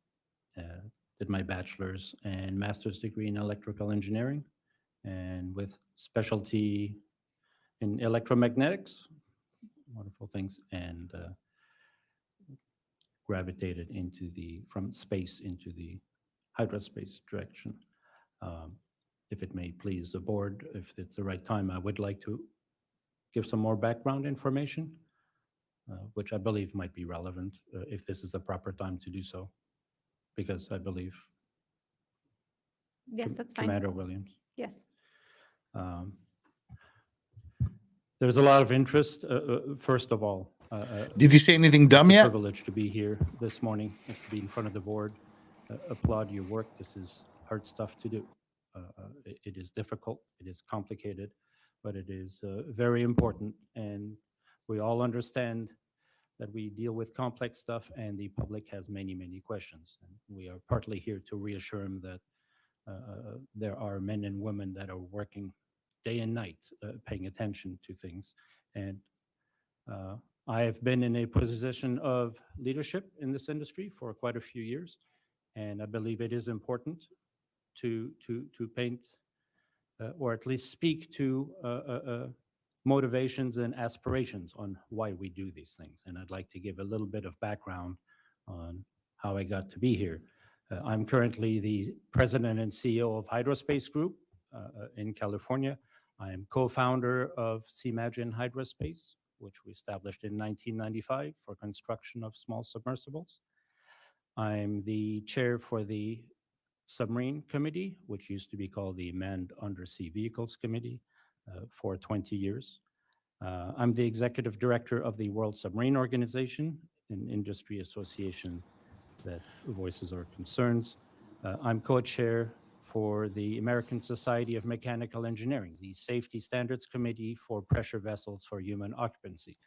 did my bachelor's and master's degree in electrical engineering, and with specialty in electromagnetics, wonderful things, and gravitated from space into the hydrospace direction. If it may please the board, if it's the right time, I would like to give some more background information, which I believe might be relevant if this is the proper time to do so, because I believe. Yes, that's fine. Commander Williams. Yes. There's a lot of interest. First of all, Did you say anything dumb it's a yet? privilege to be here this morning, and to be in front of the board. Applaud your work. This is hard stuff to do. It is difficult. It is complicated, but it is very important. And we all understand that we deal with complex stuff, and the public has many, many questions. And we are partly here to reassure them that there are men and women that are working day and night, paying attention to things. And I have been in a position of leadership in this industry for quite a few years, and I believe it is important to paint or at least speak to motivations and aspirations on why we do these things. And I'd like to give a little bit of background on how I got to be here. I'm currently the president and CEO of Hydrospace Group in California. I am co-founder of Seamagine Hydrospace, which we established in 1995 for construction of small submersibles. I'm the chair for the Submarine Committee, which used to be called the Manned Undersea Vehicles Committee for 20 years. I'm the executive director of the World Submarine Organization, an industry association that voices our concerns. I'm co-chair for the American Society of Mechanical Engineering, the Safety Standards Committee for Pressure Vessels for Human Occupancy.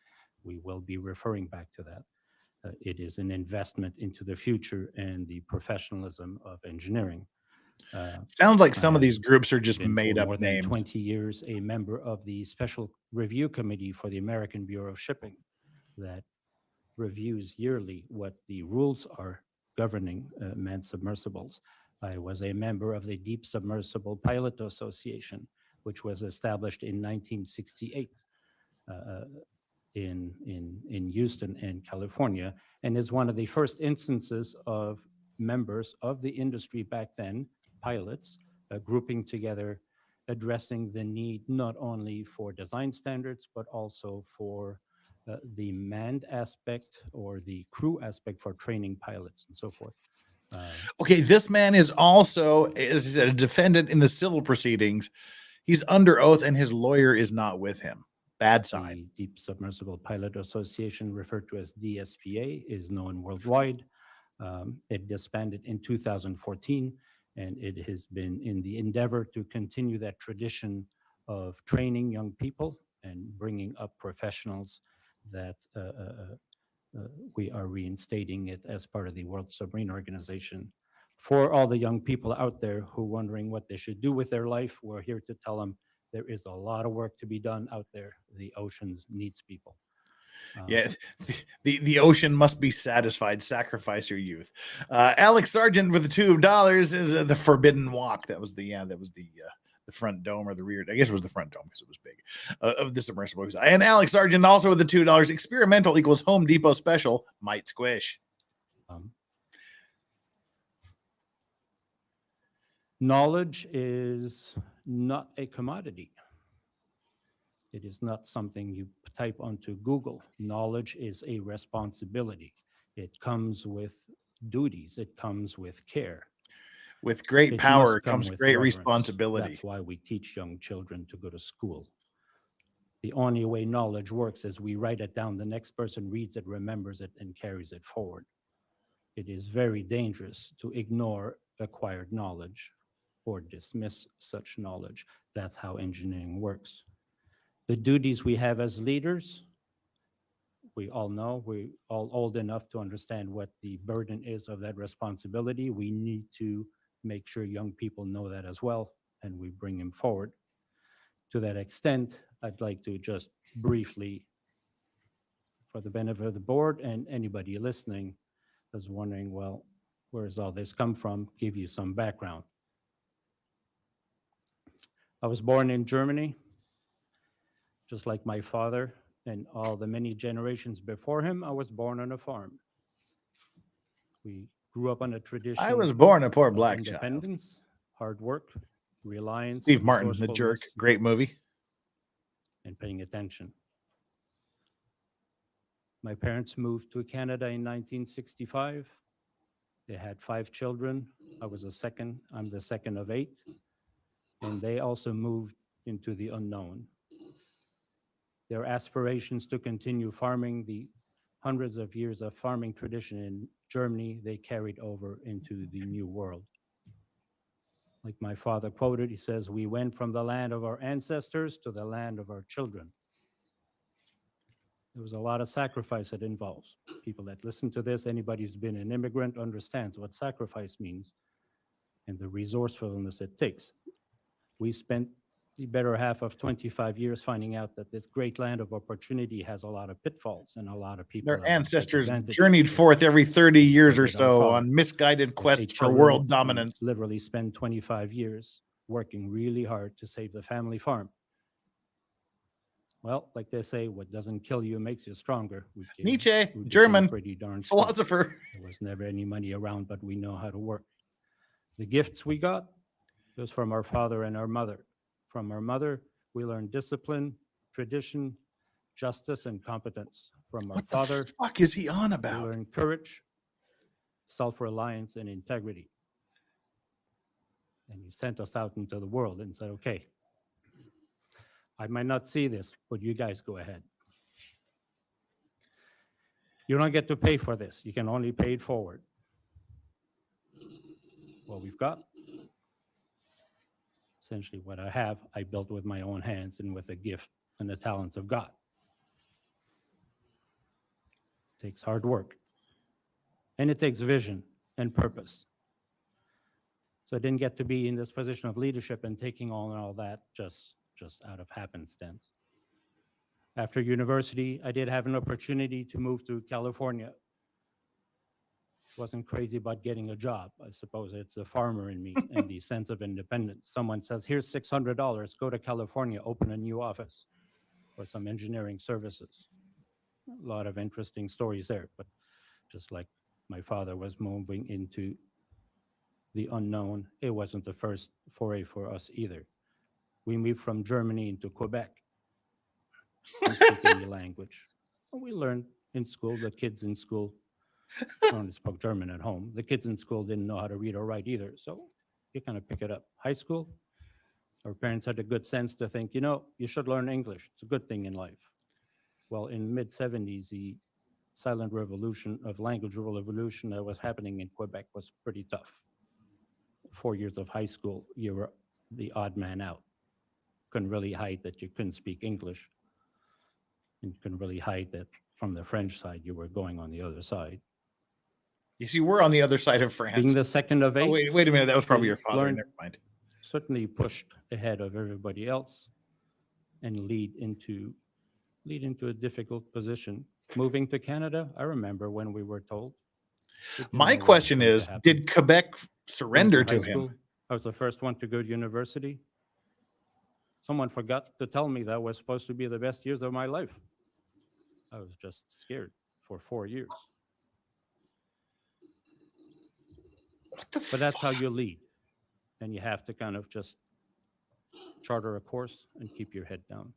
We will be referring back to that. It is an investment into the future and the professionalism of engineering. Sounds like some I of these groups are just been made for up more than names. 20 years a member of the Special Review Committee for the American Bureau of Shipping that reviews yearly what the rules are governing manned submersibles. I was a member of the Deep Submersible Pilot Association, which was established in 1968 in Houston and California, and is one of the first instances of members of the industry back then, pilots, grouping together, addressing the need not only for design standards, but also for the manned aspect or the crew aspect for training pilots and so forth. Okay, this man is also, as I said, a defendant in the civil proceedings. He's under oath, and his lawyer is not with him. Bad sign. The Deep Submersible Pilot Association, referred to as DSPA, is known worldwide. It disbanded in 2014, and it has been in the endeavor to continue that tradition of training young people and bringing up professionals that we are reinstating it as part of the World Submarine Organization. For all the young people out there who are wondering what they should do with their life, we're here to tell them there is a lot of work to be done out there. The oceans needs people. Yeah, the ocean must be satisfied. Sacrifice your youth. Alex Sargent with the $2 is the Forbidden Walk. That was the front dome or the rear. I guess it was the front dome because it was big of the submersible. And Alex Sargent also with the $2. Experimental equals Home Depot special. Might squish. Knowledge is not a commodity. It is not something you type onto Google. Knowledge is a responsibility. It comes with duties. It comes with care. With great It power must come comes with great reverence. responsibility. That's why we teach young children to go to school. The only way knowledge works is we write it down. The next person reads it, remembers it, and carries it forward. It is very dangerous to ignore acquired knowledge or dismiss such knowledge. That's how engineering works. The duties we have as leaders, we all know, we're all old enough to understand what the burden is of that responsibility. We need to make sure young people know that as well, and we bring them forward. To that extent, I'd like to just briefly, for the benefit of the board and anybody listening is wondering, well, where does all this come from? Give you some background. I was born in Germany, just like my father and all the many generations before him. I was born on a farm. We grew up on a tradition. I was born a poor of black child. independence, hard work, reliance. Steve Martin, The Jerk, resourcefulness, great movie. and paying attention. My parents moved to Canada in 1965. They had 5 children. I'm the second of 8. And they also moved into the unknown. Their aspirations to continue farming, the hundreds of years of farming tradition in Germany, they carried over into the new world. Like my father quoted, he says, "We went from the land of our ancestors to the land of our children." There was a lot of sacrifice it involves. People that listen to this, anybody who's been an immigrant understands what sacrifice means and the resourcefulness it takes. We spent the better half of 25 years finding out that this great land of opportunity has a lot of pitfalls and a lot of people. Their that will take ancestors advantage journeyed of it. forth every 30 years or did our so father. on misguided With quests 8 for children, world we dominance. literally spent 25 years working really hard to save the family farm. Well, like they say, what doesn't kill you makes you stronger. Nietzsche, became German pretty darn strong. philosopher. There was never any money around, but we know how to work. The gifts we got was from our father and our mother. From our mother, we learned discipline, tradition, justice, and competence. From our What father, the fuck is he on we about? learned courage, self-reliance, and integrity. And he sent us out into the world and said, okay, I might not see this, but you guys go ahead. You don't get to pay for this. You can only pay it forward. What we've got, essentially what I have, I built with my own hands and with a gift and the talents of God. It takes hard work. And it takes vision and purpose. So I didn't get to be in this position of leadership and taking on all that just out of happenstance. After university, I did have an opportunity to move to California. Wasn't crazy about getting a job. I suppose it's a farmer in me and the sense of independence. Someone says, here's $600, go to California, open a new office for some engineering services. A lot of interesting stories there, but just like my father was moving into the unknown, it wasn't the first foray for us either. We moved from Germany into Quebec, speaking the language. We learned in school, the kids in school, I only spoke German at home. The kids in school didn't know how to read or write either. So you kind of pick it up. High school, our parents had the good sense to think, you should learn English. It's a good thing in life. Well, in mid-70s, the silent revolution of language revolution that was happening in Quebec was pretty tough. 4 years of high school, you were the odd man out. Couldn't really hide that you couldn't speak English. And you couldn't really hide that from the French side, you were going on the other side. Yes, you were on the other side of France. Being the second of eight. Oh, wait a minute. That was probably we your father. learned- Never mind. Certainly pushed ahead of everybody else and lead into a difficult position. Moving to Canada, I remember when we were told. we didn't My know what was question going to is, happen. did Quebec Went surrender high to him? school. I was the first one to go to university. Someone forgot to tell me that was supposed to be the best years of my life. I was just scared for 4 years. But that's how you lead. And you have to kind of just charter a course and keep your head down.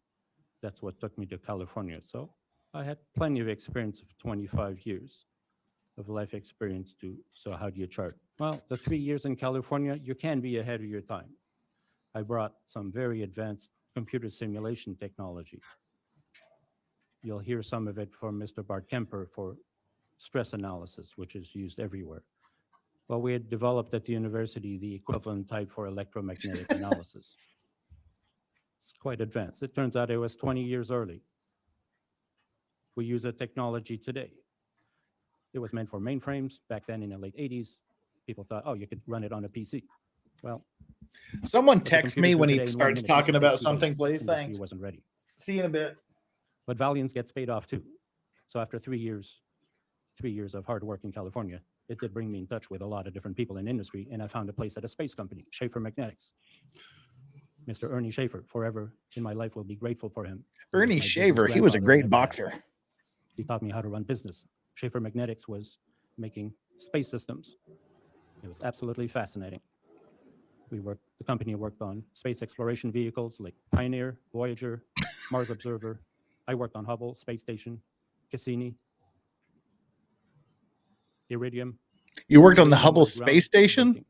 That's what took me to California. So I had plenty of experience of 25 years of life experience too. So how do you chart? Well, the 3 years in California, you can be ahead of your time. I brought some very advanced computer simulation technology. You'll hear some of it from Mr. Bart Kemper for stress analysis, which is used everywhere. Well, we had developed at the university the equivalent type for electromagnetic analysis. It's quite advanced. It turns out it was 20 years early. We use a technology today. It was meant for mainframes back then in the late 80s. People thought, oh, you could run it on a PC. Well, Someone what the text computers me do when he today in 1 starts minute, talking you about take 2 something, days. please. Industry Thanks. wasn't ready. See you in a bit. But Valiance gets paid off too. So after 3 years of hard work in California, it did bring me in touch with a lot of different people in industry, and I found a place at a space company, Schaefer Magnetics. Mr. Ernie Schaefer, forever in my life will be grateful for him. He was Ernie my business Shaver, he was a grandfather great I never had. boxer. He taught me how to run business. Schaefer Magnetics was making space systems. It was absolutely fascinating. The company worked on space exploration vehicles like Pioneer, Voyager, Mars Observer. I worked on Hubble, Space Station, Cassini, Iridium. You worked on the Iridium Hubble was ground Space Station? breaking.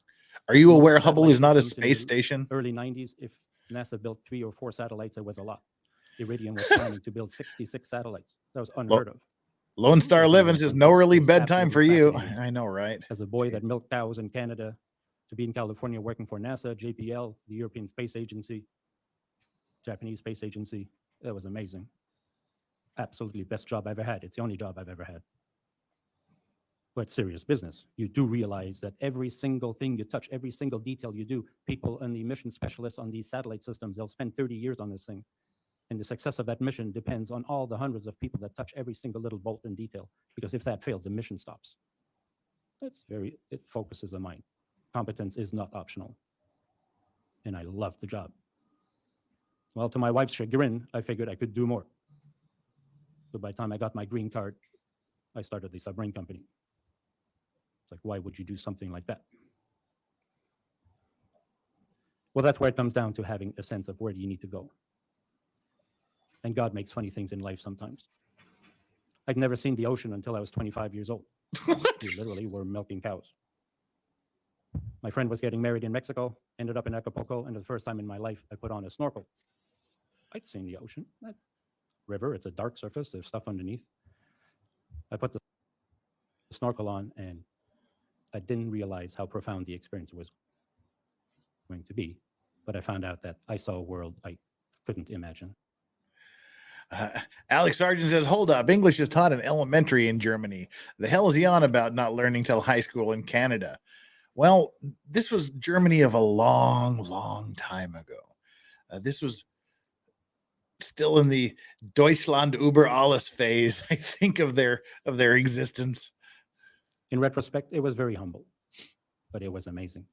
Are you Most aware Hubble satellite is not a systems in space the station? Early 90s, if NASA built 3 or 4 satellites, it was a lot. Iridium was planning to build 66 satellites. That was unheard of. Lone Star It was Living is no something early that was bedtime for absolutely you. fascinating. I know, right? As a boy that milked cows in Canada, to be in California working for NASA, JPL, the European Space Agency, Japanese Space Agency, that was amazing. Absolutely best job I ever had. It's the only job I've ever had. But serious business. You do realize that every single thing you touch, every single detail you do, people and the mission specialists on these satellite systems, they'll spend 30 years on this thing. And the success of that mission depends on all the hundreds of people that touch every single little bolt and detail. Because if that fails, the mission stops. It focuses the mind. Competence is not optional. And I love the job. Well, to my wife's chagrin, I figured I could do more. So by the time I got my green card, I started the submarine company. It's like, why would you do something like that? Well, that's where it comes down to having a sense of where do you need to go. And God makes funny things in life sometimes. I'd never seen the ocean until I was 25 years old. We literally were milking cows. My friend was getting married in Mexico, ended up in Acapulco, and the first time in my life, I put on a snorkel. I'd seen the ocean. That river, it's a dark surface, there's stuff underneath. I put the snorkel on, and I didn't realize how profound the experience was going to be. But I found out that I saw a world I couldn't imagine. Alex Sargent says, hold up. English is taught in elementary in Germany. The hell is he on about not learning till high school in Canada? Well, this was Germany of a long, long time ago. This was still in the Deutschland über alles phase, I think, of their existence. In retrospect, it was very humble, but it was amazing.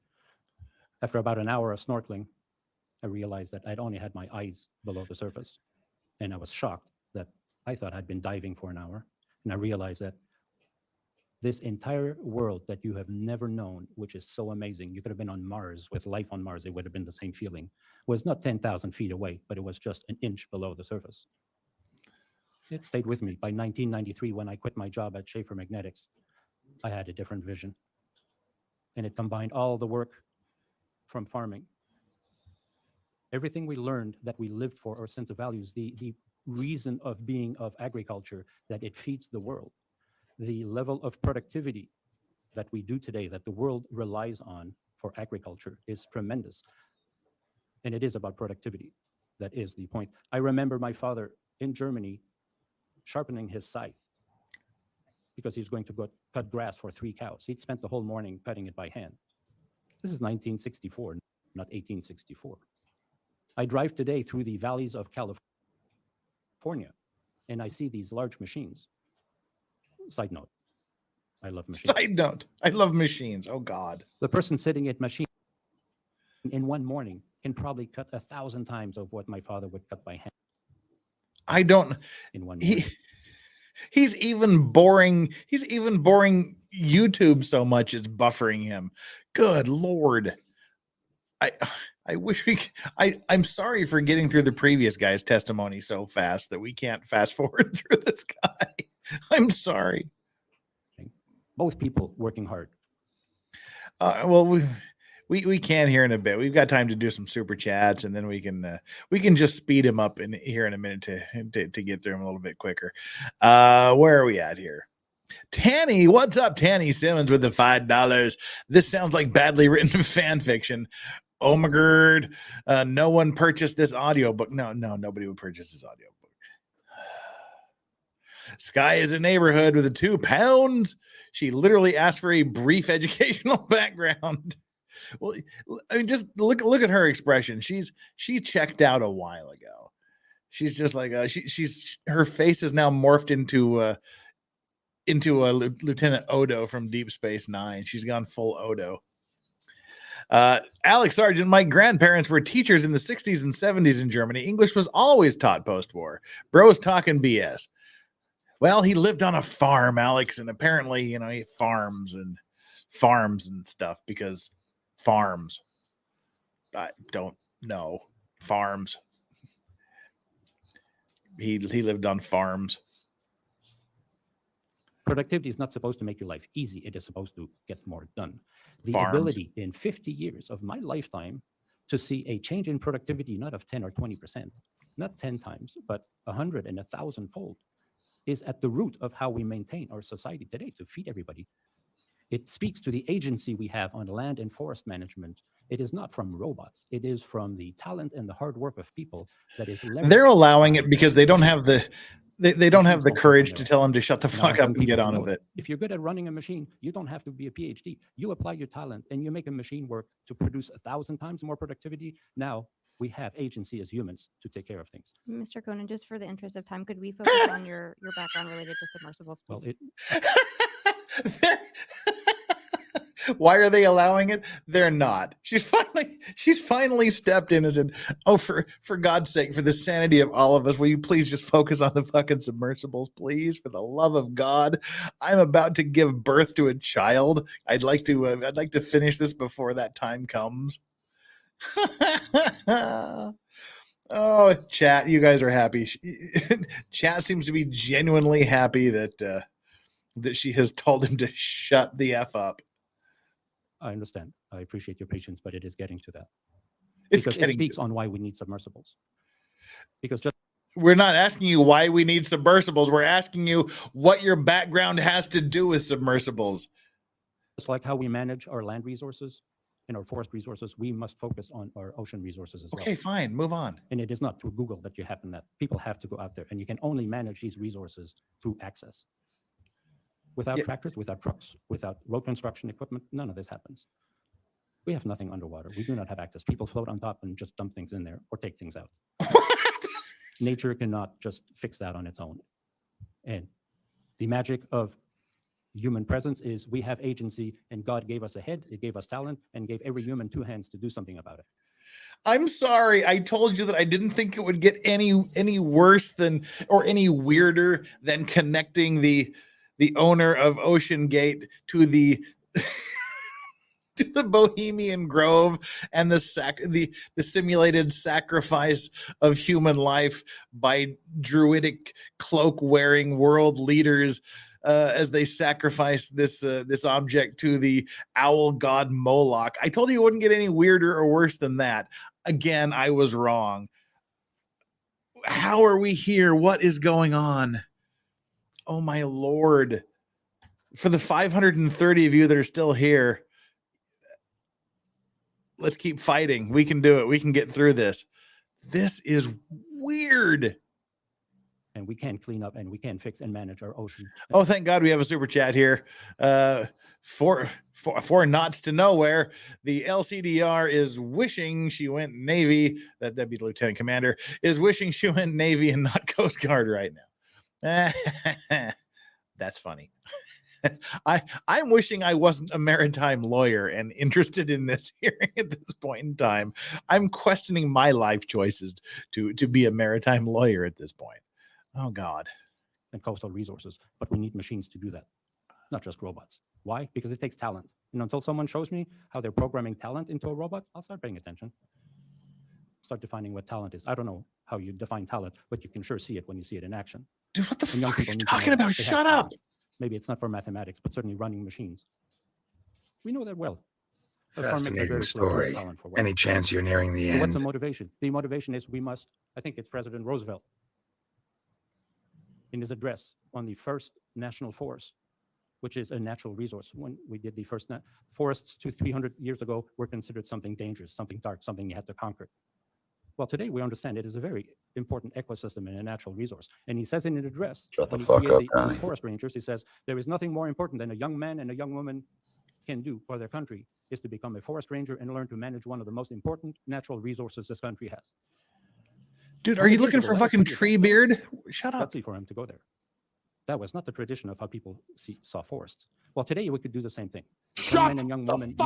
After about an hour of snorkeling, I realized that I'd only had my eyes below the surface. And I was shocked that I thought I'd been diving for an hour. And I realized that this entire world that you have never known, which is so amazing, you could have been on Mars with life on Mars, it would have been the same feeling, was not 10,000 feet away, but it was just an inch below the surface. It stayed with me. By 1993, when I quit my job at Schaefer Magnetics, I had a different vision. And it combined all the work from farming. Everything we learned that we lived for, our sense of values, the reason of being of agriculture, that it feeds the world, the level of productivity that we do today, that the world relies on for agriculture, is tremendous. And it is about productivity. That is the point. I remember my father in Germany sharpening his scythe because he was going to go cut grass for 3 cows. He'd spent the whole morning cutting it by hand. This is 1964, not 1864. I drive today through the valleys of California, and I see these large machines. Side note, I love machines. Side note, I love machines. Oh, God. The person sitting at machine in one morning can probably cut 1,000 times of what my father would cut by hand. I don't. In one morning. He's even boring YouTube so much is buffering him. Good Lord. I wish I'm sorry for getting through the previous guy's testimony so fast that we can't fast forward through this guy. I'm sorry. Both people working hard. Well, we can here in a bit. We've got time to do some super chats, and then we can just speed him up in here in a minute to get through him a little bit quicker. Where are we at here? Tanny, what's up? Tanny Simmons with the $5. This sounds like badly written fan fiction. Oh my God. No one purchased this audiobook. No, nobody would purchase this audiobook. Sky is a neighborhood with a £2. She literally asked for a brief educational background. Well, I mean, just look at her expression. She checked out a while ago. She's just like her face is now morphed into Lieutenant Odo from Deep Space Nine. She's gone full Odo. Alex Sargent, my grandparents were teachers in the 60s and 70s in Germany. English was always taught post-war. Bro's talking BS. Well, he lived on a farm, Alex, and apparently, he farms and stuff because farms. I don't know. Farms. He lived on farms. Productivity is not supposed to make your life easy. It is supposed to get more done. The Farms. ability in 50 years of my lifetime to see a change in productivity, not of 10 or 20%, not 10 times, but 100 and 1,000-fold, is at the root of how we maintain our society today to feed everybody. It speaks to the agency we have on land and forest management. It is not from robots. It is from the talent and the hard work of people that is leveraged. They're allowing it because they don't have the they don't have the courage to tell them to shut the fuck up and get on with it. If you're good at running a machine, you don't have to be a PhD. You apply your talent and you make a machine work to produce 1,000 times more productivity. Now we have agency as humans to take care of things. Mr. Conan, just for the interest of time, could we focus on your background related to submersibles, please? Well, why are they allowing it? They're not. She's finally stepped in and said, "Oh, for God's sake, for the sanity of all of us, will you please just focus on the fucking submersibles, please? For the love of God, I'm about to give birth to a child. I'd like to finish this before that time comes." Oh, chat, you guys are happy. Chat seems to be genuinely happy that she has told him to shut the F up. I understand. I appreciate your patience, but it is getting to that. It's Because getting it speaks on why we need submersibles. Because just We're not asking you why we need submersibles. We're asking you what your background has to do with submersibles. just like how we manage our land resources and our forest resources, we must focus on our ocean resources as well. Okay, fine, move on. And it is not through Google that you happen that people have to go out there, and you can only manage these resources through access. Without tractors, without trucks, without road construction equipment, none of this happens. We have nothing underwater. We do not have access. People float on top and just dump things in there or take things out. Nature cannot just fix that on its own. And the magic of human presence is we have agency, and God gave us a head, He gave us talent, and gave every human 2 hands to do something about it. I'm sorry. I told you that I didn't think it would get any worse than, or any weirder than connecting the owner of Ocean Gate to the to the Bohemian Grove and the simulated sacrifice of human life by druidic cloak wearing world leaders as they sacrifice this object to the owl god Moloch. I told you it wouldn't get any weirder or worse than that. Again, I was wrong. How are we here? What is going on? Oh my Lord. For the 530 of you that are still here, let's keep fighting. We can do it. We can get through this. This is weird. And we can clean up and we can fix and manage our ocean. Oh, thank God we have a super chat here. Four knots to nowhere. The LCDR is wishing she went Navy. That'd be the Lieutenant Commander, is wishing she went Navy and not Coast Guard right now. That's funny. I'm wishing I wasn't a maritime lawyer and interested in this hearing at this point in time. I'm questioning my life choices to be a maritime lawyer at this point. Oh, God. And coastal resources, but we need machines to do that, not just robots. Why? Because it takes talent. And until someone shows me how they're programming talent into a robot, I'll start paying attention. Start defining what talent is. I don't know how you define talent, but you can sure see it when you see it in action. Dude, what the And young fuck are people you need to know talking about? that they have Shut up. talent. Maybe it's not for mathematics, but certainly running machines. We know that well. But farmers are Fascinating very clear who has story. talent for what. Any chance you're nearing the So what's the end? motivation? The motivation is we must, I think it's President Roosevelt, in his address on the first national forest, which is a natural resource. When we did the first forests 300 years ago were considered something dangerous, something dark, something you had to conquer. Well, today we understand it is a very important ecosystem and a natural resource. And he says in an address, Shut the when he fuck created up, the Connie. forest rangers, he says, there is nothing more important than a young man and a young woman can do for their country is to become a forest ranger and learn to manage one of the most important natural resources this country has. Dude, are you looking for fucking Treebeard? Shut up. Gutsy for him to go there. That was not the tradition of how people saw forests. Well, today we could do the same thing. Young men and young women need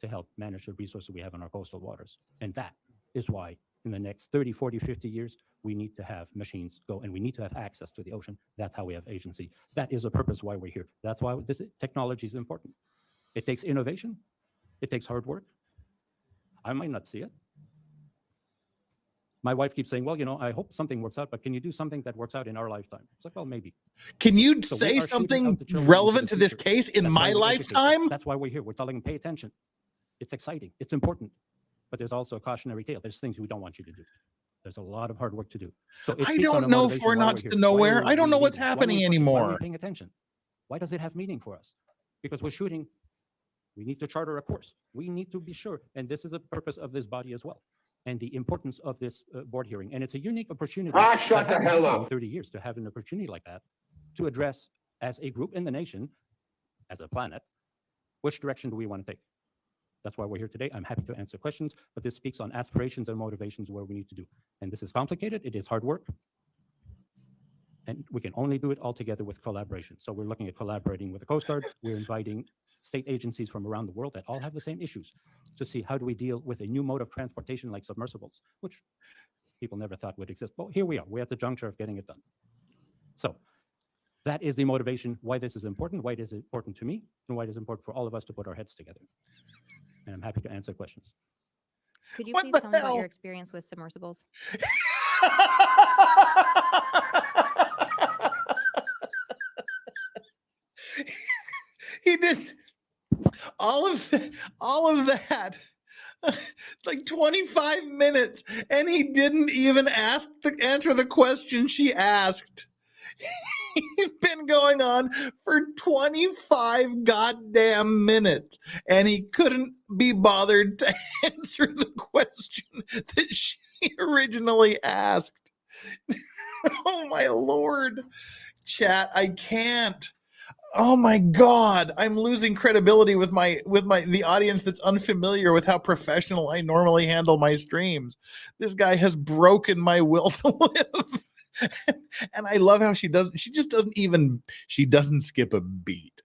to help manage the resources we have in our coastal waters. And that is why in the next 30, 40, 50 years, we need to have machines go and we need to have access to the ocean. That's how we have agency. That is the purpose why we're here. That's why this technology is important. It takes innovation. It takes hard work. I might not see it. My wife keeps saying, well, you know, I hope something works out, but can you do something that works out in our lifetime? It's like, well, maybe. Can you So we say are shooting something out the children relevant into to the this future. case in That's my why we educate them. lifetime? That's why we're here. We're telling them, pay attention. It's exciting. It's important. But there's also a cautionary tale. There's things we don't want you to do. There's a lot of hard work to do. So it I speaks on don't a know motivation Four why we're Knots here. to Why Nowhere. are I don't we know what's leading? Why are we happening pushing? Why are we anymore. paying attention? Why does it have meaning for us? Because we're shooting. We need to charter a course. We need to be sure. And this is the purpose of this body as well. And the importance of this board hearing. And it's a unique opportunity. Shut that the hasn't hell happened in up. 30 years to have an opportunity like that to address as a group in the nation, as a planet, which direction do we want to take? That's why we're here today. I'm happy to answer questions, but this speaks on aspirations and motivations where we need to do. And this is complicated. It is hard work. And we can only do it all together with collaboration. So we're looking at collaborating with the Coast Guard. We're inviting state agencies from around the world that all have the same issues to see how do we deal with a new mode of transportation like submersibles, which people never thought would exist. Well, here we are. We're at the juncture of getting it done. So that is the motivation why this is important, why it is important to me, and why it is important for all of us to put our heads together. And I'm happy to answer questions. Could you What please the tell me about hell? your experience with submersibles? He did all of that like 25 minutes and he didn't even answer the question she asked. He's been going on for 25 goddamn minutes and he couldn't be bothered to answer the question that she originally asked. Oh my Lord. Chat, I can't. Oh my God, I'm losing credibility with the audience that's unfamiliar with how professional I normally handle my streams. This guy has broken my will to live. And I love how she doesn't skip a beat.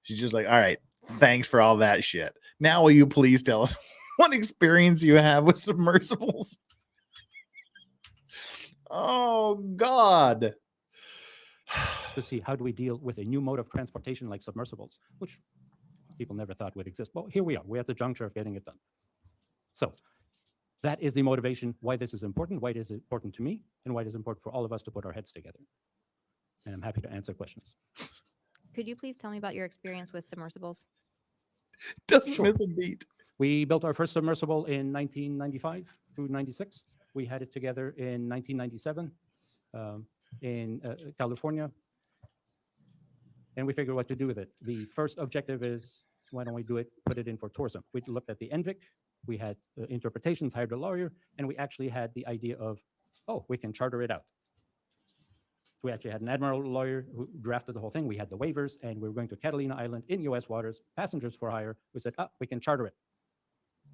She's just like, all right, thanks for all that shit. Now will you please tell us what experience you have with submersibles? Oh God. To see how do we deal with a new mode of transportation like submersibles, which people never thought would exist. Well, here we are. We're at the juncture of getting it done. So that is the motivation why this is important, why it is important to me, and why it is important for all of us to put our heads together. and I'm happy to answer questions. Could you please tell me about your experience with submersibles? Doesn't Sure. miss a beat. We built our first submersible in 1995 through 96. We had it together in 1997 in California, and we figured what to do with it. The first objective is, why don't we do it, put it in for tourism? We looked at the NVIC, we had interpretations, hired a lawyer, and we actually had the idea of, oh, we can charter it out. We actually had an admiral lawyer who drafted the whole thing. We had the waivers, and we were going to Catalina Island in US waters, passengers for hire. We said, we can charter it.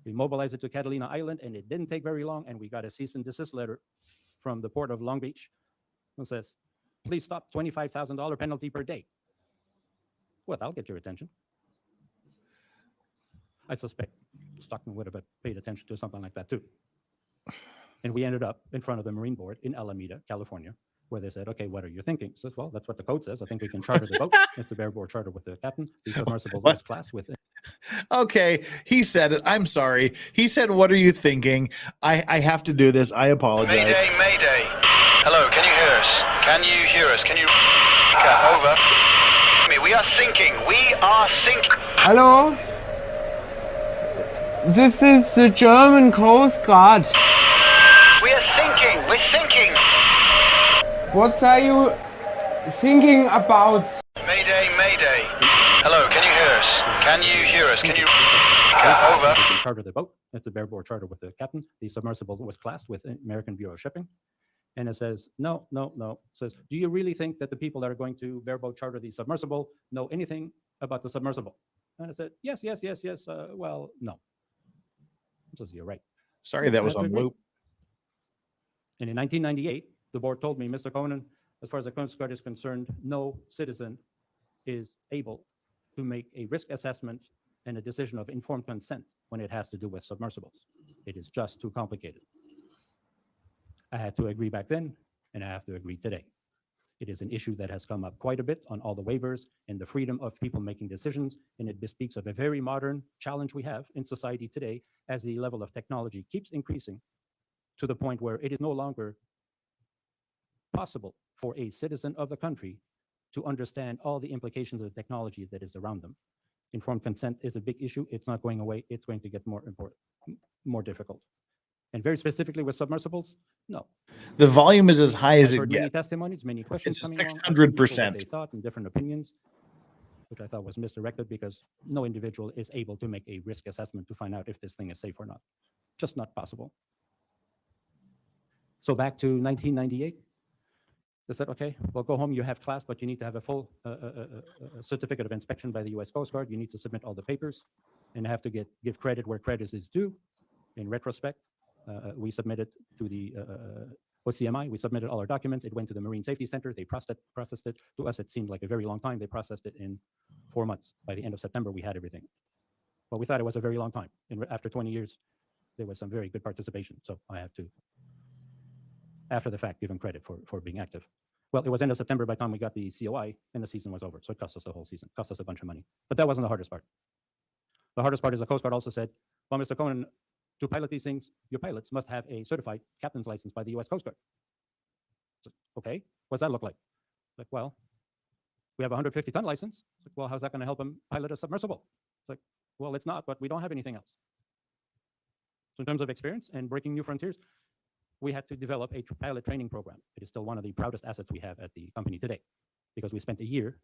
We mobilized it to Catalina Island, and it didn't take very long, and we got a cease and desist letter from the port of Long Beach that says, please stop, $25,000 penalty per day. Well, that'll get your attention. I suspect Stockton would have paid attention to something like that too. And we ended up in front of the Marine Board in Alameda, California, where they said, okay, what are you thinking? I says, well, that's what the code says. I think we can charter the boat. It's a bareboat charter with the captain. The submersible was classed with it. Okay, he said it. I'm sorry. He said, what are you thinking? I have to do this. I apologize. Mayday, mayday. Hello, can you hear us? Can you hear us? Can you... Over. We are sinking. We are sinking. Hello? This is the German Coast Guard. We are sinking. We're sinking. What are you thinking about? Mayday, mayday. Hello, can you hear us? Can you hear us? Can you... Over. We can charter the boat. It's a bareboat charter with the captain. The submersible was classed with American Bureau of Shipping. And it says, no. It says, do you really think that the people that are going to bareboat charter the submersible know anything about the submersible? And I said, yes. Well, no. It says, you're right. Sorry, that was on loop. And in 1998, the board told me, Mr. Conan, as far as the Coast Guard is concerned, no citizen is able to make a risk assessment and a decision of informed consent when it has to do with submersibles. It is just too complicated. I had to agree back then, and I have to agree today. It is an issue that has come up quite a bit on all the waivers and the freedom of people making decisions, and it bespeaks of a very modern challenge we have in society today as the level of technology keeps increasing to the point where it is no longer possible for a citizen of the country to understand all the implications of the technology that is around them. Informed consent is a big issue. It's not going away. It's going to get more important, more difficult. And very specifically with submersibles, no. The volume is as high as I've it heard many gets. testimonies, many questions It's coming along, asking people what 600%. they thought and different opinions, which I thought was misdirected because no individual is able to make a risk assessment to find out if this thing is safe or not. Just not possible. So back to 1998. They said, okay, well, go home, you have class, but you need to have a full certificate of inspection by the US Coast Guard. You need to submit all the papers and have to give credit where credit is due. In retrospect, we submitted to the OCMI, we submitted all our documents. It went to the Marine Safety Center. They processed it. To us, it seemed like a very long time. They processed it in 4 months. By the end of September, we had everything. But we thought it was a very long time. And after 20 years, there was some very good participation. So I have to, after the fact, give them credit for being active. Well, it was end of September by the time we got the COI and the season was over. So it cost us the whole season, cost us a bunch of money. But that wasn't the hardest part. The hardest part is the Coast Guard also said, well, Mr. Conan, to pilot these things, your pilots must have a certified captain's license by the US Coast Guard. So, okay, what's that look like? Like, well, we have a 150-ton license. It's like, well, how's that going to help them pilot a submersible? It's like, well, it's not, but we don't have anything else. So in terms of experience and breaking new frontiers, we had to develop a pilot training program. It is still one of the proudest assets we have at the company today, because we spent a year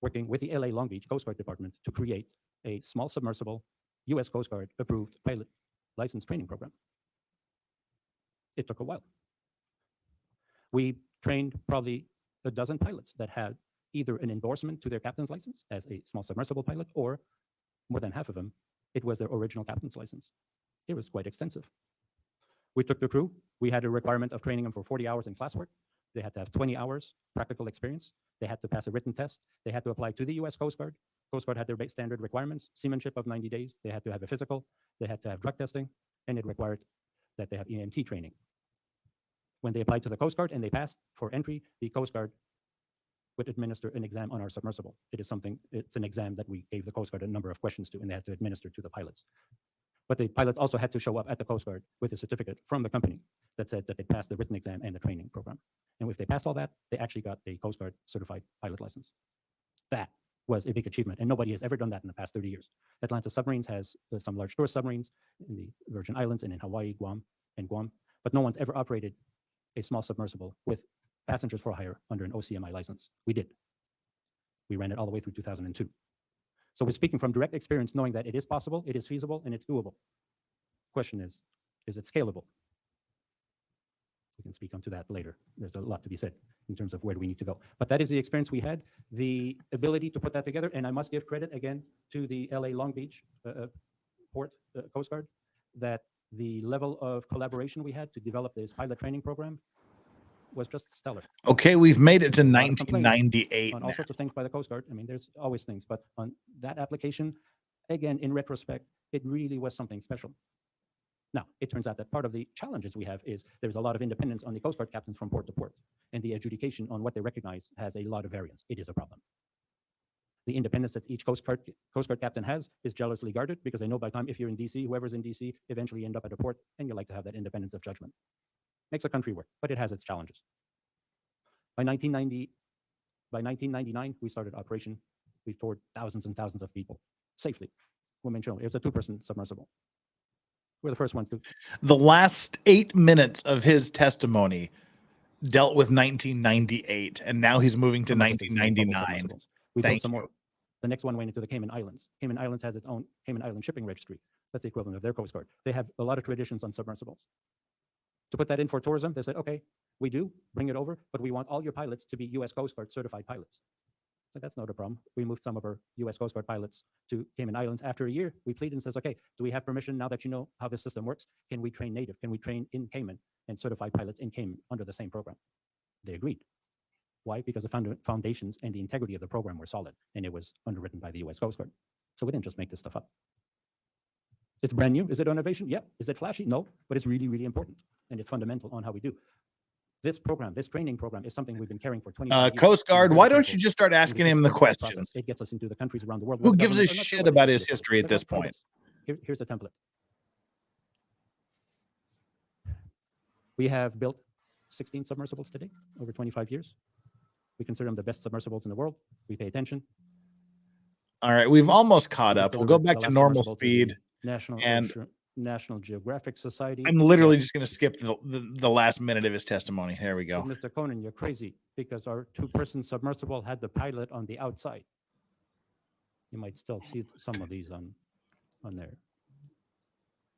working with the LA Long Beach Coast Guard Department to create a small submersible US Coast Guard approved pilot license training program. It took a while. We trained probably a dozen pilots that had either an endorsement to their captain's license as a small submersible pilot, or more than half of them, it was their original captain's license. It was quite extensive. We took the crew. We had a requirement of training them for 40 hours in classwork. They had to have 20 hours practical experience. They had to pass a written test. They had to apply to the US Coast Guard. Coast Guard had their standard requirements, seamanship of 90 days. They had to have a physical. They had to have drug testing, and it required that they have EMT training. When they applied to the Coast Guard and they passed for entry, the Coast Guard would administer an exam on our submersible. It's an exam that we gave the Coast Guard a number of questions to, and they had to administer to the pilots. But the pilots also had to show up at the Coast Guard with a certificate from the company that said that they passed the written exam and the training program. And if they passed all that, they actually got a Coast Guard certified pilot license. That was a big achievement, and nobody has ever done that in the past 30 years. Atlanta Submarines has some large tourist submarines in the Virgin Islands and in Hawaii, Guam, but no one's ever operated a small submersible with passengers for hire under an OCMI license. We did. We ran it all the way through 2002. So we're speaking from direct experience, knowing that it is possible, it is feasible, and it's doable. Question is it scalable? We can speak onto that later. There's a lot to be said in terms of where do we need to go. But that is the experience we had, the ability to put that together. And I must give credit again to the LA Long Beach Port Coast Guard, that the level of collaboration we had to develop this pilot training program was just stellar. Okay, we've made it to There's a lot of complaints 1998 on all now. sorts of things by the Coast Guard. I mean, there's always things, but on that application, again, in retrospect, it really was something special. Now, it turns out that part of the challenges we have is there's a lot of independence on the Coast Guard captains from port to port, and the adjudication on what they recognize has a lot of variance. It is a problem. The independence that each Coast Guard captain has is jealously guarded, because they know by the time, if you're in DC, whoever's in DC, eventually you end up at a port, and you like to have that independence of judgment. Makes a country work, but it has its challenges. By 1999, we started operation. We toured thousands and thousands of people safely. Women children. It was a 2-person submersible. We're the first ones to. The last 8 minutes of his testimony dealt with 1998, and now he's moving to 1999. We built Thank some you. more. The next one went into the Cayman Islands. Cayman Islands has its own Cayman Island Shipping Registry. That's the equivalent of their Coast Guard. They have a lot of traditions on submersibles. To put that in for tourism, they said, okay, we do, bring it over, but we want all your pilots to be U.S. Coast Guard certified pilots. So that's not a problem. We moved some of our U.S. Coast Guard pilots to Cayman Islands. After a year, we plead and says, okay, do we have permission now that you know how this system works? Can we train native? Can we train in Cayman and certify pilots in Cayman under the same program? They agreed. Why? Because the foundations and the integrity of the program were solid, and it was underwritten by the U.S. Coast Guard. So we didn't just make this stuff up. It's brand new. Is it innovation? Yeah. Is it flashy? No, but it's really, really important, and it's fundamental on how we do. This program, this training program, is something we've been carrying for 20 years. Coast Guard, why don't you just start asking him the questions? It gets us into the countries around the world. Who gives a shit about his history at this point? Here's a template. We have built 16 submersibles today over 25 years. We consider them the best submersibles in the world. We pay attention. All right, we've almost caught up. We'll go back to normal speed. National Geographic Society. I'm literally just going to skip the last minute of his testimony. There we go. So, Mr. Conan, you're crazy, because our 2-person submersible had the pilot on the outside. You might still see some of these on there.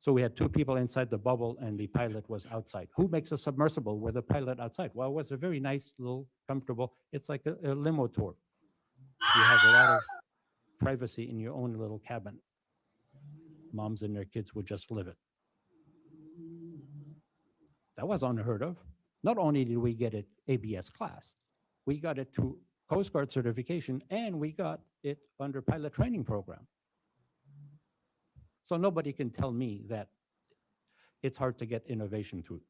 So we had 2 people inside the bubble and the pilot was outside. Who makes a submersible with a pilot outside? Well, it was a very nice, little, comfortable. It's like a limo tour. You have a lot of privacy in your own little cabin. Moms and their kids would just live it. That was unheard of. Not only did we get it ABS class, we got it to Coast Guard certification, and we got it under pilot training program. So nobody can tell me that it's hard to get innovation through.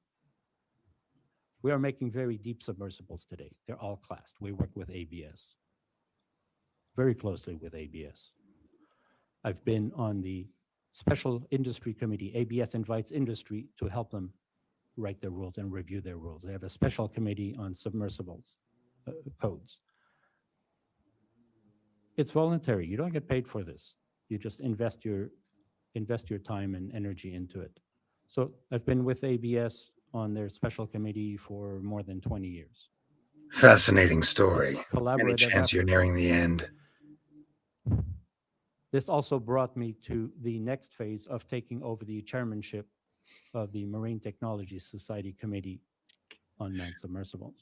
We are making very deep submersibles today. They're all classed. We work with ABS, very closely with ABS. I've been on the Special Industry Committee. ABS invites industry to help them write their rules and review their rules. They have a special committee on submersibles codes. It's voluntary. You don't get paid for this. You just invest your time and energy into it. So I've been with ABS on their special committee for more than 20 years. Fascinating story. Any chance you're nearing the end? This also brought me to the next phase of taking over the chairmanship of the Marine Technology Society Committee on Manned Submersibles.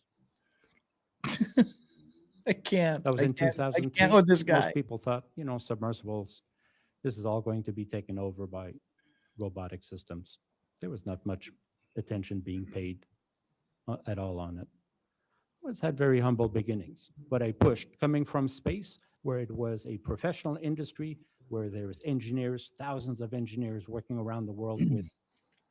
I can't. That was in 2003. I can't with this guy. Most people thought, submersibles, this is all going to be taken over by robotic systems. There was not much attention being paid at all on it. It's had very humble beginnings, but I pushed, coming from space, where it was a professional industry, where there was engineers, thousands of engineers working around the world with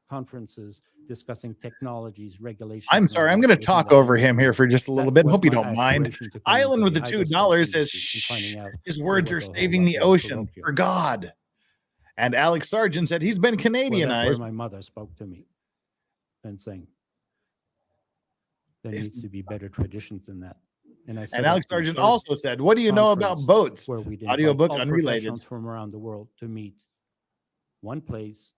conferences discussing techechnologies, regulations. I'm sorry, I'm going to talk over him here for just a little bit. Hope you don't mind. Island with the $2 says, shh, his words are saving the ocean, for God. And Alex Sargent said he's been Well, that's Canadianized. where my mother spoke to me and saying, there needs to be better traditions than that. And I And Alex up the Sargent first also said, what do you know about conference boats? where we'd invite Audiobook all unrelated. professionals from around the world to meet one place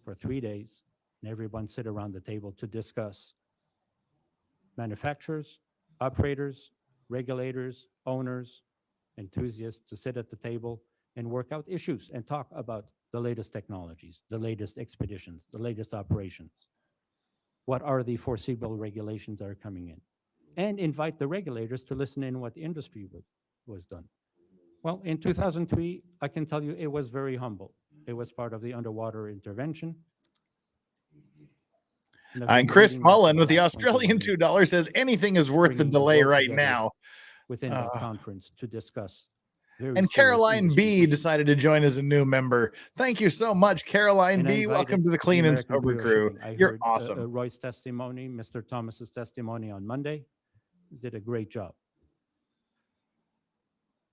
for 3 days, and everyone sit around the table to discuss manufacturers, operators, regulators, owners, enthusiasts to sit at the table and work out issues and talk about the latest technologies, the latest expeditions, the latest operations. What are the foreseeable regulations that are coming in? And invite the regulators to listen in what the industry was done. Well, in 2003, I can tell you it was very humble. It was part of the underwater intervention. And Chris Mullen with the Australian $2 says anything is worth the delay right now. Within that conference to discuss. And Caroline B decided to join as a new member. Thank you so much, Caroline B. Welcome to the Clean and Sober crew. You're awesome. Roy's testimony, Mr. Thomas's testimony on Monday, did a great job.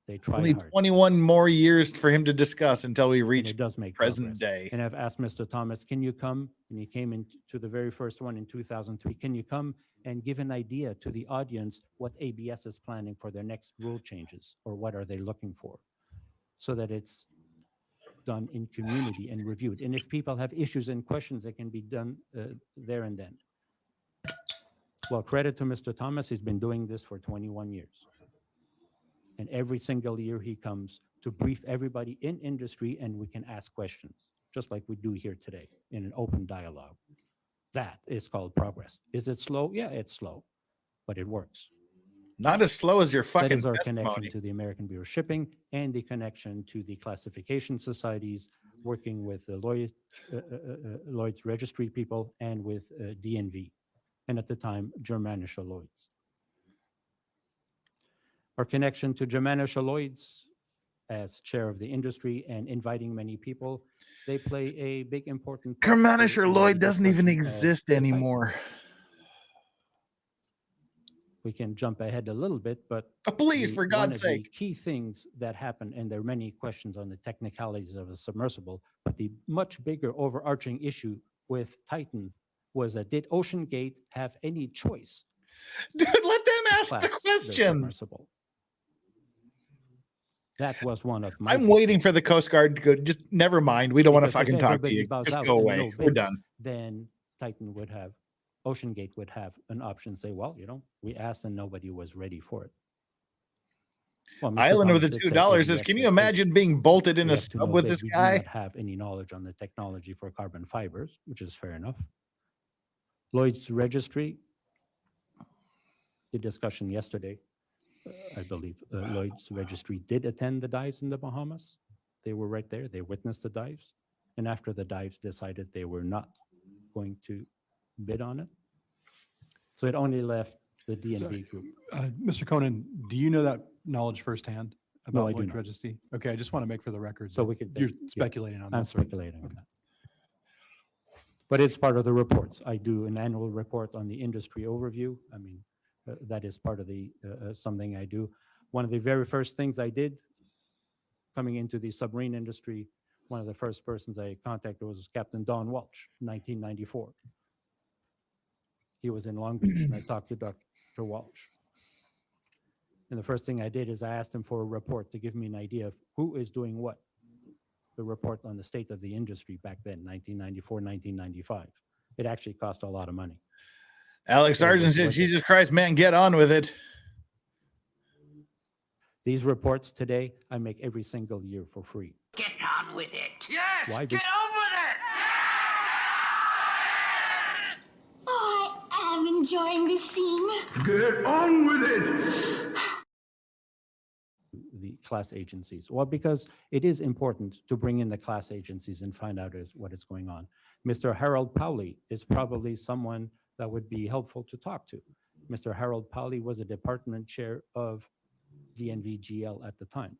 They tried Only hard. 21 more years for him to discuss until we reach it does make present progress. day. And I've asked Mr. Thomas, can you come? And he came into the very first one in 2003. Can you come and give an idea to the audience what ABS is planning for their next rule changes, or what are they looking for, so that it's done in community and reviewed. And if people have issues and questions, they can be done there and then. Well, credit to Mr. Thomas. He's been doing this for 21 years. And every single year he comes to brief everybody in industry, and we can ask questions, just like we do here today in an open dialogue. That is called progress. Is it slow? Yeah, it's slow, but it works. Not as slow as your fucking That is our testimony. connection to the American Bureau of Shipping and the connection to the classification societies, working with the Lloyd's registry people and with DNV, and at the time, Germanische Lloyd's. Our connection to Germanische Lloyd's as chair of the industry and inviting many people, they play a big important part. Germanische Lloyd doesn't even exist anymore. We can jump ahead a little bit, but please, for God's one of sake. the key things that happen, and there are many questions on the technicalities of a submersible, but the much bigger overarching issue with Titan was that did Ocean Gate have any choice? Dude, let them ask the question. That was one of my. I'm waiting for the Coast Guard to go. Just never mind. We don't want to fucking talk to you. Just go away. We're done. Then Titan would have, Ocean Gate would have an option. Say, well, we asked and nobody was ready for it. Well, Island with the $2 says, can you imagine being bolted in a sub with this guy? We do not have any knowledge on the technology for carbon fibers, which is fair enough. Lloyd's Registry, the discussion yesterday, I believe Lloyd's Registry did attend the dives in the Bahamas. They were right there. They witnessed the dives. And after the dives, decided they were not going to bid on it. So it only left the DNV group. Mr. Conan, do you know that knowledge firsthand No, about I do Lloyd's not. Registry? Okay, I just want to make for the record. So that we could. You're speculating on that. I'm speculating on that. But it's part of the reports. I do an annual report on the industry overview. I mean, that is part of the something I do. One of the very first things I did coming into the submarine industry, one of the first persons I contacted was Captain Don Walsh, 1994. He was in Long Beach, and I talked to Dr. Walsh. And the first thing I did is I asked him for a report to give me an idea of who is doing what. The report on the state of the industry back then, 1994, 1995. It actually cost a lot of money. Alex Sargent said, Jesus Christ, man, get on with it. These reports today, I make every single year for free. Get on with it. Yes, Why? get on with it. Oh, I am enjoying this scene. Get on with it. The class agencies. Well, because it is important to bring in the class agencies and find out what is going on. Mr. Harold Powley is probably someone that would be helpful to talk to. Mr. Harold Powley was a department chair of DNVGL at the time.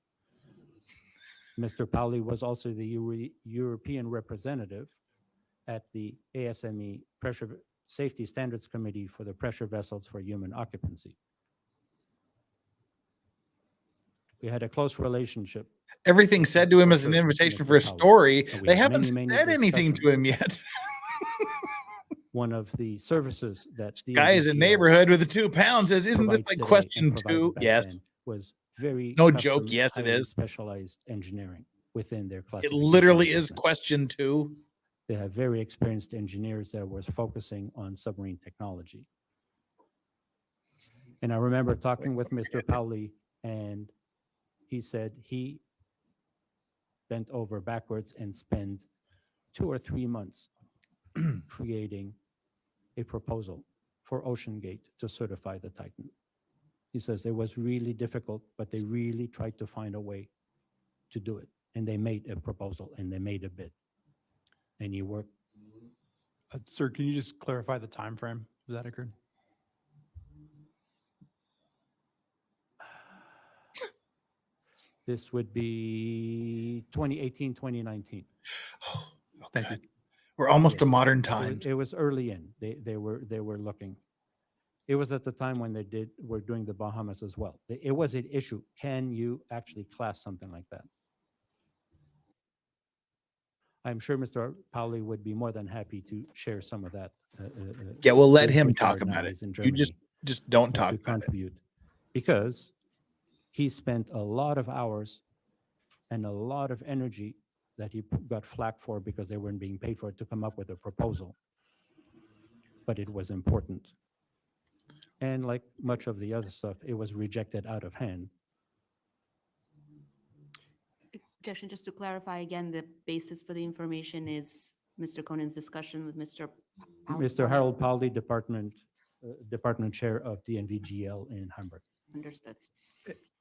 Mr. Powley was also the European representative at the ASME Pressure Safety Standards Committee for the pressure vessels for human occupancy. We had a close relationship. Everything said to him as an sure, invitation Mr. for a Powell. story. We They had haven't many said anything to him yet. One of the services that the Guy is a NVGO neighborhood with the 2 pounds. Says, isn't this provides like today question and provided 2? back Yes. then was very No joke. custom, Yes, it highly is. specialized engineering within their It classification. literally is assessment. question 2. They have very experienced engineers that was focusing on submarine technology. And I remember talking with Mr. Powley, and he said he bent over backwards and spent 2 or 3 months creating a proposal for OceanGate to certify the Titan. He says it was really difficult, but they really tried to find a way to do it. And they made a proposal and they made a bid. And he worked. Sir, can you just clarify the time frame that occurred? This would be 2018, 2019. Thank you. We're almost to modern It times. was early in. They were looking. It was at the time when they were doing the Bahamas as well. It was an issue. Can you actually class something like that? I'm sure Mr. Powley would be more than happy to share some of that. Yeah, we'll let his him particular talk about it. knowledge in You just Germany, don't talk to about it. contribute, because he spent a lot of hours and a lot of energy that he got flack for because they weren't being paid for it to come up with a proposal. But it was important. And like much of the other stuff, it was rejected out of hand. Objection, just to clarify again, the basis for the information is Mr. Conan's discussion with Mr. Mr. Harold Powley, department chair of the NVGL in Hamburg. Understood.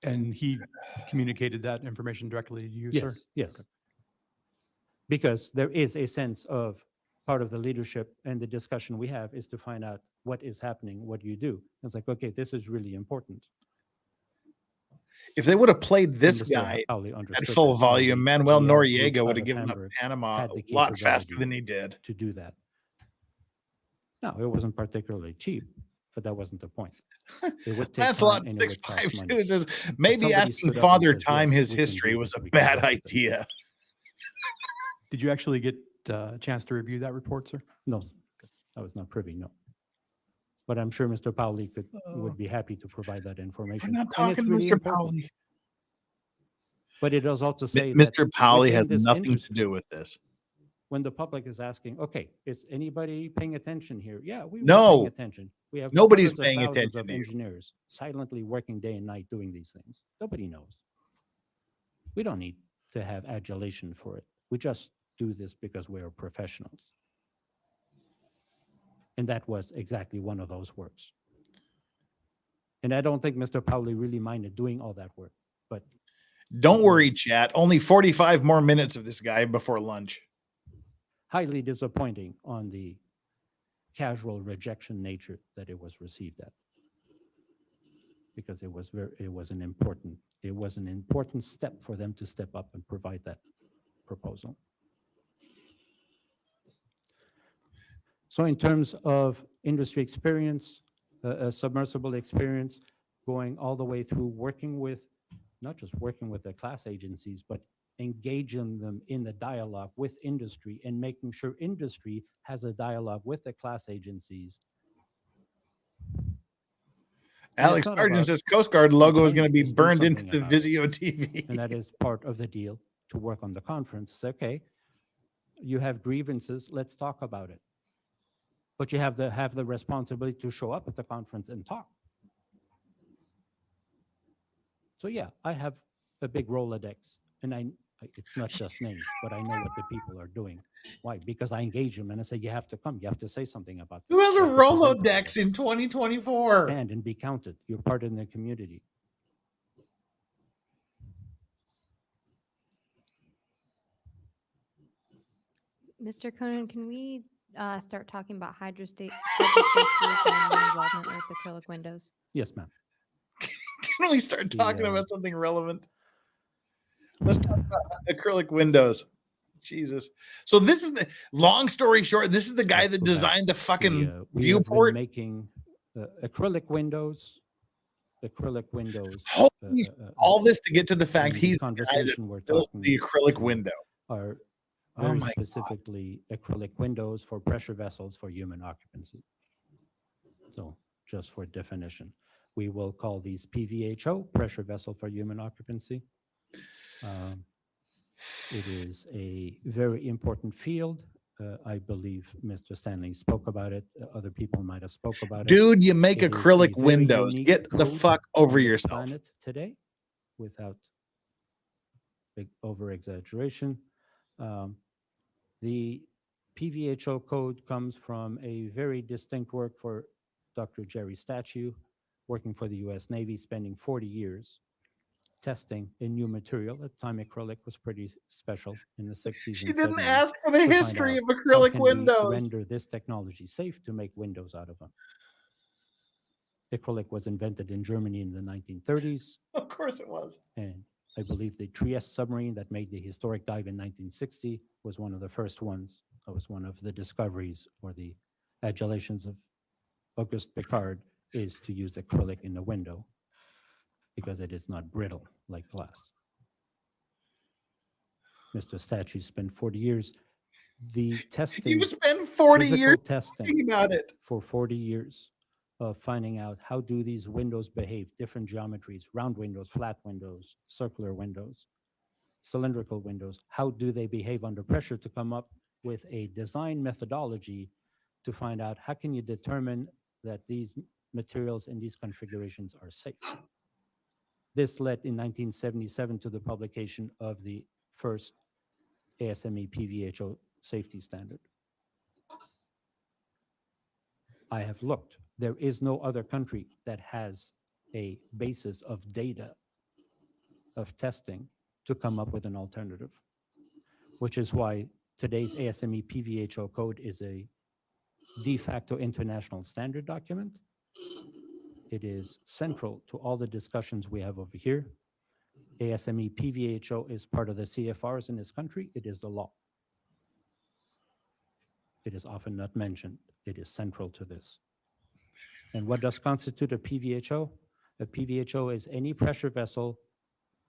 And he communicated that information directly to you, sir? Yes. Because there is a sense of part of the leadership and the discussion we have is to find out what is happening, what do you do? It's like, okay, this is really important. If they would have played this Mr. guy Powley at understood full that, volume, and the Manuel GL group Noriega out would have of given up Hamburg Panama had a the lot faster capability than he did. to do that. No, it wasn't particularly cheap, but that wasn't the point. It would take That's a time lot. and it would cost 652 money. says But maybe somebody asking stood up and Father says, Time "Yes, his we can history do was this, a we can bad work with it." idea. Did you actually get a chance to review that report, sir? No, I was not privy, no. But I'm sure Mr. Powley would be happy to provide that information. We're not And talking it's to really Mr. important. Powley. But it does also say that Mr. Powley within has this nothing to industry, do with this. when the public is asking, okay, is anybody paying attention here? Yeah, we were No. paying attention. We have Nobody's hundreds of paying thousands attention of to you. engineers silently working day and night doing these things. Nobody knows. We don't need to have adulation for it. We just do this because we are professionals. And that was exactly one of those works. And I don't think Mr. Powley really minded doing all that work, but Don't worry, chat. Only 45 more minutes of this guy before lunch. highly disappointing on the casual rejection nature that it was received at, because it was an important step for them to step up and provide that proposal. So in terms of industry experience, submersible experience, going all the way through working with, not just working with the class agencies, but engaging them in the dialogue with industry and making sure industry has a dialogue with the class agencies. And Alex it's not Sargent about says Coast Guard logo is going to complaining, be it's do burned into something the about it. Vizio TV. And that is part of the deal to work on the conference. Say, okay, you have grievances, let's talk about it. But you have the responsibility to show up at the conference and talk. So yeah, I have a big Rolodex, and it's not just names, but I know what the people are doing. Why? Because I engage them and I say, you have to come, you have to say something about this. Who has a You have to present about Rolodex it. in 2024? Stand and be counted. You're part of the community. Mr. Conan, can we start talking about Hydrospace Group and your involvement with acrylic windows? Yes, ma'am. Can we start talking about something relevant? Let's talk about acrylic windows. Jesus. So this is the long story short. This is the guy that designed the fucking We have been viewport. making acrylic windows acrylic windows. Holy, all this to get to the fact in he's the the guy that conversation we're built talking the acrylic about window. are Oh very my God. specifically acrylic windows for pressure vessels for human occupancy. So just for definition, we will call these PVHO, pressure vessel for human occupancy. It is a very important field. I believe Mr. Stanley spoke about it. Other people might have spoke about it. Dude, you make It is a acrylic very windows. unique Get the code fuck over on this yourself. planet today, without big over exaggeration. The PVHO code comes from a very distinct work for Dr. Jerry Statue, working for the US Navy, spending 40 years testing a new material. At the time, acrylic was pretty special in the 60s She and didn't 70s. ask for the to find history out of how acrylic can we windows. render this technology safe to make windows out of them. Acrylic was invented in Germany in the 1930s. Of course it was. And I believe the Trieste submarine that made the historic dive in 1960 was one of the first ones. That was one of the discoveries or the adulations of Auguste Piccard, is to use acrylic in the window because it is not brittle like glass. Mr. Statue spent 40 years. The testing, You spend 40 physical years testing thinking about it. for 40 years of finding out how do these windows behave, different geometries, round windows, flat windows, circular windows, cylindrical windows, how do they behave under pressure, to come up with a design methodology to find out how can you determine that these materials and these configurations are safe. This led in 1977 to the publication of the first ASME PVHO safety standard. I have looked. There is no other country that has a basis of data of testing to come up with an alternative, which is why today's ASME PVHO code is a de facto international standard document. It is central to all the discussions we have over here. ASME PVHO is part of the CFRs in this country. It is the law. It is often not mentioned. It is central to this. And what does constitute a PVHO? A PVHO is any pressure vessel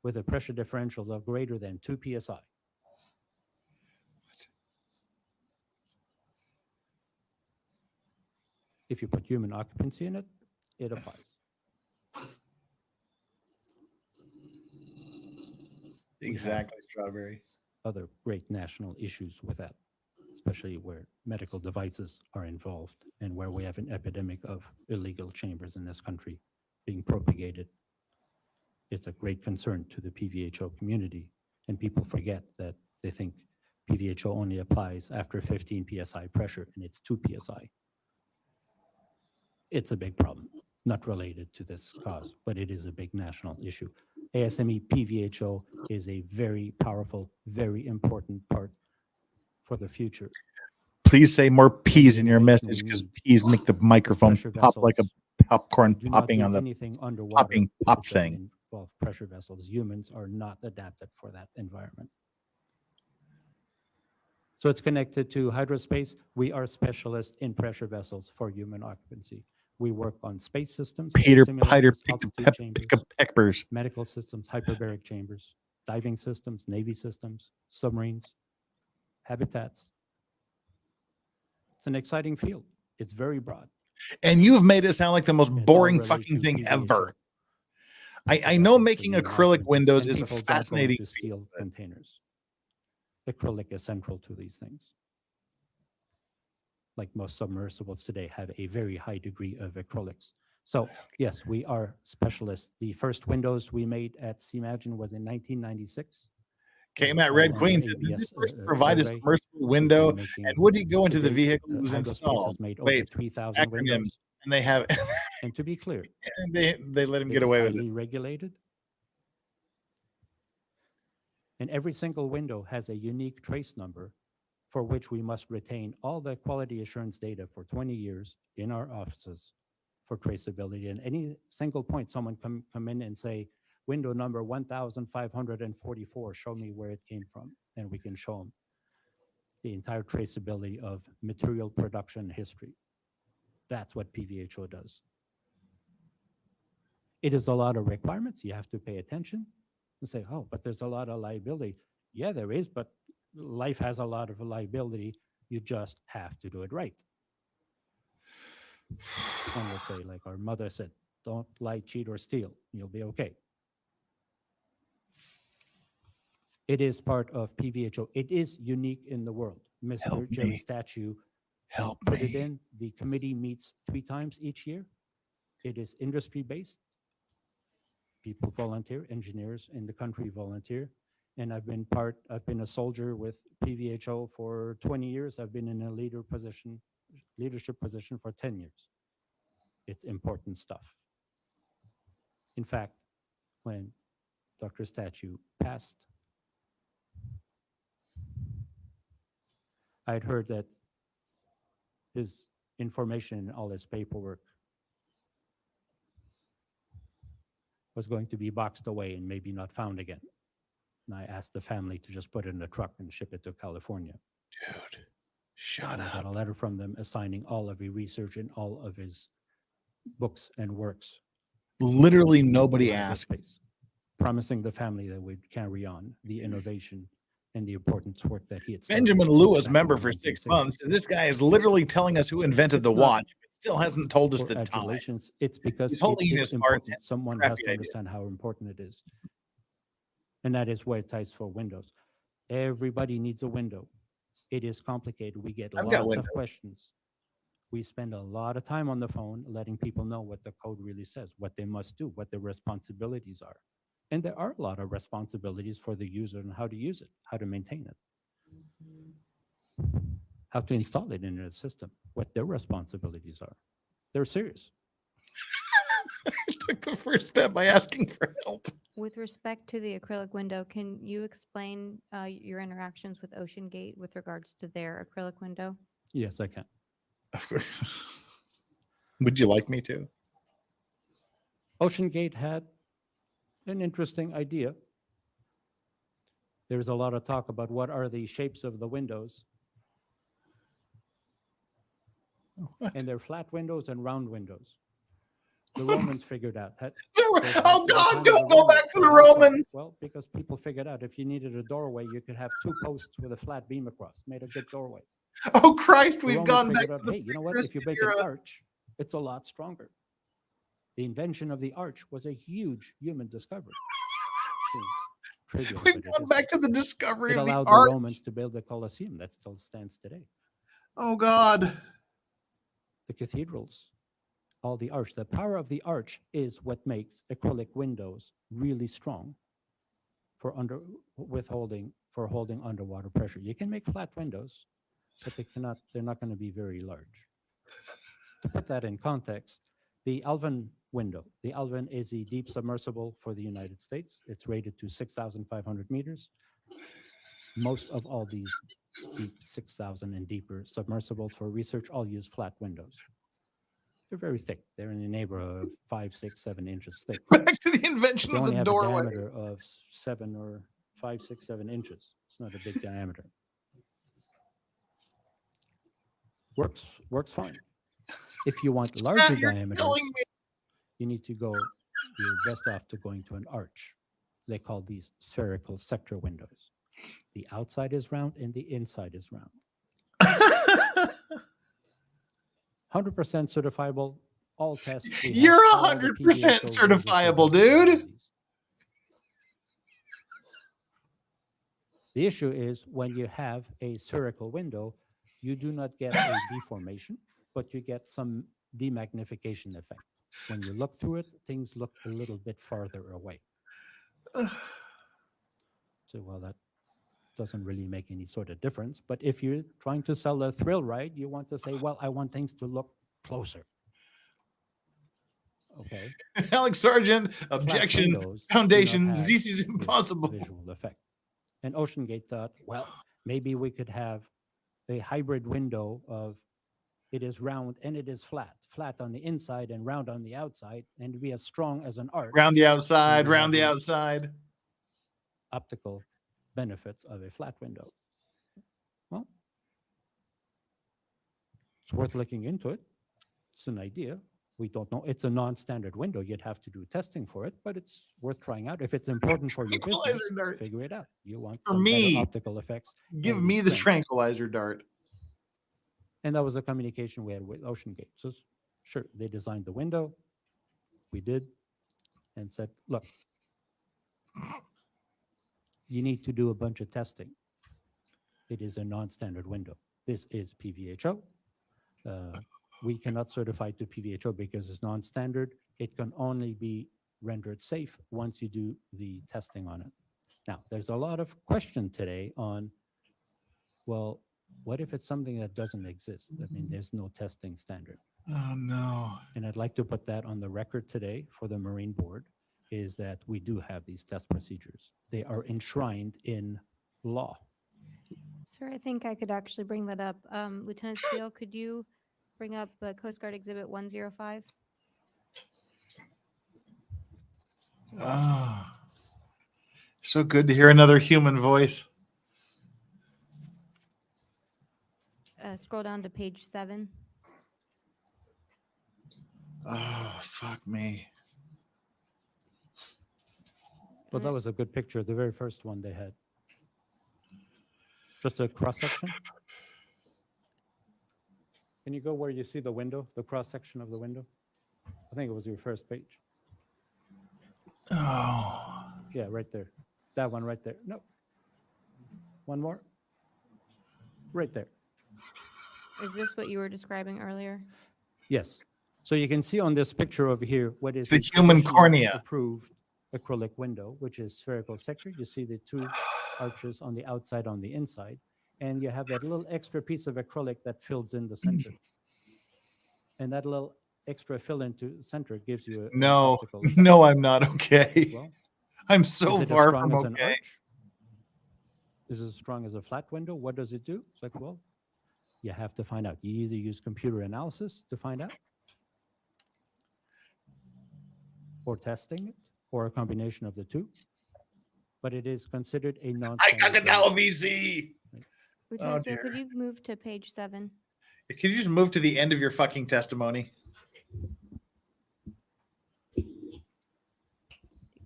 with a pressure differential of greater than 2 psi. If you put human occupancy in it, it applies. Exactly, Strawberry. Other great national issues with that, especially where medical devices are involved and where we have an epidemic of illegal chambers in this country being propagated. It's a great concern to the PVHO community, and people forget that they think PVHO only applies after 15 psi pressure, and it's 2 psi. It's a big problem, not related to this cause, but it is a big national issue. ASME PVHO is a very powerful, very important part for the future. Please say more peas in your message, because peas make the microphone pop like a popcorn popping on the popping pop thing. Involve pressure vessels. Humans are not adapted for that environment. So it's connected to hydrospace. We are specialists in pressure vessels for human occupancy. We work on space systems, simulators, altitude chambers, peppers, medical systems, hyperbaric chambers, diving systems, Navy systems, submarines, habitats. It's an exciting field. It's very broad. And you have made it sound like the most boring related fucking to thing PVHO. ever. I know making acrylic windows is a People don't go fascinating into steel containers. Acrylic is central to these things. Like most submersibles today have a very high degree of acrylics. So yes, we are specialists. The first windows we made at Seamagine was in 1996. Came at Red Queen, said, did this person provide a submersible window? And would he go into the vehicle that was installed? Made Wait, over 3,000 acronym. windows. And they have, And to be clear, and they let him it get is away with highly it. regulated. And every single window has a unique trace number for which we must retain all the quality assurance data for 20 years in our offices for traceability. And any single point, someone come in and say, window number 1544, show me where it came from. And we can show them the entire traceability of material production history. That's what PVHO does. It is a lot of requirements. You have to pay attention and say, oh, but there's a lot of liability. Yeah, there is, but life has a lot of liability. You just have to do it right. One would say, like our mother said, don't lie, cheat, or steal. You'll be okay. It is part of PVHO. It is unique in the world. Mr. Jerry Statue put it in. The committee meets 3 times each year. It is industry-based. People volunteer, engineers in the country volunteer. And I've been a soldier with PVHO for 20 years. I've been in a leadership position for 10 years. It's important stuff. In fact, when Dr. Statue passed, I'd heard that his information and all his paperwork was going to be boxed away and maybe not found again. And I asked the family to just put it in a truck and ship it to California. Dude, shut up. I got a letter from them assigning all of his research and all of his books and works. Literally nobody asked. Promising the family that we'd carry on the innovation and the important work that he had started. Benjamin Lewis, member for 6 months. And this guy is literally telling us who invented the watch. But still hasn't told us the time. It's because he's holding it his is important. Someone has to understand how important it is. And that is where it ties for Windows. Everybody needs a window. It is complicated. We get lots of questions. We spend a lot of time on the phone letting people know what the code really says, what they must do, what their responsibilities are. And there are a lot of responsibilities for the user and how to use it, how to maintain it, how to install it in their system, what their responsibilities are. They're serious. I took the first step by asking for help. With respect to the acrylic window, can you explain your interactions with Ocean Gate with regards to their acrylic window? Yes, I can. Of course. Would you like me to? Ocean Gate had an interesting idea. There's a lot of talk about what are the shapes of the windows. And they're flat windows and round windows. The Romans figured out that. Oh God, don't go back to the Romans. Well, because people figured out if you needed a doorway, you could have 2 posts with a flat beam across, made a good doorway. Oh Christ, The we've Romans gone back figured to out, the hey, you know what? If you make an arch, it's a lot stronger. The invention of the arch was a huge human discovery. Seems trivial, We've but it gone is. back to the discovery It of the allowed arch. the Romans to build the Colosseum that still stands today. Oh God. The cathedrals, all the arch. The power of the arch is what makes acrylic windows really strong for holding underwater pressure. You can make flat windows, but they're not going to be very large. To put that in context, the Alvin window. The Alvin is a deep submersible for the United States. It's rated to 6,500 meters. Most of all these deep 6,000 and deeper submersibles for research all use flat windows. They're very thick. They're in the neighborhood of 5, 6, 7 inches thick. Back to the invention They of only the have doorway. a diameter of 7 or 5, 6, 7 inches. It's not a big diameter. Works fine. If you want larger You're diameters, killing me. you need to go, you're best off to going to an arch. They call these spherical sector windows. The outside is round and the inside is round. 100% certifiable, all tests. we have You're all the 100% PVHO certifiable, certifications. dude. The issue is when you have a spherical window, you do not get a deformation, but you get some demagnification effect. When you look through it, things look a little bit farther away. So, well, that doesn't really make any sort of difference. But if you're trying to sell a thrill ride, you want to say, well, I want things to look closer. Okay. Alex Sargent, Flat objection, windows do foundation, not have ZC is this impossible. visual effect. And OceanGate thought, well, maybe we could have a hybrid window of it is round and it is flat on the inside and round on the outside, and be as strong as an arch. Round the outside, And you round have the outside. Optical benefits of a flat window. Well, it's worth looking into it. It's an idea. We don't know. It's a non-standard window. You'd have to do testing for it, but it's worth trying out. If it's important for your business, Tranquilizer dart. figure it out. You want For some better me, optical effects. Give and me the strength. tranquilizer dart. And that was a communication we had with Ocean Gate. So sure, they designed the window. We did, and said, look, you need to do a bunch of testing. It is a non-standard window. This is PVHO. We cannot certify to PVHO because it's non-standard. It can only be rendered safe once you do the testing on it. Now, there's a lot of question today on, well, what if it's something that doesn't exist? I mean, there's no testing standard. Oh, no. And I'd like to put that on the record today for the Marine Board, is that we do have these test procedures. They are enshrined in law. Sir, I think I could actually bring that up. Lieutenant Steele, could you bring up Coast Guard Exhibit 105? Oh, so good to hear another human voice. Scroll down to page 7. Oh, fuck me. Well, that was a good picture, the very first one they had. Just a cross-section. Can you go where you see the window, the cross-section of the window? I think it was your first page. Oh. Yeah, right there. That one right there. No. One more. Right there. Is this what you were describing earlier? Yes. So you can see on this picture over here what is The human traditional cornea. approved acrylic window, which is spherical sector. You see the two arches on the outside, on the inside, and you have that little extra piece of acrylic that fills in the center. And that little extra fill into the center gives you a No, optical effect. no, I'm not okay. Well, I'm so is it as far strong from as an okay. arch? Is it as strong as a flat window? What does it do? It's like, well, you have to find out. You either use computer analysis to find out, or testing it, or a combination of the two. But it is considered a non-standard window. VC. Lieutenant Steele, could you move to page 7? Can you just move to the end of your fucking testimony? Could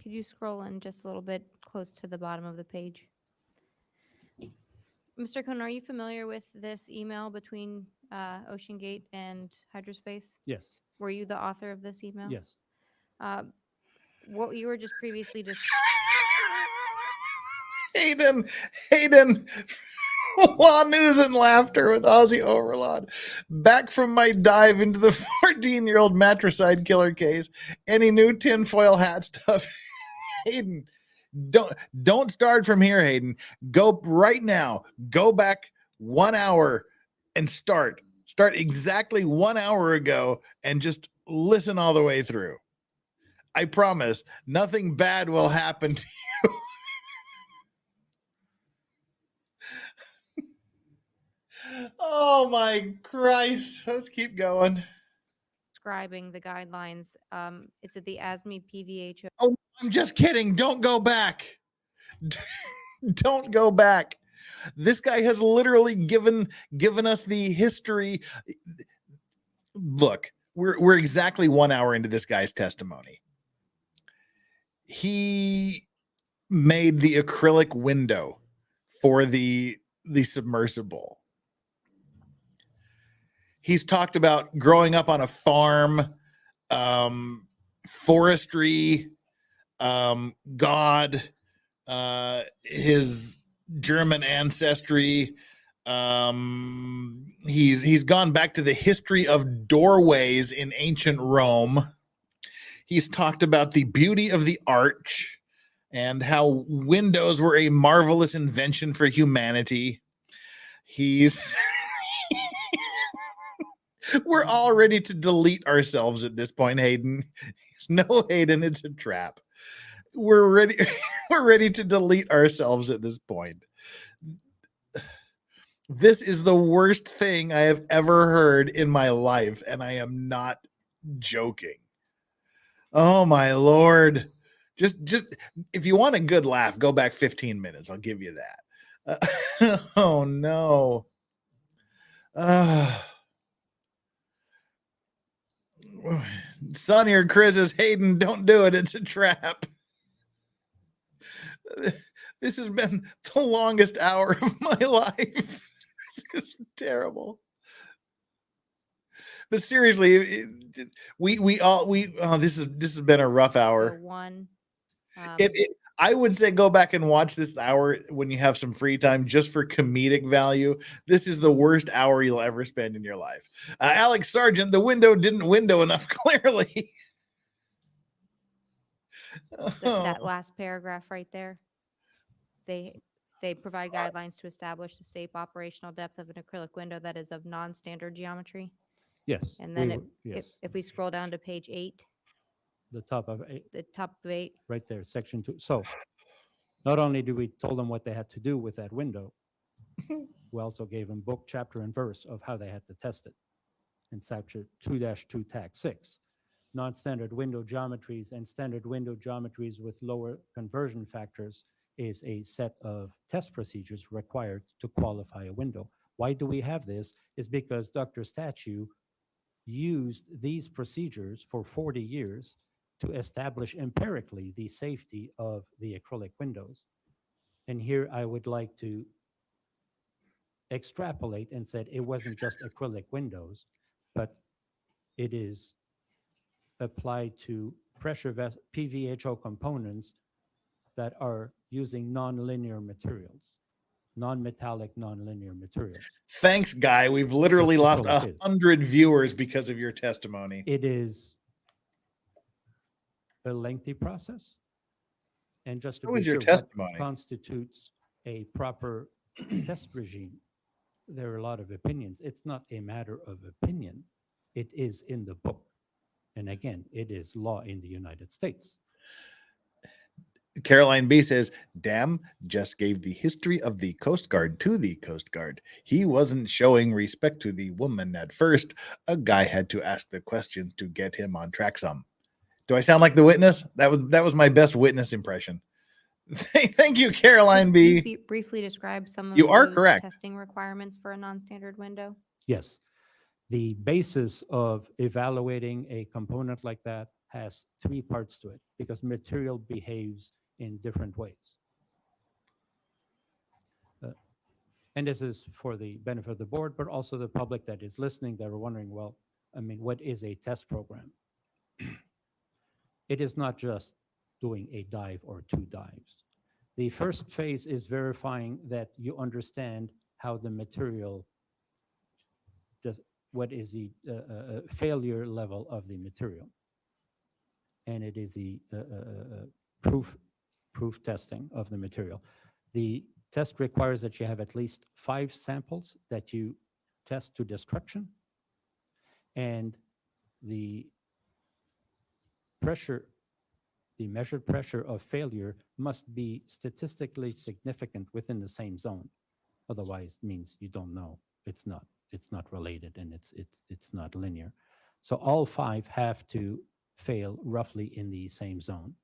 you scroll in just a little bit close to the bottom of the page? Mr. Cohn, are you familiar with this email between Ocean Gate and Hydrospace? Yes. Were you the author of this email? Yes. What you were just previously Hayden, Law News and Laughter with Aussie Overlord. Back from my dive into the 14-year-old matricide killer case. Any new tinfoil hat stuff? Hayden, don't start from here, Hayden. Go right now. Go back 1 hour and start exactly 1 hour ago and just listen all the way through. I promise nothing bad will happen to you. Oh my Christ. Let's keep going. describing the guidelines. It's at the ASME PVHO. Oh, I'm just kidding. Don't go back. Don't go back. This guy has literally given us the history. Look, we're exactly 1 hour into this guy's testimony. He made the acrylic window for the submersible. He's talked about growing up on a farm, forestry, God, his German ancestry. He's gone back to the history of doorways in ancient Rome. He's talked about the beauty of the arch and how windows were a marvelous invention for humanity. We're all ready to delete ourselves at this point, Hayden. No, Hayden, it's a trap. We're ready to delete ourselves at this point. This is the worst thing I have ever heard in my life, and I am not joking. Oh my Lord. Just if you want a good laugh, go back 15 minutes. I'll give you that. Oh no. Sonny or Chris is Hayden. Don't do it. It's a trap. This has been the longest hour of my life. This is terrible. But seriously, this has been a rough hour. One. I would say go back and watch this hour when you have some free time, just for comedic value. This is the worst hour you'll ever spend in your life. Alex Sargent, the window didn't window enough clearly. That last paragraph right there. They provide guidelines to establish the safe operational depth of an acrylic window that is of non-standard geometry. Yes. And then yes. if we scroll down to page 8, The top of 8. the top of 8, Right there, section 2. So not only do we told them what they had to do with that window, we also gave them book, chapter, and verse of how they had to test it. In section 2-2 tag 6, non-standard window geometries and standard window geometries with lower conversion factors is a set of test procedures required to qualify a window. Why do we have this? Is because Dr. Statue used these procedures for 40 years to establish empirically the safety of the acrylic windows. And here I would like to extrapolate and said it wasn't just acrylic windows, but it is applied to pressure PVHO components that are using non-linear materials, non-metallic, non-linear materials. Thanks, Guy. We've literally lost That's all it is. 100 viewers because of your testimony. It is a lengthy process. And just to So be is your sure testimony. what constitutes a proper test regime, there are a lot of opinions. It's not a matter of opinion. It is in the book. And again, it is law in the United States. Caroline B says, Dam just gave the history of the Coast Guard to the Coast Guard. He wasn't showing respect to the woman at first. A guy had to ask the questions to get him on track some. Do I sound like the witness? That was my best witness impression. Thank you, Caroline Can you B. briefly describe some of You are those correct. testing requirements for a non-standard window? Yes. The basis of evaluating a component like that has 3 parts to it because material behaves in different ways. And this is for the benefit of the board, but also the public that is listening that are wondering, well, I mean, what is a test program? It is not just doing a dive or 2 dives. The first phase is verifying that you understand how the material does, what is the failure level of the material. And it is the proof testing of the material. The test requires that you have at least 5 samples that you test to destruction, and the pressure, the measured pressure of failure must be statistically significant within the same zone. Otherwise, it means you don't know. It's not related, and it's not linear. So all 5 have to fail roughly in the same zone.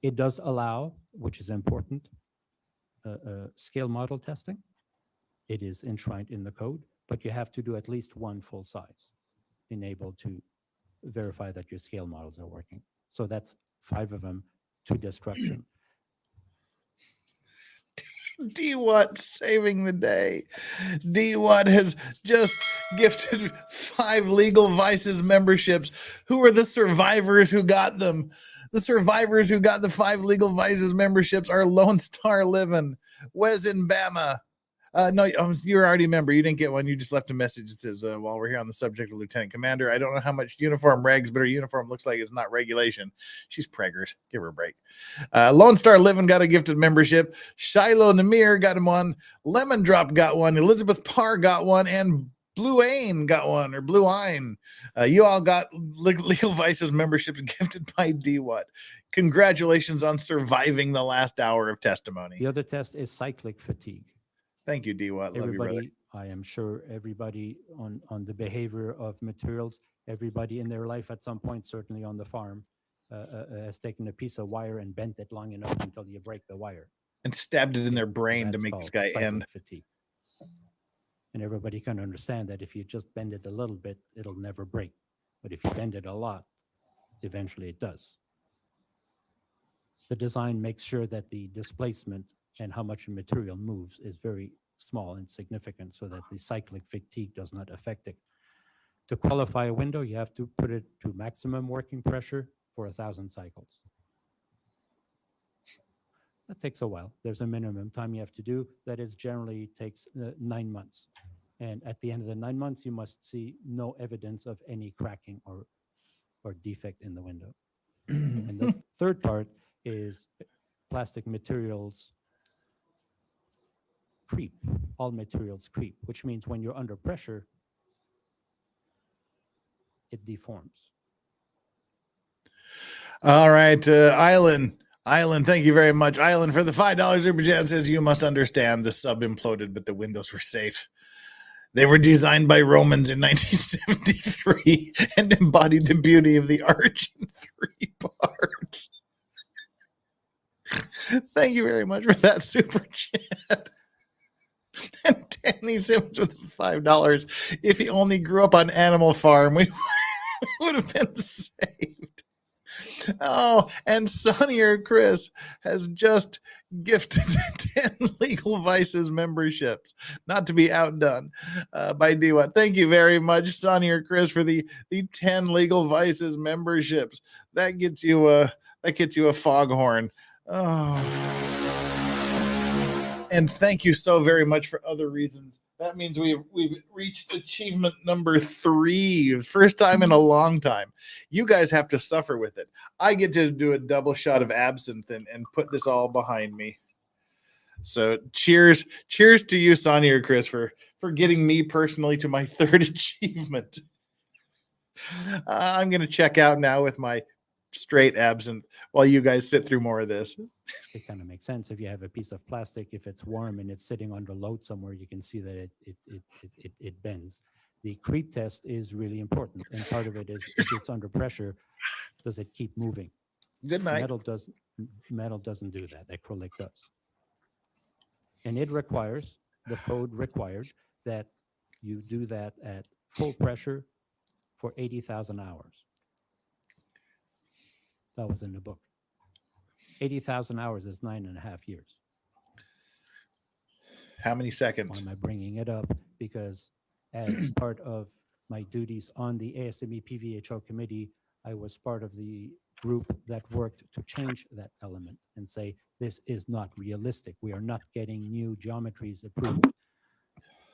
It does allow, which is important, scale model testing. It is enshrined in the code, but you have to do at least 1 full size in able to verify that your scale models are working. So that's 5 of them to destruction. D-Watt saving the day. D-Watt has just gifted 5 Legal Vices memberships. Who are the survivors who got them? The survivors who got the 5 Legal Vices memberships are Lone Star Living, Wes in Bama. No, you're already a member. You didn't get one. You just left a message that says, while we're here on the subject of Lieutenant Commander, I don't know how much uniform regs, but her uniform looks like it's not regulation. She's preggers. Give her a break. Lone Star Living got a gifted membership. Shiloh Namir got him one. Lemon Drop got one. Elizabeth Parr got one. And Blue Ain got one, or Blue Ain. You all got Legal Vices memberships gifted by D-Watt. Congratulations on surviving the last hour of testimony. The other test is cyclic fatigue. Thank you, D-Watt. Love you, brother. Everybody, I am sure everybody on the behavior of materials, everybody in their life at some point, certainly on the farm, has taken a piece of wire and bent it long enough until you break the wire. And stabbed it in their brain to make this guy end. Fatigue. And everybody can understand that if you just bend it a little bit, it'll never break. But if you bend it a lot, eventually it does. The design makes sure that the displacement and how much material moves is very small and significant so that the cyclic fatigue does not affect it. To qualify a window, you have to put it to maximum working pressure for 1,000 cycles. That takes a while. There's a minimum time you have to do. That is generally takes 9 months. And at the end of the 9 months, you must see no evidence of any cracking or defect in the window. And the third part is plastic materials creep. All materials creep, which means when you're under pressure, it deforms. All right, Island, thank you very much. Island, for the $5 Super Chat says, you must understand the sub imploded, but the windows were safe. They were designed by Romans in 1973 and embodied the beauty of the arch in 3 parts. Thank you very much for that Super Chat. And Danny Simmons with $5. If he only grew up on Animal Farm, we would have been saved. Oh, and Sonnier Chris has just gifted 10 Legal Vices memberships, not to be outdone by DWAT. Thank you very much, Sonnier Chris, for the 10 Legal Vices memberships. That gets you a foghorn. Oh. And thank you so very much for other reasons. That means we've reached achievement number 3, first time in a long time. You guys have to suffer with it. I get to do a double shot of absinthe and put this all behind me. So cheers to you, Sonia or Chris, for getting me personally to my 3rd achievement. I'm going to check out now with my straight absinthe while you guys sit through more of this. It kind of makes sense. If you have a piece of plastic, if it's warm and it's sitting under load somewhere, you can see that it bends. The creep test is really important, and part of it is if it's under pressure, does it keep moving? Good night. Metal doesn't do that. Acrylic does, and it requires, the code required that you do that at full pressure for 80,000 hours. That was in the book. 80,000 hours is 9.5 years. How many seconds? Why am I bringing it up? Because as part of my duties on the ASME PVHO committee, I was part of the group that worked to change that element and say, this is not realistic. We are not getting new geometries approved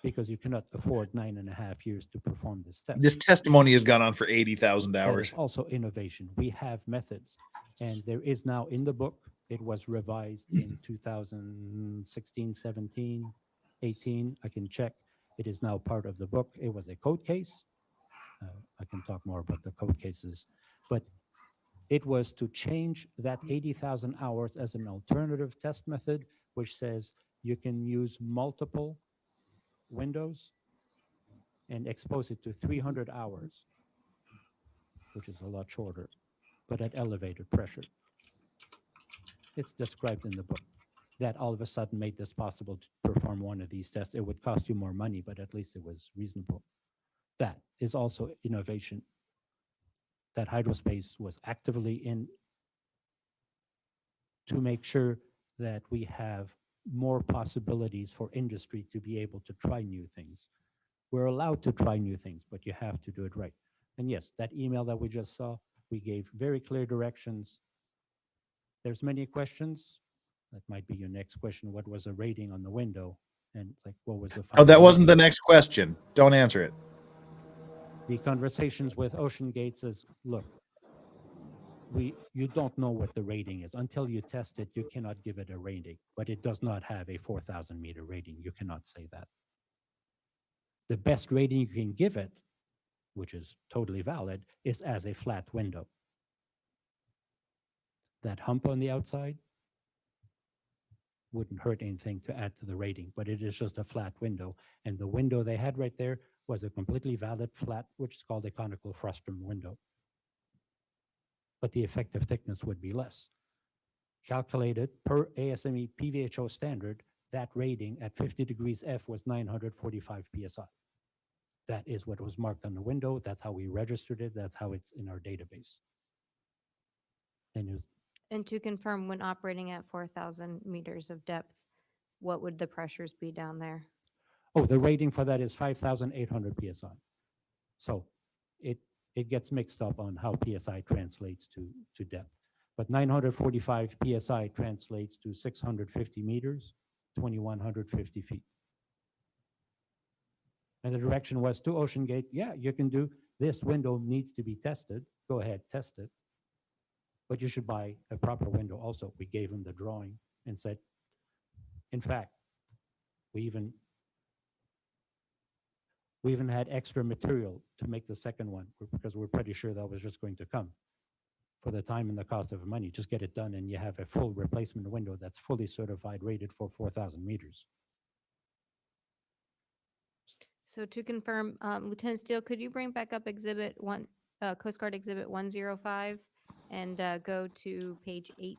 because you cannot afford 9.5 years to perform this test. This testimony has gone on for 80,000 hours. Also innovation. We have methods, and there is now in the book, it was revised in 2016, 17, 18. I can check. It is now part of the book. It was a code case. I can talk more about the code cases, but it was to change that 80,000 hours as an alternative test method, which says you can use multiple windows and expose it to 300 hours, which is a lot shorter, but at elevated pressure. It's described in the book. That all of a sudden made this possible to perform one of these tests. It would cost you more money, but at least it was reasonable. That is also innovation. That Hydrospace was actively in to make sure that we have more possibilities for industry to be able to try new things. We're allowed to try new things, but you have to do it right. And yes, that email that we just saw, we gave very clear directions. There's many questions. That might be your next question. What was the rating on the window? And like, what was the final? Oh, that wasn't the next question. Don't answer it. The conversations with Ocean Gate says, look, you don't know what the rating is. Until you test it, you cannot give it a rating, but it does not have a 4,000 meter rating. You cannot say that. The best rating you can give it, which is totally valid, is as a flat window. That hump on the outside wouldn't hurt anything to add to the rating, but it is just a flat window. And the window they had right there was a completely valid flat, which is called a conical frustum window. But the effective thickness would be less. Calculated per ASME PVHO standard, that rating at 50 degrees F was 945 PSI. that is what was marked on the window. That's how we registered it. That's how it's in our database. And it was, And to confirm, when operating at 4,000 meters of depth, what would the pressures be down there? oh, the rating for that is 5,800 PSI. So it gets mixed up on how PSI translates to depth. But 945 PSI translates to 650 meters, 2,150 feet. And the direction was to Ocean Gate. Yeah, you can do this window needs to be tested. Go ahead, test it. But you should buy a proper window also. We gave him the drawing and said, in fact, we even had extra material to make the second one because we're pretty sure that was just going to come. For the time and the cost of money, just get it done and you have a full replacement window that's fully certified, rated for 4,000 meters. So to confirm, Lieutenant Steele, could you bring back up Exhibit 1, Coast Guard Exhibit 105, and go to page 8?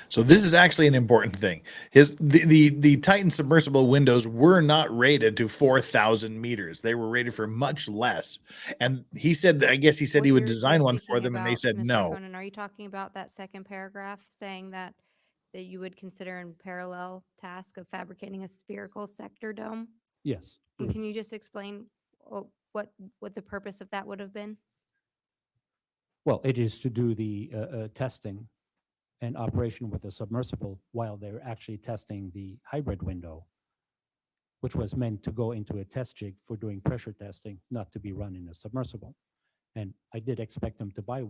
So this is actually an important thing. The Titan Submersible windows were not rated to 4,000 meters. They were rated for much less. And he said, I guess he said What he would you're design one for speaking them, and they about, said Mr. no. Conan, are you talking about that second paragraph saying that you would consider in parallel task of fabricating a spherical sector dome? Yes. And can you just explain what the purpose of that would have been? Well, it is to do the testing and operation with a submersible while they're actually testing the hybrid window, which was meant to go into a test jig for doing pressure testing, not to be run in a submersible. And I did expect them to buy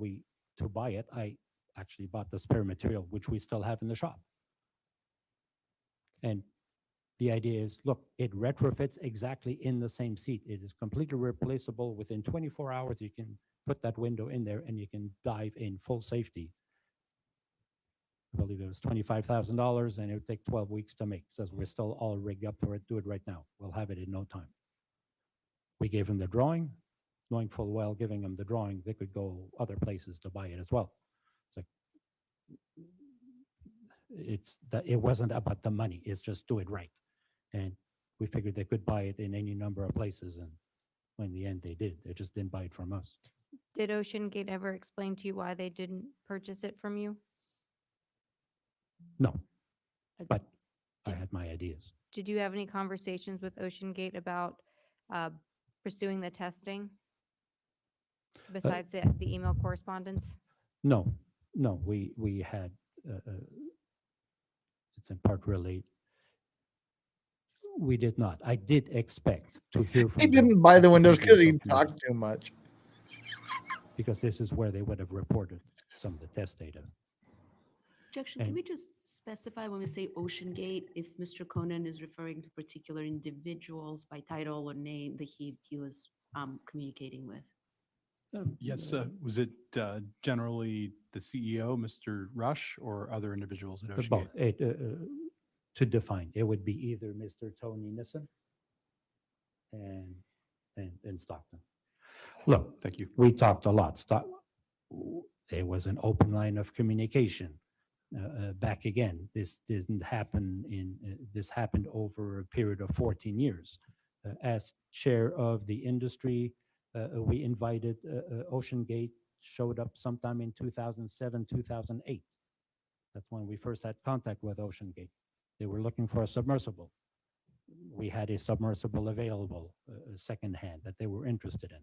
it. I actually bought the spare material, which we still have in the shop. And the idea is, look, it retrofits exactly in the same seat. It is completely replaceable. Within 24 hours, you can put that window in there and you can dive in full safety. I believe it was $25,000 and it would take 12 weeks to make. Says we're still all rigged up for it. Do it right now. We'll have it in no time. We gave him the drawing, knowing full well, giving him the drawing, they could go other places to buy it as well. It's that it wasn't about the money. It's just do it right. And we figured they could buy it in any number of places. And in the end, they did. They just didn't buy it from us. Did Ocean Gate ever explain to you why they didn't purchase it from you? No, but I had my ideas. Did you have any conversations with Ocean Gate about pursuing the testing besides the email correspondence? No, we had, it's in part related. We did not. I did expect to hear from He them didn't buy the windows because he something talked too much. because this is where they would have reported some of the test data. Objection, can we just specify when we say Ocean Gate, if Mr. Conan is referring to particular individuals by title or name that he was communicating with? Yes, was it generally the CEO, Mr. Rush, or other individuals at Ocean Both. Gate? To define, it would be either Mr. Tony Nissen and Stockton. Look, Thank you. we talked a lot. There was an open line of communication. Back again, this didn't happen this happened over a period of 14 years. As chair of the industry, we invited Ocean Gate, showed up sometime in 2007, 2008. That's when we first had contact with Ocean Gate. They were looking for a submersible. We had a submersible available secondhand that they were interested in.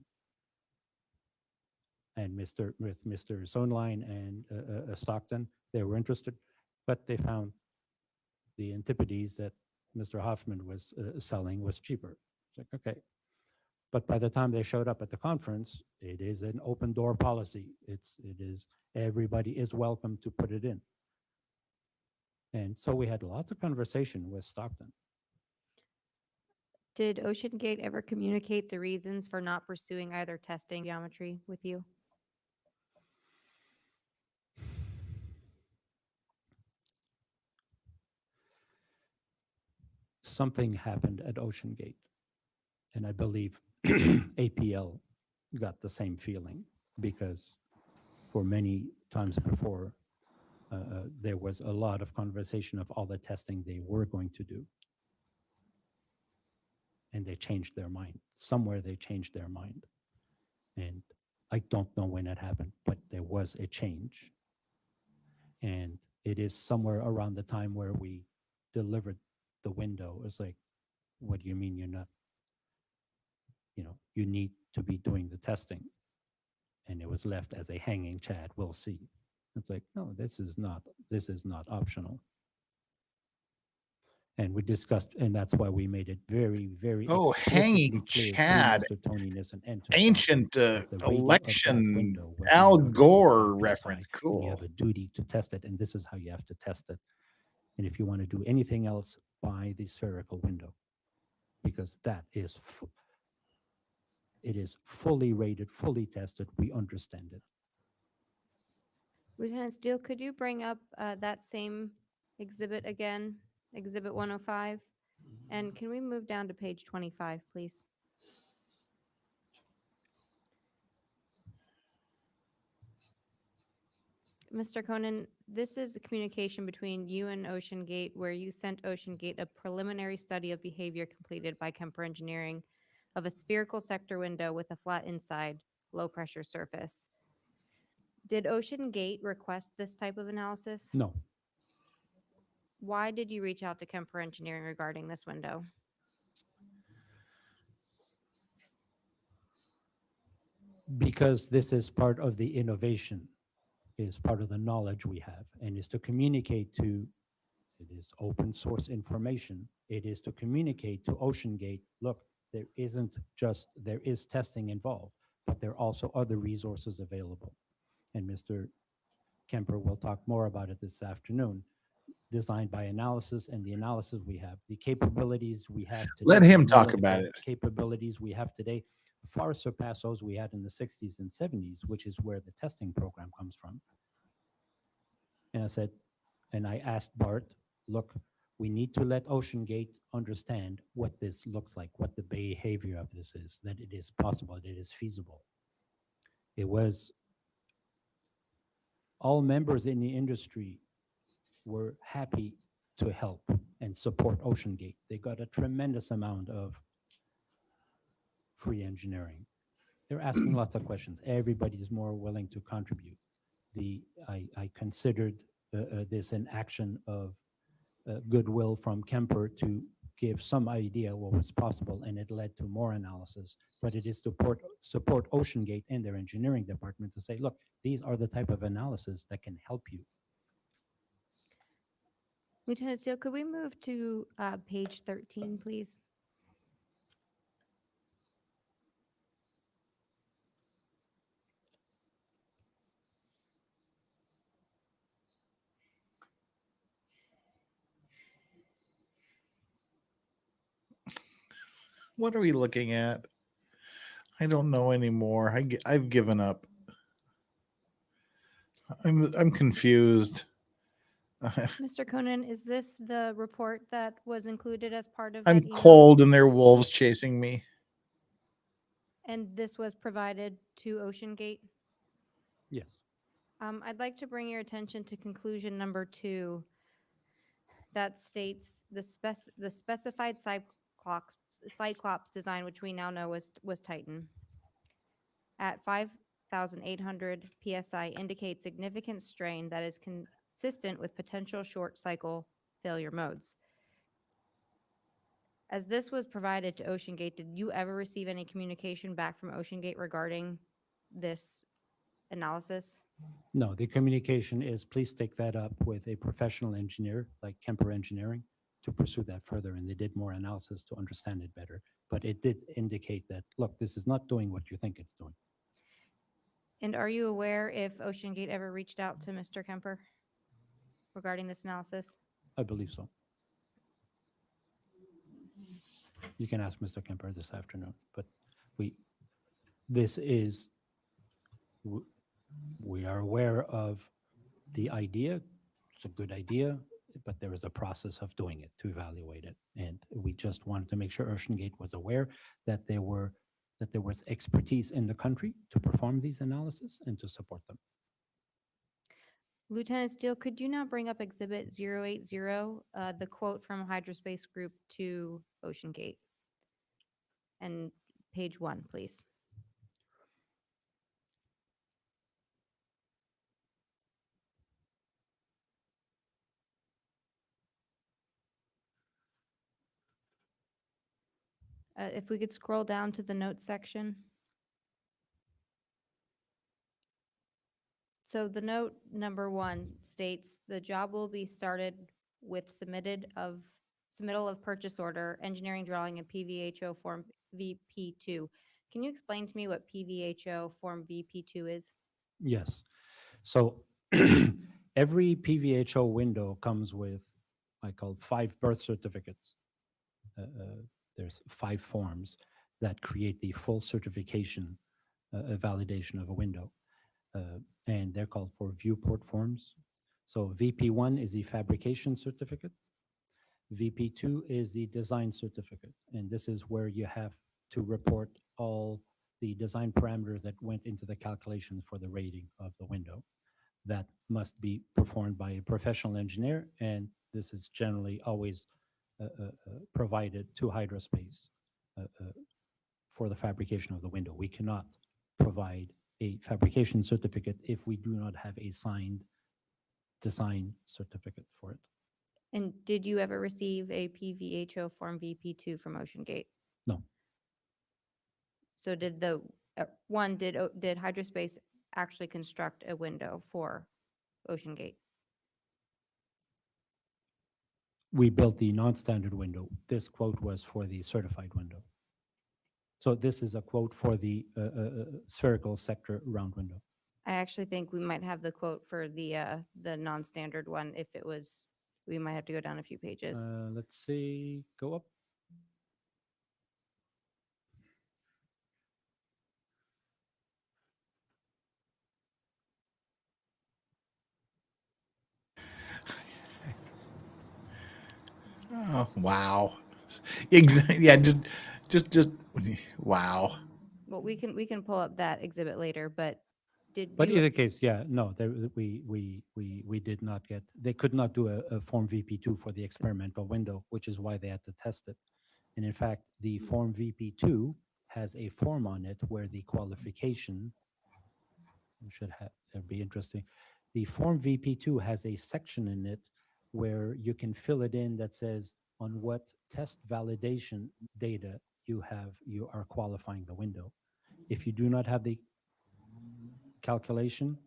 And Mr. Sonline and Stockton, they were interested, but they found the Antipodes that Mr. Hoffman was selling was cheaper. It's like, okay. But by the time they showed up at the conference, it is an open door policy. It is everybody is welcome to put it in. And so we had lots of conversation with Stockton. Did Ocean Gate ever communicate the reasons for not pursuing either testing geometry with you? Something happened at Ocean Gate, and I believe APL got the same feeling because for many times before, there was a lot of conversation of all the testing they were going to do. and they changed their mind. Somewhere they changed their mind. And I don't know when it happened, but there was a change. And it is somewhere around the time where we delivered the window. It's like, what do you mean you're not, you need to be doing the testing. And it was left as a hanging chat, we'll see. It's like, no, this is not optional. And we discussed, and that's why we made it very, very Oh, explicitly hanging clear Chad. to Mr. Tony Nissen and to Ancient that the rating of that election window was Al more than Gore 15 reference. PSI, and Cool. you have a duty to test it, and this is how you have to test it. And if you want to do anything else, buy the spherical window, because that is it is fully rated, fully tested. We understand it. Lieutenant Steele, could you bring up that same exhibit again, Exhibit 105? And can we move down to page 25, please? Mr. Conan, this is a communication between you and Ocean Gate where you sent Ocean Gate a preliminary study of behavior completed by Kemper Engineering of a spherical sector window with a flat inside, low pressure surface. Did Ocean Gate request this type of analysis? No. Why did you reach out to Kemper Engineering regarding this window? Because this is part of the innovation, is part of the knowledge we have, and is to communicate to, it is open source information, it is to communicate to Ocean Gate, look, there is testing involved, but there are also other resources available. And Mr. Kemper will talk more about it this afternoon. Designed by analysis, and the analysis we have, the capabilities we have today. Let him talk about it. Capabilities we have today far surpass those we had in the 60s and 70s, which is where the testing program comes from. And I said, and I asked Bart, look, we need to let Ocean Gate understand what this looks like, what the behavior of this is, that it is possible, that it is feasible. It was all members in the industry were happy to help and support Ocean Gate. They got a tremendous amount of free engineering. They're asking lots of questions. Everybody's more willing to contribute. I considered this an action of goodwill from Kemper to give some idea what was possible, and it led to more analysis. But it is to support Ocean Gate and their engineering department to say, look, these are the type of analysis that can help you. Lieutenant Steele, could we move to page 13, please? What are we looking at? I don't know anymore. I've given up. I'm confused. Mr. Conan, is this the report that was included as part of I'm that email? cold and there are wolves chasing me. And this was provided to Ocean Gate? Yes. I'd like to bring your attention to conclusion number 2 that states the specified Cyclops design, which we now know was Titan, at 5,800 PSI indicates significant strain that is consistent with potential short cycle failure modes. As this was provided to Ocean Gate, did you ever receive any communication back from Ocean Gate regarding this analysis? No, the communication is please take that up with a professional engineer like Kemper Engineering to pursue that further. And they did more analysis to understand it better. But it did indicate that, look, this is not doing what you think it's doing. And are you aware if Ocean Gate ever reached out to Mr. Kemper regarding this analysis? I believe so. You can ask Mr. Kemper this afternoon, but we are aware of the idea. It's a good idea, but there is a process of doing it to evaluate it. And we just wanted to make sure Ocean Gate was aware that there was expertise in the country to perform these analyses and to support them. Lieutenant Steele, could you now bring up Exhibit 080, the quote from Hydrospace Group to Ocean Gate? And page 1, please. If we could scroll down to the notes section. So the note number 1 states the job will be started with submittal of purchase order, engineering drawing, and PVHO form VP2. Can you explain to me what PVHO form VP2 is? Yes. So every PVHO window comes with, I call 5 birth certificates. There's 5 forms that create the full certification, validation of a window. And they're called for viewport forms. So VP1 is the fabrication certificate. VP2 is the design certificate. And this is where you have to report all the design parameters that went into the calculation for the rating of the window. That must be performed by a professional engineer, and this is generally always provided to Hydrospace for the fabrication of the window. We cannot provide a fabrication certificate if we do not have a signed design certificate for it. And did you ever receive a PVHO form VP2 from OceanGate? No. So did did Hydrospace actually construct a window for OceanGate? We built the non-standard window. This quote was for the certified window. So this is a quote for the spherical sector round window. I actually think we might have the quote for the non-standard one. If it was, we might have to go down a few pages. Let's see, go up. Oh, wow. Exactly. Yeah, just wow. Well, we can pull up that exhibit later, but But either case, yeah, no, we did not get, they could not do a form VP2 for the experimental window, which is why they had to test it. And in fact, the form VP2 has a form on it where the qualification should have, it'd be interesting. The form VP2 has a section in it where you can fill it in that says on what test validation data you are qualifying the window. If you do not have the calculation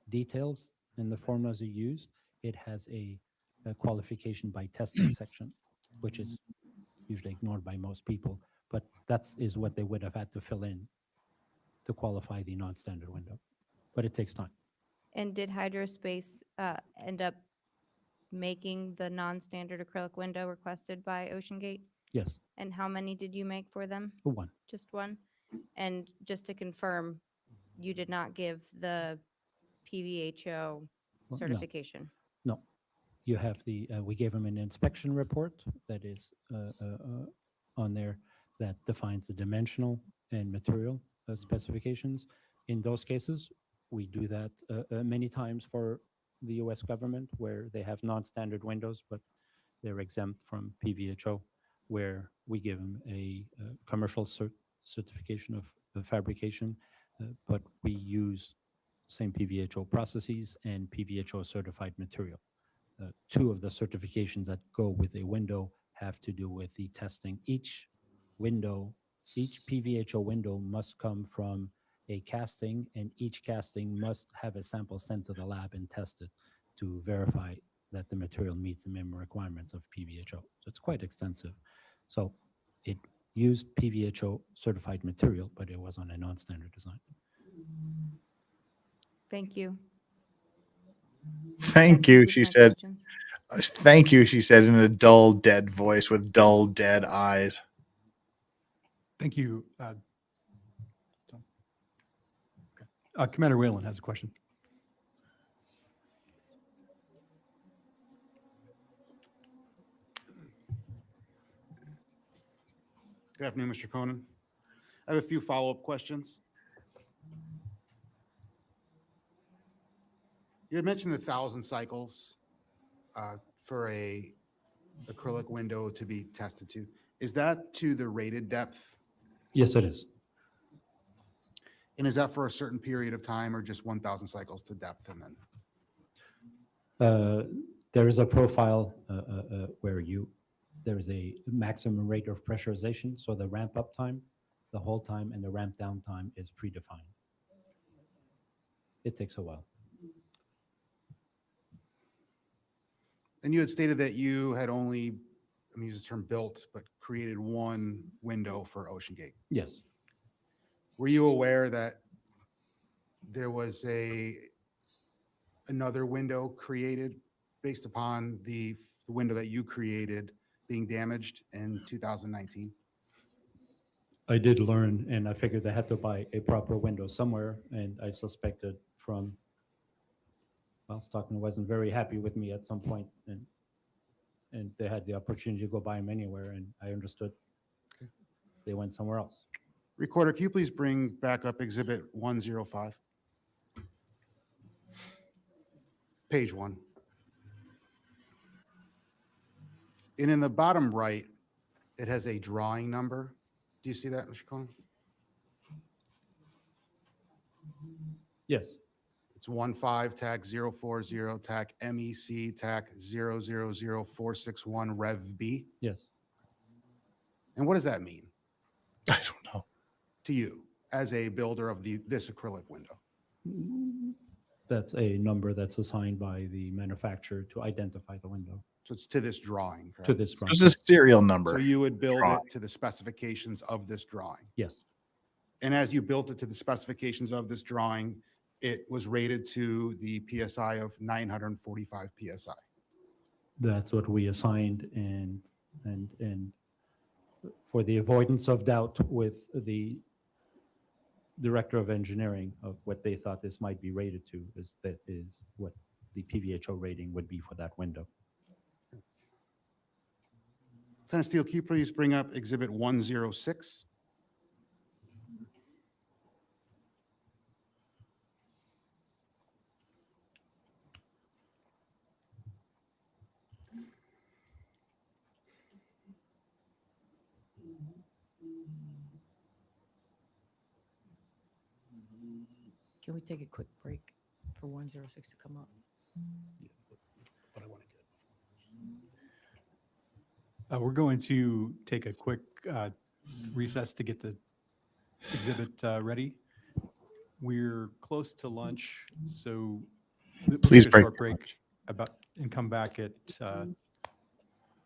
details in the formulas you used, it has a qualification by testing section, which is usually ignored by most people, but that is what they would have had to fill in to qualify the non-standard window. But it takes time. And did Hydrospace end up making the non-standard acrylic window requested by OceanGate? Yes. And how many did you make for them? 1. Just 1? And just to confirm, you did not give the PVHO No. certification? No. You have we gave them an inspection report that is on there that defines the dimensional and material specifications. In those cases, we do that many times for the US government where they have non-standard windows, but they're exempt from PVHO, where we give them a commercial certification of fabrication, but we use same PVHO processes and PVHO certified material. 2 of the certifications that go with a window have to do with the testing. Each PVHO window must come from a casting, and each casting must have a sample sent to the lab and tested to verify that the material meets the minimum requirements of PVHO. So it's quite extensive. So it used PVHO certified material, but it was on a non-standard design. Thank you. Thank you, she said. Thank you, she said in a dull, dead voice with dull, dead eyes. Thank you. Commander Whalen has a question. Good afternoon, Mr. Conan. I have a few follow-up questions. You had mentioned the 1,000 cycles for a acrylic window to be tested to. Is that to the rated depth Yes, it is. And is that for a certain period of time or just 1,000 cycles to depth? And then There is a profile where there is a maximum rate of pressurization. So the ramp up time, the hold time, and the ramp down time is predefined. It takes a while. and you had stated that you had only, I'm use the term built, but created one window for Ocean Gate. Yes. Were you aware that there was another window created based upon the window that you created being damaged in 2019? I did learn, and I figured I had to buy a proper window somewhere, and I suspected from, well, Stockton wasn't very happy with me at some point, and they had the opportunity to go buy them anywhere, and I understood they went somewhere else. Recorder, can you please bring back up Exhibit 105? Page 1. And in the bottom right, it has a drawing number. Do you see that, Mr. Cohen? Yes. It's 15 TAC 040 TAC MEC TAC 000461 Rev B. Yes. And what does that mean? I don't know. To you as a builder of this acrylic window? That's a number that's assigned by the manufacturer to identify the window. So it's to this drawing, correct? To this drawing. It's a serial number. So you would build drawing. it to the specifications of this drawing. Yes. And as you built it to the specifications of this drawing, it was rated to the PSI of 945 PSI. That's what we assigned, and for the avoidance of doubt with the director of engineering of what they thought this might be rated to, is what the PVHO rating would be for that window. Lieutenant Steele, can you please bring up Exhibit 106? Can we take a quick break for 106 to come up? But I want to get We're going to take a quick recess to get the exhibit ready. We're close to lunch, so we'll Please take a break short for break and come back at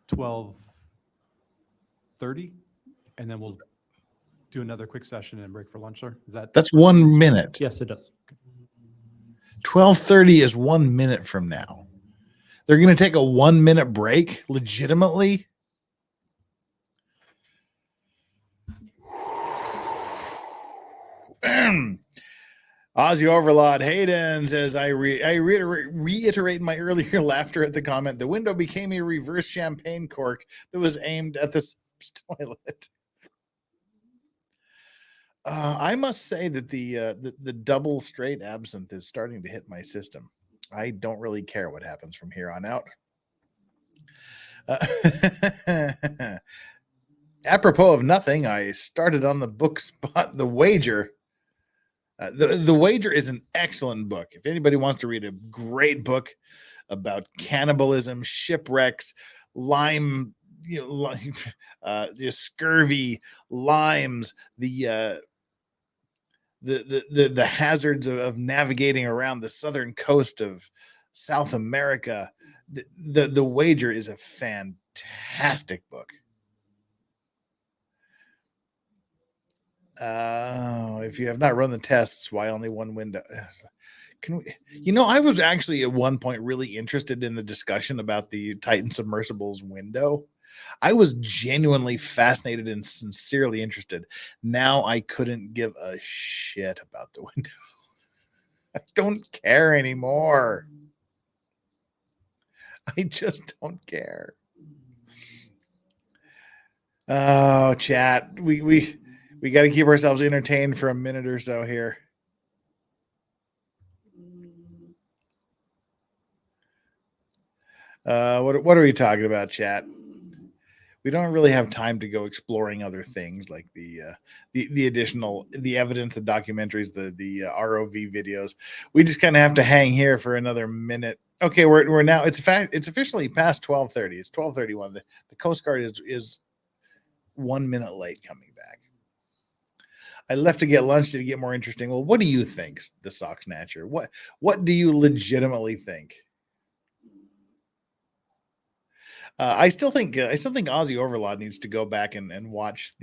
12:30, and then we'll do another quick session and break for lunch, sir. Is that? That's 1 minute. Yes, it does. 12:30 is 1 minute from now. They're going to take a 1 minute break, legitimately. Aussie Overlord Hayden says, I reiterate my earlier laughter at the comment. The window became a reverse champagne cork that was aimed at the toilet. I must say that the double straight absinthe is starting to hit my system. I don't really care what happens from here on out. Apropos of nothing, I started on the book spot, The Wager. The Wager is an excellent book. If anybody wants to read a great book about cannibalism, shipwrecks, Lyme, the scurvy, limes, the hazards of navigating around the southern coast of South America, the Wager is a fantastic book. If you have not run the tests, why only one window? Can we, I was actually at one point really interested in the discussion about the Titan Submersible's window. I was genuinely fascinated and sincerely interested. Now I couldn't give a shit about the window. I don't care anymore. I just don't care. Oh, chat. We got to keep ourselves entertained for a minute or so here. What are we talking about, chat? we don't really have time to go exploring other things like the evidence, the documentaries, the ROV videos. We just kind of have to hang here for another minute. Okay, we're now it's officially past 12:30. It's 12:31. The Coast Guard is 1 minute late coming back. I left to get lunch to get more interesting. Well, what do you think, the Sock Snatcher? What do you legitimately think? I still think Aussie Overlord needs to go back and watch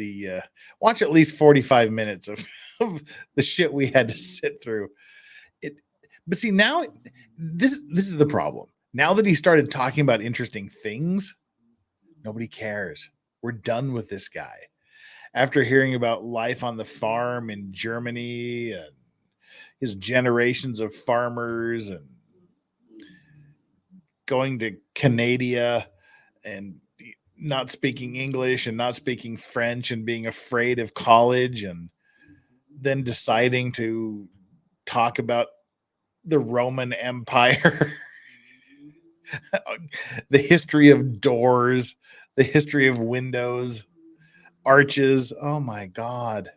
watch at least 45 minutes of the shit we had to sit through. But see, now this is the problem. Now that he started talking about interesting things, nobody cares. We're done with this guy. After hearing about life on the farm in Germany and his generations of farmers and going to Canada and not speaking English and not speaking French and being afraid of college and then deciding to talk about the Roman Empire, the history of doors, the history of windows, arches. Oh my God.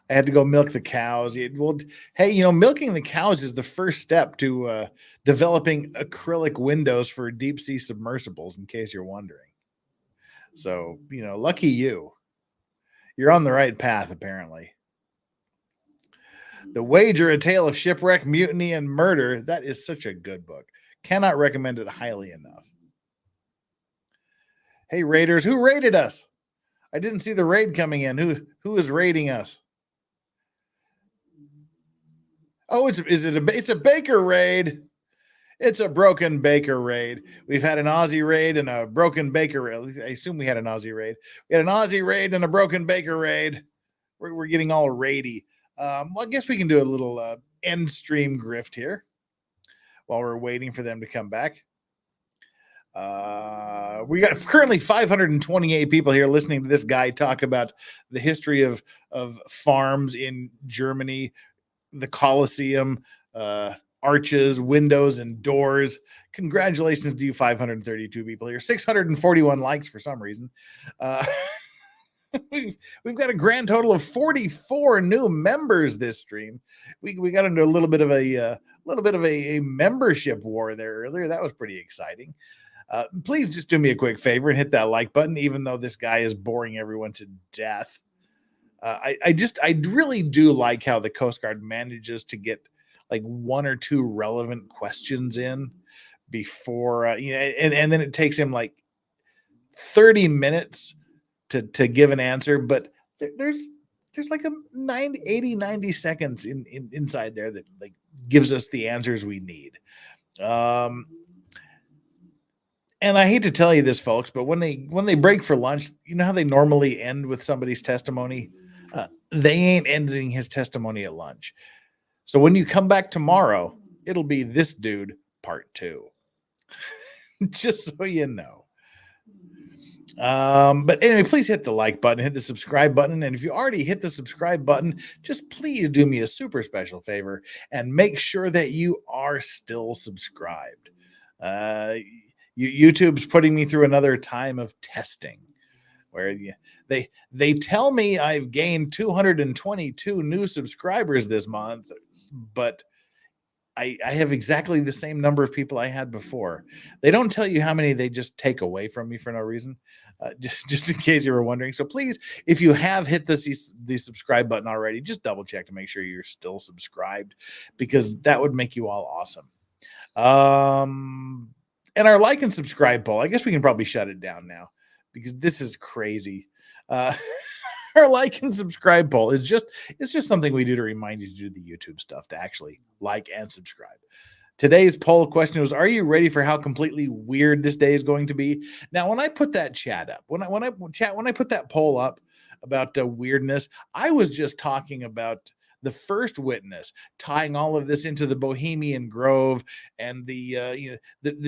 I had to go milk the cows. Well, hey, milking the cows is the first step to developing acrylic windows for deep sea submersibles, in case you're wondering. So, lucky you. You're on the right path, apparently. The Wager, A Tale of Shipwreck, Mutiny, and Murder. That is such a good book. Cannot recommend it highly enough. Hey, Raiders, who raided us? I didn't see the raid coming in. Who is raiding us? Oh, it's a Baker raid. It's a broken Baker raid. We've had an Aussie raid and a broken Baker raid. I assume we had an Aussie raid. We had an Aussie raid and a broken Baker raid. We're getting all raidy. Well, I guess we can do a little end stream grift here while we're waiting for them to come back. We got currently 528 people here listening to this guy talk about the history of farms in Germany, the Colosseum, arches, windows, and doors. Congratulations to you 532 people here. 641 likes for some reason. We've got a grand total of 44 new members this stream. We got into a little bit of a membership war there earlier. That was pretty exciting. Please just do me a quick favor and hit that like button, even though this guy is boring everyone to death. I really do like how the Coast Guard manages to get like one or two relevant questions in before, and then it takes him like 30 minutes to give an answer, but there's like 90 seconds inside there that like gives us the answers we need. And I hate to tell you this, folks, but when they break for lunch, you know how they normally end with somebody's testimony? They ain't ending his testimony at lunch. So when you come back tomorrow, it'll be this dude part 2. Just so you know. But anyway, please hit the like button, hit the subscribe button. And if you already hit the subscribe button, just please do me a super special favor and make sure that you are still subscribed. YouTube's putting me through another time of testing where they tell me I've gained 222 new subscribers this month, but I have exactly the same number of people I had before. They don't tell you how many they just take away from me for no reason, just in case you were wondering. So please, if you have hit the subscribe button already, just double check to make sure you're still subscribed, because that would make you all awesome. And our like and subscribe poll, I guess we can probably shut it down now because this is crazy. Our like and subscribe poll is just something we do to remind you to do the YouTube stuff, to actually like and subscribe. Today's poll question was, are you ready for how completely weird this day is going to be? Now, when I put that chat up, when I put that poll up about weirdness, I was just talking about the first witness, tying all of this into the Bohemian Grove and the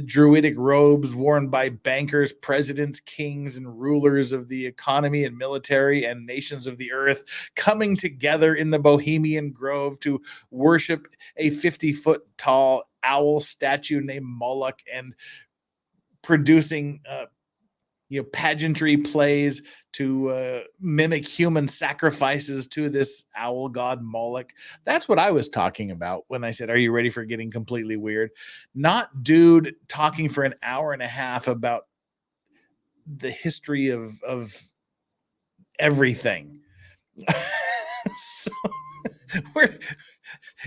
druidic robes worn by bankers, presidents, kings, and rulers of the economy and military and nations of the earth coming together in the Bohemian Grove to worship a 50-foot tall owl statue named Moloch and producing pageantry plays to mimic human sacrifices to this owl god Moloch. That's what I was talking about when I said, are you ready for getting completely weird? Not dude talking for an hour and a half about the history of everything. So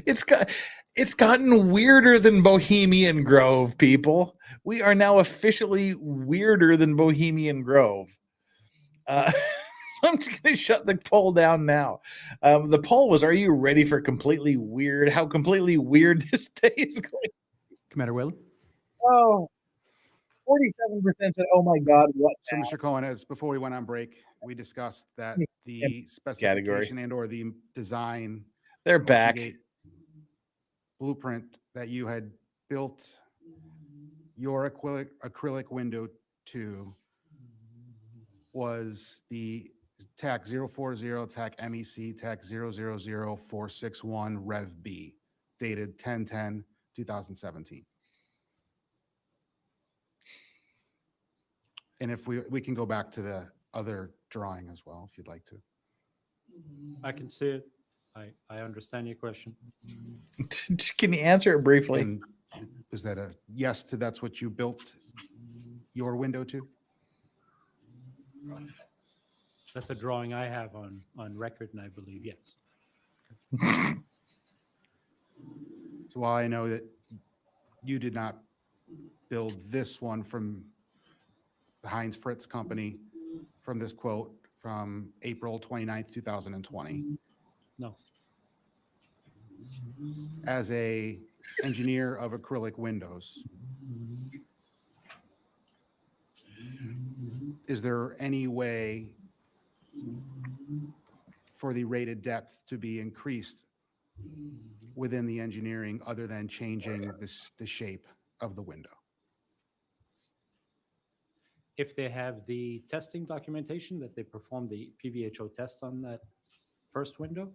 it's gotten weirder than Bohemian Grove, people. We are now officially weirder than Bohemian Grove. I'm just going to shut the poll down now. The poll was, are you ready for completely weird? How completely weird this day is going? Commander Whalen? Oh, 47% said, oh my God, what So, now? Mr. Cohen, as before we went on break, we discussed that the Category. specification and or the design They're back. OceanGate blueprint that you had built your acrylic window to was the TAC 040, TAC MEC, TAC 000461 Rev B, dated 10/10/2017. And if we can go back to the other drawing as well, if you'd like to. I can see it. I understand your question. Can you answer it briefly? And is that a yes to that's what you built your window to? That's a drawing I have on record, and I believe yes. So while I know that you did not build this one from the Heinz Fritz company, from this quote from April 29th, 2020. No. As a engineer of acrylic windows, is there any way for the rated depth to be increased within the engineering other than changing the shape of the window? If they have the testing documentation that they performed the PVHO test on that first window,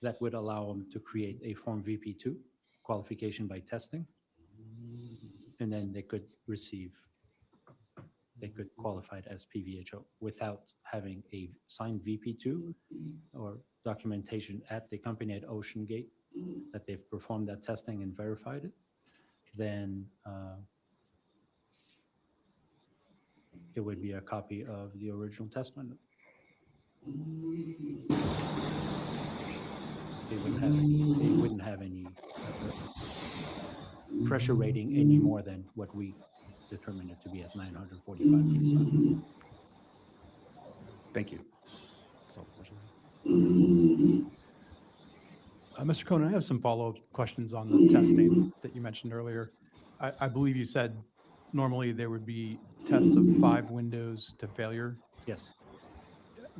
that would allow them to create a Form VP2 qualification by testing, and then they could qualify it as PVHO without having a signed VP2 or documentation at the company at OceanGate that they've performed that testing and verified it. Then it would be a copy of the original test window. They wouldn't have any pressure rating any more than what we determined it to be at 945 PSI. Thank you. Mr. Cohen, I have some follow-up questions on the testing that you mentioned earlier. I believe you said normally there would be tests of 5 windows to failure. Yes.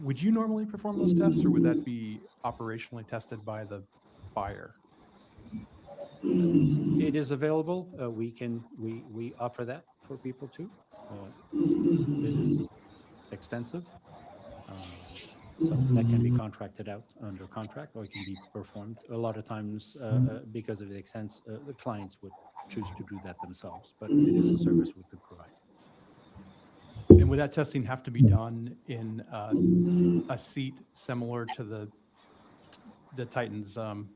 Would you normally perform those tests, or would that be operationally tested by the buyer? It is available. We offer that for people too. It is extensive. So that can be contracted out under contract, or it can be performed. A lot of times, because of the expense, the clients would choose to do that themselves, but it is a service we could provide. And would that testing have to be done in a seat similar to the Titan's dome?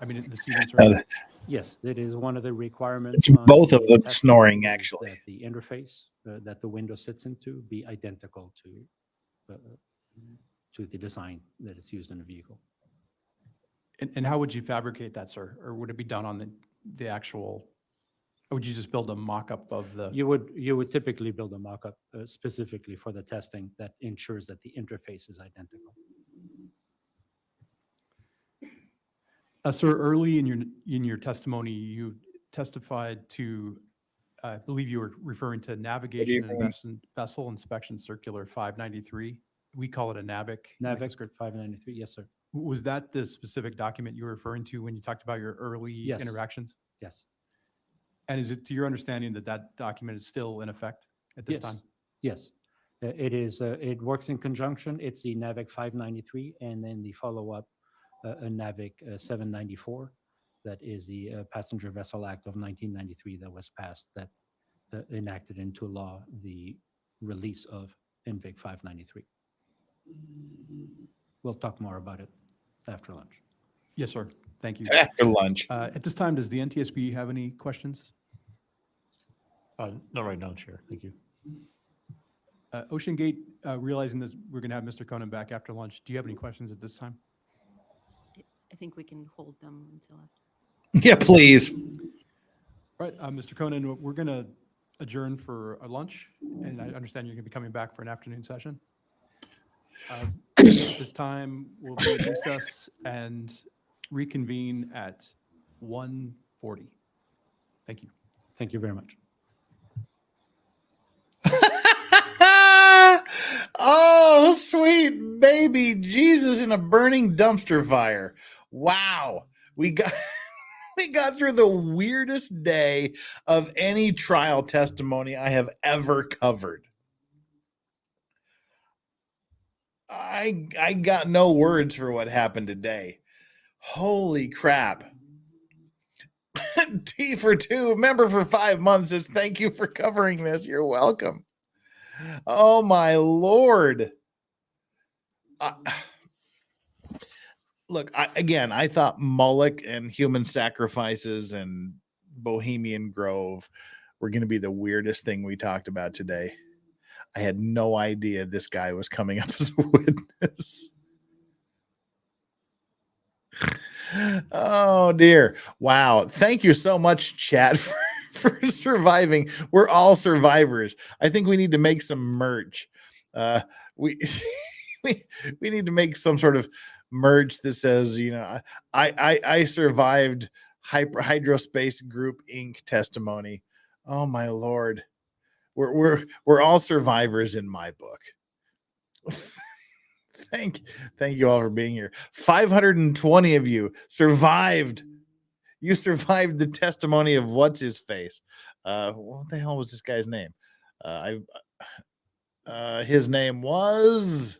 I mean, the seating surface? Yes, that is one of the requirements. It's both of the them testing snoring, is actually. That the interface that the window sits into be identical to the design that is used in the vehicle. And how would you fabricate that, sir? Or would it be done on the actual, or would you just build a mock-up of the? You would typically build a mock-up specifically for the testing that ensures that the interface is identical. Sir, early in your testimony, you testified to, I believe you were referring to Navigation and Vessel Inspection Circular 593. We call it a NAVIC. NAVIC 593, yes, sir. Was that the specific document you were referring to when you talked about your early interactions? Yes. And is it to your understanding that that document is still in effect at this time? Yes. It is. It works in conjunction. It's the NAVIC 593, and then the follow-up, a NAVIC 794. That is the Passenger Vessel Act of 1993 that was passed that enacted into law the release of NVIG 593. We'll talk more about it after lunch. Yes, sir. Thank you. After lunch. At this time, does the NTSB have any questions? Not right now, Chair. Thank you. Ocean Gate, realizing this, we're going to have Mr. Conan back after lunch. Do you have any questions at this time? I think we can hold them until after. Yeah, please. Right, Mr. Conan, we're going to adjourn for a lunch, and I understand you're going to be coming back for an afternoon session. At this time, we'll be in recess and reconvene at 1:40. Thank you. Thank you very much. Oh, sweet baby Jesus in a burning dumpster fire. Wow. We got we got through the weirdest day of any trial testimony I have ever covered. I got no words for what happened today. Holy crap. T for 2, member for 5 months says, thank you for covering this. You're welcome. Oh my Lord. Look, I thought Moloch and human sacrifices and Bohemian Grove were going to be the weirdest thing we talked about today. I had no idea this guy was coming up as a witness. Oh dear. Wow. Thank you so much, chat, for surviving. We're all survivors. I think we need to make some merch. We need to make some sort of merch that says, you know, I survived Hydrospace Group Inc. testimony. Oh my Lord. We're all survivors in my book. Thank you all for being here. 520 of you survived. You survived the testimony of what's his face. What the hell was this guy's name? His name was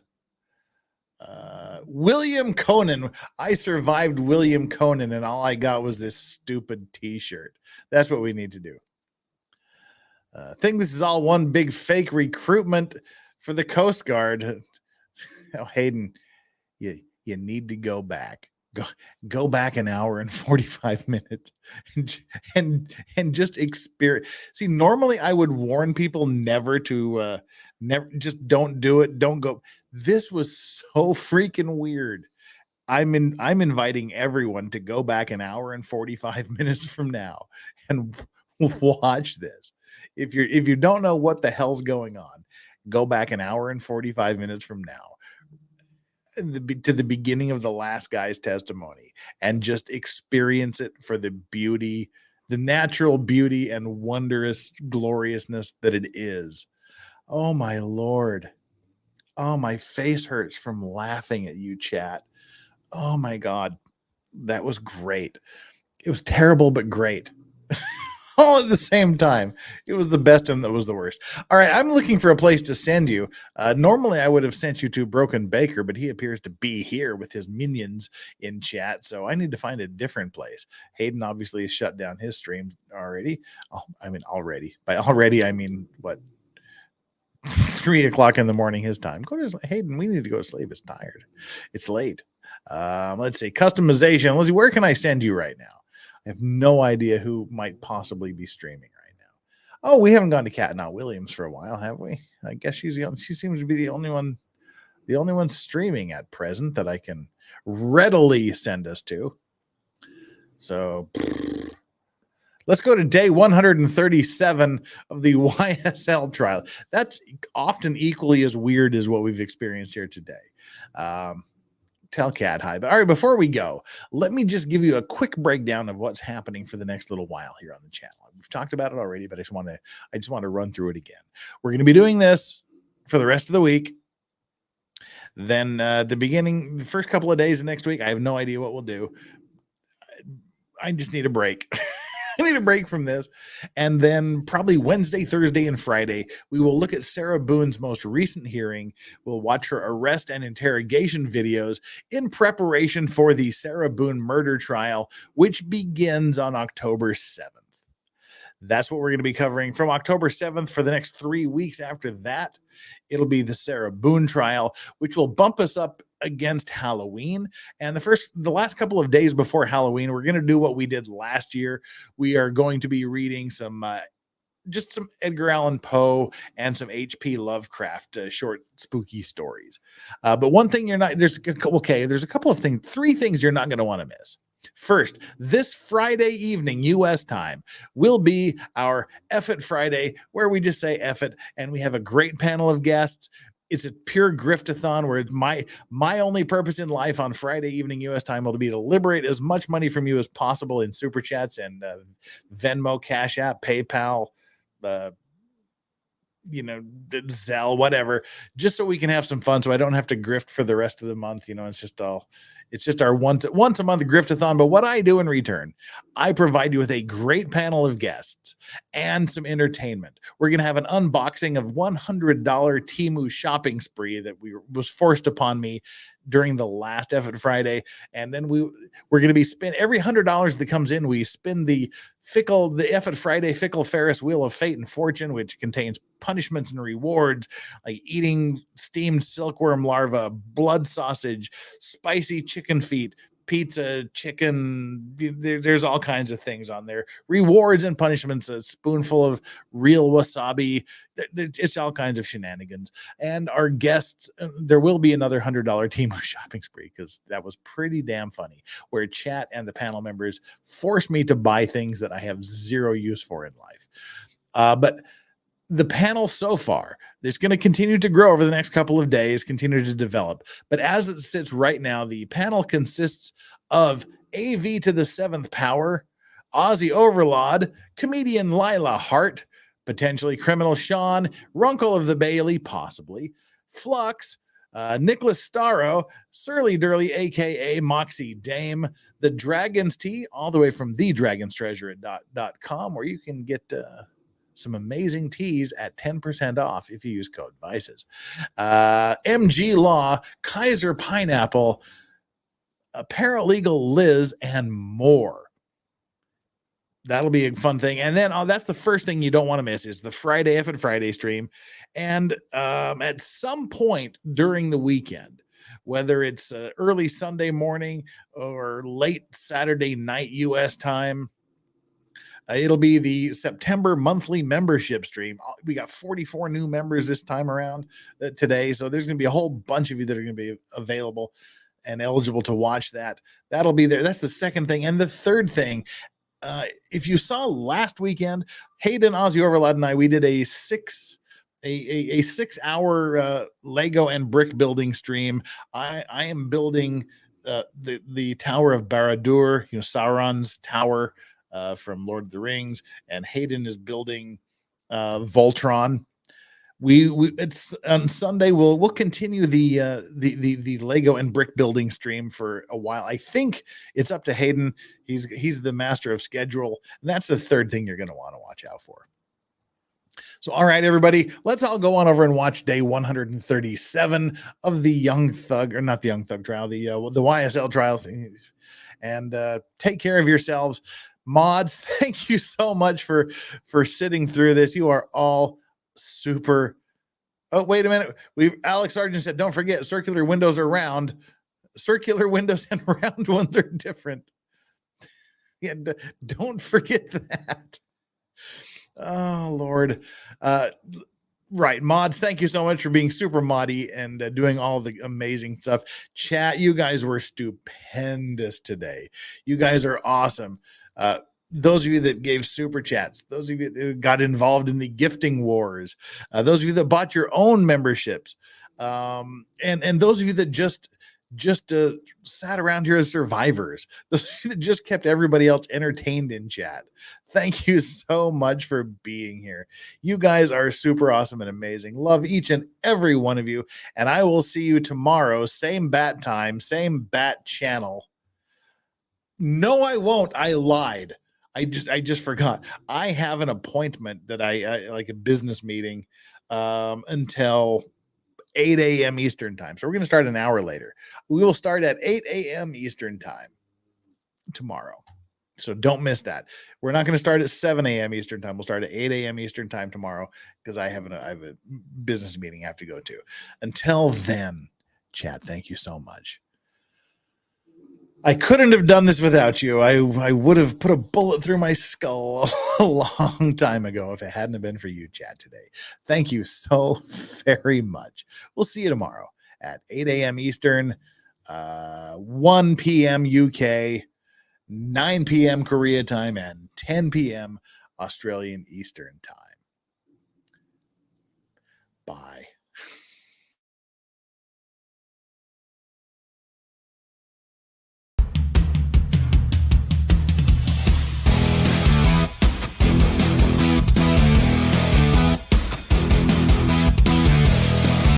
William Conan. I survived William Conan, and all I got was this stupid T-shirt. That's what we need to do. Think this is all one big fake recruitment for the Coast Guard. Oh, Hayden, you need to go back. Go back an hour and 45 minutes and just experience. See, normally I would warn people never to just don't do it. Don't go. This was so freaking weird. I'm inviting everyone to go back an hour and 45 minutes from now and watch this. If you don't know what the hell's going on, go back an hour and 45 minutes from now to the beginning of the last guy's testimony and just experience it for the beauty, the natural beauty and wondrous gloriousness that it is. Oh my Lord. Oh, my face hurts from laughing at you, chat. Oh my God. That was great. It was terrible, but great. All at the same time. It was the best and that was the worst. All right, I'm looking for a place to send you. Normally, I would have sent you to Broken Baker, but he appears to be here with his minions in chat, so I need to find a different place. Hayden obviously has shut down his stream already. Oh, I mean, already. By already, I mean, what? 3 o'clock in the morning his time. Go to sleep. Hayden, we need to go to sleep. It's tired. It's late. Let's see. Customization. Let's see. Where can I send you right now? I have no idea who might possibly be streaming right now. Oh, we haven't gone to Cat Not Williams for a while, have we? I guess she seems to be the only one streaming at present that I can readily send us to. So let's go to day 137 of the YSL trial. That's often equally as weird as what we've experienced here today. Tell Cat hi. But all right, before we go, let me just give you a quick breakdown of what's happening for the next little while here on the channel. We've talked about it already, but I just want to run through it again. We're going to be doing this for the rest of the week. Then the first couple of days of next week, I have no idea what we'll do. I just need a break. I need a break from this. And then probably Wednesday, Thursday, and Friday, we will look at Sarah Boone's most recent hearing. We'll watch her arrest and interrogation videos in preparation for the Sarah Boone murder trial, which begins on October 7th. That's what we're going to be covering from October 7th for the next 3 weeks. After that, it'll be the Sarah Boone trial, which will bump us up against Halloween. And the last couple of days before Halloween, we're going to do what we did last year. We are going to be reading some just some Edgar Allan Poe and some H.P. Lovecraft short spooky stories. But one thing there's a couple of things, 3 things you're not going to want to miss. First, this Friday evening, U.S. time, will be our F It Friday, where we just say F it, and we have a great panel of guests. It's a pure griftathon where it's my only purpose in life on Friday evening U.S. time will be to liberate as much money from you as possible in super chats and Venmo, Cash App, PayPal, Zelle, whatever, just so we can have some fun, so I don't have to grift for the rest of the month. It's just our once a month griftathon. But what I do in return, I provide you with a great panel of guests and some entertainment. We're going to have an unboxing of $100 Temu shopping spree that was forced upon me during the last F It Friday. And then we're going to be every $100 that comes in, we spin the F It Friday Fickle Ferris Wheel of Fate and Fortune, which contains punishments and rewards like eating steamed silkworm larva, blood sausage, spicy chicken feet, pizza, chicken. There's all kinds of things on there. Rewards and punishments, a spoonful of real wasabi. It's all kinds of shenanigans. And our guests, there will be another $100 Temu shopping spree, because that was pretty damn funny, where chat and the panel members forced me to buy things that I have zero use for in life. But the panel so far, it's going to continue to grow over the next couple of days, continue to develop. But as it sits right now, the panel consists of AV to the 7th power, Aussie Overlord, comedian Lila Hart, potentially criminal Sean, Runkle of the Bailey, possibly, Flux, Nicholas Starro, Surly Durly, aka Moxie Dame, the Dragon's Tea, all the way from thedragonstreasure.com, where you can get some amazing teas at 10% off if you use code VICES. MG Law, Kaiser Pineapple, Paralegal Liz, and more. That'll be a fun thing. And then that's the first thing you don't want to miss is the Friday F and Friday stream. And at some point during the weekend, whether it's early Sunday morning or late Saturday night U.S. time, it'll be the September monthly membership stream. We got 44 new members this time around today. So there's going to be a whole bunch of you that are going to be available and eligible to watch that. That'll be there. That's the second thing. And the third thing, if you saw last weekend, Hayden, Aussie Overlord, and I, we did a 6-hour Lego and brick building stream. I am building the Tower of Barad-dûr, Sauron's tower from Lord of the Rings, and Hayden is building Voltron. It's on Sunday. We'll continue the Lego and brick building stream for a while. I think it's up to Hayden. He's the master of schedule, and that's the third thing you're going to want to watch out for. So, all right, everybody, let's all go on over and watch day 137 of the Young Thug, or not the Young Thug trial, the YSL trials, and take care of yourselves. Mods, thank you so much for sitting through this. You are all super. Oh, wait a minute. Alex Sargent said, don't forget, circular windows are round. Circular windows and round ones are different. And don't forget that. Oh, Lord. Right. Mods, thank you so much for being super moddy and doing all the amazing stuff. Chat, you guys were stupendous today. You guys are awesome. Those of you that gave super chats, those of you that got involved in the gifting wars, those of you that bought your own memberships, and those of you that just sat around here as survivors, those of you that just kept everybody else entertained in chat. Thank you so much for being here. You guys are super awesome and amazing. Love each and every one of you. And I will see you tomorrow, same bat time, same bat channel. No, I won't. I lied. I just forgot. I have an appointment that I like a business meeting until 8 a.m. Eastern time. So we're going to start an hour later. We will start at 8 a.m. Eastern time tomorrow. So don't miss that. We're not going to start at 7 a.m. Eastern time. We'll start at 8 a.m. Eastern time tomorrow because I have a business meeting I have to go to. Until then, chat, thank you so much. I couldn't have done this without you. I would have put a bullet through my skull a long time ago if it hadn't have been for you, chat, today. Thank you so very much. We'll see you tomorrow at 8 a.m. Eastern, 1 p.m. UK, 9 p.m. Korea time, and 10 p.m. Australian Eastern time. Bye.